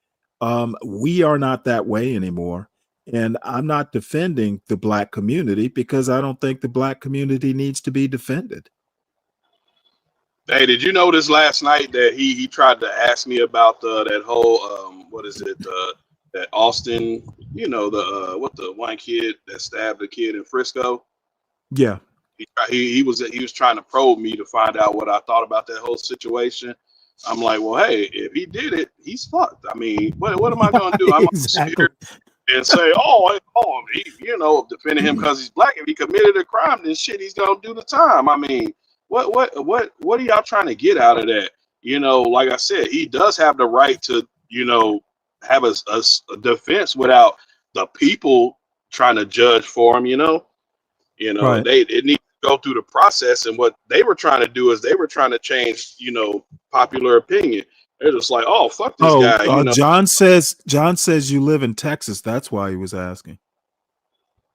We are not that way anymore. And I'm not defending the black community because I don't think the black community needs to be defended.
Hey, did you notice last night that he tried to ask me about that whole what is it that Austin, what the one kid that stabbed a kid in Frisco?
Yeah.
He was trying to probe me to find out what I thought about that whole situation. I'm like, well, hey, if he did it, he's fucked. I mean, what am I going to do? I'm
Exactly.
going to sit here and say, oh, he, defending him because he's black. If he committed a crime, then shit, he's going to do the time. I mean, what are y'all trying to get out of that? Like I said, he does have the right to, have a defense without the people trying to judge for him.
Right.
It needs to go through the process, and what they were trying to do is they were trying to change, popular opinion. They're just like, oh, fuck this guy.
John says you live in Texas. That's why he was asking.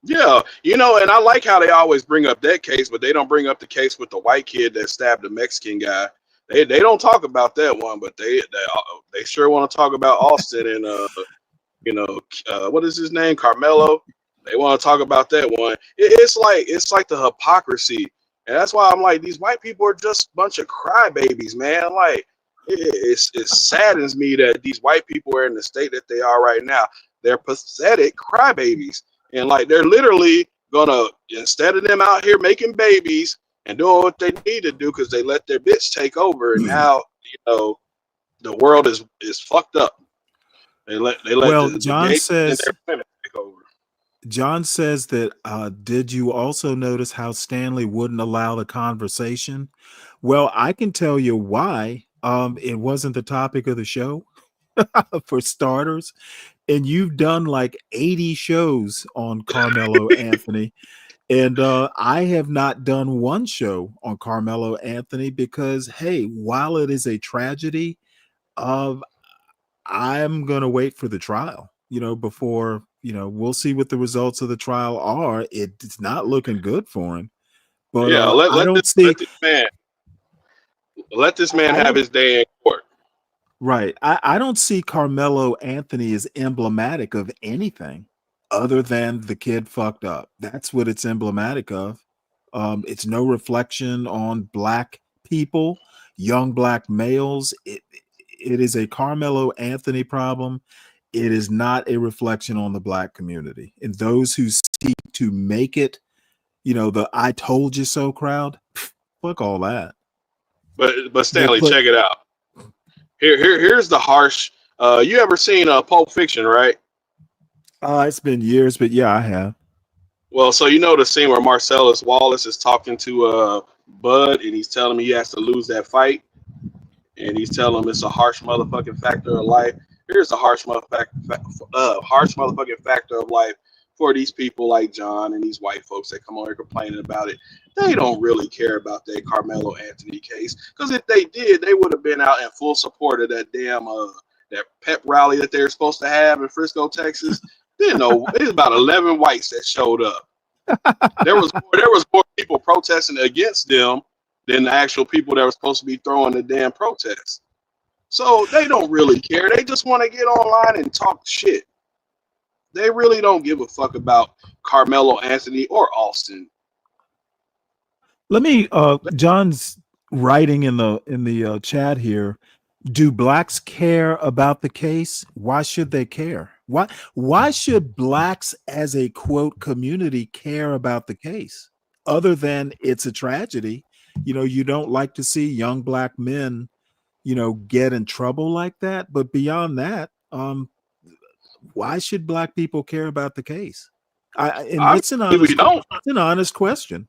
Yeah, and I like how they always bring up that case, but they don't bring up the case with the white kid that stabbed the Mexican guy. They don't talk about that one, but they sure want to talk about Austin and what is his name, Carmelo. They want to talk about that one. It's like the hypocrisy, and that's why I'm like, these white people are just a bunch of crybabies, man. Like it saddens me that these white people are in the state that they are right now. They're pathetic crybabies. And like they're literally gonna, instead of them out here making babies and doing what they need to do because they let their bitch take over, and now the world is fucked up. They let
John says
their women take over.
John says that did you also notice how Stanley wouldn't allow the conversation? Well, I can tell you why. It wasn't the topic of the show, for starters. And you've done like 80 shows on Carmelo Anthony. And I have not done one show on Carmelo Anthony because, hey, while it is a tragedy, I'm going to wait for the trial, before, we'll see what the results of the trial are. It's not looking good for him. But
Yeah, let this man have his day in court.
Right. I don't see Carmelo Anthony as emblematic of anything other than the kid fucked up. That's what it's emblematic of. It's no reflection on black people, young black males. It is a Carmelo Anthony problem. It is not a reflection on the black community. And those who seek to make it, the I told you so crowd, fuck all that.
But Stanley, check it out. Here's the harsh. You ever seen Pulp Fiction, right?
It's been years, but yeah, I have.
Well, so the scene where Marcellus Wallace is talking to Bud, and he's telling him he has to lose that fight, and he's telling him it's a harsh motherfucking factor of life. Here's the harsh motherfucking factor of life for these people like John and these white folks that come on here complaining about it. They don't really care about that Carmelo Anthony case, because if they did, they would have been out in full support of that damn that pep rally that they were supposed to have in Frisco, Texas. There's about 11 whites that showed up. There was more people protesting against them than the actual people that were supposed to be throwing the damn protests. So they don't really care. They just want to get online and talk shit. They really don't give a fuck about Carmelo Anthony or Austin.
Let me John's writing in the chat here. Do blacks care about the case? Why should they care? Why should blacks as a quote community care about the case? Other than it's a tragedy. You don't like to see young black men, get in trouble like that. But beyond that, why should black people care about the case? It's an honest question.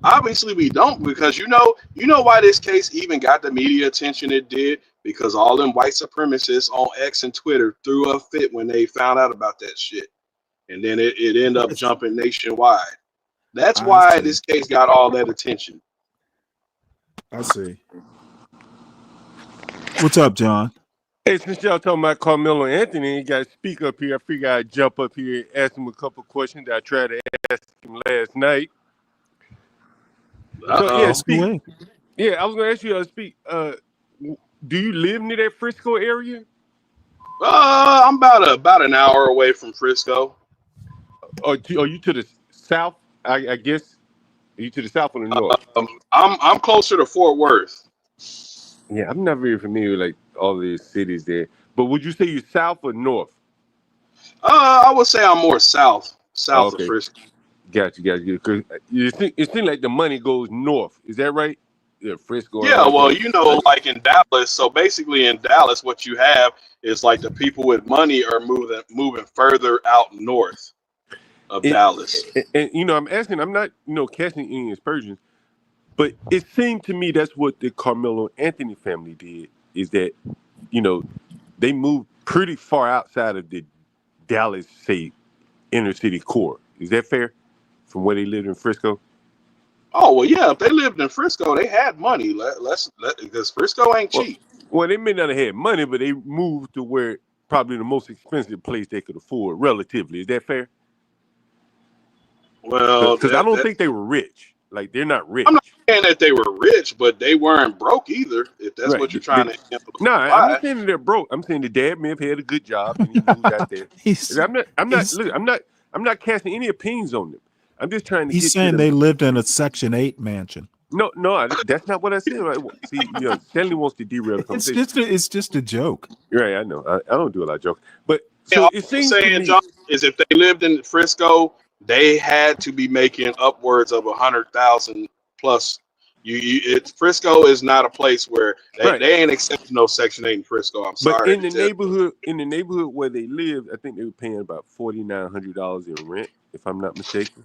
Obviously, we don't, because you know why this case even got the media attention it did, because all them white supremacists on X and Twitter threw a fit when they found out about that shit, and then it ended up jumping nationwide. That's why this case got all that attention.
I see. What's up, John?
Hey, since y'all talking about Carmelo Anthony, you got to speak up here. I figured I'd jump up here and ask him a couple questions that I tried to ask him last night. So, yeah, speak. Yeah, I was going to ask you to speak. Do you live near that Frisco area?
I'm about an hour away from Frisco.
Are you to the south? I guess. Are you to the south or the north?
I'm closer to Fort Worth.
Yeah, I'm not very familiar with like all these cities there. But would you say you're south or north?
I would say I'm more south of Frisco.
Gotcha. Because it seems like the money goes north. Is that right? Yeah, Frisco.
Yeah, well, like in Dallas. So basically, in Dallas, what you have is like the people with money are moving further out north of Dallas.
And I'm asking. I'm not casting any aspersions, but it seemed to me that's what the Carmelo Anthony family did. Is that they moved pretty far outside of the Dallas, say, inner city core. Is that fair? From where they lived in Frisco?
Oh, well, yeah. If they lived in Frisco, they had money. Because Frisco ain't cheap.
Well, they may not have had money, but they moved to where probably the most expensive place they could afford, relatively. Is that fair?
Well,
because I don't think they were rich. Like, they're not rich.
I'm not saying that they were rich, but they weren't broke either, if that's what you're trying to imply.
No, I'm not saying that they're broke. I'm saying the dad may have had a good job and he moved out there. I'm not casting any opinions on them. I'm just trying to.
He's saying they lived in a Section 8 mansion.
No, that's not what I said. Right? See, Stanley wants to derail the conversation.
It's just a joke.
Right, I know. I don't do a lot of jokes, but so it seems
saying, John, is if they lived in Frisco, they had to be making upwards of 100,000 plus. Frisco is not a place where they ain't accepting no Section 8 in Frisco. I'm sorry.
But in the neighborhood where they lived, I think they were paying about $4,900 in rent, if I'm not mistaken.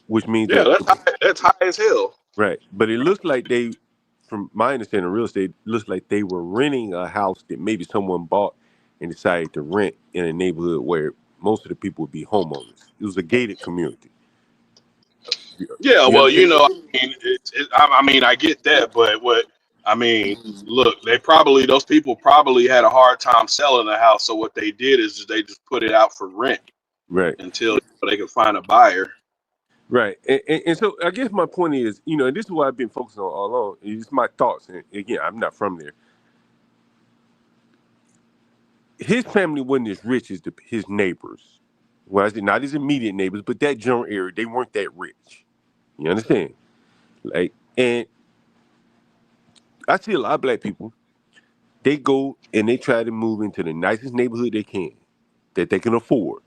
Which means
that's high as hell.
Right. But it looks like from my understanding of real estate, looks like they were renting a house that maybe someone bought and decided to rent in a neighborhood where most of the people would be homeowners. It was a gated community.
Yeah, well, I mean, I get that, but look, those people probably had a hard time selling the house. So what they did is they just put it out for rent,
right,
until they could find a buyer.
Right, and so I guess my point is, and this is what I've been focusing on all along. It's my thoughts, and again, I'm not from there. His family wasn't as rich as his neighbors. Well, I said not his immediate neighbors, but that general area, they weren't that rich. You understand? Like, and I see a lot of black people. They go and they try to move into the nicest neighborhood they can, that they can afford,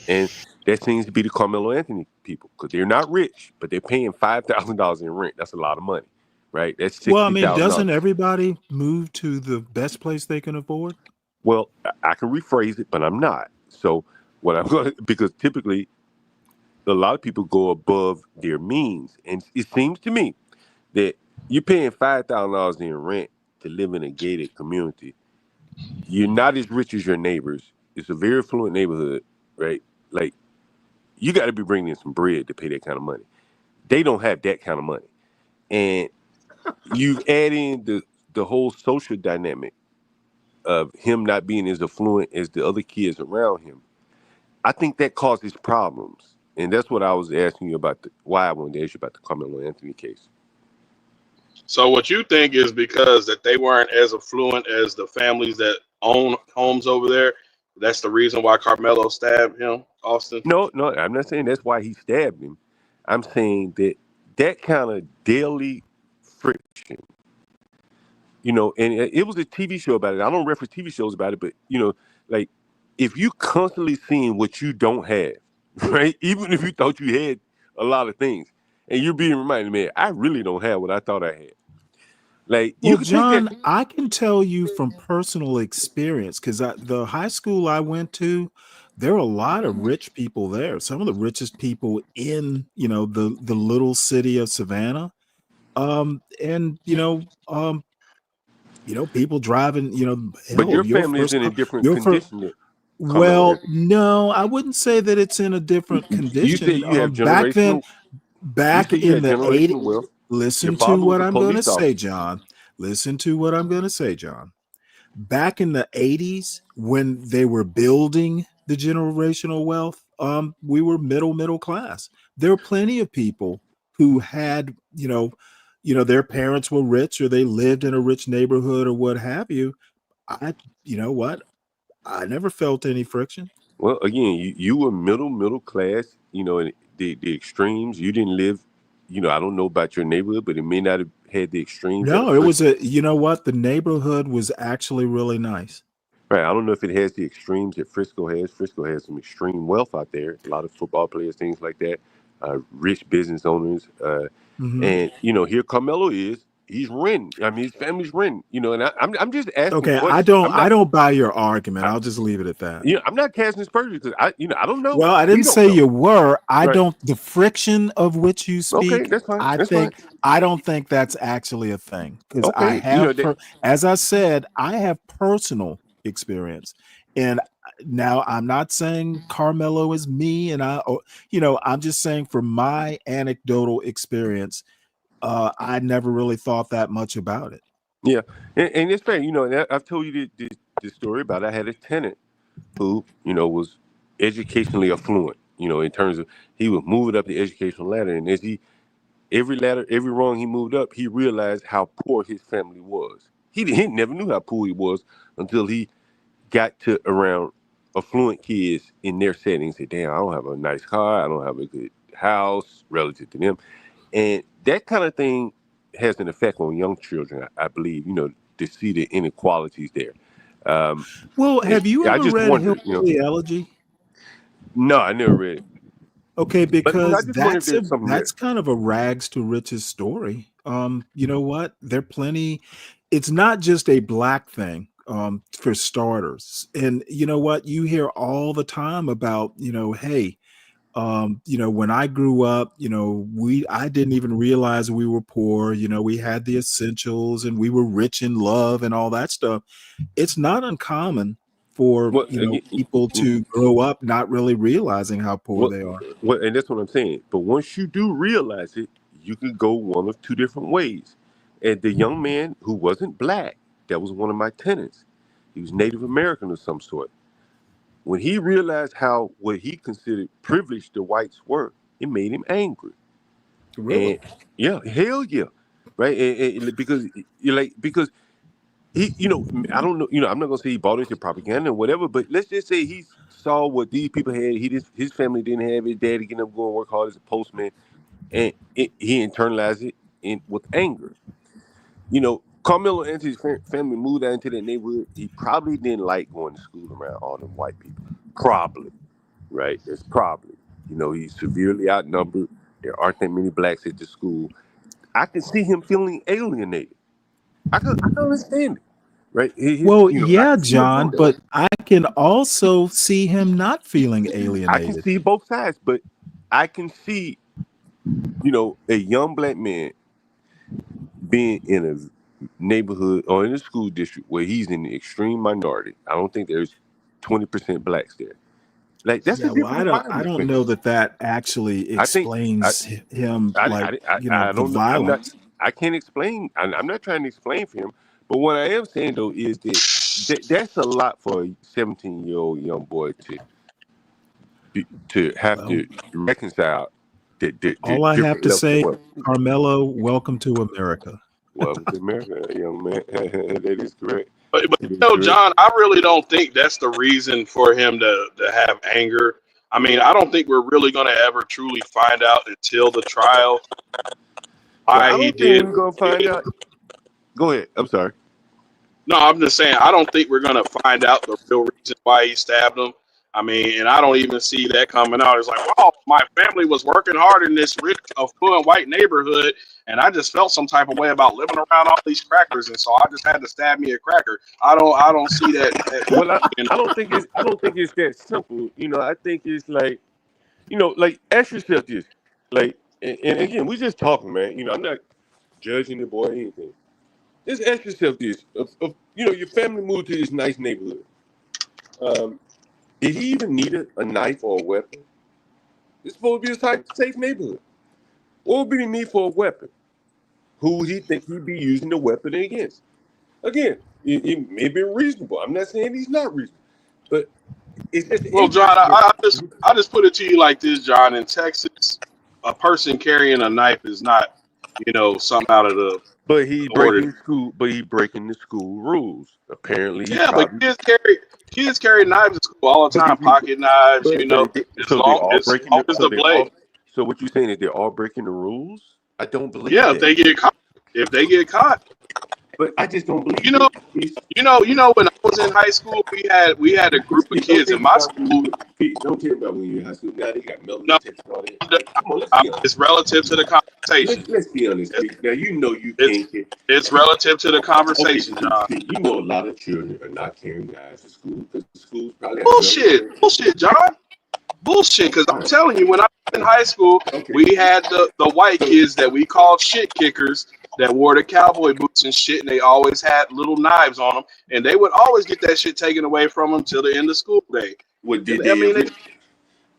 and that seems to be the Carmelo Anthony people, because they're not rich, but they're paying $5,000 in rent. That's a lot of money, right? That's $60,000.
Well, I mean, doesn't everybody move to the best place they can afford?
Well, I can rephrase it, but I'm not. So what I'm going to, because typically a lot of people go above their means, and it seems to me that you're paying $5,000 in rent to live in a gated community. You're not as rich as your neighbors. It's a very affluent neighborhood, right? Like, you got to be bringing in some bread to pay that kind of money. They don't have that kind of money. And you add in the whole social dynamic of him not being as affluent as the other kids around him. I think that causes problems. And that's what I was asking you about, why I wanted to ask you about the Carmelo Anthony case.
So what you think is because that they weren't as affluent as the families that own homes over there. That's the reason why Carmelo stabbed him, Austin.
No, I'm not saying that's why he stabbed him. I'm saying that kind of daily friction, and it was a TV show about it. I don't reference TV shows about it, but like if you constantly seeing what you don't have, right? Even if you thought you had a lot of things, and you're being reminded, man, I really don't have what I thought I had. Like you
Well,
can take that.
John, I can tell you from personal experience because the high school I went to, there are a lot of rich people there. Some of the richest people in the little city of Savannah. And people driving.
But
Hell,
your family's in a different
your first.
condition that Carmelo
Well,
is.
no, I wouldn't say that it's in a different
You say
condition.
you have
Back then,
generational. You
back
say you
in
had
the 80s.
generational wealth. Your
Listen to
father was
what
a
I'm going to
police
say,
officer.
John. Listen to what I'm going to say, John. Back in the 80s, when they were building the generational wealth, we were middle class. There were plenty of people who had, their parents were rich or they lived in a rich neighborhood or what have you. You know what? I never felt any friction.
Well, again, you were middle class. And the extremes. You didn't live. I don't know about your neighborhood, but it may not have had the extremes that
No, it was you know what? The neighborhood was actually really nice.
Right. I don't know if it has the extremes that Frisco has. Frisco has some extreme wealth out there. A lot of football players, things like that. Rich business owners.
Mhm.
And here Carmelo is. He's renting. I mean, his family's renting. And I'm just asking
Okay, I
questions.
don't buy your argument. I'll just leave it at that.
I'm not casting aspersions because I don't know.
Well, I
We
didn't
don't
say
know.
you were. I
Right.
don't. The friction of which you
Okay,
speak,
that's fine.
I
That's
think
fine.
I don't think that's actually a thing because I
Okay,
have, as I said, I have personal experience, and now I'm not saying Carmelo is me, and I'm just saying from my anecdotal experience, I never really thought that much about it.
Yeah, and it's fair. And I've told you the story about I had a tenant who was educationally affluent. In terms of he was moving up the educational ladder, and as every rung he moved up, he realized how poor his family was. He never knew how poor he was until he got to around affluent kids in their settings. Said, "Damn, I don't have a nice car. I don't have a good house relative to them," and that kind of thing has an effect on young children. I believe to see the inequalities there.
Well, have you
I
ever
just
read
wondered,
Hillbilly Elegy?
No, I never read it.
Okay,
But I
because
just wonder if there's something there.
that's kind of a rags to riches story. You know what? There are plenty. It's not just a black thing, for starters. And you know what? You hear all the time about, hey, when I grew up, I didn't even realize we were poor. We had the essentials and we were rich in love and all that stuff. It's not uncommon for
Well,
people to grow up not really realizing how poor they are.
and that's what I'm saying. But once you do realize it, you can go one of two different ways. And the young man who wasn't black, that was one of my tenants. He was Native American of some sort. When he realized how what he considered privileged the whites were, it made him angry.
Really?
And yeah, hell yeah, right? Because because he, I don't know, I'm not gonna say he bought into propaganda or whatever, but let's just say he saw what these people had. His family didn't have. His daddy getting up going to work hard as a postman, and he internalized it with anger. Carmelo and his family moved out into that neighborhood. He probably didn't like going to school around all them white people. Probably, right? It's probably. He's severely outnumbered. There aren't that many blacks at the school. I can see him feeling alienated. I can understand it. Right?
Well,
I
yeah,
can see him
John,
feeling that way.
but I can also see him not feeling
I can
alienated.
see both sides, but I can see, a young black man being in a neighborhood or in a school district where he's in the extreme minority. I don't think there's 20% blacks there. Like that's
Yeah,
a
well,
different
I
environment for
don't
him.
know that actually
I think
explains him, like,
I
the
don't know.
violence.
I can't explain. I'm not trying to explain for him. But what I am saying though is that's a lot for a 17-year-old young boy to have
Well,
to reconcile the
all I have
different
to
levels of
say,
wealth.
Carmelo, welcome to America.
Welcome to America, young man. That is correct.
But
That
you
is
know,
correct.
John, I really don't think that's the reason for him to have anger. I mean, I don't think we're really going to ever truly find out until the trial
Well,
why
I
he
don't think
did.
we're gonna find out. Go ahead. I'm sorry.
No, I'm just saying, I don't think we're going to find out the real reason why he stabbed him. I mean, and I don't even see that coming out. It's like, wow, my family was working hard in this rich, affluent white neighborhood, and I just felt some type of way about living around all these crackers, and so I just had to stab me a cracker. I don't see that.
Well, I don't think it's that simple. You know, I think it's like, you know, like ask yourself this, like, and again, we just talking, man. You know, I'm not judging the boy or anything. Just ask yourself this: you know, your family moved to this nice neighborhood. Did he even need a knife or a weapon? It's supposed to be a safe neighborhood. What would be the need for a weapon? Who would he think he'd be using the weapon against? Again, it may be reasonable. I'm not saying he's not reasonable, but it's just
Well, John,
interesting.
I just put it to you like this, John. In Texas, a person carrying a knife is not, you know, something out of the
But he
order.
breaking school. But he breaking the school rules. Apparently, he
Yeah, but
probably.
kids carry knives to school all the time, pocket knives. You know,
So they all
as
breaking
long
the.
as
So
the
they
blade.
all. So what you saying is they're all breaking the rules? I don't believe
Yeah,
that.
if they get caught. If they get caught.
But I just don't believe.
You know. When I was in high school, we had a group of kids in my school.
Don't care about when you're in high school. Now they got melting
No,
detectors and all that. Like, come on, let's be honest.
it's relative to the conversation.
Let's be honest. Now you know you
It's
can't.
it's relative to the conversation, John.
You know a lot of children are not carrying knives to school because the schools probably
Bullshit, John. Bullshit. Because I'm telling you, when I was in high school, we had the white kids that we called shit kickers that wore the cowboy boots and shit, and they always had little knives on them, and they would always get that shit taken away from them till the end of school day.
What did
I mean,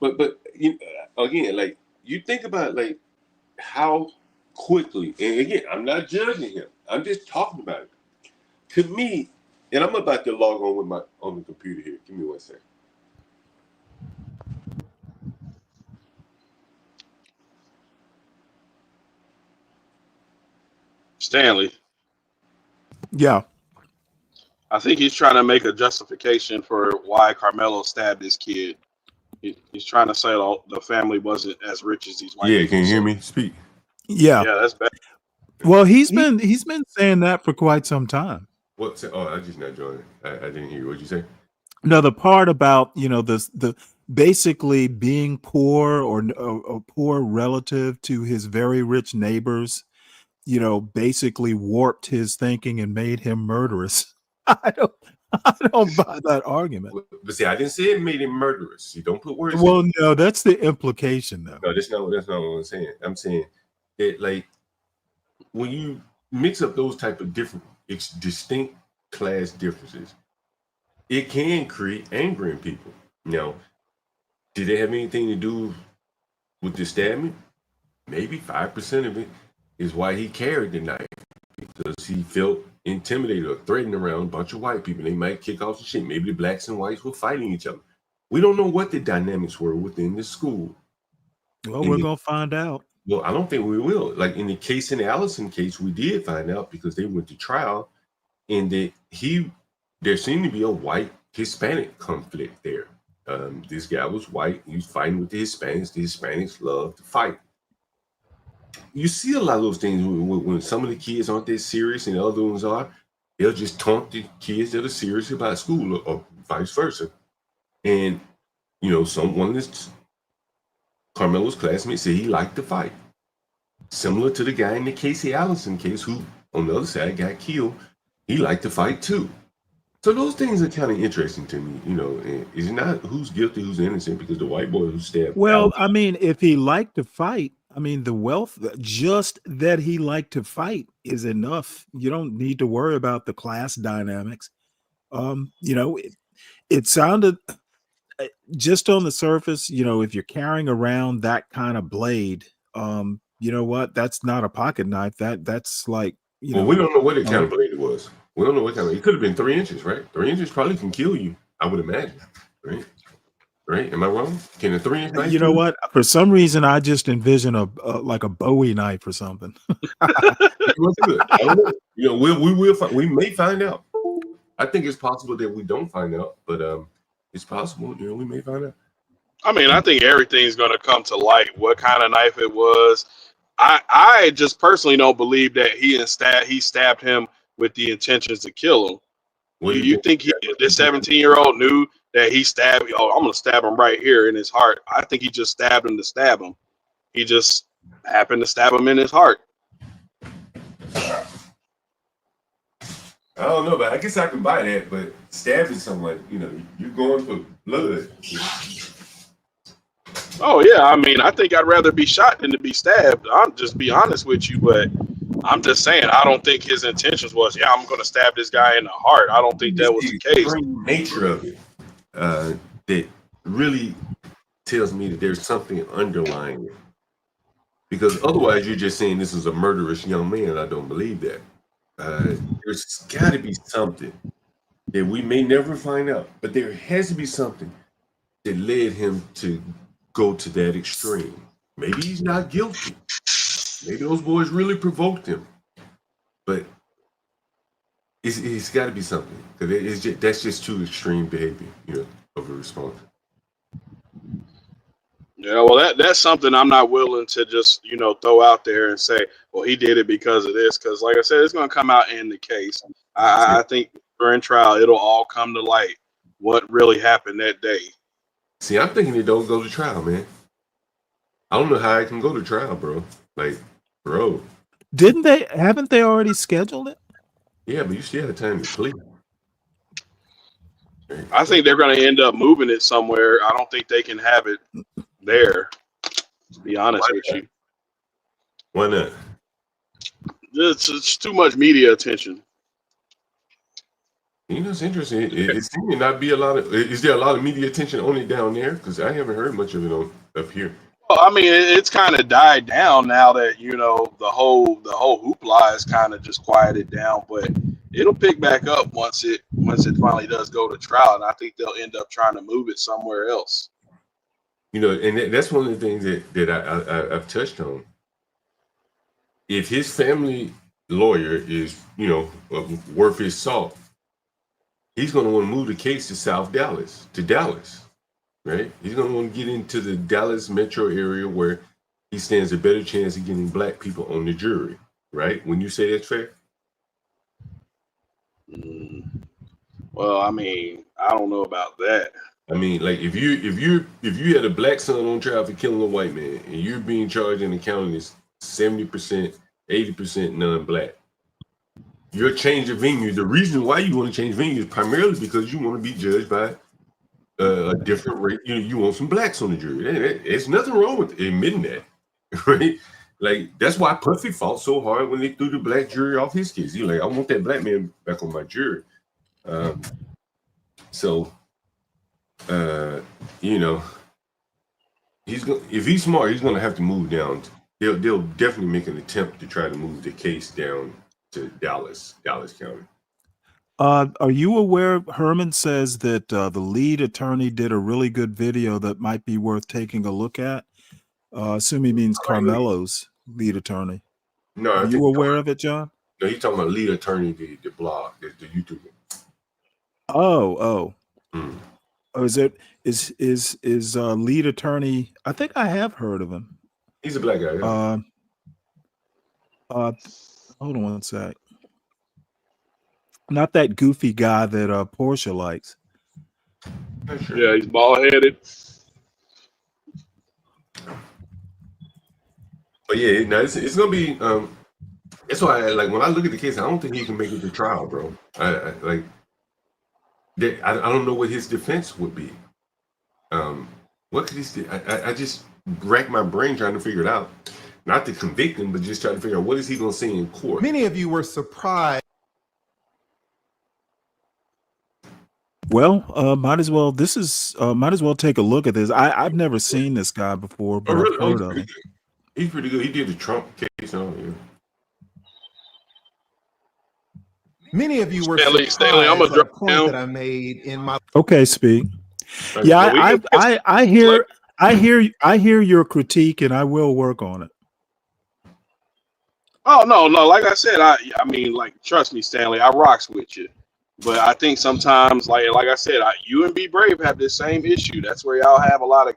but you, again, like you think about like how quickly, and again, I'm not judging him. I'm just talking about it. To me, and I'm about to log on with on the computer here. Give me 1 second.
Stanley.
Yeah.
I think he's trying to make a justification for why Carmelo stabbed his kid. He's trying to say the family wasn't as rich as these white people.
Yeah, can you hear me? Speak.
Yeah.
Yeah, that's bad.
Well, he's been saying that for quite some time.
What? Oh, I just not joining. I didn't hear you. What'd you say?
No, the part about the basically being poor or a poor relative to his very rich neighbors, basically warped his thinking and made him murderous. I don't buy that argument.
But see, I didn't say it made him murderous. You don't put words.
Well, no, that's the implication, though.
No, that's not what I'm saying. I'm saying that like when you mix up those type of different, distinct class differences, it can create anger in people. Now, did it have anything to do with the stabbing? Maybe 5% of it is why he carried the knife, because he felt intimidated or threatened around a bunch of white people. They might kick off some shit. Maybe the blacks and whites were fighting each other. We don't know what the dynamics were within the school.
Well, we're going to find out.
Well, I don't think we will. Like in the Allison case, we did find out because they went to trial, and that there seemed to be a white Hispanic conflict there. This guy was white. He was fighting with the Hispanics. The Hispanics love to fight. You see a lot of those things when some of the kids aren't that serious and the other ones are. They'll just taunt the kids that are serious about school or vice versa. And, one of this Carmelo's classmates said he liked to fight. Similar to the guy in the Casey Allison case who, on the other side, got killed. He liked to fight too. So those things are kind of interesting to me, and it's not who's guilty, who's innocent, because the white boy who stabbed.
Well, I mean, if he liked to fight, the wealth, just that he liked to fight is enough. You don't need to worry about the class dynamics. It sounded just on the surface, if you're carrying around that kind of blade, you know what? That's not a pocket knife. That's like,
Well, we don't know what kind of blade it was. We don't know what kind of. It could have been 3 inches, right? 3 inches probably can kill you, I would imagine, right? Right? Am I wrong? Can a 3-inch knife?
You know what? For some reason, I just envision a like a Bowie knife or something.
It was good. I don't know. You know, we will we may find out. I think it's possible that we don't find out, but it's possible. You know, we may find out.
I mean, I think everything's going to come to light. What kind of knife it was. I just personally don't believe that he stabbed him with the intentions to kill him.
What do
You think this 17-year-old knew that he stabbed? Oh, I'm gonna stab him right here in his heart. I think he just stabbed him to stab him. He just happened to stab him in his heart.
I don't know, but I guess I can buy that. But stabbing someone, you know, you're going for blood.
Oh yeah, I mean, I think I'd rather be shot than to be stabbed. I'm just be honest with you, but I'm just saying I don't think his intentions was, yeah, I'm gonna stab this guy in the heart. I don't think that was the case.
Nature of it that really tells me that there's something underlying it. Because otherwise, you're just saying this is a murderous young man. I don't believe that. There's got to be something that we may never find out, but there has to be something that led him to go to that extreme. Maybe he's not guilty. Maybe those boys really provoked him, but it's got to be something, because that's just too extreme behavior, you know, of a response.
Yeah, well, that's something I'm not willing to just, you know, throw out there and say, well, he did it because of this. Because, like I said, it's going to come out in the case. I think during trial, it'll all come to light what really happened that day.
See, I'm thinking it don't go to trial, man. I don't know how I can go to trial, bro. Like, bro.
Haven't they already scheduled it?
Yeah, but you still have time to plead.
I think they're going to end up moving it somewhere. I don't think they can have it there, to be honest with you.
Why not?
It's too much media attention.
You know, it's interesting. It seems to not be a lot of. Is there a lot of media attention on it down there? Because I haven't heard much of it on up here.
Well, I mean, it's kind of died down now that, you know, the whole hoopla is kind of just quieted down, but it'll pick back up once it finally does go to trial, and I think they'll end up trying to move it somewhere else.
You know, and that's one of the things that I've touched on. If his family lawyer is, you know, worth his salt, he's going to want to move the case to Dallas, right? He's going to want to get into the Dallas metro area where he stands a better chance of getting black people on the jury, right? When you say that's fair?
Well, I mean, I don't know about that.
I mean, like if you had a black son on trial for killing a white man, and you're being charged in the county as 70%, 80% non-black, your change of venue. The reason why you want to change venue is primarily because you want to be judged by a different rate. You want some blacks on the jury. There's nothing wrong with admitting that, right? Like that's why Puffy fought so hard when they threw the black jury off his case. He's like, I want that black man back on my jury. You know, if he's smart, he's gonna have to move down. They'll definitely make an attempt to try to move the case down to Dallas County.
Are you aware? Herman says that the lead attorney did a really good video that might be worth taking a look at. Assume he means Carmelo's lead attorney.
No,
are you aware of it, John?
No, he's talking about lead attorney, the blog, the YouTuber.
Oh, is lead attorney? I think I have heard of him.
He's a black guy. Yeah.
Hold on one sec. Not that goofy guy that Portia likes.
Sure.
Yeah, he's bald-headed.
But yeah, no, it's gonna be. That's why, like, when I look at the case, I don't think he can make it to trial, bro. I don't know what his defense would be. What could he say? I just rack my brain trying to figure it out. Not to convict him, but just trying to figure out what is he going to say in court.
Many of you were surprised.
Well, might as well take a look at this. I've never seen this guy before, but I've heard of him.
He's pretty good. He did the Trump case. Yeah.
Many of you were
Stanley, I'm gonna drop
point
down.
that I made in my.
Okay, speak. Yeah,
we can
I hear your critique, and I will work on it.
Oh no. Like I said, I mean, like, trust me, Stanley, I rocks with you. But I think sometimes, like I said, you and Be Brave have this same issue. That's where y'all have a lot of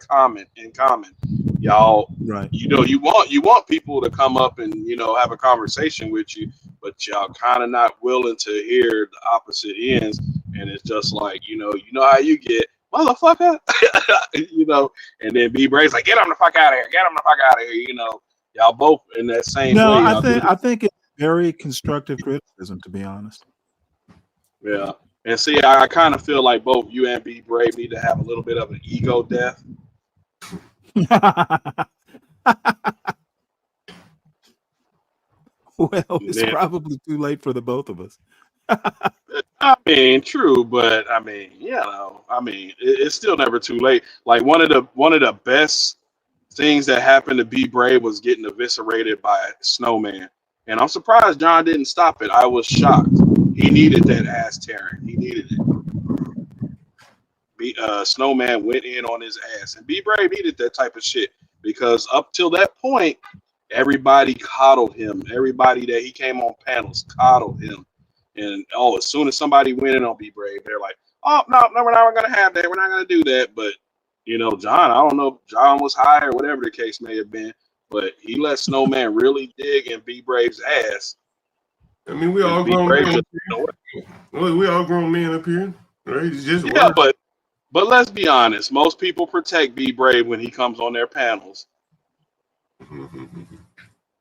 in common. Y'all,
right?
You know, you want people to come up and have a conversation with you, but y'all kind of not willing to hear the opposite ends. And it's just like you know how you get, motherfucker, And then Be Brave's like, get him the fuck out of here, get him the fuck out of here. Y'all both in that same
No,
way.
I think it's very constructive criticism, to be honest.
Yeah. And see, I kind of feel like both you and Be Brave need to have a little bit of an ego death.
Well, it's probably too late for the both of us.
I mean, true, but I mean, it's still never too late. Like one of the best things that happened to Be Brave was getting eviscerated by Snowman. And I'm surprised John didn't stop it. I was shocked. He needed that ass tearing. He needed it. Snowman went in on his ass, and Be Brave needed that type of shit because up till that point, everybody coddled him. Everybody that he came on panels coddled him, and as soon as somebody went in on Be Brave, they're like, "Oh no, we're not gonna have that. We're not gonna do that." But John, I don't know if John was high or whatever the case may have been, but he let Snowman really dig in Be Brave's ass.
I mean, we all grown men. We all grown men up here, right? It's just
work. But let's be honest. Most people protect Be Brave when he comes on their panels.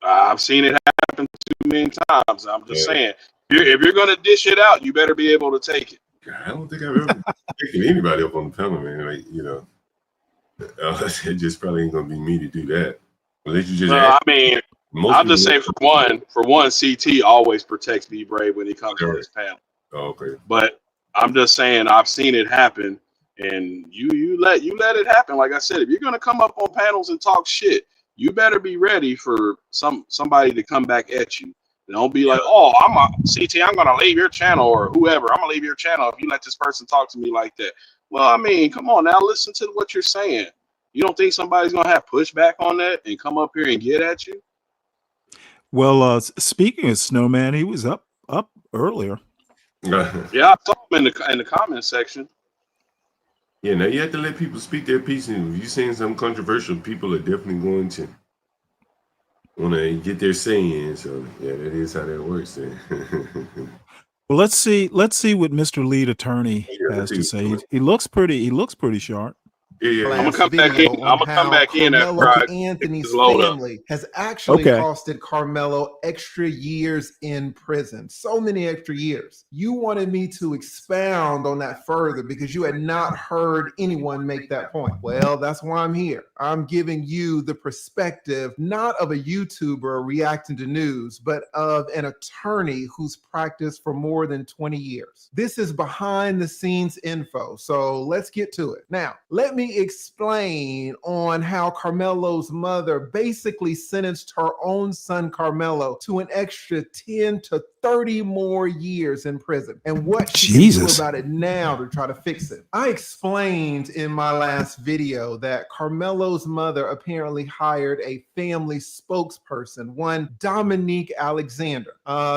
I've seen it happen too many times. I'm just saying, if you're gonna dish it out, you better be able to take it.
I don't think I've ever taken anybody up on the panel, man. Like it just probably ain't gonna be me to do that. Unless you just.
I mean, I'll just say for one, CT always protects Be Brave when he comes on his panel.
Oh, okay.
But I'm just saying, I've seen it happen, and you let it happen. Like I said, if you're gonna come up on panels and talk shit, you better be ready for somebody to come back at you. Don't be like, oh, I'm gonna leave your channel, or whoever, I'm gonna leave your channel if you let this person talk to me like that. Well, I mean, come on now, listen to what you're saying. You don't think somebody's gonna have pushback on that and come up here and get at you?
Well, speaking of Snowman, he was up earlier.
Yeah, I saw him in the comment section.
Yeah, now you have to let people speak their piece, and if you're saying something controversial, people are definitely going to want to get their say in. So yeah, that is how that works.
Well, let's see what Mr. Lead Attorney has to say. He looks pretty sharp.
Yeah. I'm gonna come back in.
Carmelo Anthony's family has actually costed Carmelo extra years in prison. So many extra years. You wanted me to expound on that further because you had not heard anyone make that point. Well, that's why I'm here. I'm giving you the perspective, not of a YouTuber reacting to news, but of an attorney who's practiced for more than 20 years. This is behind the scenes info. So let's get to it. Now, let me explain on how Carmelo's mother basically sentenced her own son Carmelo to an extra 10 to 30 more years in prison and what she can do about it now to try to fix it. I explained in my last video that Carmelo's mother apparently hired a family spokesperson, one Dominique Alexander.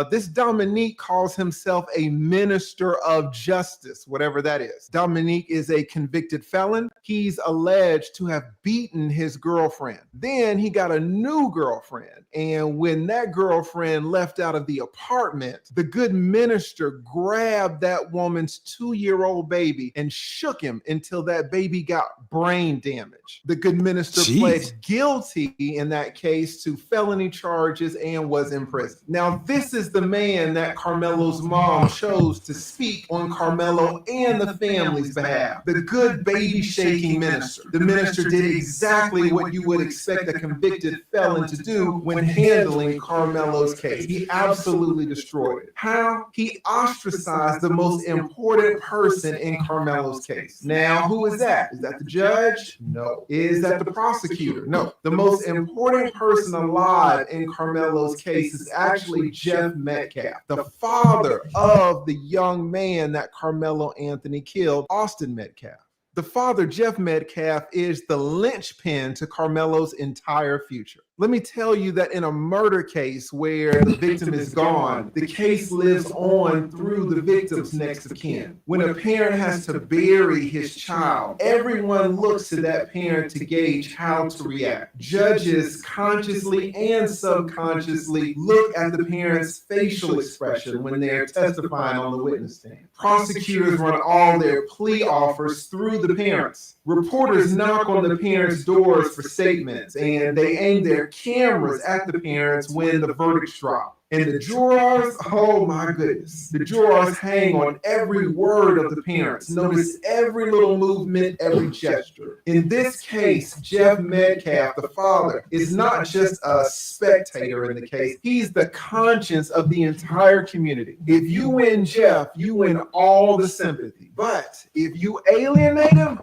This Dominique calls himself a minister of justice, whatever that is. Dominique is a convicted felon. He's alleged to have beaten his girlfriend. Then he got a new girlfriend. And when that girlfriend left out of the apartment, the good minister grabbed that woman's 2-year-old baby and shook him until that baby got brain damage. The good minister pled guilty in that case to felony charges and was in prison. Now, this is the man that Carmelo's mom chose to speak on Carmelo and the family's behalf. The good baby shaking minister. The minister did exactly what you would expect a convicted felon to do when handling Carmelo's case. He absolutely destroyed it. How? He ostracized the most important person in Carmelo's case. Now, who is that? Is that the judge? No. Is that the prosecutor? No. The most important person alive in Carmelo's case is actually Jeff Metcalf, the father of the young man that Carmelo Anthony killed, Austin Metcalf. The father, Jeff Metcalf, is the linchpin to Carmelo's entire future. Let me tell you that in a murder case where the victim is gone, the case lives on through the victim's next of kin. When a parent has to bury his child, everyone looks to that parent to gauge how to react. Judges consciously and subconsciously look at the parent's facial expression when they're testifying on the witness stand. Prosecutors run all their plea offers through the parents. Reporters knock on the parents' doors for statements, and they aim their cameras at the parents when the verdicts drop. And the jurors, oh my goodness, the jurors hang on every word of the parents, notice every little movement, every gesture. In this case, Jeff Metcalf, the father, is not just a spectator in the case, he's the conscience of the entire community. If you win Jeff, you win all the sympathy. But if you alienate him,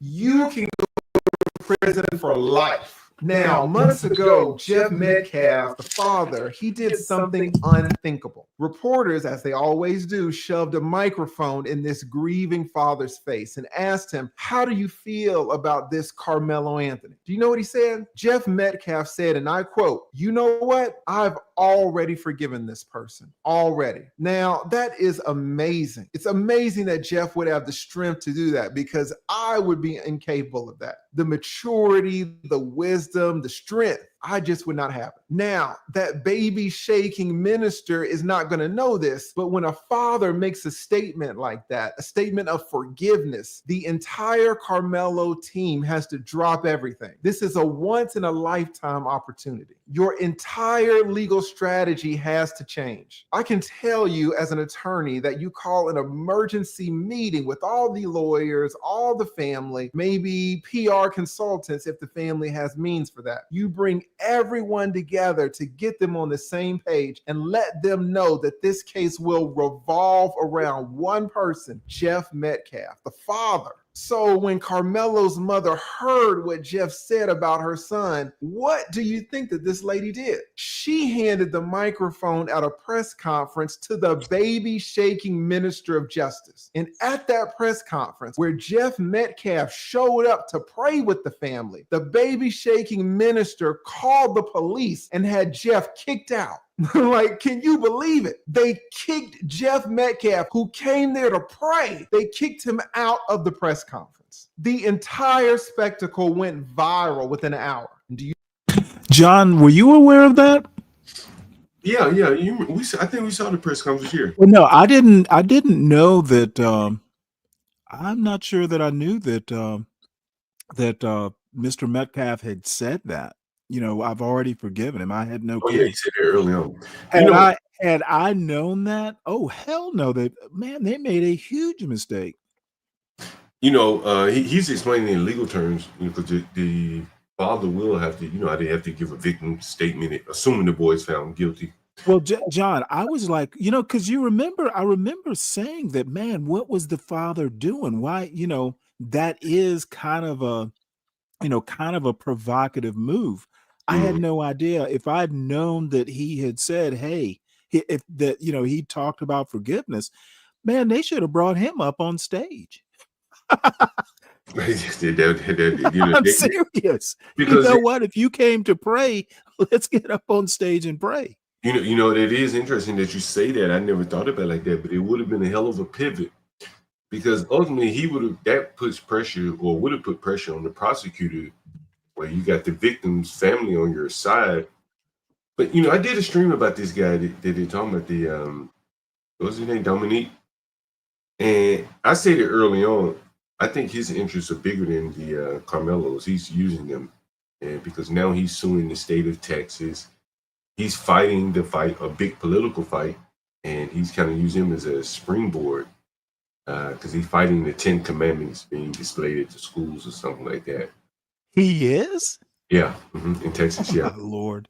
you can go to prison for life. Now, months ago, Jeff Metcalf, the father, he did something unthinkable. Reporters, as they always do, shoved a microphone in this grieving father's face and asked him, how do you feel about this Carmelo Anthony? Do you know what he said? Jeff Metcalf said, and I quote, you know what? I've already forgiven this person. Already. Now, that is amazing. It's amazing that Jeff would have the strength to do that because I would be incapable of that. The maturity, the wisdom, the strength, I just would not have it. Now, that baby shaking minister is not going to know this, but when a father makes a statement like that, a statement of forgiveness, the entire Carmelo team has to drop everything. This is a once in a lifetime opportunity. Your entire legal strategy has to change. I can tell you as an attorney that you call an emergency meeting with all the lawyers, all the family, maybe PR consultants if the family has means for that. You bring everyone together to get them on the same page and let them know that this case will revolve around one person, Jeff Metcalf, the father. So when Carmelo's mother heard what Jeff said about her son, what do you think that this lady did? She handed the microphone at a press conference to the baby shaking minister of justice. And at that press conference where Jeff Metcalf showed up to pray with the family, the baby shaking minister called the police and had Jeff kicked out. Like, can you believe it? They kicked Jeff Metcalf, who came there to pray. They kicked him out of the press conference. The entire spectacle went viral within an hour.
John, were you aware of that?
Yeah. I think we saw the press conference here.
Well, no, I didn't know that. I'm not sure that I knew that Mr. Metcalf had said that. You know, I've already forgiven him. I had no clue.
Oh yeah, he said it early on.
Had I known that, oh hell no, they made a huge mistake.
You know, he's explaining in legal terms, you know, because the father will have to, you know, they have to give a victim statement, assuming the boy is found guilty.
Well, John, I was like, you know, because I remember saying that, man, what was the father doing? Why, you know, that is kind of a provocative move. I had no idea. If I'd known that he had said, hey, if that, you know, he talked about forgiveness, man, they should have brought him up on stage.
I'm
serious. Because you know what? If you came to pray, let's get up on stage and pray.
You know, it is interesting that you say that. I never thought about it like that, but it would have been a hell of a pivot because ultimately would have put pressure on the prosecutor where you got the victim's family on your side. But, you know, I did a stream about this guy that they're talking about what was his name? Dominique. And I said it early on. I think his interests are bigger than the Carmelo's. He's using them because now he's suing the state of Texas. He's fighting a big political fight, and he's kind of using him as a springboard because he's fighting the 10 Commandments being displayed at the schools or something like that.
He is?
Yeah, in Texas, yeah.
Oh, Lord.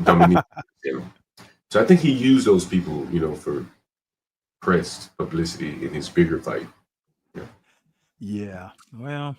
Dominique, yeah. So I think he used those people, you know, for press publicity in his bigger fight.
Yeah. Well,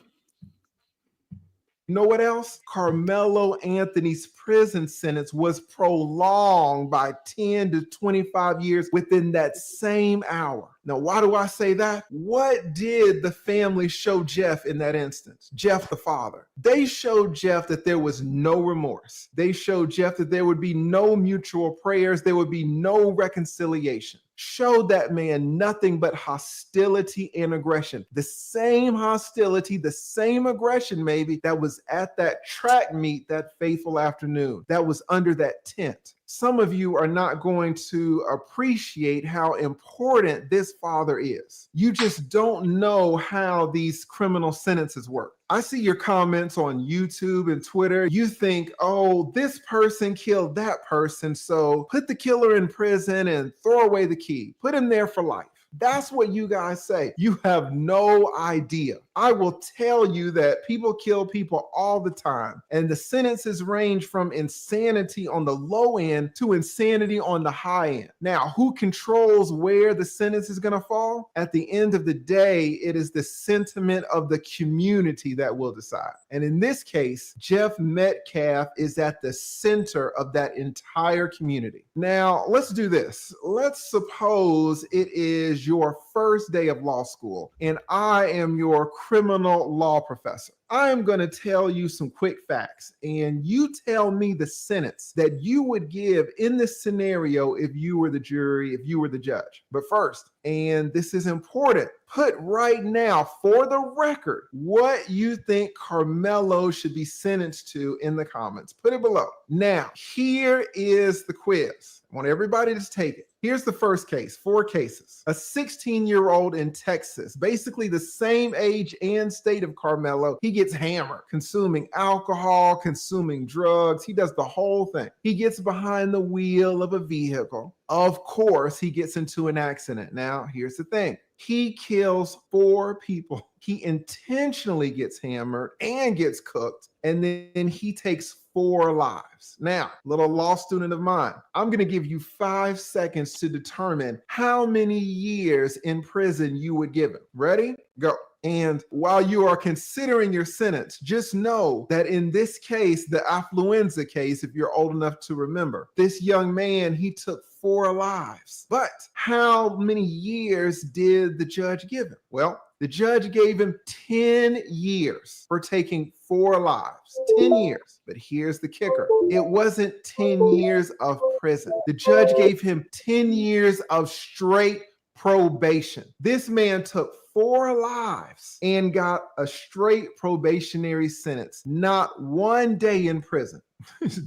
You know what else? Carmelo Anthony's prison sentence was prolonged by 10 to 25 years within that same hour. Now, why do I say that? What did the family show Jeff in that instance? Jeff, the father. They showed Jeff that there was no remorse. They showed Jeff that there would be no mutual prayers. There would be no reconciliation. Showed that man nothing but hostility and aggression. The same hostility, the same aggression maybe that was at that track meet that fateful afternoon, that was under that tent. Some of you are not going to appreciate how important this father is. You just don't know how these criminal sentences work. I see your comments on YouTube and Twitter. You think, oh, this person killed that person, so put the killer in prison and throw away the key. Put him there for life. That's what you guys say. You have no idea. I will tell you that people kill people all the time, and the sentences range from insanity on the low end to insanity on the high end. Now, who controls where the sentence is going to fall? At the end of the day, it is the sentiment of the community that will decide. And in this case, Jeff Metcalf is at the center of that entire community. Now, let's do this. Let's suppose it is your first day of law school, and I am your criminal law professor. I am going to tell you some quick facts, and you tell me the sentence that you would give in this scenario if you were the jury, if you were the judge. But first, and this is important, put right now for the record what you think Carmelo should be sentenced to in the comments. Put it below. Now, here is the quiz. I want everybody to take it. Here's the first case, 4 cases. A 16-year-old in Texas, basically the same age and state of Carmelo. He gets hammered, consuming alcohol, consuming drugs. He does the whole thing. He gets behind the wheel of a vehicle. Of course, he gets into an accident. Now, here's the thing. He kills 4 people. He intentionally gets hammered and gets cooked, and then he takes 4 lives. Now, little law student of mine, I'm going to give you 5 seconds to determine how many years in prison you would give him. Ready? Go. And while you are considering your sentence, just know that in this case, the affluenza case, if you're old enough to remember, this young man, he took 4 lives. But how many years did the judge give him? Well, the judge gave him 10 years for taking 4 lives. 10 years. But here's the kicker. It wasn't 10 years of prison. The judge gave him 10 years of straight probation. This man took 4 lives and got a straight probationary sentence. Not 1 day in prison.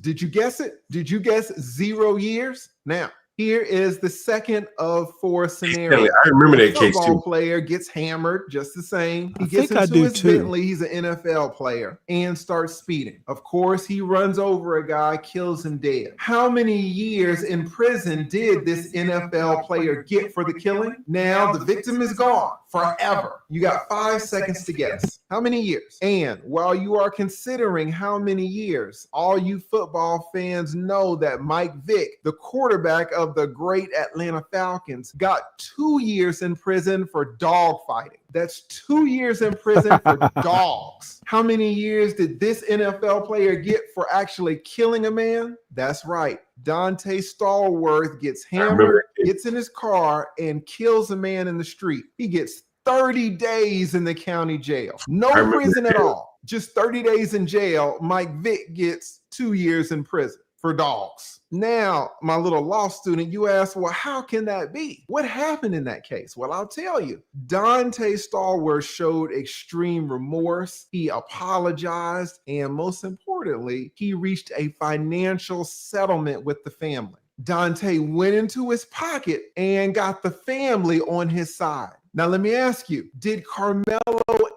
Did you guess it? Did you guess 0 years? Now, here is the second of 4 scenarios.
I remember that case
Football
too.
player gets hammered just the same. He
I
gets
think I
into
do
his
too.
Bentley. He's an NFL player and starts speeding. Of course, he runs over a guy, kills him dead. How many years in prison did this NFL player get for the killing? Now the victim is gone forever. You got 5 seconds to guess. How many years? And while you are considering how many years, all you football fans know that Mike Vick, the quarterback of the great Atlanta Falcons, got 2 years in prison for dog fighting. That's 2 years in prison for dogs. How many years did this NFL player get for actually killing a man? That's right. Dante Stallworth gets hammered, gets in his car, and kills a man in the street. He gets 30 days in the county jail. No prison at all. Just 30 days in jail. Mike Vick gets 2 years in prison for dogs. Now, my little law student, you ask, well, how can that be? What happened in that case? Well, I'll tell you. Dante Stallworth showed extreme remorse. He apologized. And most importantly, he reached a financial settlement with the family. Dante went into his pocket and got the family on his side. Now, let me ask you, did Carmelo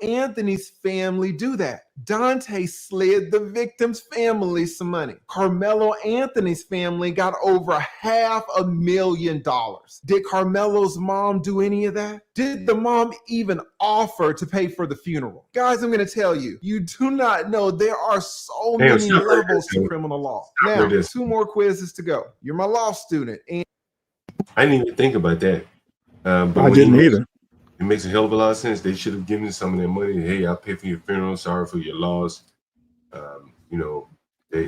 Anthony's family do that? Dante slid the victim's family some money. Carmelo Anthony's family got over $500,000. Did Carmelo's mom do any of that? Did the mom even offer to pay for the funeral? Guys, I'm going to tell you, you do not know there are so many levels to criminal law. Now, 2 more quizzes to go. You're my law student. And
I didn't even think about that. But
I didn't either.
It makes a hell of a lot of sense. They should have given some of their money. Hey, I'll pay for your funeral. Sorry for your loss. You know,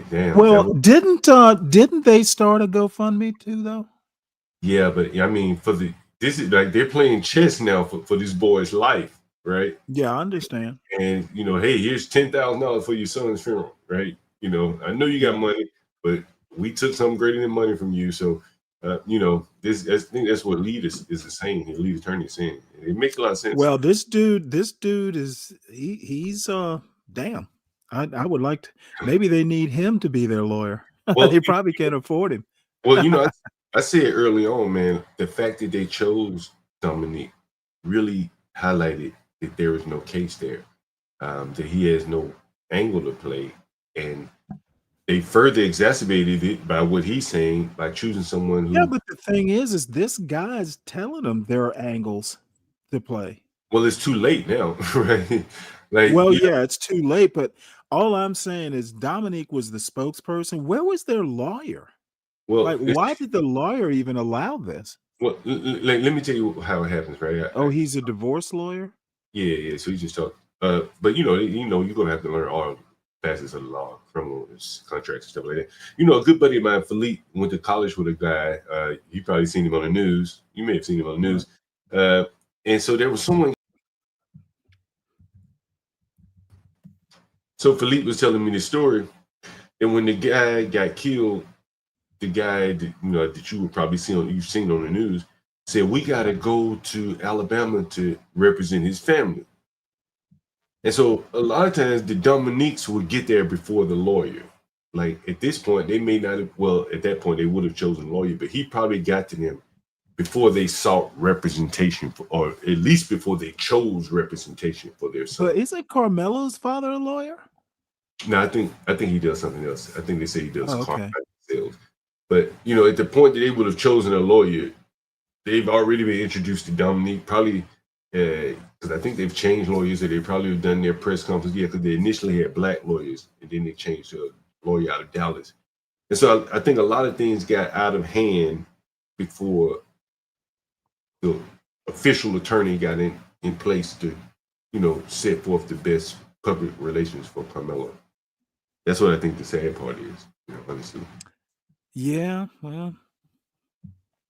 damn.
Well, didn't they start a GoFundMe too, though?
Yeah, but I mean, this is like they're playing chess now for this boy's life, right?
Yeah, I understand.
And you know, hey, here's $10,000 for your son's funeral, right? You know, I know you got money, but we took something greater than money from you. So, you know, I think that's what lead is saying. The lead attorney is saying. It makes a lot of sense.
Well, this dude is he's damn. I would like to. Maybe they need him to be their lawyer.
Well,
they probably can't afford him.
Well, you know, I said early on, man, the fact that they chose Dominique really highlighted that there is no case there, that he has no angle to play. And they further exacerbated it by what he's saying by choosing someone who.
Yeah, but the thing is this guy's telling them there are angles to play.
Well, it's too late now, right? Like,
well, yeah, it's too late. But all I'm saying is Dominique was the spokesperson. Where was their lawyer?
Well,
like, why did the lawyer even allow this?
Well, let me tell you how it happens, right?
He's a divorce lawyer.
Yeah. So he just talked. But you're gonna have to learn all facets of the law, criminal contracts and stuff like that. You know, a good buddy of mine, Philippe, went to college with a guy. You probably seen him on the news. You may have seen him on the news. And so there was someone. So Philippe was telling me the story, and when the guy got killed, the guy that you would probably you've seen on the news said, we got to go to Alabama to represent his family. And so a lot of times the Dominiques would get there before the lawyer. Like at this point, they may not have, well, at that point they would have chosen a lawyer, but he probably got to them before they sought representation or at least before they chose representation for their son.
But isn't Carmelo's father a lawyer?
No, I think he does something else. I think they say he does contract sales. But you know, at the point that they would have chosen a lawyer, they've already been introduced to Dominique. Probably because I think they've changed lawyers. That they probably have done their press conference. Yeah, because they initially had black lawyers, and then they changed to a lawyer out of Dallas. And so I think a lot of things got out of hand before the official attorney got in place to, set forth the best public relations for Carmelo. That's what I think the sad part is, honestly.
Yeah, well.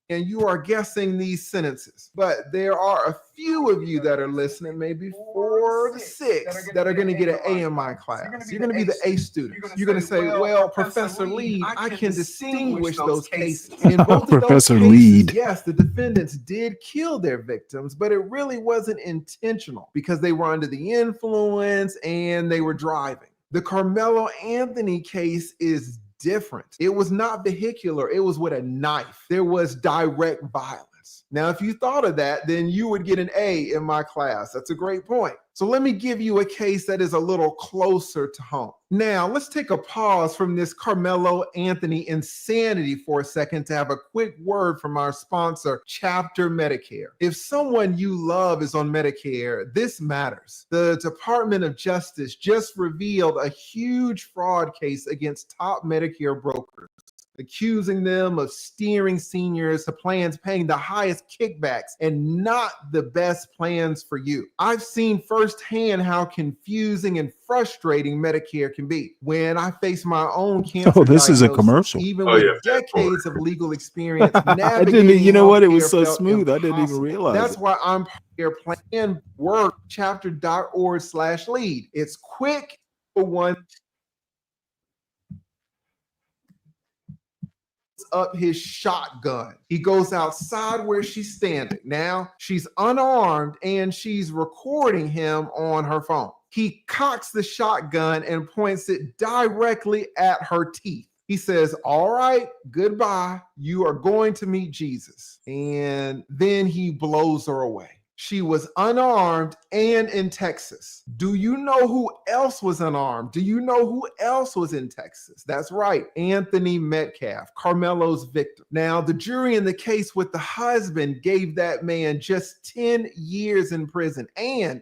And you are guessing these sentences, but there are a few of you that are listening, maybe 4 to 6, that are going to get an A in my class. You're going to be the A students. You're going to say, well, Professor Lead, I can distinguish those cases. In both of those cases, yes, the defendants did kill their victims, but it really wasn't intentional because they were under the influence and they were driving. The Carmelo Anthony case is different. It was not vehicular. It was with a knife. There was direct violence. Now, if you thought of that, then you would get an A in my class. That's a great point. So let me give you a case that is a little closer to home. Now, let's take a pause from this Carmelo Anthony insanity for a second to have a quick word from our sponsor, Chapter Medicare. If someone you love is on Medicare, this matters. The Department of Justice just revealed a huge fraud case against top Medicare brokers, accusing them of steering seniors to plans paying the highest kickbacks and not the best plans for you. I've seen firsthand how confusing and frustrating Medicare can be. When I face my own cancer
this is a commercial.
Even with decades of legal experience, navigating
you know what? It was
healthcare
so
felt
smooth. I didn't even
impossible.
realize
That's
it.
why I'm here plan work chapter.org/lead. It's quick for one. Up his shotgun. He goes outside where she's standing. Now she's unarmed and she's recording him on her phone. He cocks the shotgun and points it directly at her teeth. He says, all right, goodbye. You are going to meet Jesus. And then he blows her away. She was unarmed and in Texas. Do you know who else was unarmed? Do you know who else was in Texas? That's right, Anthony Metcalf, Carmelo's victim. Now, the jury in the case with the husband gave that man just 10 years in prison, and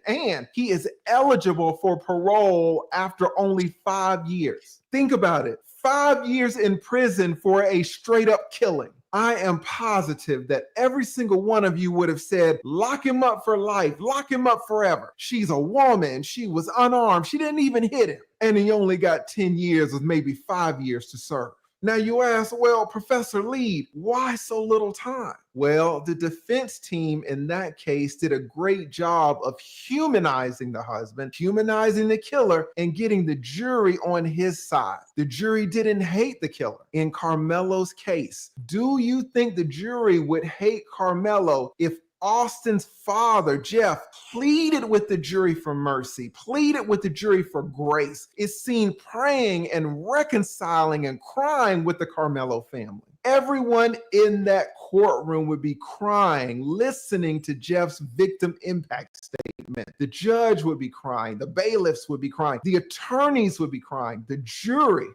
he is eligible for parole after only 5 years. Think about it. 5 years in prison for a straight up killing. I am positive that every single one of you would have said, lock him up for life, lock him up forever. She's a woman. She was unarmed. She didn't even hit him. And he only got 10 years with maybe 5 years to serve. Now you ask, well, Professor Lead, why so little time? Well, the defense team in that case did a great job of humanizing the husband, humanizing the killer, and getting the jury on his side. The jury didn't hate the killer. In Carmelo's case, do you think the jury would hate Carmelo if Austin's father, Jeff, pleaded with the jury for mercy, pleaded with the jury for grace, is seen praying and reconciling and crying with the Carmelo family? Everyone in that courtroom would be crying, listening to Jeff's victim impact statement. The judge would be crying. The bailiffs would be crying. The attorneys would be crying. The jury.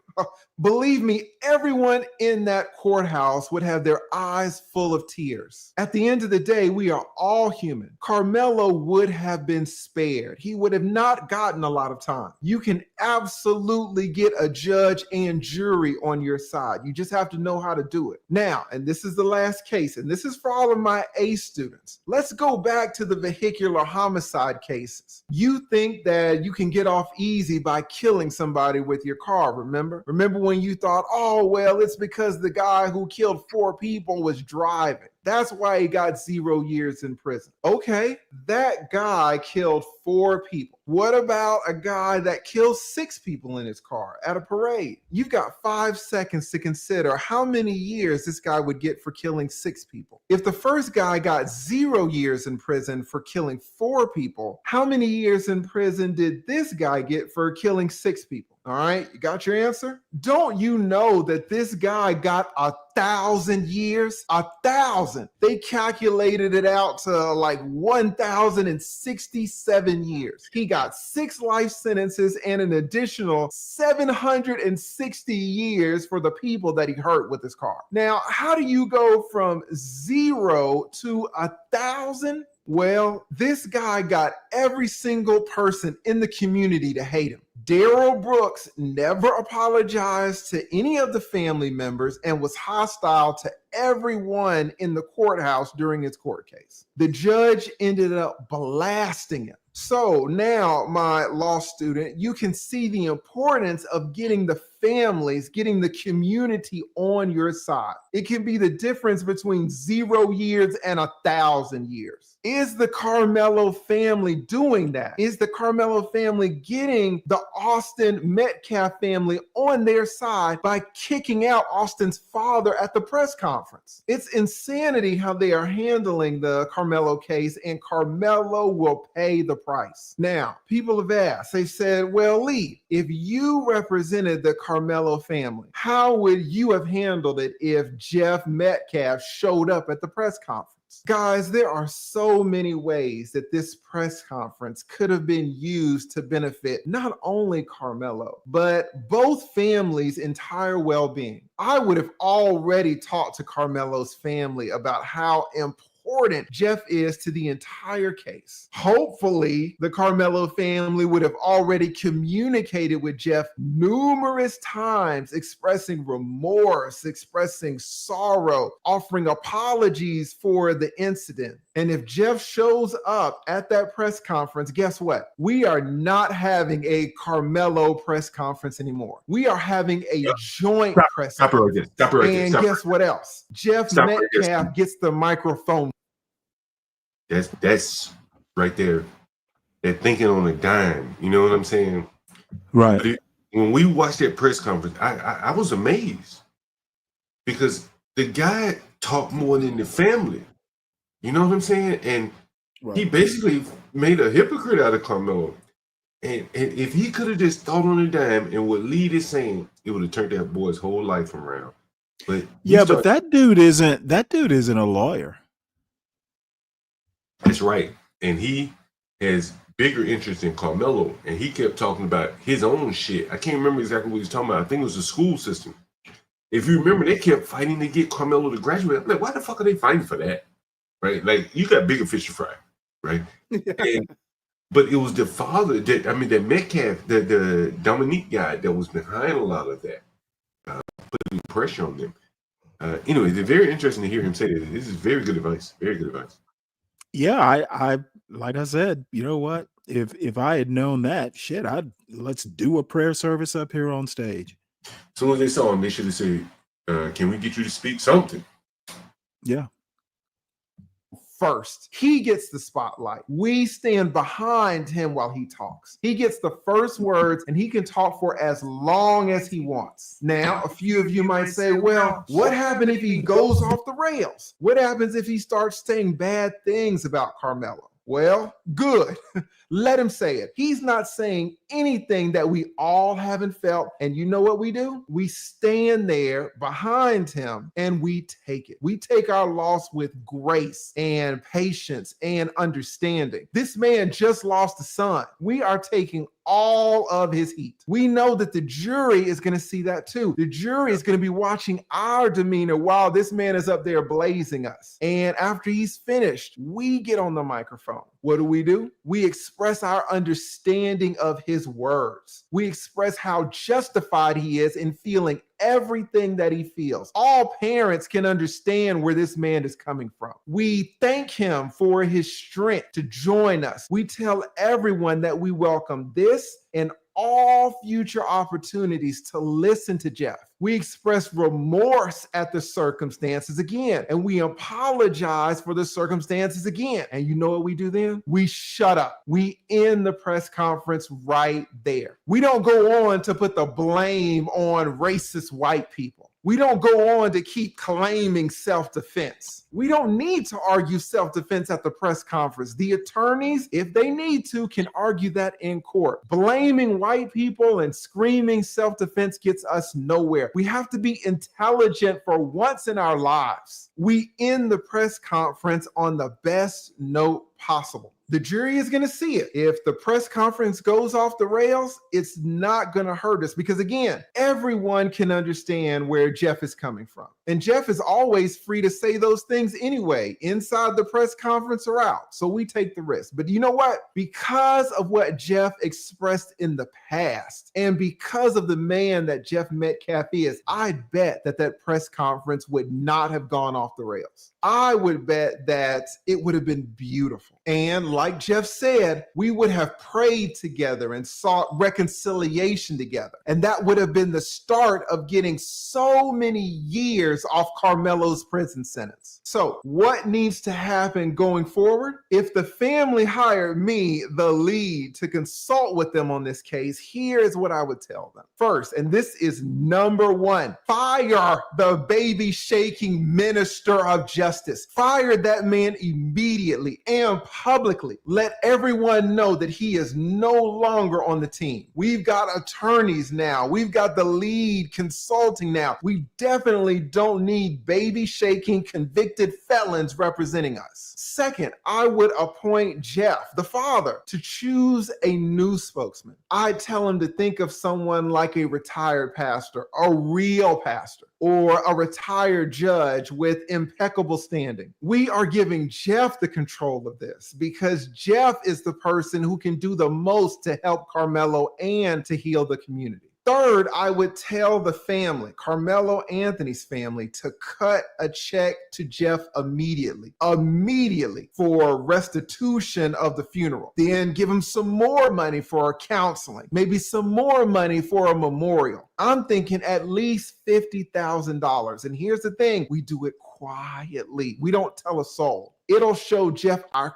Believe me, everyone in that courthouse would have their eyes full of tears. At the end of the day, we are all human. Carmelo would have been spared. He would have not gotten a lot of time. You can absolutely get a judge and jury on your side. You just have to know how to do it. Now, and this is the last case, and this is for all of my A students. Let's go back to the vehicular homicide cases. You think that you can get off easy by killing somebody with your car, remember? Remember when you thought, oh, well, it's because the guy who killed 4 people was driving. That's why he got 0 years in prison. Okay, that guy killed 4 people. What about a guy that killed 6 people in his car at a parade? You've got 5 seconds to consider how many years this guy would get for killing 6 people. If the first guy got 0 years in prison for killing 4 people, how many years in prison did this guy get for killing 6 people? All right, you got your answer? Don't you know that this guy got 1,000 years? 1,000. They calculated it out to like 1,067 years. He got 6 life sentences and an additional 760 years for the people that he hurt with his car. Now, how do you go from 0 to 1,000? Well, this guy got every single person in the community to hate him. Darrell Brooks never apologized to any of the family members and was hostile to everyone in the courthouse during his court case. The judge ended up blasting him. So now, my law student, you can see the importance of getting the families, getting the community on your side. It can be the difference between 0 years and 1,000 years. Is the Carmelo family doing that? Is the Carmelo family getting the Austin Metcalf family on their side by kicking out Austin's father at the press conference? It's insanity how they are handling the Carmelo case, and Carmelo will pay the price. Now, people have asked, they said, well, Lee, if you represented the Carmelo family, how would you have handled it if Jeff Metcalf showed up at the press conference? Guys, there are so many ways that this press conference could have been used to benefit not only Carmelo, but both families' entire well-being. I would have already talked to Carmelo's family about how important Jeff is to the entire case. Hopefully, the Carmelo family would have already communicated with Jeff numerous times, expressing remorse, expressing sorrow, offering apologies for the incident. And if Jeff shows up at that press conference, guess what? We are not having a Carmelo press conference anymore. We are having a joint press conference. And guess what else? Jeff Metcalf gets the microphone.
That's right there. They're thinking on a dime. You know what I'm saying?
Right.
When we watched that press conference, I was amazed because the guy talked more than the family. You know what I'm saying? And he basically made a hypocrite out of Carmelo. And if he could have just thought on a dime and what Lee is saying, it would have turned that boy's whole life around. But
but that dude isn't a lawyer.
That's right. And he has bigger interest in Carmelo. And he kept talking about his own shit. I can't remember exactly what he was talking about. I think it was the school system. If you remember, they kept fighting to get Carmelo to graduate. I'm like, why the fuck are they fighting for that? Right? Like, you got bigger fish to fry. Right? But it was the father, that Metcalf, the Dominique guy that was behind a lot of that, putting pressure on them. Anyway, it's very interesting to hear him say that. This is very good advice. Very good advice.
Yeah, I like I said, you know what? If I had known that, shit, let's do a prayer service up here on stage.
As soon as they saw him, they should have said, can we get you to speak something?
Yeah.
First, he gets the spotlight. We stand behind him while he talks. He gets the first words and he can talk for as long as he wants. Now, a few of you might say, well, what happens if he goes off the rails? What happens if he starts saying bad things about Carmelo? Well, good. Let him say it. He's not saying anything that we all haven't felt. And you know what we do? We stand there behind him and we take it. We take our loss with grace and patience and understanding. This man just lost a son. We are taking all of his heat. We know that the jury is going to see that too. The jury is going to be watching our demeanor while this man is up there blazing us. And after he's finished, we get on the microphone. What do? We express our understanding of his words. We express how justified he is in feeling everything that he feels. All parents can understand where this man is coming from. We thank him for his strength to join us. We tell everyone that we welcome this and all future opportunities to listen to Jeff. We express remorse at the circumstances again, and we apologize for the circumstances again. And you know what we do then? We shut up. We end the press conference right there. We don't go on to put the blame on racist white people. We don't go on to keep claiming self-defense. We don't need to argue self-defense at the press conference. The attorneys, if they need to, can argue that in court. Blaming white people and screaming self-defense gets us nowhere. We have to be intelligent for once in our lives. We end the press conference on the best note possible. The jury is going to see it. If the press conference goes off the rails, it's not going to hurt us because, again, everyone can understand where Jeff is coming from. And Jeff is always free to say those things anyway, inside the press conference or out. So we take the risk. But you know what? Because of what Jeff expressed in the past and because of the man that Jeff Metcalf is, I bet that press conference would not have gone off the rails. I would bet that it would have been beautiful. And like Jeff said, we would have prayed together and sought reconciliation together. And that would have been the start of getting so many years off Carmelo's prison sentence. So what needs to happen going forward? If the family hired me, the lead, to consult with them on this case, here's what I would tell them. First, and this is number one, fire the baby shaking minister of justice. Fire that man immediately and publicly. Let everyone know that he is no longer on the team. We've got attorneys now. We've got the lead consulting now. We definitely don't need baby shaking convicted felons representing us. Second, I would appoint Jeff, the father, to choose a new spokesman. I'd tell him to think of someone like a retired pastor, a real pastor, or a retired judge with impeccable standing. We are giving Jeff the control of this because Jeff is the person who can do the most to help Carmelo and to heal the community. Third, I would tell the family, Carmelo Anthony's family, to cut a check to Jeff immediately for restitution of the funeral. Then give him some more money for counseling, maybe some more money for a memorial. I'm thinking at least $50,000. And here's the thing, we do it quietly. We don't tell a soul. It'll show Jeff our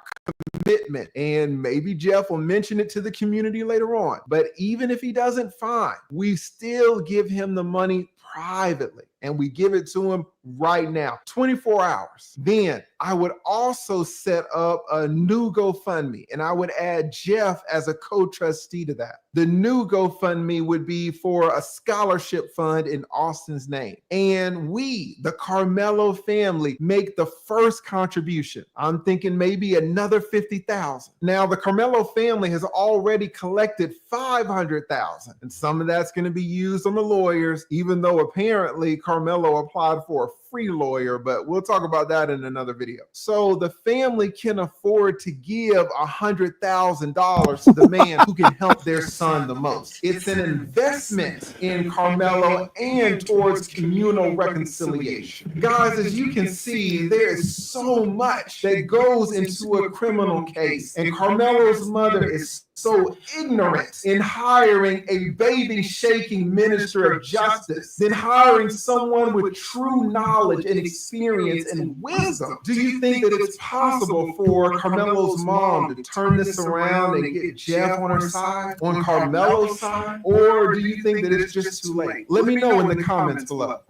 commitment, and maybe Jeff will mention it to the community later on. But even if he doesn't, fine. We still give him the money privately, and we give it to him right now, 24 hours. Then I would also set up a new GoFundMe, and I would add Jeff as a co-trustee to that. The new GoFundMe would be for a scholarship fund in Austin's name. And we, the Carmelo family, make the first contribution. I'm thinking maybe another $50,000. Now, the Carmelo family has already collected $500,000, and some of that's going to be used on the lawyers, even though apparently Carmelo applied for a free lawyer, but we'll talk about that in another video. So the family can afford to give $100,000 to the man who can help their son the most. It's an investment in Carmelo and towards communal reconciliation. Guys, as you can see, there is so much that goes into a criminal case, and Carmelo's mother is so ignorant in hiring a baby shaking minister of justice than hiring someone with true knowledge and experience and wisdom. Do you think that it's possible for Carmelo's mom to turn this around and get Jeff on her side, on Carmelo's side, or do you think that it's just too late? Let me know in the comments below.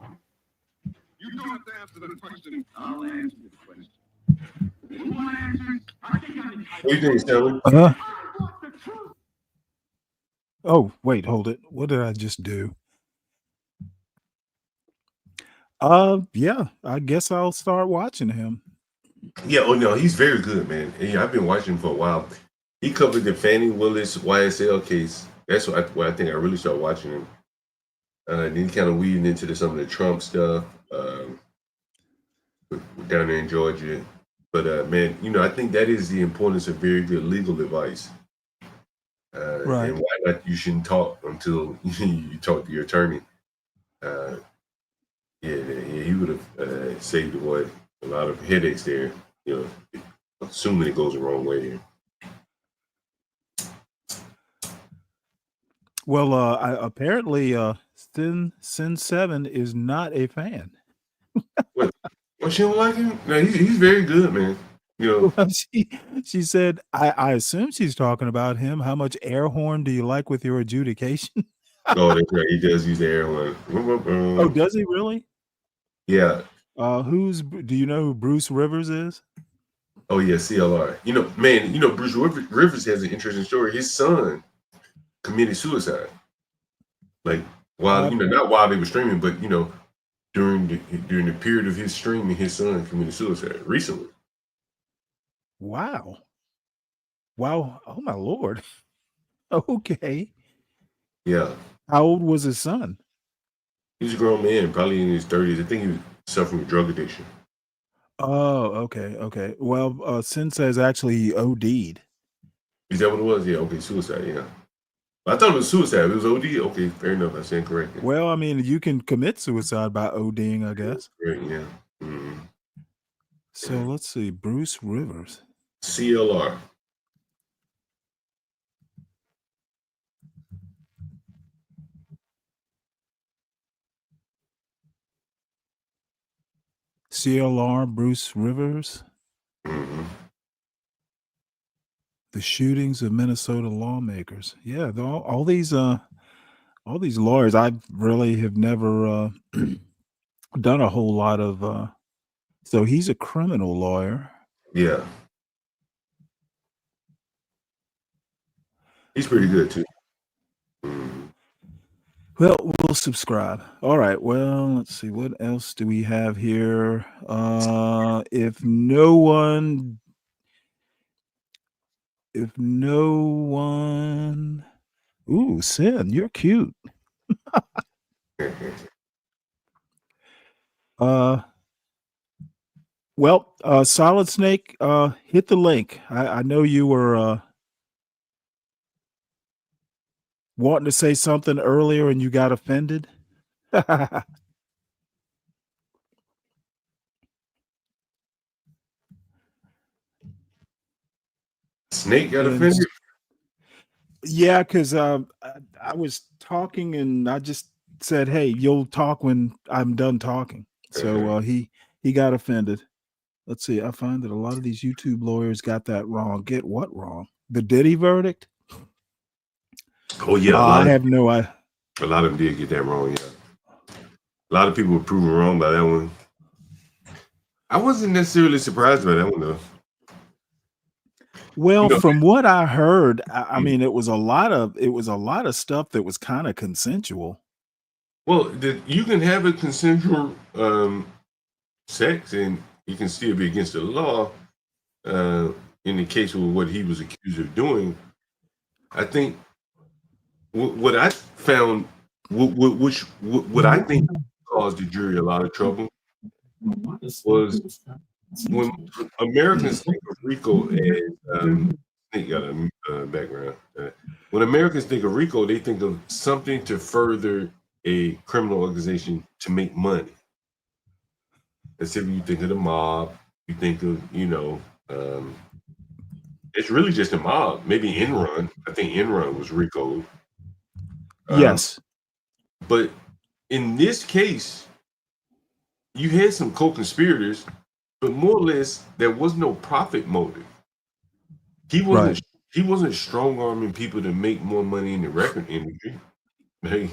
You don't have to answer the question. I'll answer the question. You want to answer?
What do you think, Stanley?
Oh, wait, hold it. What did I just do? Yeah, I guess I'll start watching him.
Yeah, oh no, he's very good, man. And, yeah, I've been watching him for a while. He covered the Fannie Willis YSL case. That's what I think I really started watching him. Then he kind of weaving into some of the Trump stuff down there in Georgia. But man, I think that is the importance of very good legal advice.
Right.
And why not? You shouldn't talk until you talk to your attorney. He would have saved the boy a lot of headaches there. Assuming it goes the wrong way here.
Well, apparently, Sin 7 is not a fan.
What? She don't like him? No, he's very good, man.
Well, she said, I assume she's talking about him. How much air horn do you like with your adjudication?
Oh, that's right. He does use the air horn.
Oh, does he really?
Yeah.
Do you know who Bruce Rivers is?
Oh yeah, CLR. Bruce Rivers has an interesting story. His son committed suicide. Like not while they were streaming, but during the period of his streaming, his son committed suicide recently.
Wow. Oh my Lord. Okay.
Yeah.
How old was his son?
He's a grown man, probably in his 30s. I think he was suffering with drug addiction.
Oh, okay. Well, Sin says actually he OD'd.
Is that what it was? Yeah, okay, suicide, yeah. I thought it was suicide. It was OD? Okay, fair enough. I stand corrected.
Well, I mean, you can commit suicide by ODing, I guess.
Right, yeah. Mm-hmm.
So let's see. Bruce Rivers.
CLR.
CLR, Bruce Rivers.
Mm-hmm.
The shootings of Minnesota lawmakers. Yeah, all these lawyers. I really have never done a whole lot of. So he's a criminal lawyer.
Yeah. He's pretty good too.
Well, we'll subscribe. All right. Well, let's see. What else do we have here? If no one. Ooh, Sin, you're cute. Well, Solid Snake, hit the link. I know you were wanting to say something earlier and you got offended.
Snake got offended?
Yeah, because I was talking and I just said, hey, you'll talk when I'm done talking. So he got offended. Let's see. I find that a lot of these YouTube lawyers got that wrong. Get what wrong? The Diddy verdict?
Oh, yeah.
I have no idea.
A lot of them did get that wrong, yeah. A lot of people were proven wrong by that one. I wasn't necessarily surprised by that one, though.
Well, from what I heard, I mean, it was a lot of stuff that was kind of consensual.
Well, you can have a consensual sex, and you can still be against the law. In the case of what he was accused of doing, I think what I found, what I think caused the jury a lot of trouble was when Americans think of RICO as I think got a background. When Americans think of RICO, they think of something to further a criminal organization to make money. As if you think of the mob, you think of, it's really just a mob. Maybe Enron. I think Enron was RICO.
Yes.
But in this case, you had some co-conspirators, but more or less there was no profit motive. He wasn't strong arming people to make more money in the record industry. I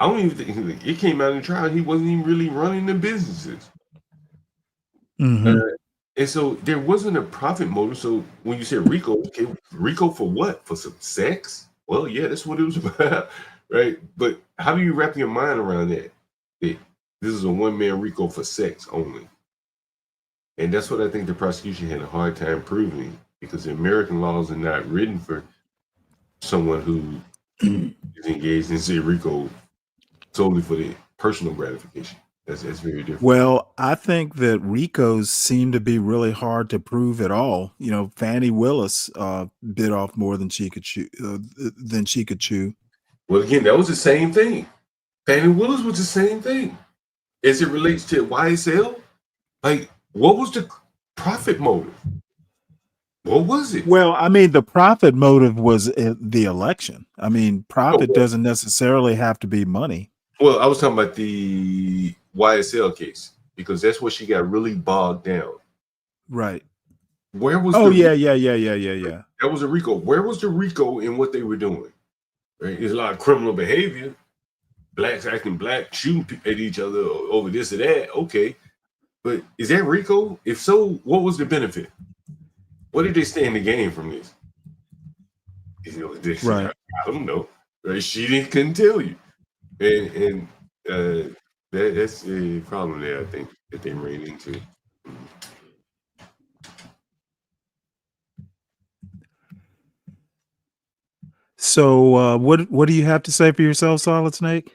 don't even think it came out in the trial. He wasn't even really running the businesses.
Mhm.
And so there wasn't a profit motive. So when you said RICO, okay, RICO for what? For some sex? Well, yeah, that's what it was about, right? But how do you wrap your mind around that? That this is a one-man RICO for sex only. And that's what I think the prosecution had a hard time proving, because the American laws are not written for someone who is engaged in, say, RICO solely for the personal gratification. That's very different.
Well, I think that RICOs seem to be really hard to prove at all. Fannie Willis bit off more than she could chew.
Well, again, that was the same thing. Fannie Willis was the same thing. As it relates to YSL, like, what was the profit motive? What was it?
Well, I mean, the profit motive was the election. I mean, profit doesn't necessarily have to be money.
Well, I was talking about the YSL case, because that's where she got really bogged down.
Right.
Where was
yeah.
That was a RICO. Where was the RICO in what they were doing? Right? There's a lot of criminal behavior. Blacks acting black, shooting at each other over this or that. Okay. But is that RICO? If so, what was the benefit? What did they stand to gain from this?
Right.
I don't know. Right? She couldn't tell you. And that's a problem there, I think, that they ran into.
So what do you have to say for yourself, Solid Snake?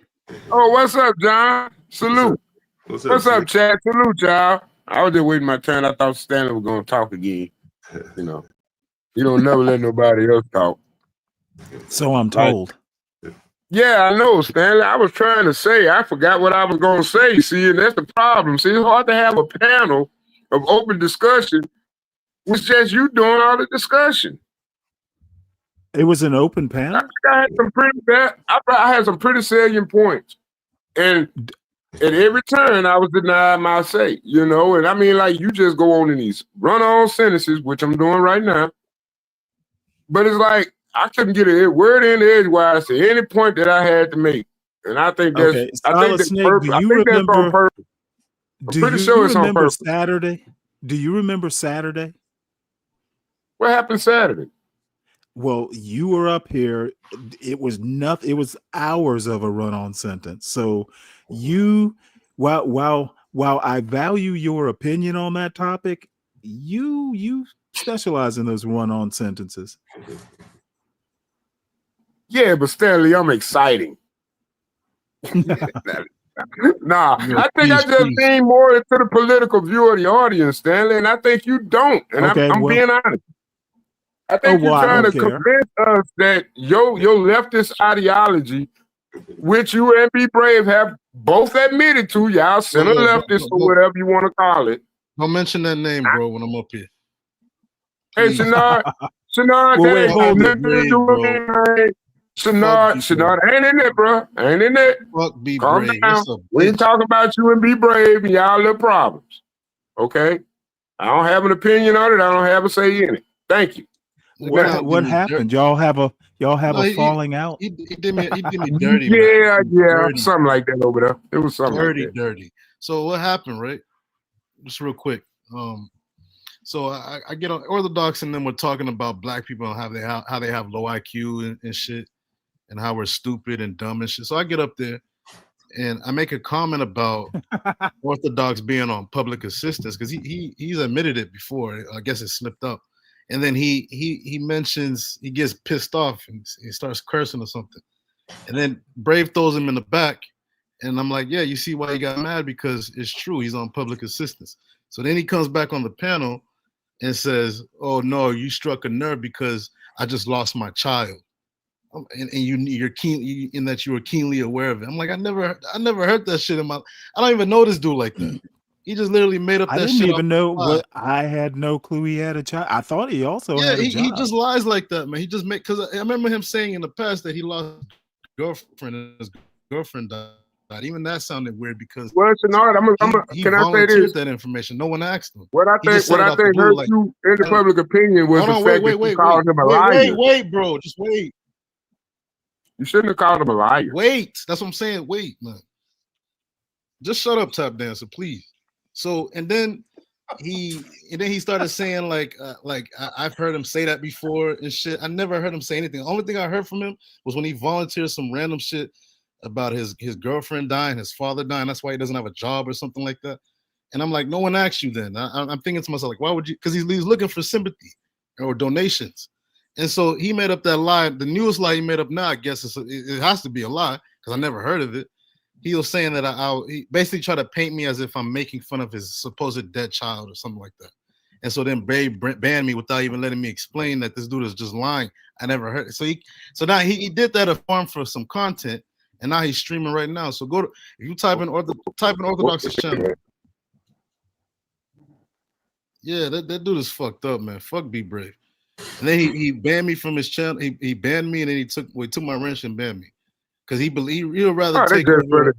Oh, what's up, John? Salute. What's up, Chad? Salute, y'all. I was just waiting my turn. I thought Stanley was going to talk again. You don't never let nobody else talk.
So I'm told.
Yeah, I know, Stanley. I was trying to say, I forgot what I was going to say. See, and that's the problem. See, it's hard to have a panel of open discussion. It's just you doing all the discussion.
It was an open panel?
I had some pretty salient points. And at every turn, I was denied my say, and I mean, like, you just go on in these run-on sentences, which I'm doing right now. But it's like, I couldn't get a word in edgewise to any point that I had to make. And I think that's,
okay.
I think that's purpose. I think that's on purpose. I'm pretty sure it's on purpose.
Saturday? Do you remember Saturday?
What happened Saturday?
Well, you were up here. It was nothing. It was hours of a run-on sentence. So you, while I value your opinion on that topic, you specialize in those run-on sentences.
Yeah, but Stanley, I'm exciting. Nah, I think I just lean more into the political view of the audience, Stanley, and I think you don't. And I'm being honest. I think you're trying to convince us that your leftist ideology, which you and Be Brave have both admitted to, y'all center leftist or whatever you want to call it.
Don't mention that name, bro, when I'm up here.
Hey, Shanard,
wait, hold it, bro.
Shanard, I ain't in it, bro. I ain't in it.
Fuck Be
Calm
Brave.
down. We ain't talking about you and Be Brave and y'all little problems. Okay? I don't have an opinion on it. I don't have a say in it. Thank you.
What happened? Y'all have a falling out?
He did me dirty.
Yeah,
dirty.
Something like that over there. It was something
dirty. So what happened, right? Just real quick. So I get on Orthodox, and then we're talking about black people and how they have low IQ and shit, and how we're stupid and dumb and shit. So I get up there, and I make a comment about Orthodox being on public assistance, because he's admitted it before. I guess it slipped up. And then he mentions, he gets pissed off and he starts cursing or something. And then Brave throws him in the back And I'm like, yeah, you see why he got mad? Because it's true. He's on public assistance. So then he comes back on the panel and says, oh, no, you struck a nerve because I just lost my child. And you're keen in that you were keenly aware of it. I'm like, I never heard that shit in my. I don't even know this dude like that. He just literally made up that shit.
I didn't even know what. I had no clue he had a child. I thought he also had a job.
He just lies like that, man. He just make because I remember him saying in the past that he lost a girlfriend and his girlfriend died. Even that sounded weird because
Shenard,
he
can I say
volunteered
this?
that information. No one asked him.
What I think hurt you in the public opinion was the fact that you called him a liar.
Wait, bro, just wait.
You shouldn't have called him a liar.
Wait, that's what I'm saying. Wait, man. Just shut up, Tap Dancer, please. So and then he started saying like I've heard him say that before and shit. I never heard him say anything. The only thing I heard from him was when he volunteered some random shit about his girlfriend dying, his father dying. That's why he doesn't have a job or something like that. And I'm like, no one asked you then. I'm thinking to myself, like, why would you? Because he's looking for sympathy or donations. And so he made up that lie. The newest lie he made up now, I guess it has to be a lie because I never heard of it. He was saying that he basically tried to paint me as if I'm making fun of his supposed dead child or something like that. And so then Babe banned me without even letting me explain that this dude is just lying. I never heard it. So now he did that a farm for some content. And now he's streaming right now. So if you type in Orthodox's channel. Yeah, that dude is fucked up, man. Fuck Be Brave. And then he banned me from his channel. He banned me and then he took my wrench and banned me. Because he'd rather take over.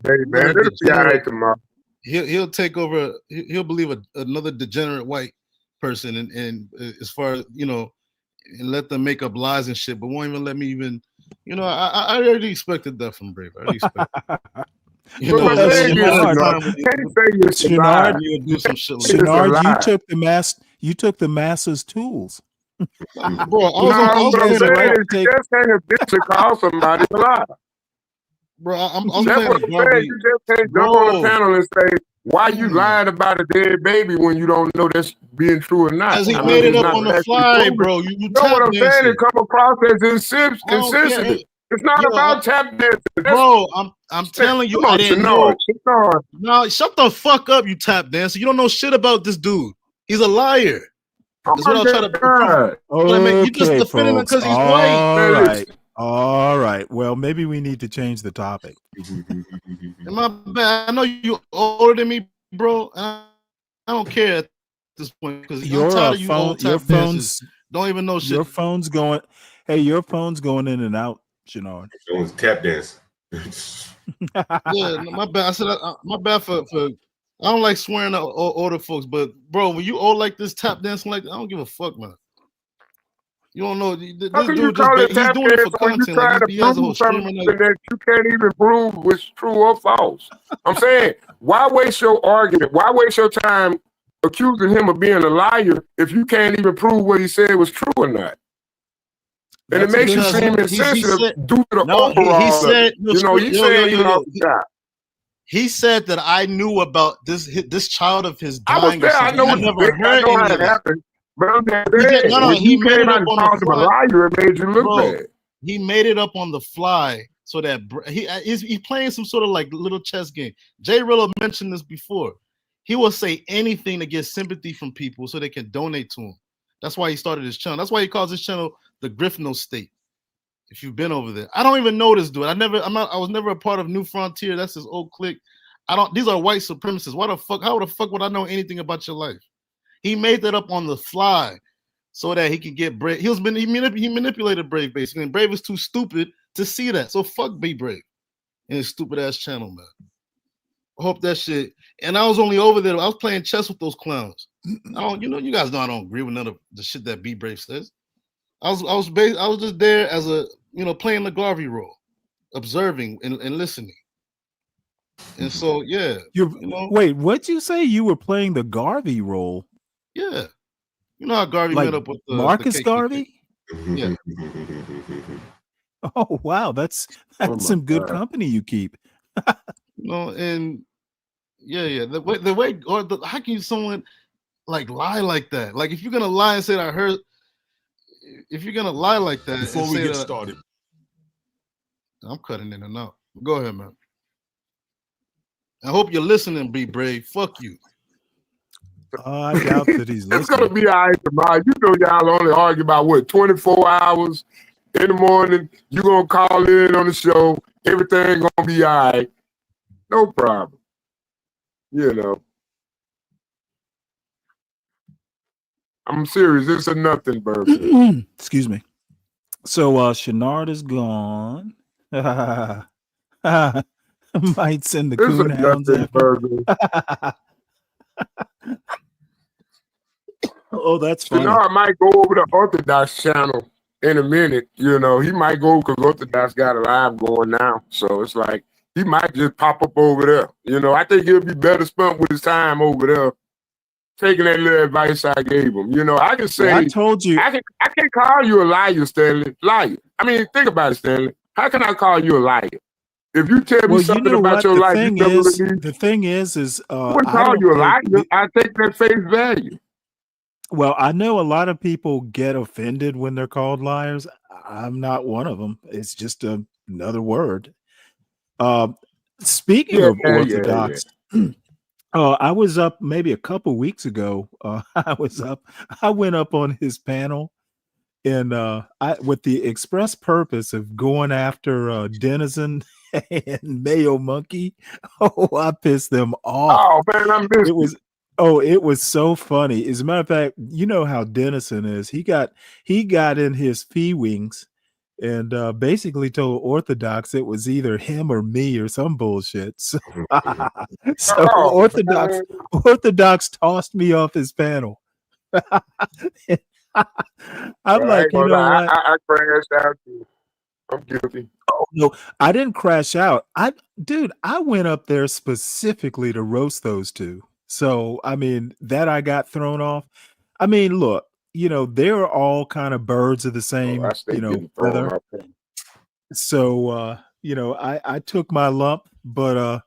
He'll take over. He'll believe another degenerate white person and as far as and let them make up lies and shit, but won't even let me even. I already expected that from Brave. I already expected.
Shenard, you took the master's tools.
Bro, I was
call somebody a lie.
Bro, I'm
that's what I'm saying. You just can't jump on the panel and say, why you lying about a dead baby when you don't know that's being true or not?
Because he made it up on the fly, bro. You
know what I'm saying? It come across as insensitive. It's not about tap dancing.
Bro, I'm telling you, I didn't know. No, shut the fuck up, you tap dancer. You don't know shit about this dude. He's a liar. That's what I'll try to prove. You just defending him because he's white.
All right. Well, maybe we need to change the topic.
My bad. I know you older than me, bro. I don't care at this point because
your phone's
don't even know shit.
Your phone's going. Hey, your phone's going in and out, Shenard.
It's tap dance.
Yeah, my bad. I said my bad for. I don't like swearing at older folks, but bro, when you old like this, tap dancing like that, I don't give a fuck, man. You don't know this dude he's doing it for content. Like he has a whole streamer
that you can't even prove was true or false. I'm saying, why waste your argument? Why waste your time accusing him of being a liar if you can't even prove what he said was true or not? And it makes you seem insensitive due to the overall.
He said that I knew about this child of his dying.
I know how it happened. But he came out and called him a liar. It made you look bad.
He made it up on the fly so that he's playing some sort of like little chess game. Jay Rillo mentioned this before. He will say anything to get sympathy from people so they can donate to him. That's why he started his channel. That's why he calls his channel the Griffno State. If you've been over there, I don't even know this dude. I was never a part of New Frontier. That's his old clique. These are white supremacists. How the fuck would I know anything about your life? He made that up on the fly so that he could get Brave. He manipulated Brave basically, and Brave is too stupid to see that. So fuck Be Brave and his stupid ass channel, man. I hope that shit. And I was only over there. I was playing chess with those clowns. You guys know I don't agree with none of the shit that Be Brave says. I was just there as a playing the Garvey role, observing and listening. And so yeah,
wait, what'd you say? You were playing the Garvey role?
Yeah, you know how Garvey met up with
Marcus
the
Garvey.
Yeah.
Oh wow, that's some good company you keep.
And yeah, the way how can someone like lie like that? Like if you're gonna lie and say that I heard. If you're gonna lie like that,
before we get started,
I'm cutting in and out. Go ahead, man. I hope you're listening, Be Brave. Fuck you.
I doubt that he's
It's
listening.
gonna be all right tomorrow. You know, y'all only argue about what 24 hours in the morning. You gonna call in on the show. Everything gonna be all right. No problem. You know, I'm serious. It's a nothing burger.
Excuse me. So Shenard is gone. Might send the
It's a
coon hounds
nothing
after.
burger.
Oh, that's funny.
Shenard might go over the Orthodox channel in a minute. You know, he might go because Orthodox got a live going now. So it's like he might just pop up over there. You know, I think he'll be better spent with his time over there, taking that little advice I gave him. You know, I can say,
Well, I told you.
I can't call you a liar, Stanley. Liar. I mean, think about it, Stanley. How can I call you a liar? If you tell me something about your life, you never believe.
The thing is,
I wouldn't call you a liar. I take that face value.
Well, I know a lot of people get offended when they're called liars. I'm not one of them. It's just another word. Speaking of Orthodox, I was up maybe a couple weeks ago. I went up on his panel, and with the express purpose of going after Denizen and Mayo Monkey. Oh, I pissed them off.
Oh man, I missed it.
It was so funny. As a matter of fact, you know how Denizen is. He got in his fee wings and basically told Orthodox it was either him or me or some bullshit. So, Orthodox tossed me off his panel. I'm like, you know what?
I crashed out too. I'm guilty.
Oh no, I didn't crash out. I went up there specifically to roast those two. So I mean, that I got thrown off. I mean, look, you know, they're all kind of birds of the same, feather. So you know, I took my lump, but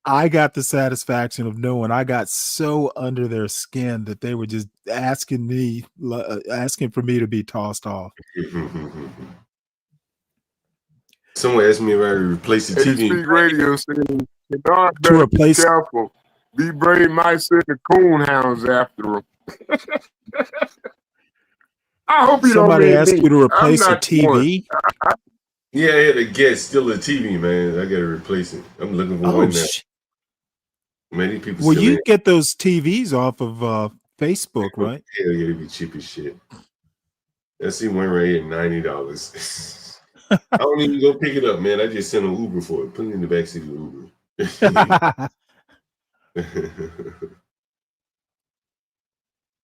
I got the satisfaction of knowing I got so under their skin that they were just asking for me to be tossed off.
Someone asked me if I would replace the TV.
Speak radio saying, to replace. Be careful. Be Brave might send the coon hounds after him. I hope you
somebody asked you to replace a TV.
Yeah, I had a guest, still a TV, man. I got to replace it. I'm looking for one now. Many people.
Well, you get those TVs off of Facebook, right?
Yeah, it'd be cheap as shit. I see one right here, $90. I don't even go pick it up, man. I just send an Uber for it. Put it in the backseat of the Uber.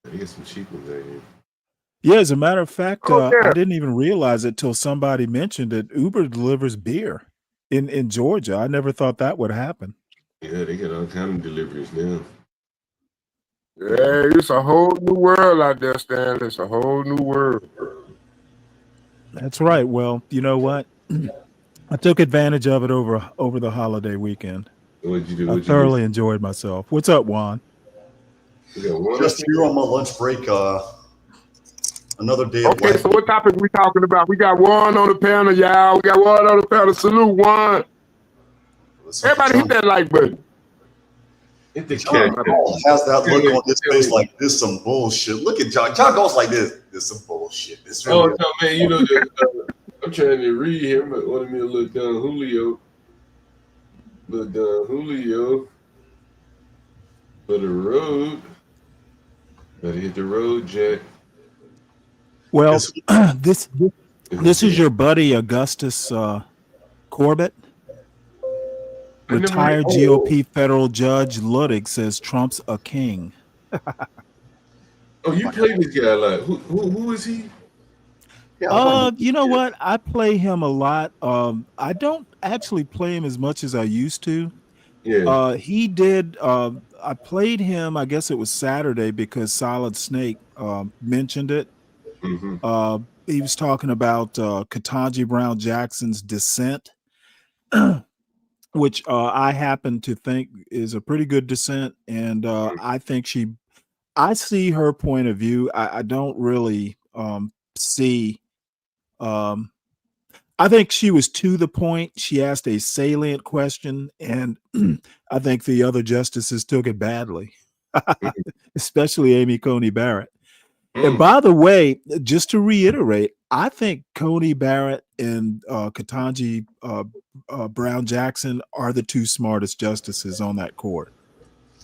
I get some cheap ones right here.
Yeah, as a matter of fact, I didn't even realize it till somebody mentioned it. Uber delivers beer in Georgia. I never thought that would happen.
Yeah, they got all kind of deliveries now.
Yeah, it's a whole new world out there, Stanley. It's a whole new world.
That's right. Well, you know what? I took advantage of it over the holiday weekend.
What'd you do?
I thoroughly enjoyed myself. What's up, Juan?
Just here on my lunch break. Another day.
Okay, so what topic we talking about? We got one on the panel, y'all. We got one on the panel. Salute one. Everybody hit that like button.
Hit the
John has that look on his face like this some bullshit. Look at John. John goes like this. This some bullshit. This really
no, man. You know, I'm trying to read him. But wanted me to look down Julio. Look down Julio for the road. Gotta hit the road, Jack.
Well, this is your buddy Augustus Corbett. Retired GOP federal judge Ludwig says Trump's a king.
Oh, you play this guy a lot. Who is he?
You know what? I play him a lot. I don't actually play him as much as I used to.
Yeah.
He did. I played him. I guess it was Saturday because Solid Snake mentioned it.
Mm-hmm.
He was talking about Ketanji Brown Jackson's dissent, which I happen to think is a pretty good dissent, and I think I see her point of view. I don't really see. I I think she was to the point. She asked a salient question, and I think the other justices took it badly, especially Amy Coney Barrett. And by the way, just to reiterate, I think Coney Barrett and Ketanji Brown Jackson are the two smartest justices on that court.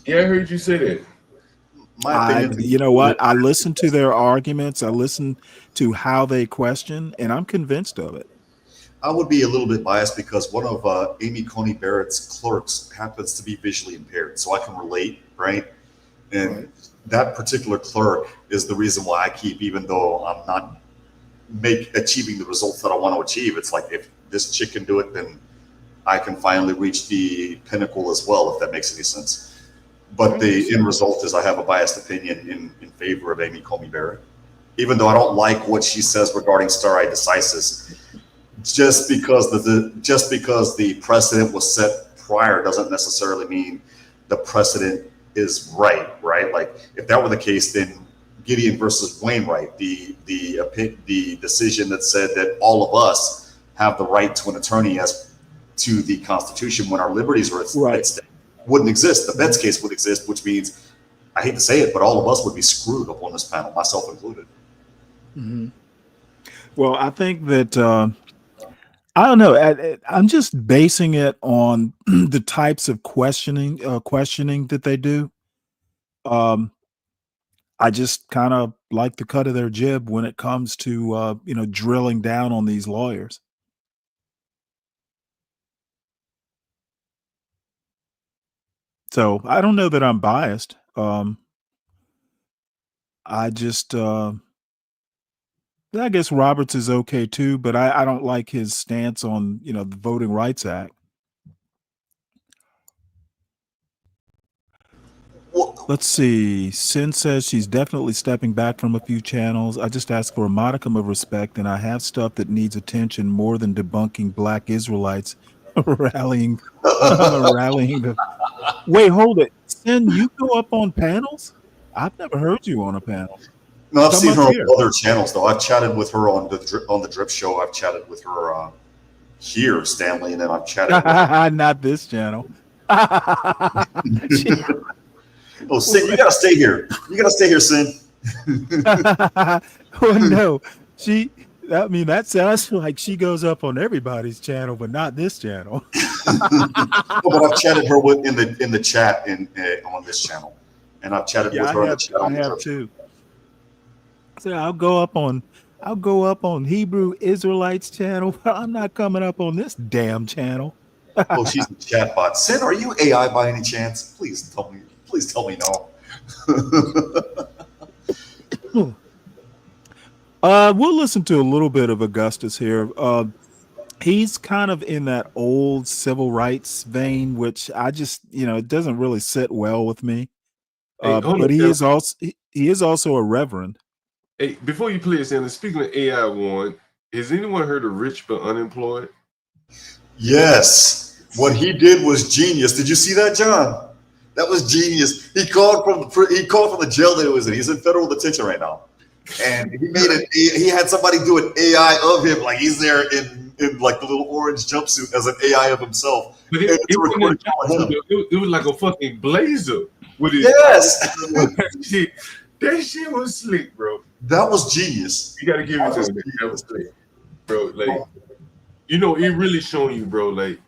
Yeah, I heard you say that.
You know what? I listened to their arguments. I listened to how they question, and I'm convinced of it.
I would be a little bit biased because one of Amy Coney Barrett's clerks happens to be visually impaired, so I can relate, right? And that particular clerk is the reason why I keep, even though I'm not achieving the results that I want to achieve. It's like, if this chick can do it, then I can finally reach the pinnacle as well, if that makes any sense. But the end result is I have a biased opinion in favor of Amy Coney Barrett, even though I don't like what she says regarding stare decisis. Just because the precedent was set prior doesn't necessarily mean the precedent is right? Like, if that were the case, then Gideon versus Wainwright, the decision that said that all of us have the right to an attorney as to the Constitution when our liberties are at stake, wouldn't exist. The Betts case would exist, which means, I hate to say it, but all of us would be screwed up on this panel, myself included.
Mm-hmm. Well, I think that I don't know. I'm just basing it on the types of questioning that they do. I just kind of like the cut of their jib when it comes to drilling down on these lawyers. So I don't know that I'm biased. I just I guess Roberts is okay too, but I don't like his stance on the Voting Rights Act. Let's see. Sin says she's definitely stepping back from a few channels. I just ask for a modicum of respect, and I have stuff that needs attention more than debunking Black Israelites rallying the. Wait, hold it. Sin, you go up on panels? I've never heard you on a panel.
No, I've seen her on other channels though. I've chatted with her on the Drip Show. I've chatted with her here, Stanley, and then I've chatted with her.
Not this channel.
Oh, Sin, you gotta stay here. You gotta stay here, Sin.
Oh no, that sounds like she goes up on everybody's channel, but not this channel.
But I've chatted her in the chat on this channel, and I've chatted with her on the chat.
I have too. So I'll go up on Hebrew Israelites channel, but I'm not coming up on this damn channel.
Oh, she's a chatbot. Sin, are you AI by any chance? Please tell me no.
We'll listen to a little bit of Augustus here. He's kind of in that old civil rights vein, which I just, it doesn't really sit well with me. But he is also a reverend.
Hey, before you play this, and speaking of AI, Warren, has anyone heard of Rich but Unemployed?
Yes. What he did was genius. Did you see that, John? That was genius. He called from the jail that he was in. He's in federal detention right now, and he had somebody do an AI of him, like he's there in like the little orange jumpsuit as an AI of himself.
But it was like a fucking blazer with his That shit was slick, bro.
That was genius.
You gotta give it to him. That was slick, bro. Like, it really showing you, bro. Like,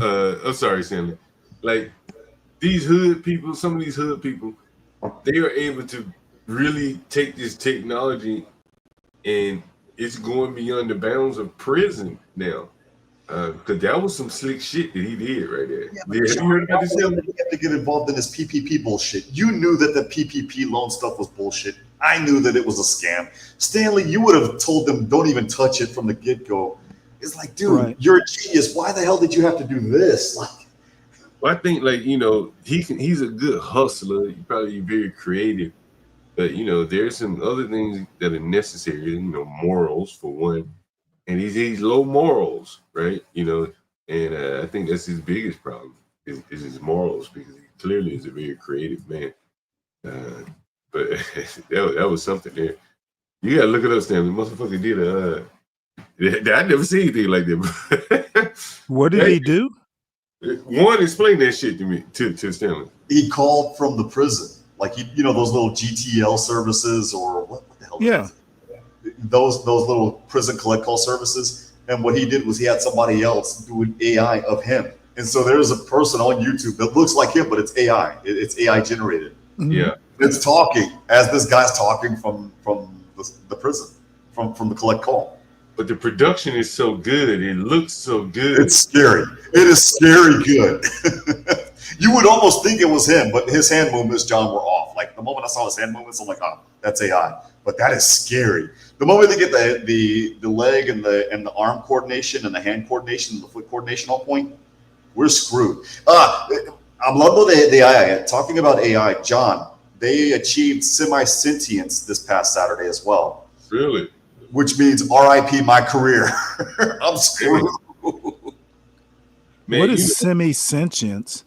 I'm sorry, Stanley. Like, some of these hood people, they are able to really take this technology, and it's going beyond the bounds of prison now. Because that was some slick shit that he did right there.
Yeah, have you heard about this? You have to get involved in this PPP bullshit. You knew that the PPP loan stuff was bullshit. I knew that it was a scam. Stanley, you would have told them, don't even touch it from the get-go. It's like, dude, you're a genius. Why the hell did you have to do this? Like,
well, I think, like, he's a good hustler. He's probably very creative. But, there's some other things that are necessary, morals for one. And he's low morals, right? And I think that's his biggest problem is his morals, because he clearly is a very creative man. But that was something there. You gotta look it up, Stanley. Motherfucker did I never seen anything like that.
What did he do?
One, explain that shit to me, to Stanley.
He called from the prison, like those little GTL services or what the hell?
Yeah,
those little prison collect call services. And what he did was he had somebody else do an AI of him. And so there's a person on YouTube that looks like him, but it's AI. It's AI generated.
Yeah,
it's talking as this guy's talking from the prison, from the collect call.
But the production is so good. It looks so good.
It's scary. It is scary good. You would almost think it was him, but his hand movements, John, were off. Like the moment I saw his hand movements, I'm like, oh, that's AI. But that is scary. The moment they get the leg and the arm coordination and the hand coordination and the foot coordination on point, we're screwed. I'm loving the AI. Talking about AI, John, they achieved semi-sentience this past Saturday as well.
Really?
Which means RIP my career. I'm screwed.
Man, what is semi-sentience?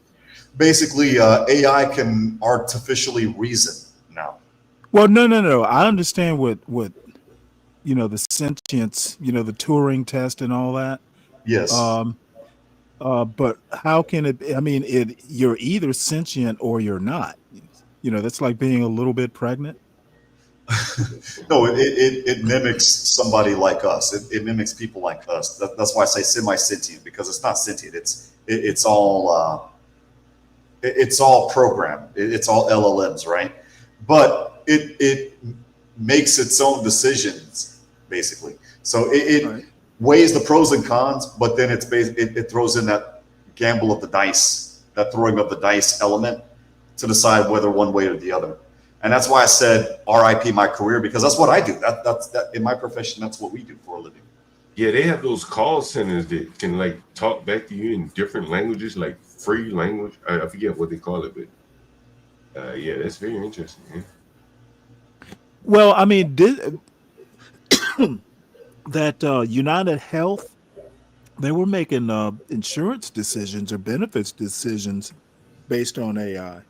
Basically, AI can artificially reason now.
Well, no. I understand what the sentience, the Turing test and all that.
Yes.
But how can it? I mean, you're either sentient or you're not. That's like being a little bit pregnant.
No, it mimics somebody like us. It mimics people like us. That's why I say semi-sentient, because it's not sentient. It's all programmed. It's all LLMs, right? But it makes its own decisions, basically. So it weighs the pros and cons, but then it throws in that gamble of the dice, that throwing of the dice element to decide whether one way or the other. And that's why I said RIP my career, because that's what I do. That's in my profession. That's what we do for a living.
Yeah, they have those call centers that can like talk back to you in different languages, like free language. I forget what they call it, but yeah, that's very interesting. Man.
Well, I mean, that United Health, they were making insurance decisions or benefits decisions based on AI.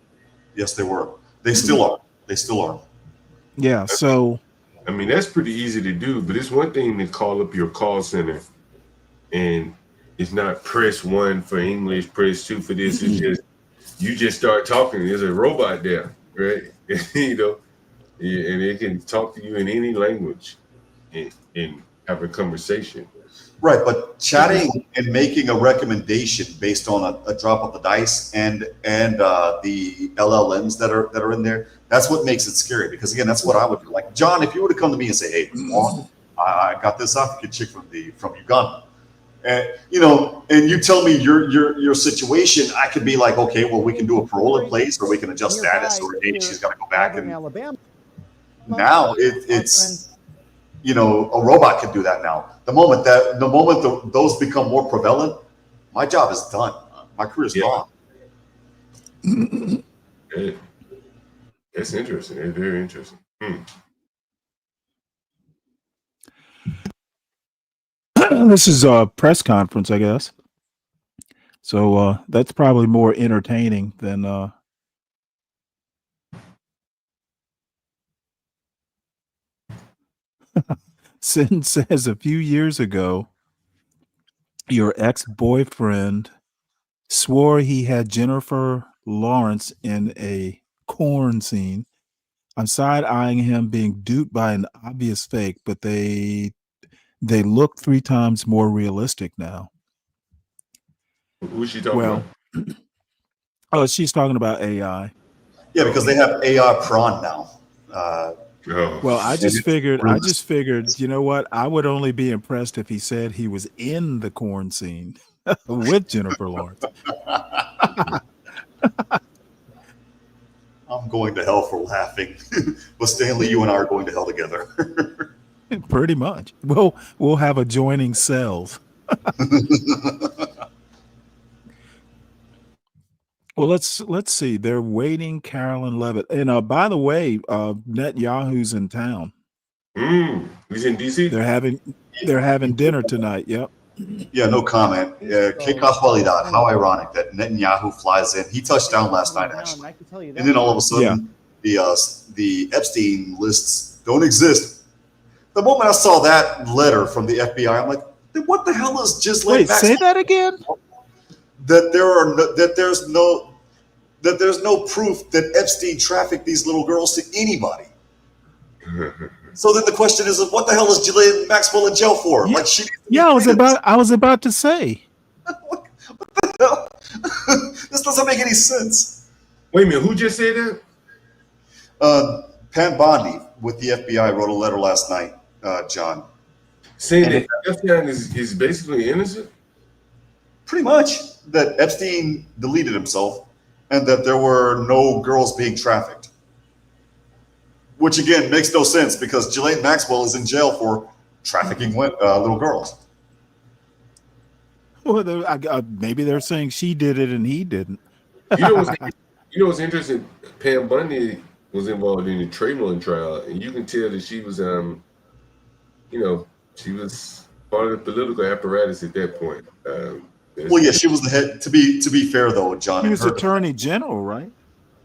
Yes, they were. They still are. They still are.
Yeah. So,
I mean, that's pretty easy to do, but it's one thing to call up your call center and it's not press 1 for English, press 2 for this. It's just, you just start talking. There's a robot there, right? And it can talk to you in any language and have a conversation.
Right, but chatting and making a recommendation based on a drop of the dice and the LLMs that are in there, that's what makes it scary. Because again, that's what I would do. Like John, if you were to come to me and say, "Hey, Juan, I got this African chick from Uganda," and and you tell me your situation, I could be like, okay, well, we can do a parole in place, or we can adjust status, or maybe she's got to go back. And now it's a robot can do that now. The moment those become more prevalent, my job is done. My career is gone.
That's interesting. It's very interesting.
This is a press conference, I guess. So that's probably more entertaining than Sin says a few years ago, your ex-boyfriend swore he had Jennifer Lawrence in a corn scene. I'm side-eyeing him being duped by an obvious fake, but they look 3 times more realistic now.
Who's she talking about?
She's talking about AI.
Yeah, because they have AI prawn now.
Well, I just figured, you know what? I would only be impressed if he said he was in the corn scene with Jennifer Lawrence.
I'm going to hell for laughing. But Stanley, you and I are going to hell together.
Pretty much. We'll have adjoining cells. Well, let's see. They're waiting Carolyn Levitt. And by the way, Netanyahu's in town.
He's in DC.
They're having dinner tonight. Yep.
Yeah, no comment. Kekaf Walidat. How ironic that Netanyahu flies in. He touched down last night, actually. And then all of a sudden, the Epstein lists don't exist. The moment I saw that letter from the FBI, I'm like, what the hell is just
Wait, say that again?
That there's no proof that Epstein trafficked these little girls to anybody. So then the question is, what the hell is Ghislaine Maxwell in jail for?
Yeah,
Like she
I was about to say.
This doesn't make any sense.
Wait a minute, who just said that?
Pam Bondi with the FBI wrote a letter last night, John.
Saying that Epstein is basically innocent?
Pretty much. That Epstein deleted himself and that there were no girls being trafficked. Which again makes no sense because Ghislaine Maxwell is in jail for trafficking little girls.
Well, maybe they're saying she did it and he didn't.
You know what's interesting? Pam Bundy was involved in the Trayvon trial, and you can tell that she was, she was part of the political apparatus at that point.
Well, yeah, she was the head. To be fair, though, John,
She was Attorney General, right?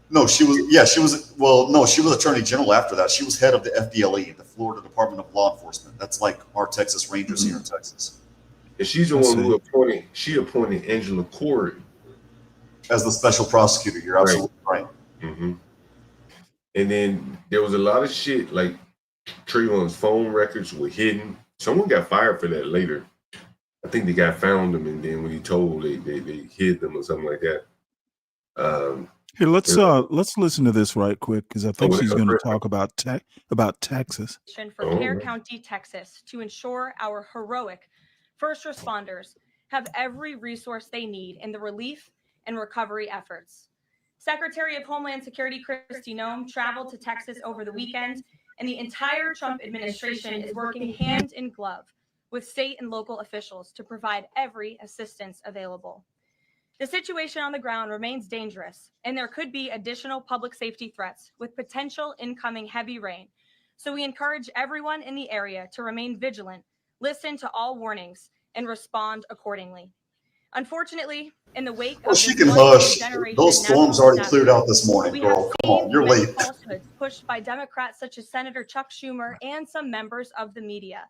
No, she was. Yeah, she was. Well, no, she was Attorney General after that. She was head of the FDLE, the Florida Department of Law Enforcement. That's like our Texas Rangers here in Texas.
And she's the one who appointed Angela Corey
as the special prosecutor. You're absolutely right.
Mm-hmm. And then there was a lot of shit like Trayvon's phone records were hidden. Someone got fired for that later. I think the guy found them, and then when he told, they hid them or something like that.
Here, let's listen to this right quick because I think she's going to talk about Texas.
For Care County, Texas, to ensure our heroic first responders have every resource they need in the relief and recovery efforts. Secretary of Homeland Security Kristi Noem traveled to Texas over the weekend, and the entire Trump administration is working hand in glove with state and local officials to provide every assistance available. The situation on the ground remains dangerous, and there could be additional public safety threats with potential incoming heavy rain. So we encourage everyone in the area to remain vigilant, listen to all warnings, and respond accordingly. Unfortunately, in the wake of
she can hush. Those storms already cleared out this morning, girl. Come on, you're late.
Falsehoods pushed by Democrats such as Senator Chuck Schumer and some members of the media.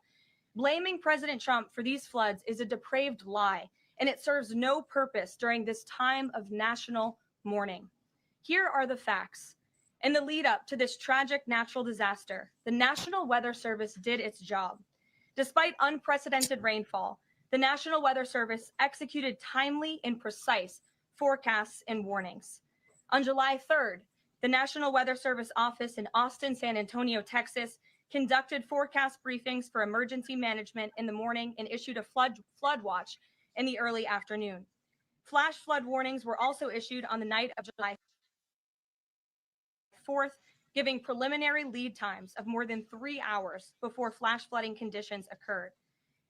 Blaming President Trump for these floods is a depraved lie, and it serves no purpose during this time of national mourning. Here are the facts. In the lead up to this tragic natural disaster, the National Weather Service did its job. Despite unprecedented rainfall, the National Weather Service executed timely and precise forecasts and warnings. On July 3rd, the National Weather Service office in Austin, San Antonio, Texas, conducted forecast briefings for emergency management in the morning and issued a flood watch in the early afternoon. Flash flood warnings were also issued on the night of July 4th, giving preliminary lead times of more than 3 hours before flash flooding conditions occurred.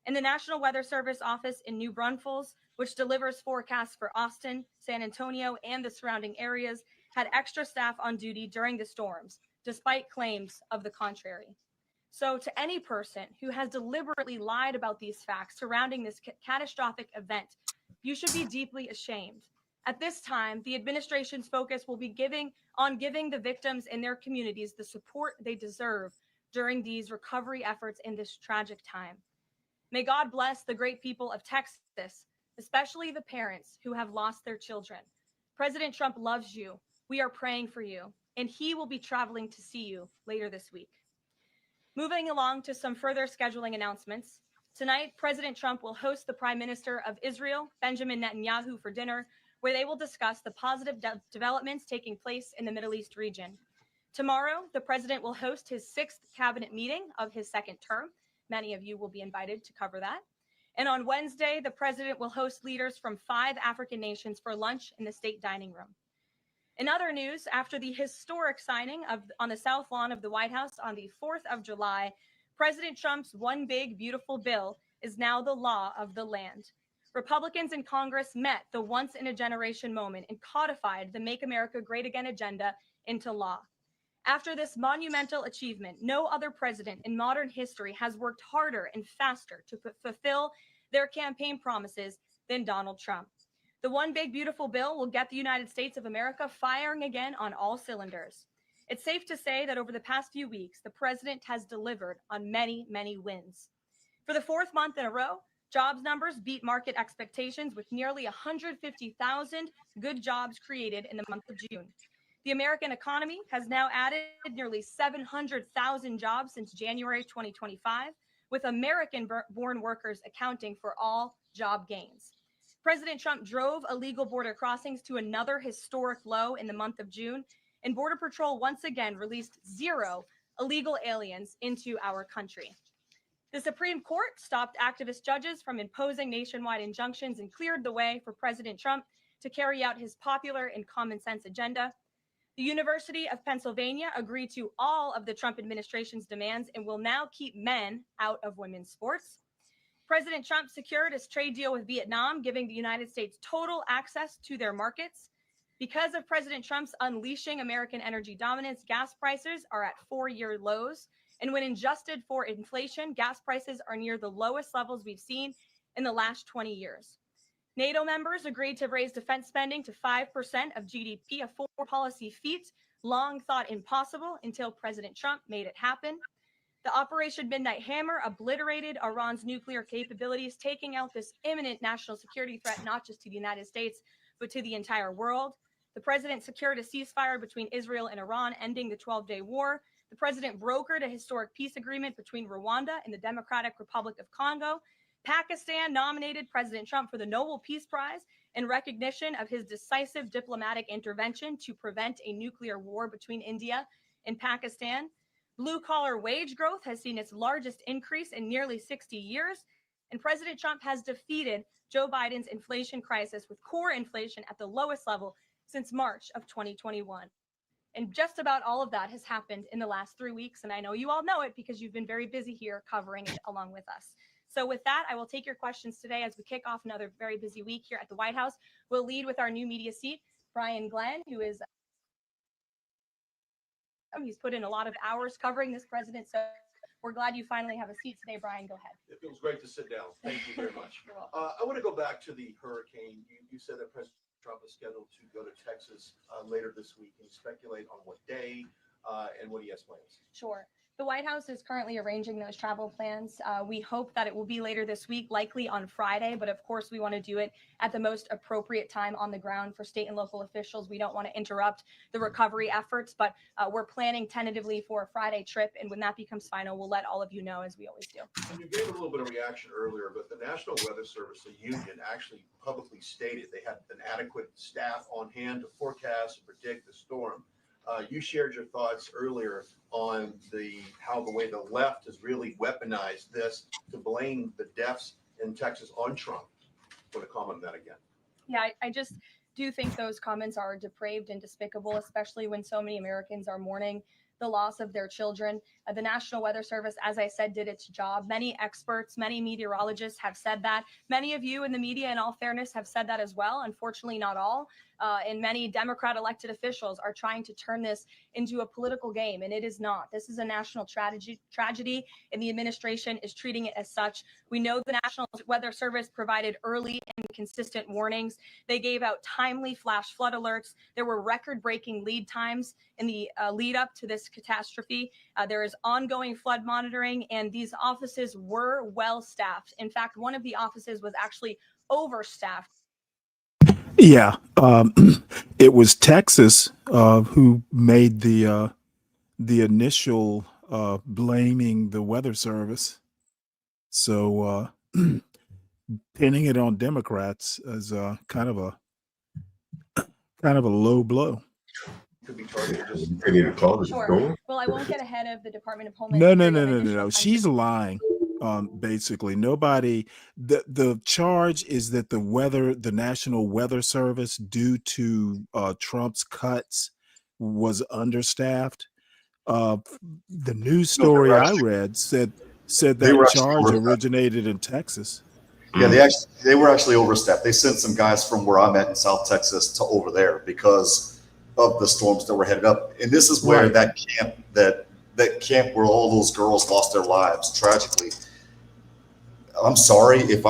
And the National Weather Service office in New Braunfels, which delivers forecasts for Austin, San Antonio, and the surrounding areas, had extra staff on duty during the storms, despite claims of the contrary. So to any person who has deliberately lied about these facts surrounding this catastrophic event, you should be deeply ashamed. At this time, the administration's focus will be giving the victims and their communities the support they deserve during these recovery efforts in this tragic time. May God bless the great people of Texas, especially the parents who have lost their children. President Trump loves you. We are praying for you, and he will be traveling to see you later this week. Moving along to some further scheduling announcements. Tonight, President Trump will host the Prime Minister of Israel, Benjamin Netanyahu, for dinner, where they will discuss the positive developments taking place in the Middle East region. Tomorrow, the president will host his 6th cabinet meeting of his second term. Many of you will be invited to cover that. And on Wednesday, the president will host leaders from 5 African nations for lunch in the state dining room. In other news, after the historic signing on the South Lawn of the White House on the 4th of July, President Trump's One Big Beautiful Bill is now the law of the land. Republicans in Congress met the once-in-a-generation moment and codified the Make America Great Again agenda into law. After this monumental achievement, no other president in modern history has worked harder and faster to fulfill their campaign promises than Donald Trump. The One Big Beautiful Bill will get the United States of America firing again on all cylinders. It's safe to say that over the past few weeks, the president has delivered on many, many wins. For the fourth month in a row, jobs numbers beat market expectations with nearly 150,000 good jobs created in the month of June. The American economy has now added nearly 700,000 jobs since January 2025, with American-born workers accounting for all job gains. President Trump drove illegal border crossings to another historic low in the month of June, and Border Patrol once again released 0 illegal aliens into our country. The Supreme Court stopped activist judges from imposing nationwide injunctions and cleared the way for President Trump to carry out his popular and common sense agenda. The University of Pennsylvania agreed to all of the Trump administration's demands and will now keep men out of women's sports. President Trump secured his trade deal with Vietnam, giving the United States total access to their markets. Because of President Trump's unleashing American energy dominance, gas prices are at 4-year lows. And when adjusted for inflation, gas prices are near the lowest levels we've seen in the last 20 years. NATO members agreed to raise defense spending to 5% of GDP, a foreign policy feat long thought impossible until President Trump made it happen. The Operation Midnight Hammer obliterated Iran's nuclear capabilities, taking out this imminent national security threat, not just to the United States, but to the entire world. The president secured a ceasefire between Israel and Iran, ending the 12-day war. The president brokered a historic peace agreement between Rwanda and the Democratic Republic of Congo. Pakistan nominated President Trump for the Nobel Peace Prize in recognition of his decisive diplomatic intervention to prevent a nuclear war between India and Pakistan. Blue-collar wage growth has seen its largest increase in nearly 60 years, and President Trump has defeated Joe Biden's inflation crisis with core inflation at the lowest level since March of 2021. And just about all of that has happened in the last 3 weeks, and I know you all know it because you've been very busy here covering it along with us. So with that, I will take your questions today as we kick off another very busy week here at the White House. We'll lead with our new media seat, Brian Glenn, who is he's put in a lot of hours covering this president, so we're glad you finally have a seat today. Brian, go ahead.
It feels great to sit down. Thank you very much. I want to go back to the hurricane. You said that President Trump is scheduled to go to Texas later this week. Can you speculate on what day and what he has plans?
Sure. The White House is currently arranging those travel plans. We hope that it will be later this week, likely on Friday, but of course we want to do it at the most appropriate time on the ground for state and local officials. We don't want to interrupt the recovery efforts, but we're planning tentatively for a Friday trip, and when that becomes final, we'll let all of you know, as we always do.
And you gave a little bit of reaction earlier, but the National Weather Service, the union, actually publicly stated they had an adequate staff on hand to forecast and predict the storm. You shared your thoughts earlier on how the way the left has really weaponized this to blame the deaths in Texas on Trump. Want to comment on that again?
Yeah, I just do think those comments are depraved and despicable, especially when so many Americans are mourning the loss of their children. The National Weather Service, as I said, did its job. Many experts, many meteorologists have said that. Many of you in the media, in all fairness, have said that as well. Unfortunately, not all. And many Democrat elected officials are trying to turn this into a political game, and it is not. This is a national tragedy, and the administration is treating it as such. We know the National Weather Service provided early and consistent warnings. They gave out timely flash flood alerts. There were record-breaking lead times in the lead up to this catastrophe. There is ongoing flood monitoring, and these offices were well staffed. In fact, one of the offices was actually overstaffed.
Yeah, it was Texas who made the initial blaming the weather service. So pinning it on Democrats is kind of a low blow.
Could be targeted.
Sure. Well, I won't get ahead of the Department of Homeland Security.
No. She's lying. Basically, nobody. The charge is that the National Weather Service, due to Trump's cuts, was understaffed. The news story I read said that charge originated in Texas.
Yeah, they were actually overstaffed. They sent some guys from where I'm at in South Texas to over there because of the storms that were headed up. And this is where that camp where all those girls lost their lives tragically. I'm sorry if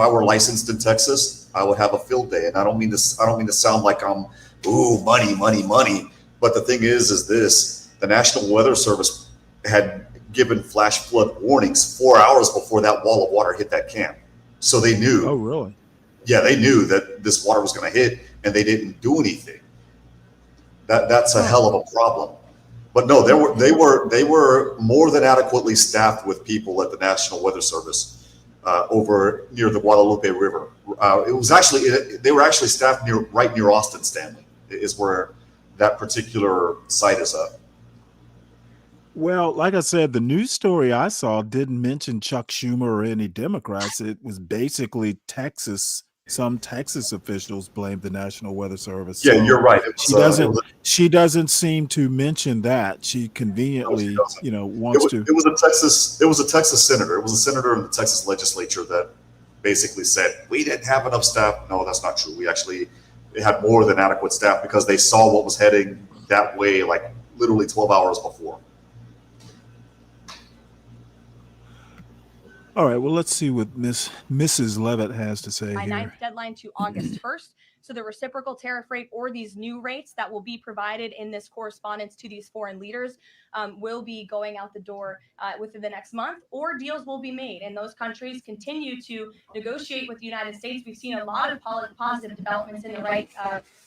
I were licensed in Texas, I would have a field day. And I don't mean to sound like I'm money. But the thing is this: the National Weather Service had given flash flood warnings 4 hours before that wall of water hit that camp, so they knew.
Oh, really?
Yeah, they knew that this water was going to hit, and they didn't do anything. That's a hell of a problem. But no, they were more than adequately staffed with people at the National Weather Service over near the Guadalupe River. They were actually staffed right near Austin, Stanley, is where that particular site is at.
Well, like I said, the news story I saw didn't mention Chuck Schumer or any Democrats. It was basically Texas. Some Texas officials blamed the National Weather Service.
Yeah,
So
you're right.
she doesn't seem to mention that. She conveniently, wants to.
It was a Texas senator. It was a senator in the Texas legislature that basically said, we didn't have enough staff. No, that's not true. We actually had more than adequate staff because they saw what was heading that way, like literally 12 hours before.
All right, well, let's see what Mrs. Levitt has to say
My
here.
9th deadline to August 1st. So the reciprocal tariff rate or these new rates that will be provided in this correspondence to these foreign leaders will be going out the door within the next month, or deals will be made. And those countries continue to negotiate with the United States. We've seen a lot of positive developments in the right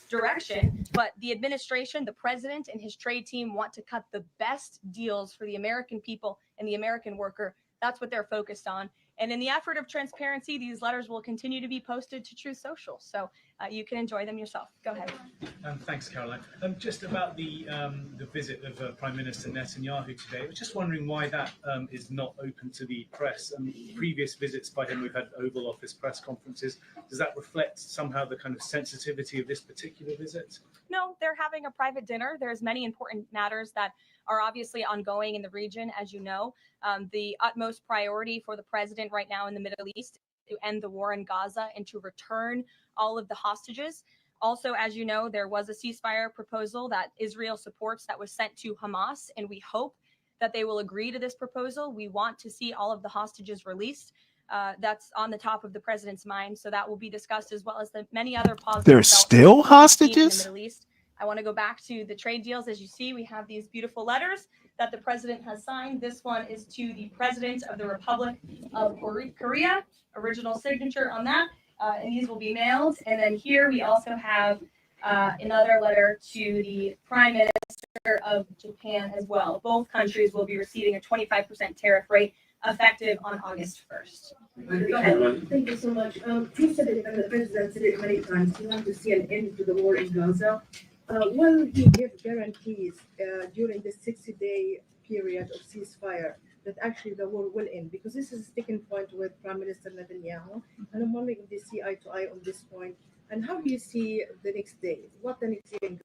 direction, but the administration, the president and his trade team want to cut the best deals for the American people and the American worker. That's what they're focused on. And in the effort of transparency, these letters will continue to be posted to Truth Social. So you can enjoy them yourself. Go ahead.
Thanks, Caroline. Just about the visit of Prime Minister Netanyahu today, I was just wondering why that is not open to the press. Previous visits by him, we've had Oval Office press conferences. Does that reflect somehow the kind of sensitivity of this particular visit?
No, they're having a private dinner. There's many important matters that are obviously ongoing in the region, as you know. The utmost priority for the president right now in the Middle East is to end the war in Gaza and to return all of the hostages. Also, as you know, there was a ceasefire proposal that Israel supports that was sent to Hamas, and we hope that they will agree to this proposal. We want to see all of the hostages released. That's on the top of the president's mind, so that will be discussed, as well as the many other positive
There's still hostages
in the Middle East. I want to go back to the trade deals. As you see, we have these beautiful letters that the president has signed. This one is to the president of the Republic of Korea, original signature on that, and these will be mailed. And then here we also have another letter to the Prime Minister of Japan as well. Both countries will be receiving a 25% tariff rate effective on August 1st. Go ahead.
Thank you so much. You said it, and the president said it many times, he wants to see an end to the war in Gaza. Will he give guarantees during the 60-day period of ceasefire that actually the war will end? Because this is a sticking point with Prime Minister Netanyahu, and I'm wondering if they see eye to eye on this point. And how do you see the next day? What the next day?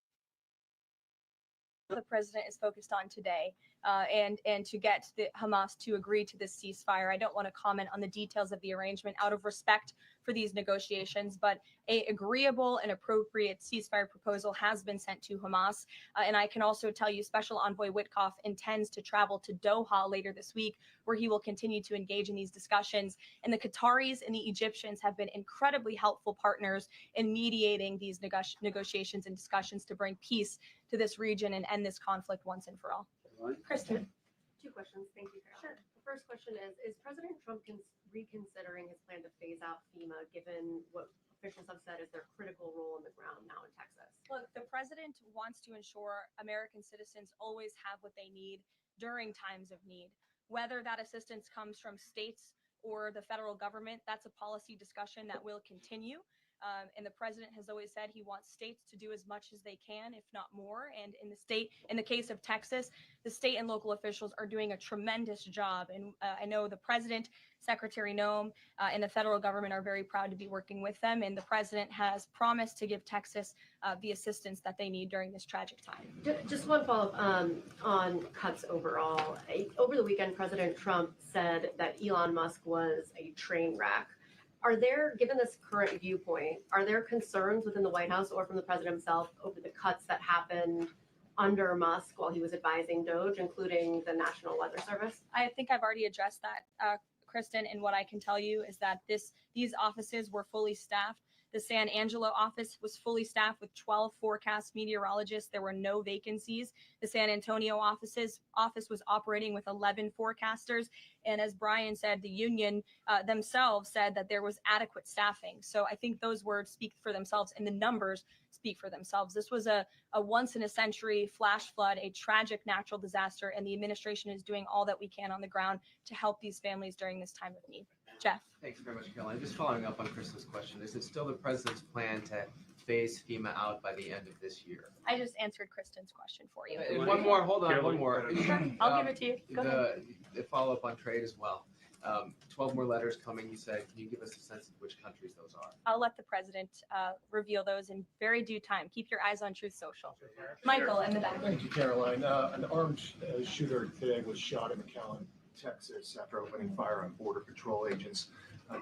The president is focused on today, and to get the Hamas to agree to this ceasefire. I don't want to comment on the details of the arrangement out of respect for these negotiations, but a agreeable and appropriate ceasefire proposal has been sent to Hamas. And I can also tell you Special Envoy Witkoff intends to travel to Doha later this week, where he will continue to engage in these discussions. And the Qataris and the Egyptians have been incredibly helpful partners in mediating these negotiations and discussions to bring peace to this region and end this conflict once and for all. Kristen.
Two questions. Thank you, Carol. Sure. The first question is President Trump reconsidering his plan to phase out FEMA, given what officials have said is their critical role on the ground now in Texas?
Look, the president wants to ensure American citizens always have what they need during times of need. Whether that assistance comes from states or the federal government, that's a policy discussion that will continue. And the president has always said he wants states to do as much as they can, if not more. And in the case of Texas, the state and local officials are doing a tremendous job. And I know the president, Secretary Noem, and the federal government are very proud to be working with them. And the president has promised to give Texas the assistance that they need during this tragic time.
Just one follow-up on cuts overall. Over the weekend, President Trump said that Elon Musk was a train wreck. Are there, given this current viewpoint, are there concerns within the White House or from the president himself over the cuts that happened under Musk while he was advising DOGE, including the National Weather Service?
I think I've already addressed that, Kristen, and what I can tell you is that these offices were fully staffed The San Angelo office was fully staffed with 12 forecast meteorologists. There were no vacancies. The San Antonio office was operating with 11 forecasters. And as Brian said, the union themselves said that there was adequate staffing. So I think those words speak for themselves and the numbers speak for themselves. This was a once in a century flash flood, a tragic natural disaster, and the administration is doing all that we can on the ground to help these families during this time of need. Jeff.
Thanks very much, Caroline. Just following up on Kristen's question, is it still the president's plan to phase FEMA out by the end of this year?
I just answered Kristen's question for you.
One more, hold on, one more.
Sure, I'll give it to you. Go ahead.
The follow-up on trade as well. 12 more letters coming, you said. Can you give us a sense of which countries those are?
I'll let the president reveal those in very due time. Keep your eyes on Truth Social. Michael in the back.
Thank you, Caroline. An armed shooter today was shot in McAllen, Texas, after opening fire on Border Patrol agents.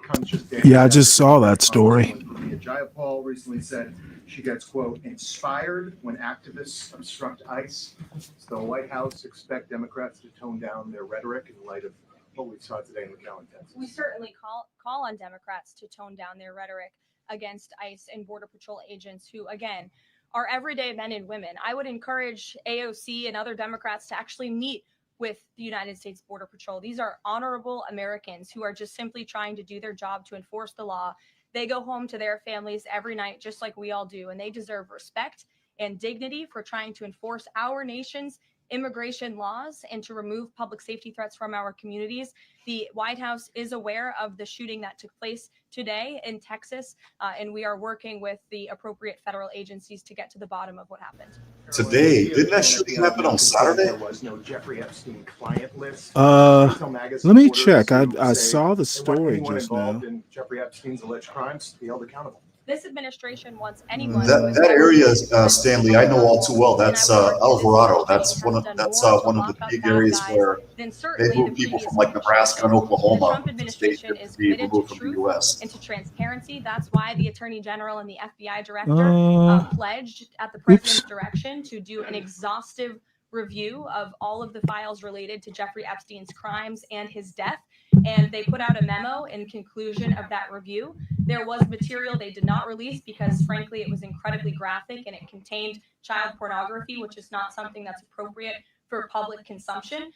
Comes just days
Yeah, I just saw that story.
Jayapal recently said she gets, quote, inspired when activists obstruct ICE. So the White House expect Democrats to tone down their rhetoric in light of what we saw today in McAllen, Texas.
We certainly call on Democrats to tone down their rhetoric against ICE and Border Patrol agents who, again, are everyday men and women. I would encourage AOC and other Democrats to actually meet with the United States Border Patrol. These are honorable Americans who are just simply trying to do their job to enforce the law. They go home to their families every night, just like we all do, and they deserve respect and dignity for trying to enforce our nation's immigration laws and to remove public safety threats from our communities. The White House is aware of the shooting that took place today in Texas, and we are working with the appropriate federal agencies to get to the bottom of what happened.
Today, didn't that shooting happen on Saturday?
There was no Jeffrey Epstein client list.
Let me check. I saw the story just now.
In Jeffrey Epstein's alleged crimes be held accountable.
This administration wants anyone.
That area, Stanley, I know all too well. That's Alvarado. That's one of the big areas where they move people from like Nebraska and Oklahoma to state to be removed from the U.S.
Into transparency. That's why the Attorney General and the FBI Director pledged at the President's direction to do an exhaustive review of all of the files related to Jeffrey Epstein's crimes and his death. And they put out a memo in conclusion of that review. There was material they did not release because, frankly, it was incredibly graphic and it contained child pornography, which is not something that's appropriate for public consumption.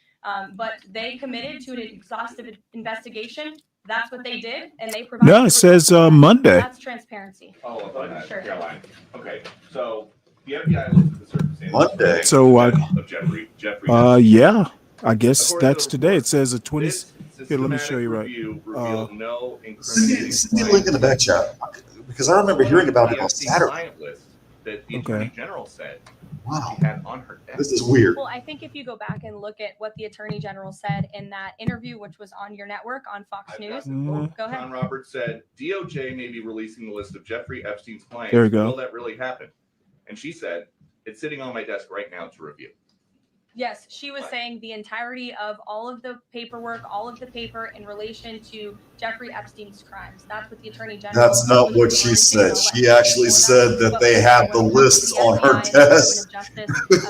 But they committed to an exhaustive investigation. That's what they did, and they provided.
No, it says Monday.
That's transparency.
Follow up on that,
Sure.
Caroline. Okay, so the FBI looked at the circumstances
Monday.
So,
of Jeffrey.
yeah, I guess that's today. It says a 20. Here, let me show you right.
No
Send me a link in the back chat because I remember hearing about it on Saturday.
That the Attorney General said
Wow,
she had on her desk.
this is weird.
Well, I think if you go back and look at what the Attorney General said in that interview, which was on your network on Fox News, go ahead.
John Roberts said DOJ may be releasing the list of Jeffrey Epstein's clients.
There you go.
Will that really happen? And she said, it's sitting on my desk right now to review.
Yes, she was saying the entirety of all of the paperwork, all of the paper in relation to Jeffrey Epstein's crimes. That's what the Attorney General.
That's not what she said. She actually said that they have the lists on her desk.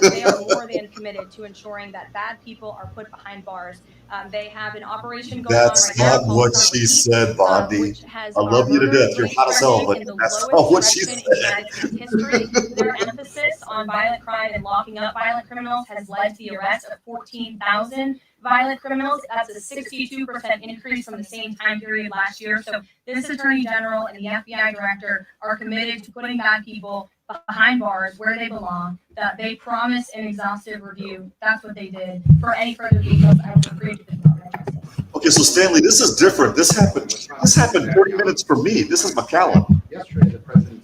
They are more than committed to ensuring that bad people are put behind bars. They have an operation going on
That's
right now.
not what she said, Bondi. I love you to death. You're hot as hell, but that's not what she said.
History. Their emphasis on violent crime and locking up violent criminals has led to the arrest of 14,000 violent criminals. That's a 62% increase from the same time period last year. So this Attorney General and the FBI Director are committed to putting bad people behind bars where they belong. That they promise an exhaustive review. That's what they did. For any further details, I will refer you to the Department of Justice.
Okay, so Stanley, this is different. This happened 30 minutes for me. This is McAllen.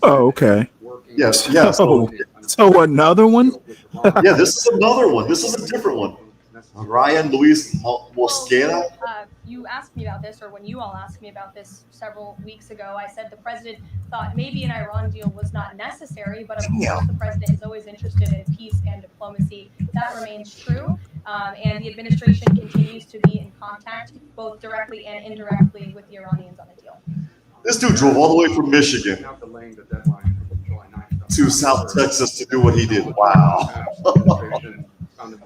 Oh, okay.
Yes, yes.
Oh, so another one?
Yeah, this is another one. This is a different one. Ryan Luis Mosquera.
You asked me about this, or when you all asked me about this several weeks ago, I said the president thought maybe an Iran deal was not necessary, but of course the president is always interested in peace and diplomacy. That remains true, and the administration continues to be in contact, both directly and indirectly, with the Iranians on the deal.
This dude drove all the way from Michigan to South Texas to do what he did. Wow.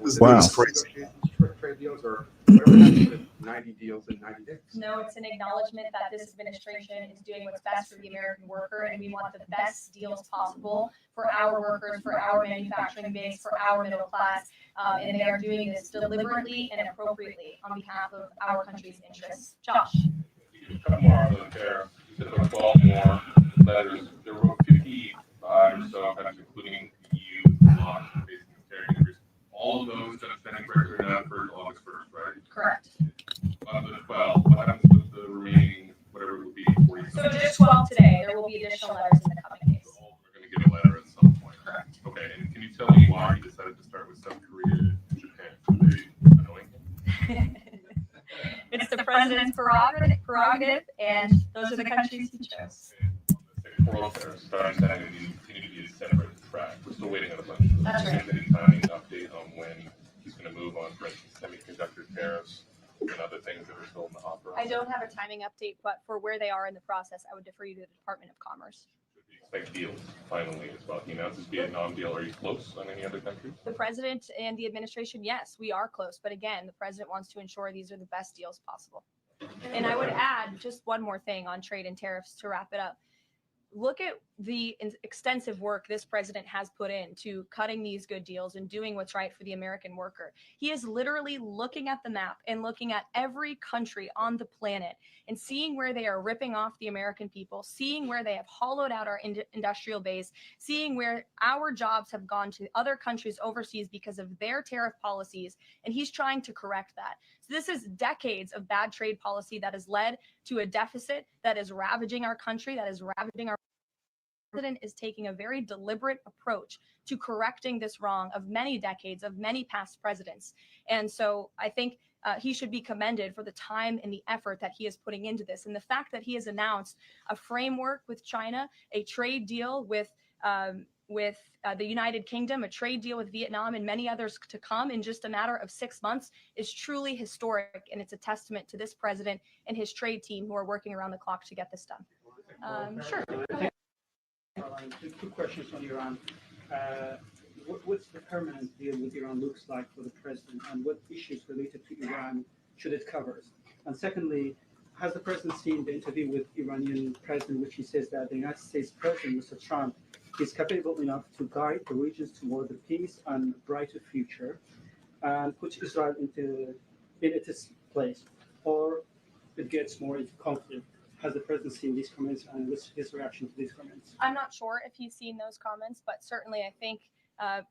This dude is crazy.
Trade deals or whatever happened with
90 deals in 90 days.
No, it's an acknowledgement that this administration is doing what's best for the American worker, and we want the best deals possible for our workers, for our manufacturing base, for our middle class, and they are doing this deliberately and appropriately on behalf of our country's interests. Josh.
A couple more on the tariffs. You said there were 12 more letters. There were 55 or so countries, including the EU, launched facing tariff increase. All of those that have been record for August 1st, right?
Correct.
Of the 12, what happens with the remaining, whatever it would be, 40?
So just 12 today. There will be additional letters in the coming days.
We're going to get a letter at some point.
Correct.
Okay, and can you tell me why you decided to start with South Korea and Japan? Are they annoying?
It's the president's prerogative, and those are the countries he chose.
So I understand it needs to continue to be a separate track. We're still waiting on a bunch of
That's right.
Any timing update on when he's going to move on, for instance, semiconductor tariffs and other things that are still in the hopper?
I don't have a timing update, but for where they are in the process, I would defer you to the Department of Commerce.
Expect deals finally as well. He announced his Vietnam deal. Are you close on any other countries?
The president and the administration, yes, we are close. But again, the president wants to ensure these are the best deals possible. And I would add just one more thing on trade and tariffs to wrap it up. Look at the extensive work this president has put into cutting these good deals and doing what's right for the American worker. He is literally looking at the map and looking at every country on the planet and seeing where they are ripping off the American people, seeing where they have hollowed out our industrial base, seeing where our jobs have gone to other countries overseas because of their tariff policies. And he's trying to correct that. So this is decades of bad trade policy that has led to a deficit that is ravaging our country, that is ravaging our president is taking a very deliberate approach to correcting this wrong of many decades of many past presidents. And so I think he should be commended for the time and the effort that he is putting into this. And the fact that he has announced a framework with China, a trade deal with the United Kingdom, a trade deal with Vietnam, and many others to come in just a matter of 6 months is truly historic. And it's a testament to this president and his trade team who are working around the clock to get this done. Sure.
Two questions on Iran. What's the permanent deal with Iran looks like for the president, and what issues related to Iran should it cover? And secondly, has the president seen the interview with Iranian president, which he says that the United States president, Mr. Trump, is capable enough to guide the regions toward the peace and brighter future, and put Israel in its place, or it gets more into conflict? Has the president seen these comments, and what's his reaction to these comments?
I'm not sure if he's seen those comments, but certainly I think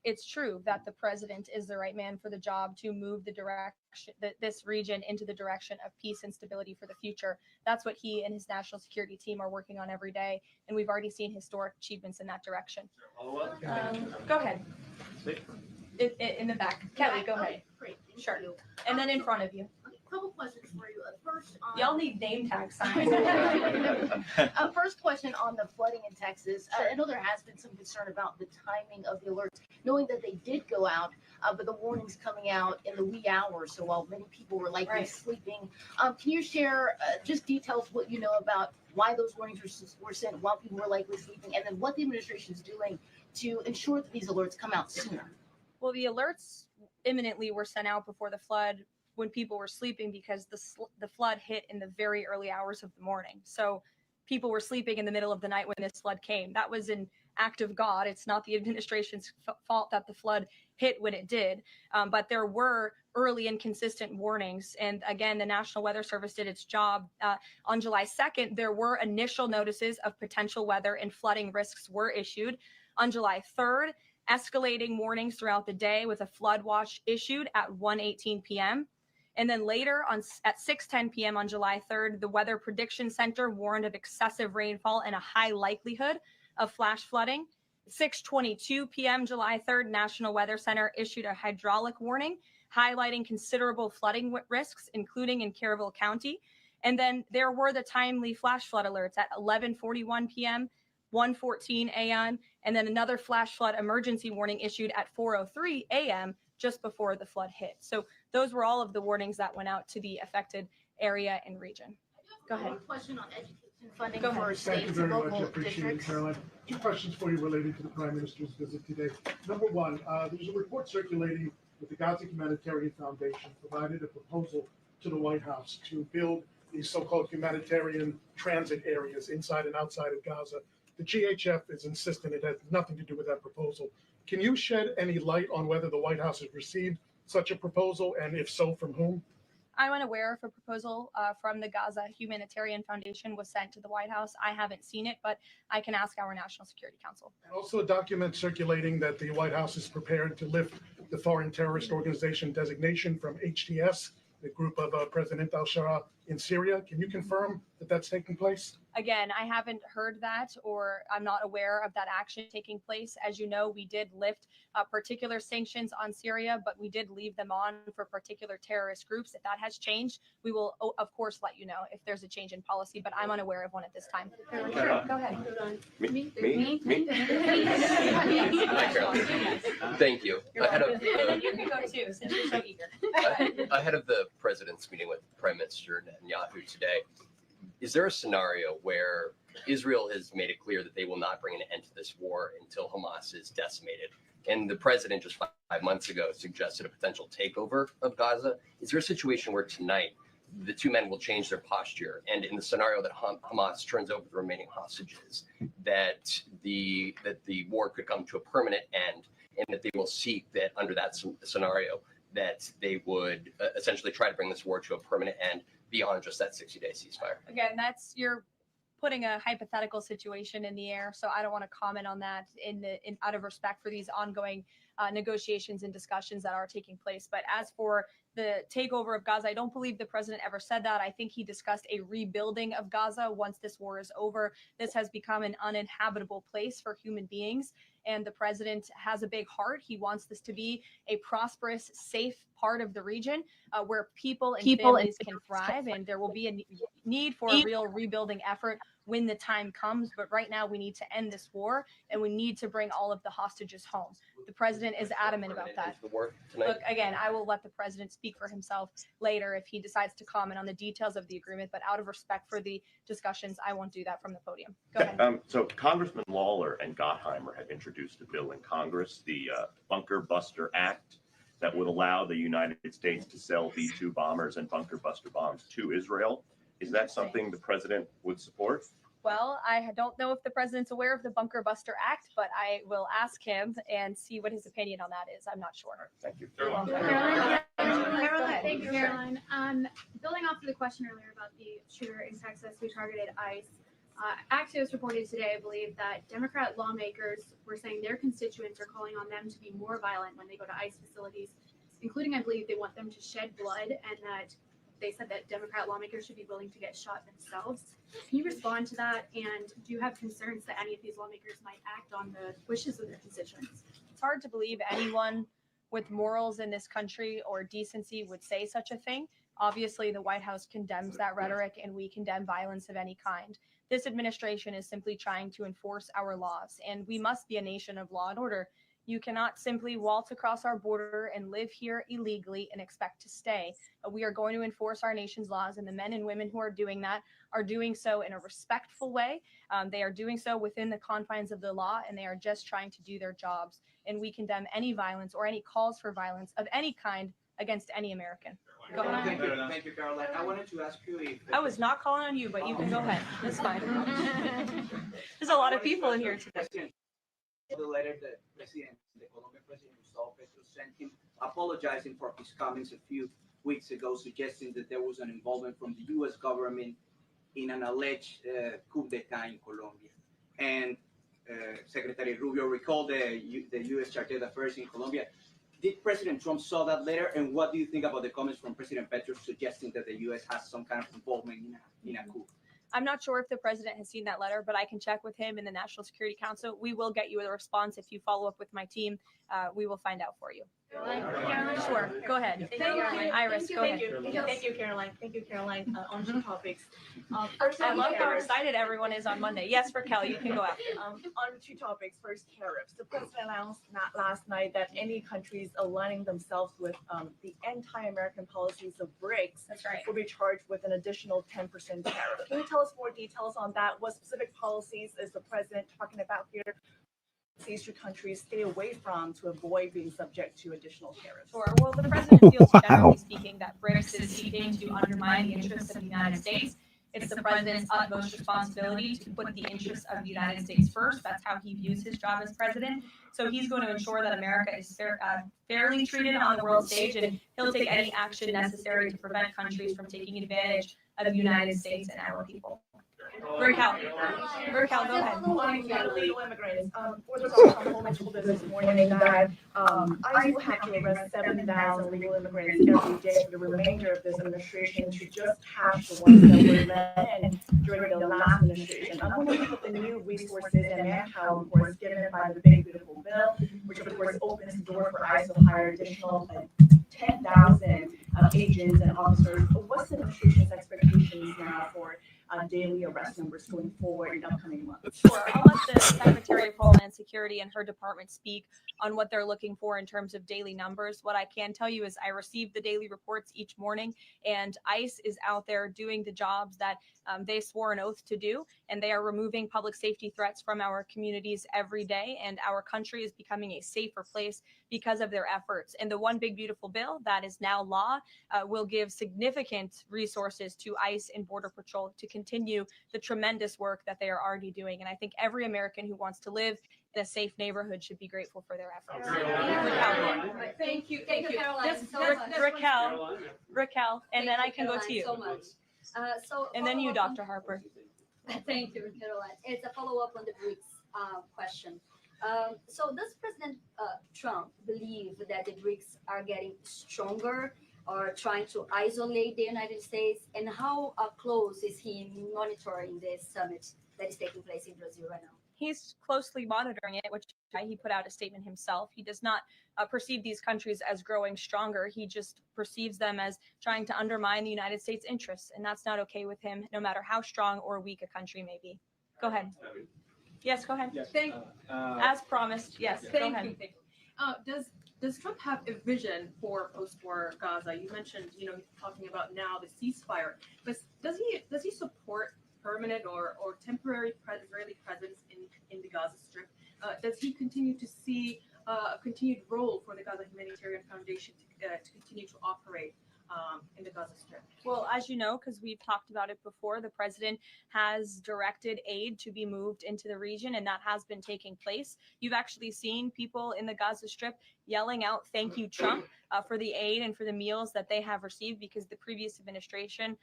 it's true that the president is the right man for the job to move the direction, this region into the direction of peace and stability for the future. That's what he and his national security team are working on every day, and we've already seen historic achievements in that direction. Go ahead. In the back. Kelly, go ahead.
Great.
Sure. And then in front of you.
Couple questions for you. First,
y'all need name tag signs.
First question on the flooding in Texas. I know there has been some concern about the timing of the alerts, knowing that they did go out, but the warnings coming out in the wee hours. So while many people were likely sleeping, can you share just details what you know about why those warnings were sent while people were likely sleeping, and then what the administration is doing to ensure that these alerts come out sooner?
Well, the alerts imminently were sent out before the flood, when people were sleeping, because the flood hit in the very early hours of the morning. So people were sleeping in the middle of the night when this flood came. That was an act of God. It's not the administration's fault that the flood hit when it did. But there were early and consistent warnings. And again, the National Weather Service did its job. On July 2nd, there were initial notices of potential weather and flooding risks were issued. On July 3rd, escalating warnings throughout the day with a flood watch issued at 1:18 p.m. And then later at 6:10 p.m. on July 3rd, the Weather Prediction Center warned of excessive rainfall and a high likelihood of flash flooding. 6:22 p.m. July 3rd, National Weather Center issued a hydraulic warning, highlighting considerable flooding risks, including in Caryville County. And then there were the timely flash flood alerts at 11:41 p.m., 1:14 a.m., and then another flash flood emergency warning issued at 4:03 a.m. just before the flood hit. So those were all of the warnings that went out to the affected area and region. Go ahead.
One question on education funding
Go ahead.
for
Thank you
states
very
and
much.
local
I appreciate it,
districts.
Caroline. Two questions for you related to the Prime Minister's visit today. Number one, there's a report circulating that the Gaza Humanitarian Foundation provided a proposal to the White House to build these so-called humanitarian transit areas inside and outside of Gaza. The GHF is insistent it has nothing to do with that proposal. Can you shed any light on whether the White House has received such a proposal, and if so, from whom?
I'm unaware if a proposal from the Gaza Humanitarian Foundation was sent to the White House. I haven't seen it, but I can ask our National Security Council.
And also a document circulating that the White House is prepared to lift the Foreign Terrorist Organization designation from HTS, the group of President al-Shara in Syria. Can you confirm that that's taking place?
Again, I haven't heard that, or I'm not aware of that action taking place. As you know, we did lift particular sanctions on Syria, but we did leave them on for particular terrorist groups. If that has changed, we will, of course, let you know if there's a change in policy, but I'm unaware of one at this time. Sure, go ahead.
Me? Thank you.
And then you can go too, since you're so eager.
Ahead of the president's meeting with Prime Minister Netanyahu today, is there a scenario where Israel has made it clear that they will not bring an end to this war until Hamas is decimated? And the president just 5 months ago suggested a potential takeover of Gaza. Is there a situation where tonight the two men will change their posture, and in the scenario that Hamas turns over the remaining hostages, that the war could come to a permanent end, and that they will seek that under that scenario that they would essentially try to bring this war to a permanent end beyond just that 60-day ceasefire?
Again, you're putting a hypothetical situation in the air, so I don't want to comment on that out of respect for these ongoing negotiations and discussions that are taking place. But as for the takeover of Gaza, I don't believe the president ever said that. I think he discussed a rebuilding of Gaza once this war is over. This has become an uninhabitable place for human beings, and the president has a big heart. He wants this to be a prosperous, safe part of the region where people and families can thrive, and there will be a need for a real rebuilding effort when the time comes. But right now we need to end this war, and we need to bring all of the hostages home. The president is adamant about that. Look, again, I will let the president speak for himself later if he decides to comment on the details of the agreement, but out of respect for the discussions, I won't do that from the podium. Go ahead.
So Congressman Lawler and Gottheimer have introduced a bill in Congress, the Bunker Buster Act, that would allow the United States to sell B-2 bombers and bunker buster bombs to Israel. Is that something the president would support?
Well, I don't know if the president's aware of the Bunker Buster Act, but I will ask him and see what his opinion on that is. I'm not sure.
Thank you.
Caroline, thank you, Caroline. Building off of the question earlier about the shooter in Texas who targeted ICE, Axios reported today, I believe, that Democrat lawmakers were saying their constituents are calling on them to be more violent when they go to ICE facilities, including, I believe, they want them to shed blood, and that they said that Democrat lawmakers should be willing to get shot themselves. Can you respond to that? And do you have concerns that any of these lawmakers might act on the wishes of their constituents?
It's hard to believe anyone with morals in this country or decency would say such a thing. Obviously, the White House condemns that rhetoric, and we condemn violence of any kind. This administration is simply trying to enforce our laws, and we must be a nation of law and order. You cannot simply waltz across our border and live here illegally and expect to stay. We are going to enforce our nation's laws, and the men and women who are doing that are doing so in a respectful way. They are doing so within the confines of the law, and they are just trying to do their jobs. And we condemn any violence or any calls for violence of any kind against any American. Go ahead.
Thank you, Caroline. I wanted to ask you if...
I was not calling on you, but you can go ahead. That's fine. There's a lot of people in here today.
The letter that the Colombian President Gustavo Petro sent him apologizing for his comments a few weeks ago, suggesting that there was an involvement from the U.S. government in an alleged coup d'etat in Colombia. And Secretary Rubio recalled the U.S. Chargé d'Affaires in Colombia. Did President Trump saw that letter, and what do you think about the comments from President Petro suggesting that the U.S. has some kind of involvement in a coup?
I'm not sure if the president has seen that letter, but I can check with him in the National Security Council. We will get you a response. If you follow up with my team, we will find out for you. Sure, go ahead. Iris, go ahead.
Thank you, Caroline. Thank you, Caroline. On two topics.
I love how excited everyone is on Monday. Yes, Raquel, you can go after.
On two topics. First, tariffs. The president announced last night that any countries aligning themselves with the anti-American policies of BRICS will be charged with an additional 10% tariff. Can you tell us more details on that? What specific policies is the president talking about here? these two countries stay away from to avoid being subject to additional tariffs?
Sure. Well, the president feels, generally speaking, that BRICS is seeking to undermine the interests of the United States. It's the president's utmost responsibility to put the interests of the United States first. That's how he views his job as president. So he's going to ensure that America is fairly treated on the world stage, and he'll take any action necessary to prevent countries from taking advantage of the United States and our people. Raquel, go ahead.
Illegal immigrants. For the Oklahoma told us this morning that ICE will have to arrest 7,000 illegal immigrants every day for the remainder of this administration to just catch the ones that were let in during the last administration. I'm wondering what the new resources and manpower, of course, given by the Big Beautiful Bill, which of course opens the door for ICE to hire additional 10,000 agents and officers. What's the administration's expectations now for daily arrest numbers going forward in upcoming months?
Sure. I'll let the Secretary of Homeland Security and her department speak on what they're looking for in terms of daily numbers. What I can tell you is I receive the daily reports each morning, and ICE is out there doing the jobs that they swore an oath to do, and they are removing public safety threats from our communities every day, and our country is becoming a safer place because of their efforts. And the One Big Beautiful Bill that is now law will give significant resources to ICE and Border Patrol to continue the tremendous work that they are already doing. And I think every American who wants to live in a safe neighborhood should be grateful for their efforts.
Thank you, Caroline.
Raquel, and then I can go to you.
So much.
And then you, Dr. Harper.
Thank you, Caroline. It's a follow-up on the BRICS question. So does President Trump believe that the BRICS are getting stronger or trying to isolate the United States? And how close is he monitoring this summit that is taking place in Brazil right now?
He's closely monitoring it, which is why he put out a statement himself. He does not perceive these countries as growing stronger. He just perceives them as trying to undermine the United States' interests, and that's not okay with him, no matter how strong or weak a country may be. Go ahead. Yes, go ahead.
Yes.
As promised, yes, go ahead.
Does Trump have a vision for post-war Gaza? You mentioned, talking about now the ceasefire, but does he support permanent or temporary Israeli presence in the Gaza Strip? Does he continue to see a continued role for the Gaza Humanitarian Foundation to continue to operate in the Gaza Strip?
Well, as you know, because we've talked about it before, the president has directed aid to be moved into the region, and that has been taking place. You've actually seen people in the Gaza Strip yelling out, "Thank you, Trump," for the aid and for the meals that they have received, because the previous administration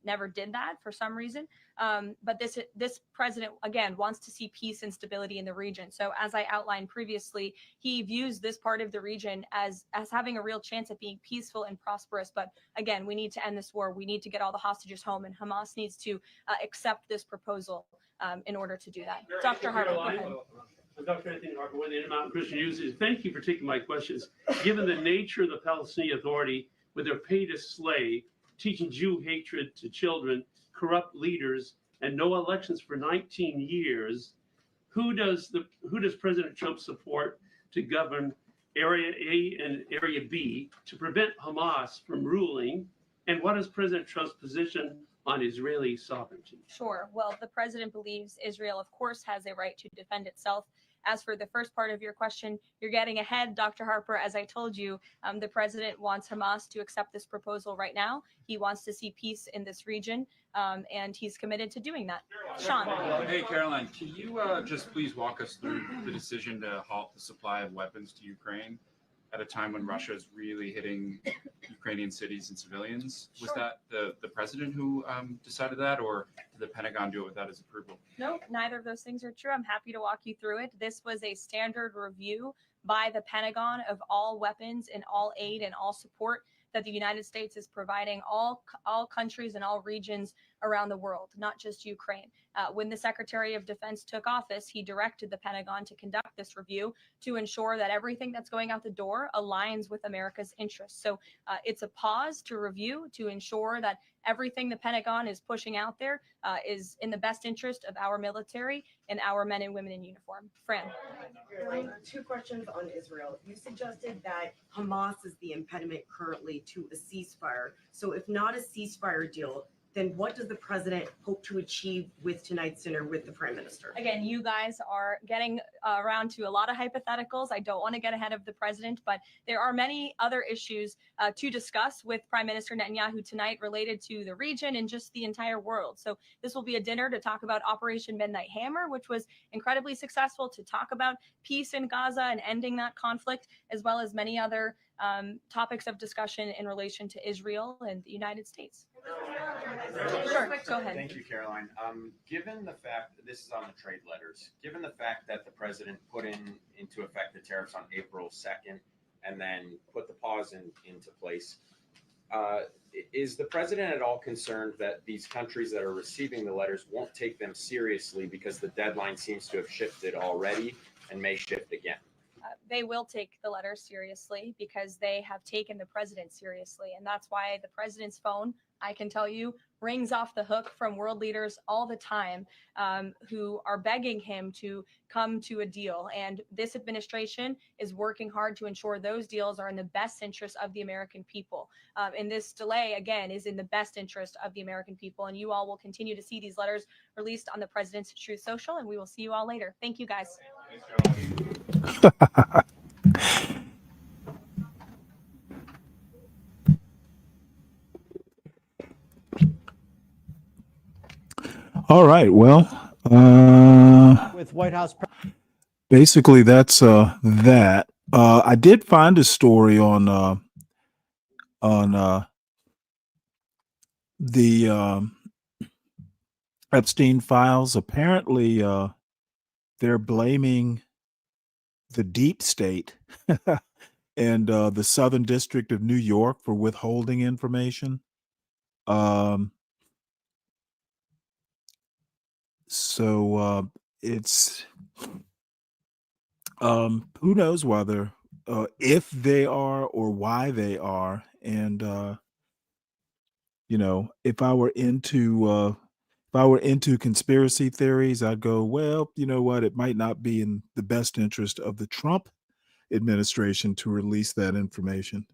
never did that for some reason. But this president, again, wants to see peace and stability in the region. So as I outlined previously, he views this part of the region as having a real chance at being peaceful and prosperous. But again, we need to end this war. We need to get all the hostages home, and Hamas needs to accept this proposal in order to do that. Dr. Harper, go ahead.
I'm Dr. Anthony Harper with the Intermountain Christian News. Thank you for taking my questions. Given the nature of the Palestinian Authority, with their pay to slay, teaching Jew hatred to children, corrupt leaders, and no elections for 19 years, who does President Trump support to govern Area A and Area B to prevent Hamas from ruling? And what is President Trump's position on Israeli sovereignty?
Sure. Well, the president believes Israel, of course, has a right to defend itself. As for the first part of your question, you're getting ahead, Dr. Harper. As I told you, the president wants Hamas to accept this proposal right now. He wants to see peace in this region, and he's committed to doing that. Sean.
Hey, Caroline, can you just please walk us through the decision to halt the supply of weapons to Ukraine at a time when Russia is really hitting Ukrainian cities and civilians? Was that the president who decided that, or did the Pentagon do it without his approval?
No, neither of those things are true. I'm happy to walk you through it. This was a standard review by the Pentagon of all weapons and all aid and all support that the United States is providing all countries and all regions around the world, not just Ukraine. When the Secretary of Defense took office, he directed the Pentagon to conduct this review to ensure that everything that's going out the door aligns with America's interests. So it's a pause to review to ensure that everything the Pentagon is pushing out there is in the best interest of our military and our men and women in uniform. Fran.
Two questions on Israel. You suggested that Hamas is the impediment currently to a ceasefire. So if not a ceasefire deal,
then what does the president hope to achieve with tonight's dinner with the prime minister?
Again, you guys are getting around to a lot of hypotheticals. I don't want to get ahead of the president, but there are many other issues to discuss with Prime Minister Netanyahu tonight related to the region and just the entire world. So this will be a dinner to talk about Operation Midnight Hammer, which was incredibly successful, to talk about peace in Gaza and ending that conflict, as well as many other topics of discussion in relation to Israel and the United States. Sure, go ahead.
Thank you, Caroline. Given the fact that this is on the trade letters, given the fact that the president put into effect the tariffs on April 2nd and then put the pause into place, is the president at all concerned that these countries that are receiving the letters won't take them seriously because the deadline seems to have shifted already and may shift again?
They will take the letter seriously because they have taken the president seriously. And that's why the president's phone, I can tell you, rings off the hook from world leaders all the time who are begging him to come to a deal. And this administration is working hard to ensure those deals are in the best interest of the American people. And this delay, again, is in the best interest of the American people. And you all will continue to see these letters released on the President's Truth Social. And we will see you all later. Thank you, guys.
All right. Well,
with White House.
Basically, that's that. I did find a story on the Epstein files. Apparently, they're blaming the deep state and the Southern District of New York for withholding information. So it's who knows whether if they are or why they are. And if I were into conspiracy theories, I'd go, well, you know what, it might not be in the best interest of the Trump administration to release that information.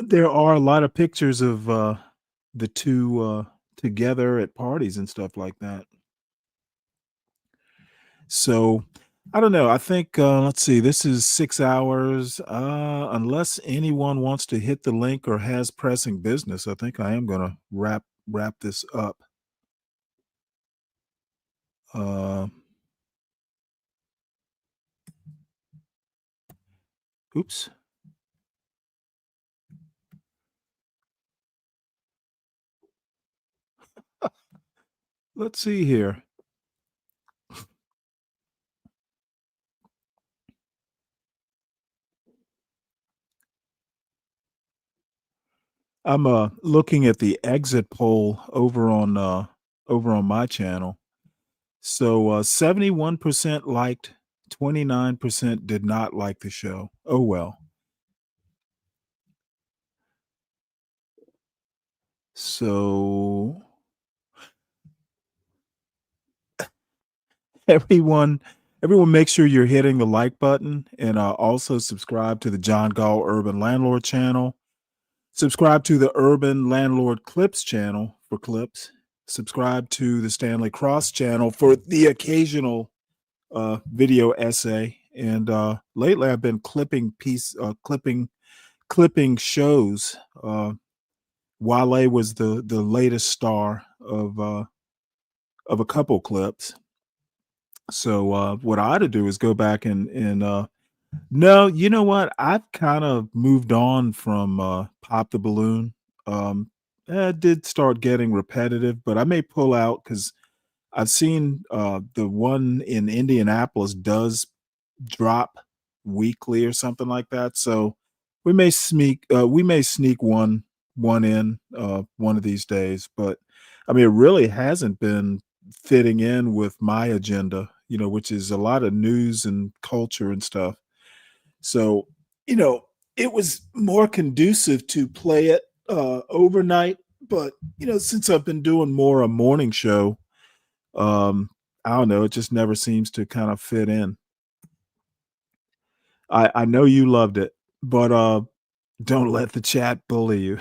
There are a lot of pictures of the two together at parties and stuff like that. So I don't know. I think let's see. This is 6 hours. Unless anyone wants to hit the link or has pressing business, I think I am going to wrap this up. Oops. Let's see here. I'm looking at the exit poll over on my channel. So 71% liked, 29% did not like the show. Oh well. So everyone make sure you're hitting the like button, and also subscribe to the John Galt Urban Landlord channel. Subscribe to the Urban Landlord Clips channel for clips. Subscribe to the Stanley Cross channel for the occasional video essay. And lately I've been clipping shows. Wale was the latest star of a couple clips. So what I ought to do is go back and no, you know what? I've kind of moved on from Pop the Balloon. It did start getting repetitive, but I may pull out because I've seen the one in Indianapolis does drop weekly or something like that. So we may sneak one in one of these days. But I mean, it really hasn't been fitting in with my agenda, which is a lot of news and culture and stuff. So, it was more conducive to play it overnight. But, since I've been doing more a morning show, I don't know, it just never seems to kind of fit in. I know you loved it, but don't let the chat bully you.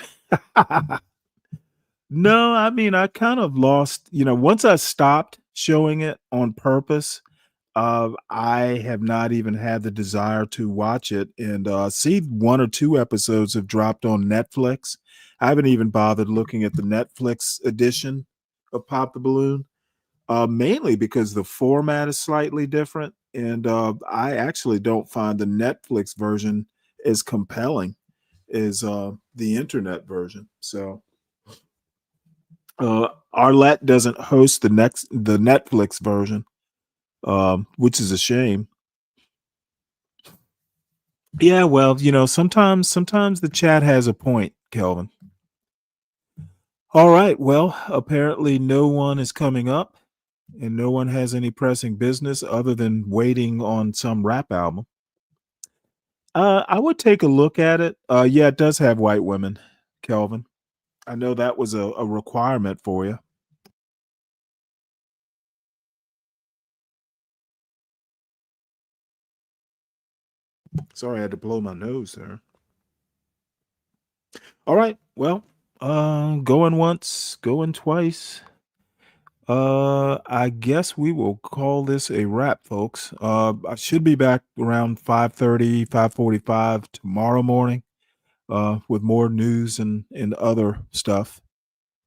No, I mean, I kind of lost, once I stopped showing it on purpose, I have not even had the desire to watch it. And see, 1 or 2 episodes have dropped on Netflix. I haven't even bothered looking at the Netflix edition of Pop the Balloon, mainly because the format is slightly different. And I actually don't find the Netflix version as compelling as the internet version. So Arlette doesn't host the Netflix version, which is a shame. Yeah, well, sometimes the chat has a point, Kelvin. All right, well, apparently no one is coming up and no one has any pressing business other than waiting on some rap album. I would take a look at it. Yeah, it does have white women, Kelvin. I know that was a requirement for you. Sorry, I had to blow my nose there. All right, well, going once, going twice. I guess we will call this a wrap, folks. I should be back around 5:30, 5:45 tomorrow morning, with more news and other stuff.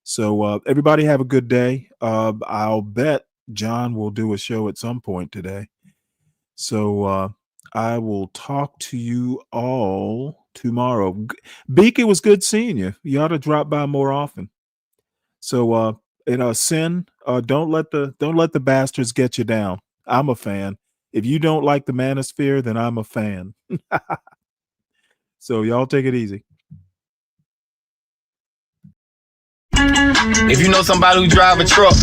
So everybody have a good day. I'll bet John will do a show at some point today. So I will talk to you all tomorrow. Beak, it was good seeing you. You ought to drop by more often. So Sin, don't let the bastards get you down. I'm a fan. If you don't like the Manosphere, then I'm a fan. So y'all take it easy.
If you know somebody who drive a truck,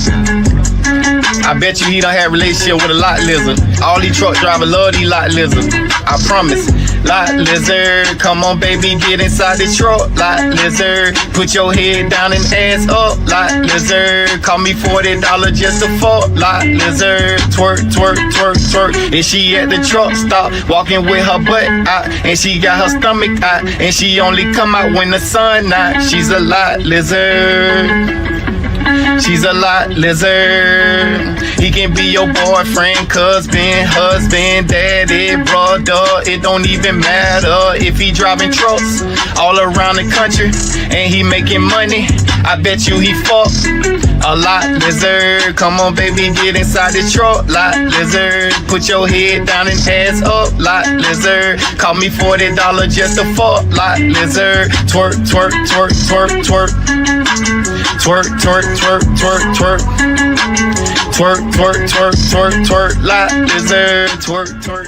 I bet you he done had a relationship with a lot lizard. All these truck drivers love these lot lizards. I promise. Lot lizard, come on baby, get inside the truck. Lot lizard, put your head down and ass up. Lot lizard, call me $40 just to fuck. Lot lizard, twerk, twerk, twerk, twerk. And she at the truck stop, walking with her butt out, and she got her stomach out, and she only come out when the sun out. She's a lot lizard. She's a lot lizard. He can be your boyfriend, cousin, husband, daddy, brother. It don't even matter if he driving trucks all around the country and he making money. I bet you he fuck a lot lizard. Come on, baby, get inside the truck. Lot lizard. Put your head down and ass up. Lot lizard. Call me $40 just to fuck. Lot lizard. Twerk, twerk, twerk, twerk, twerk. Twerk, twerk, twerk, twerk, twerk. Twerk, twerk, twerk, twerk, twerk. Lot lizard. Twerk, twerk.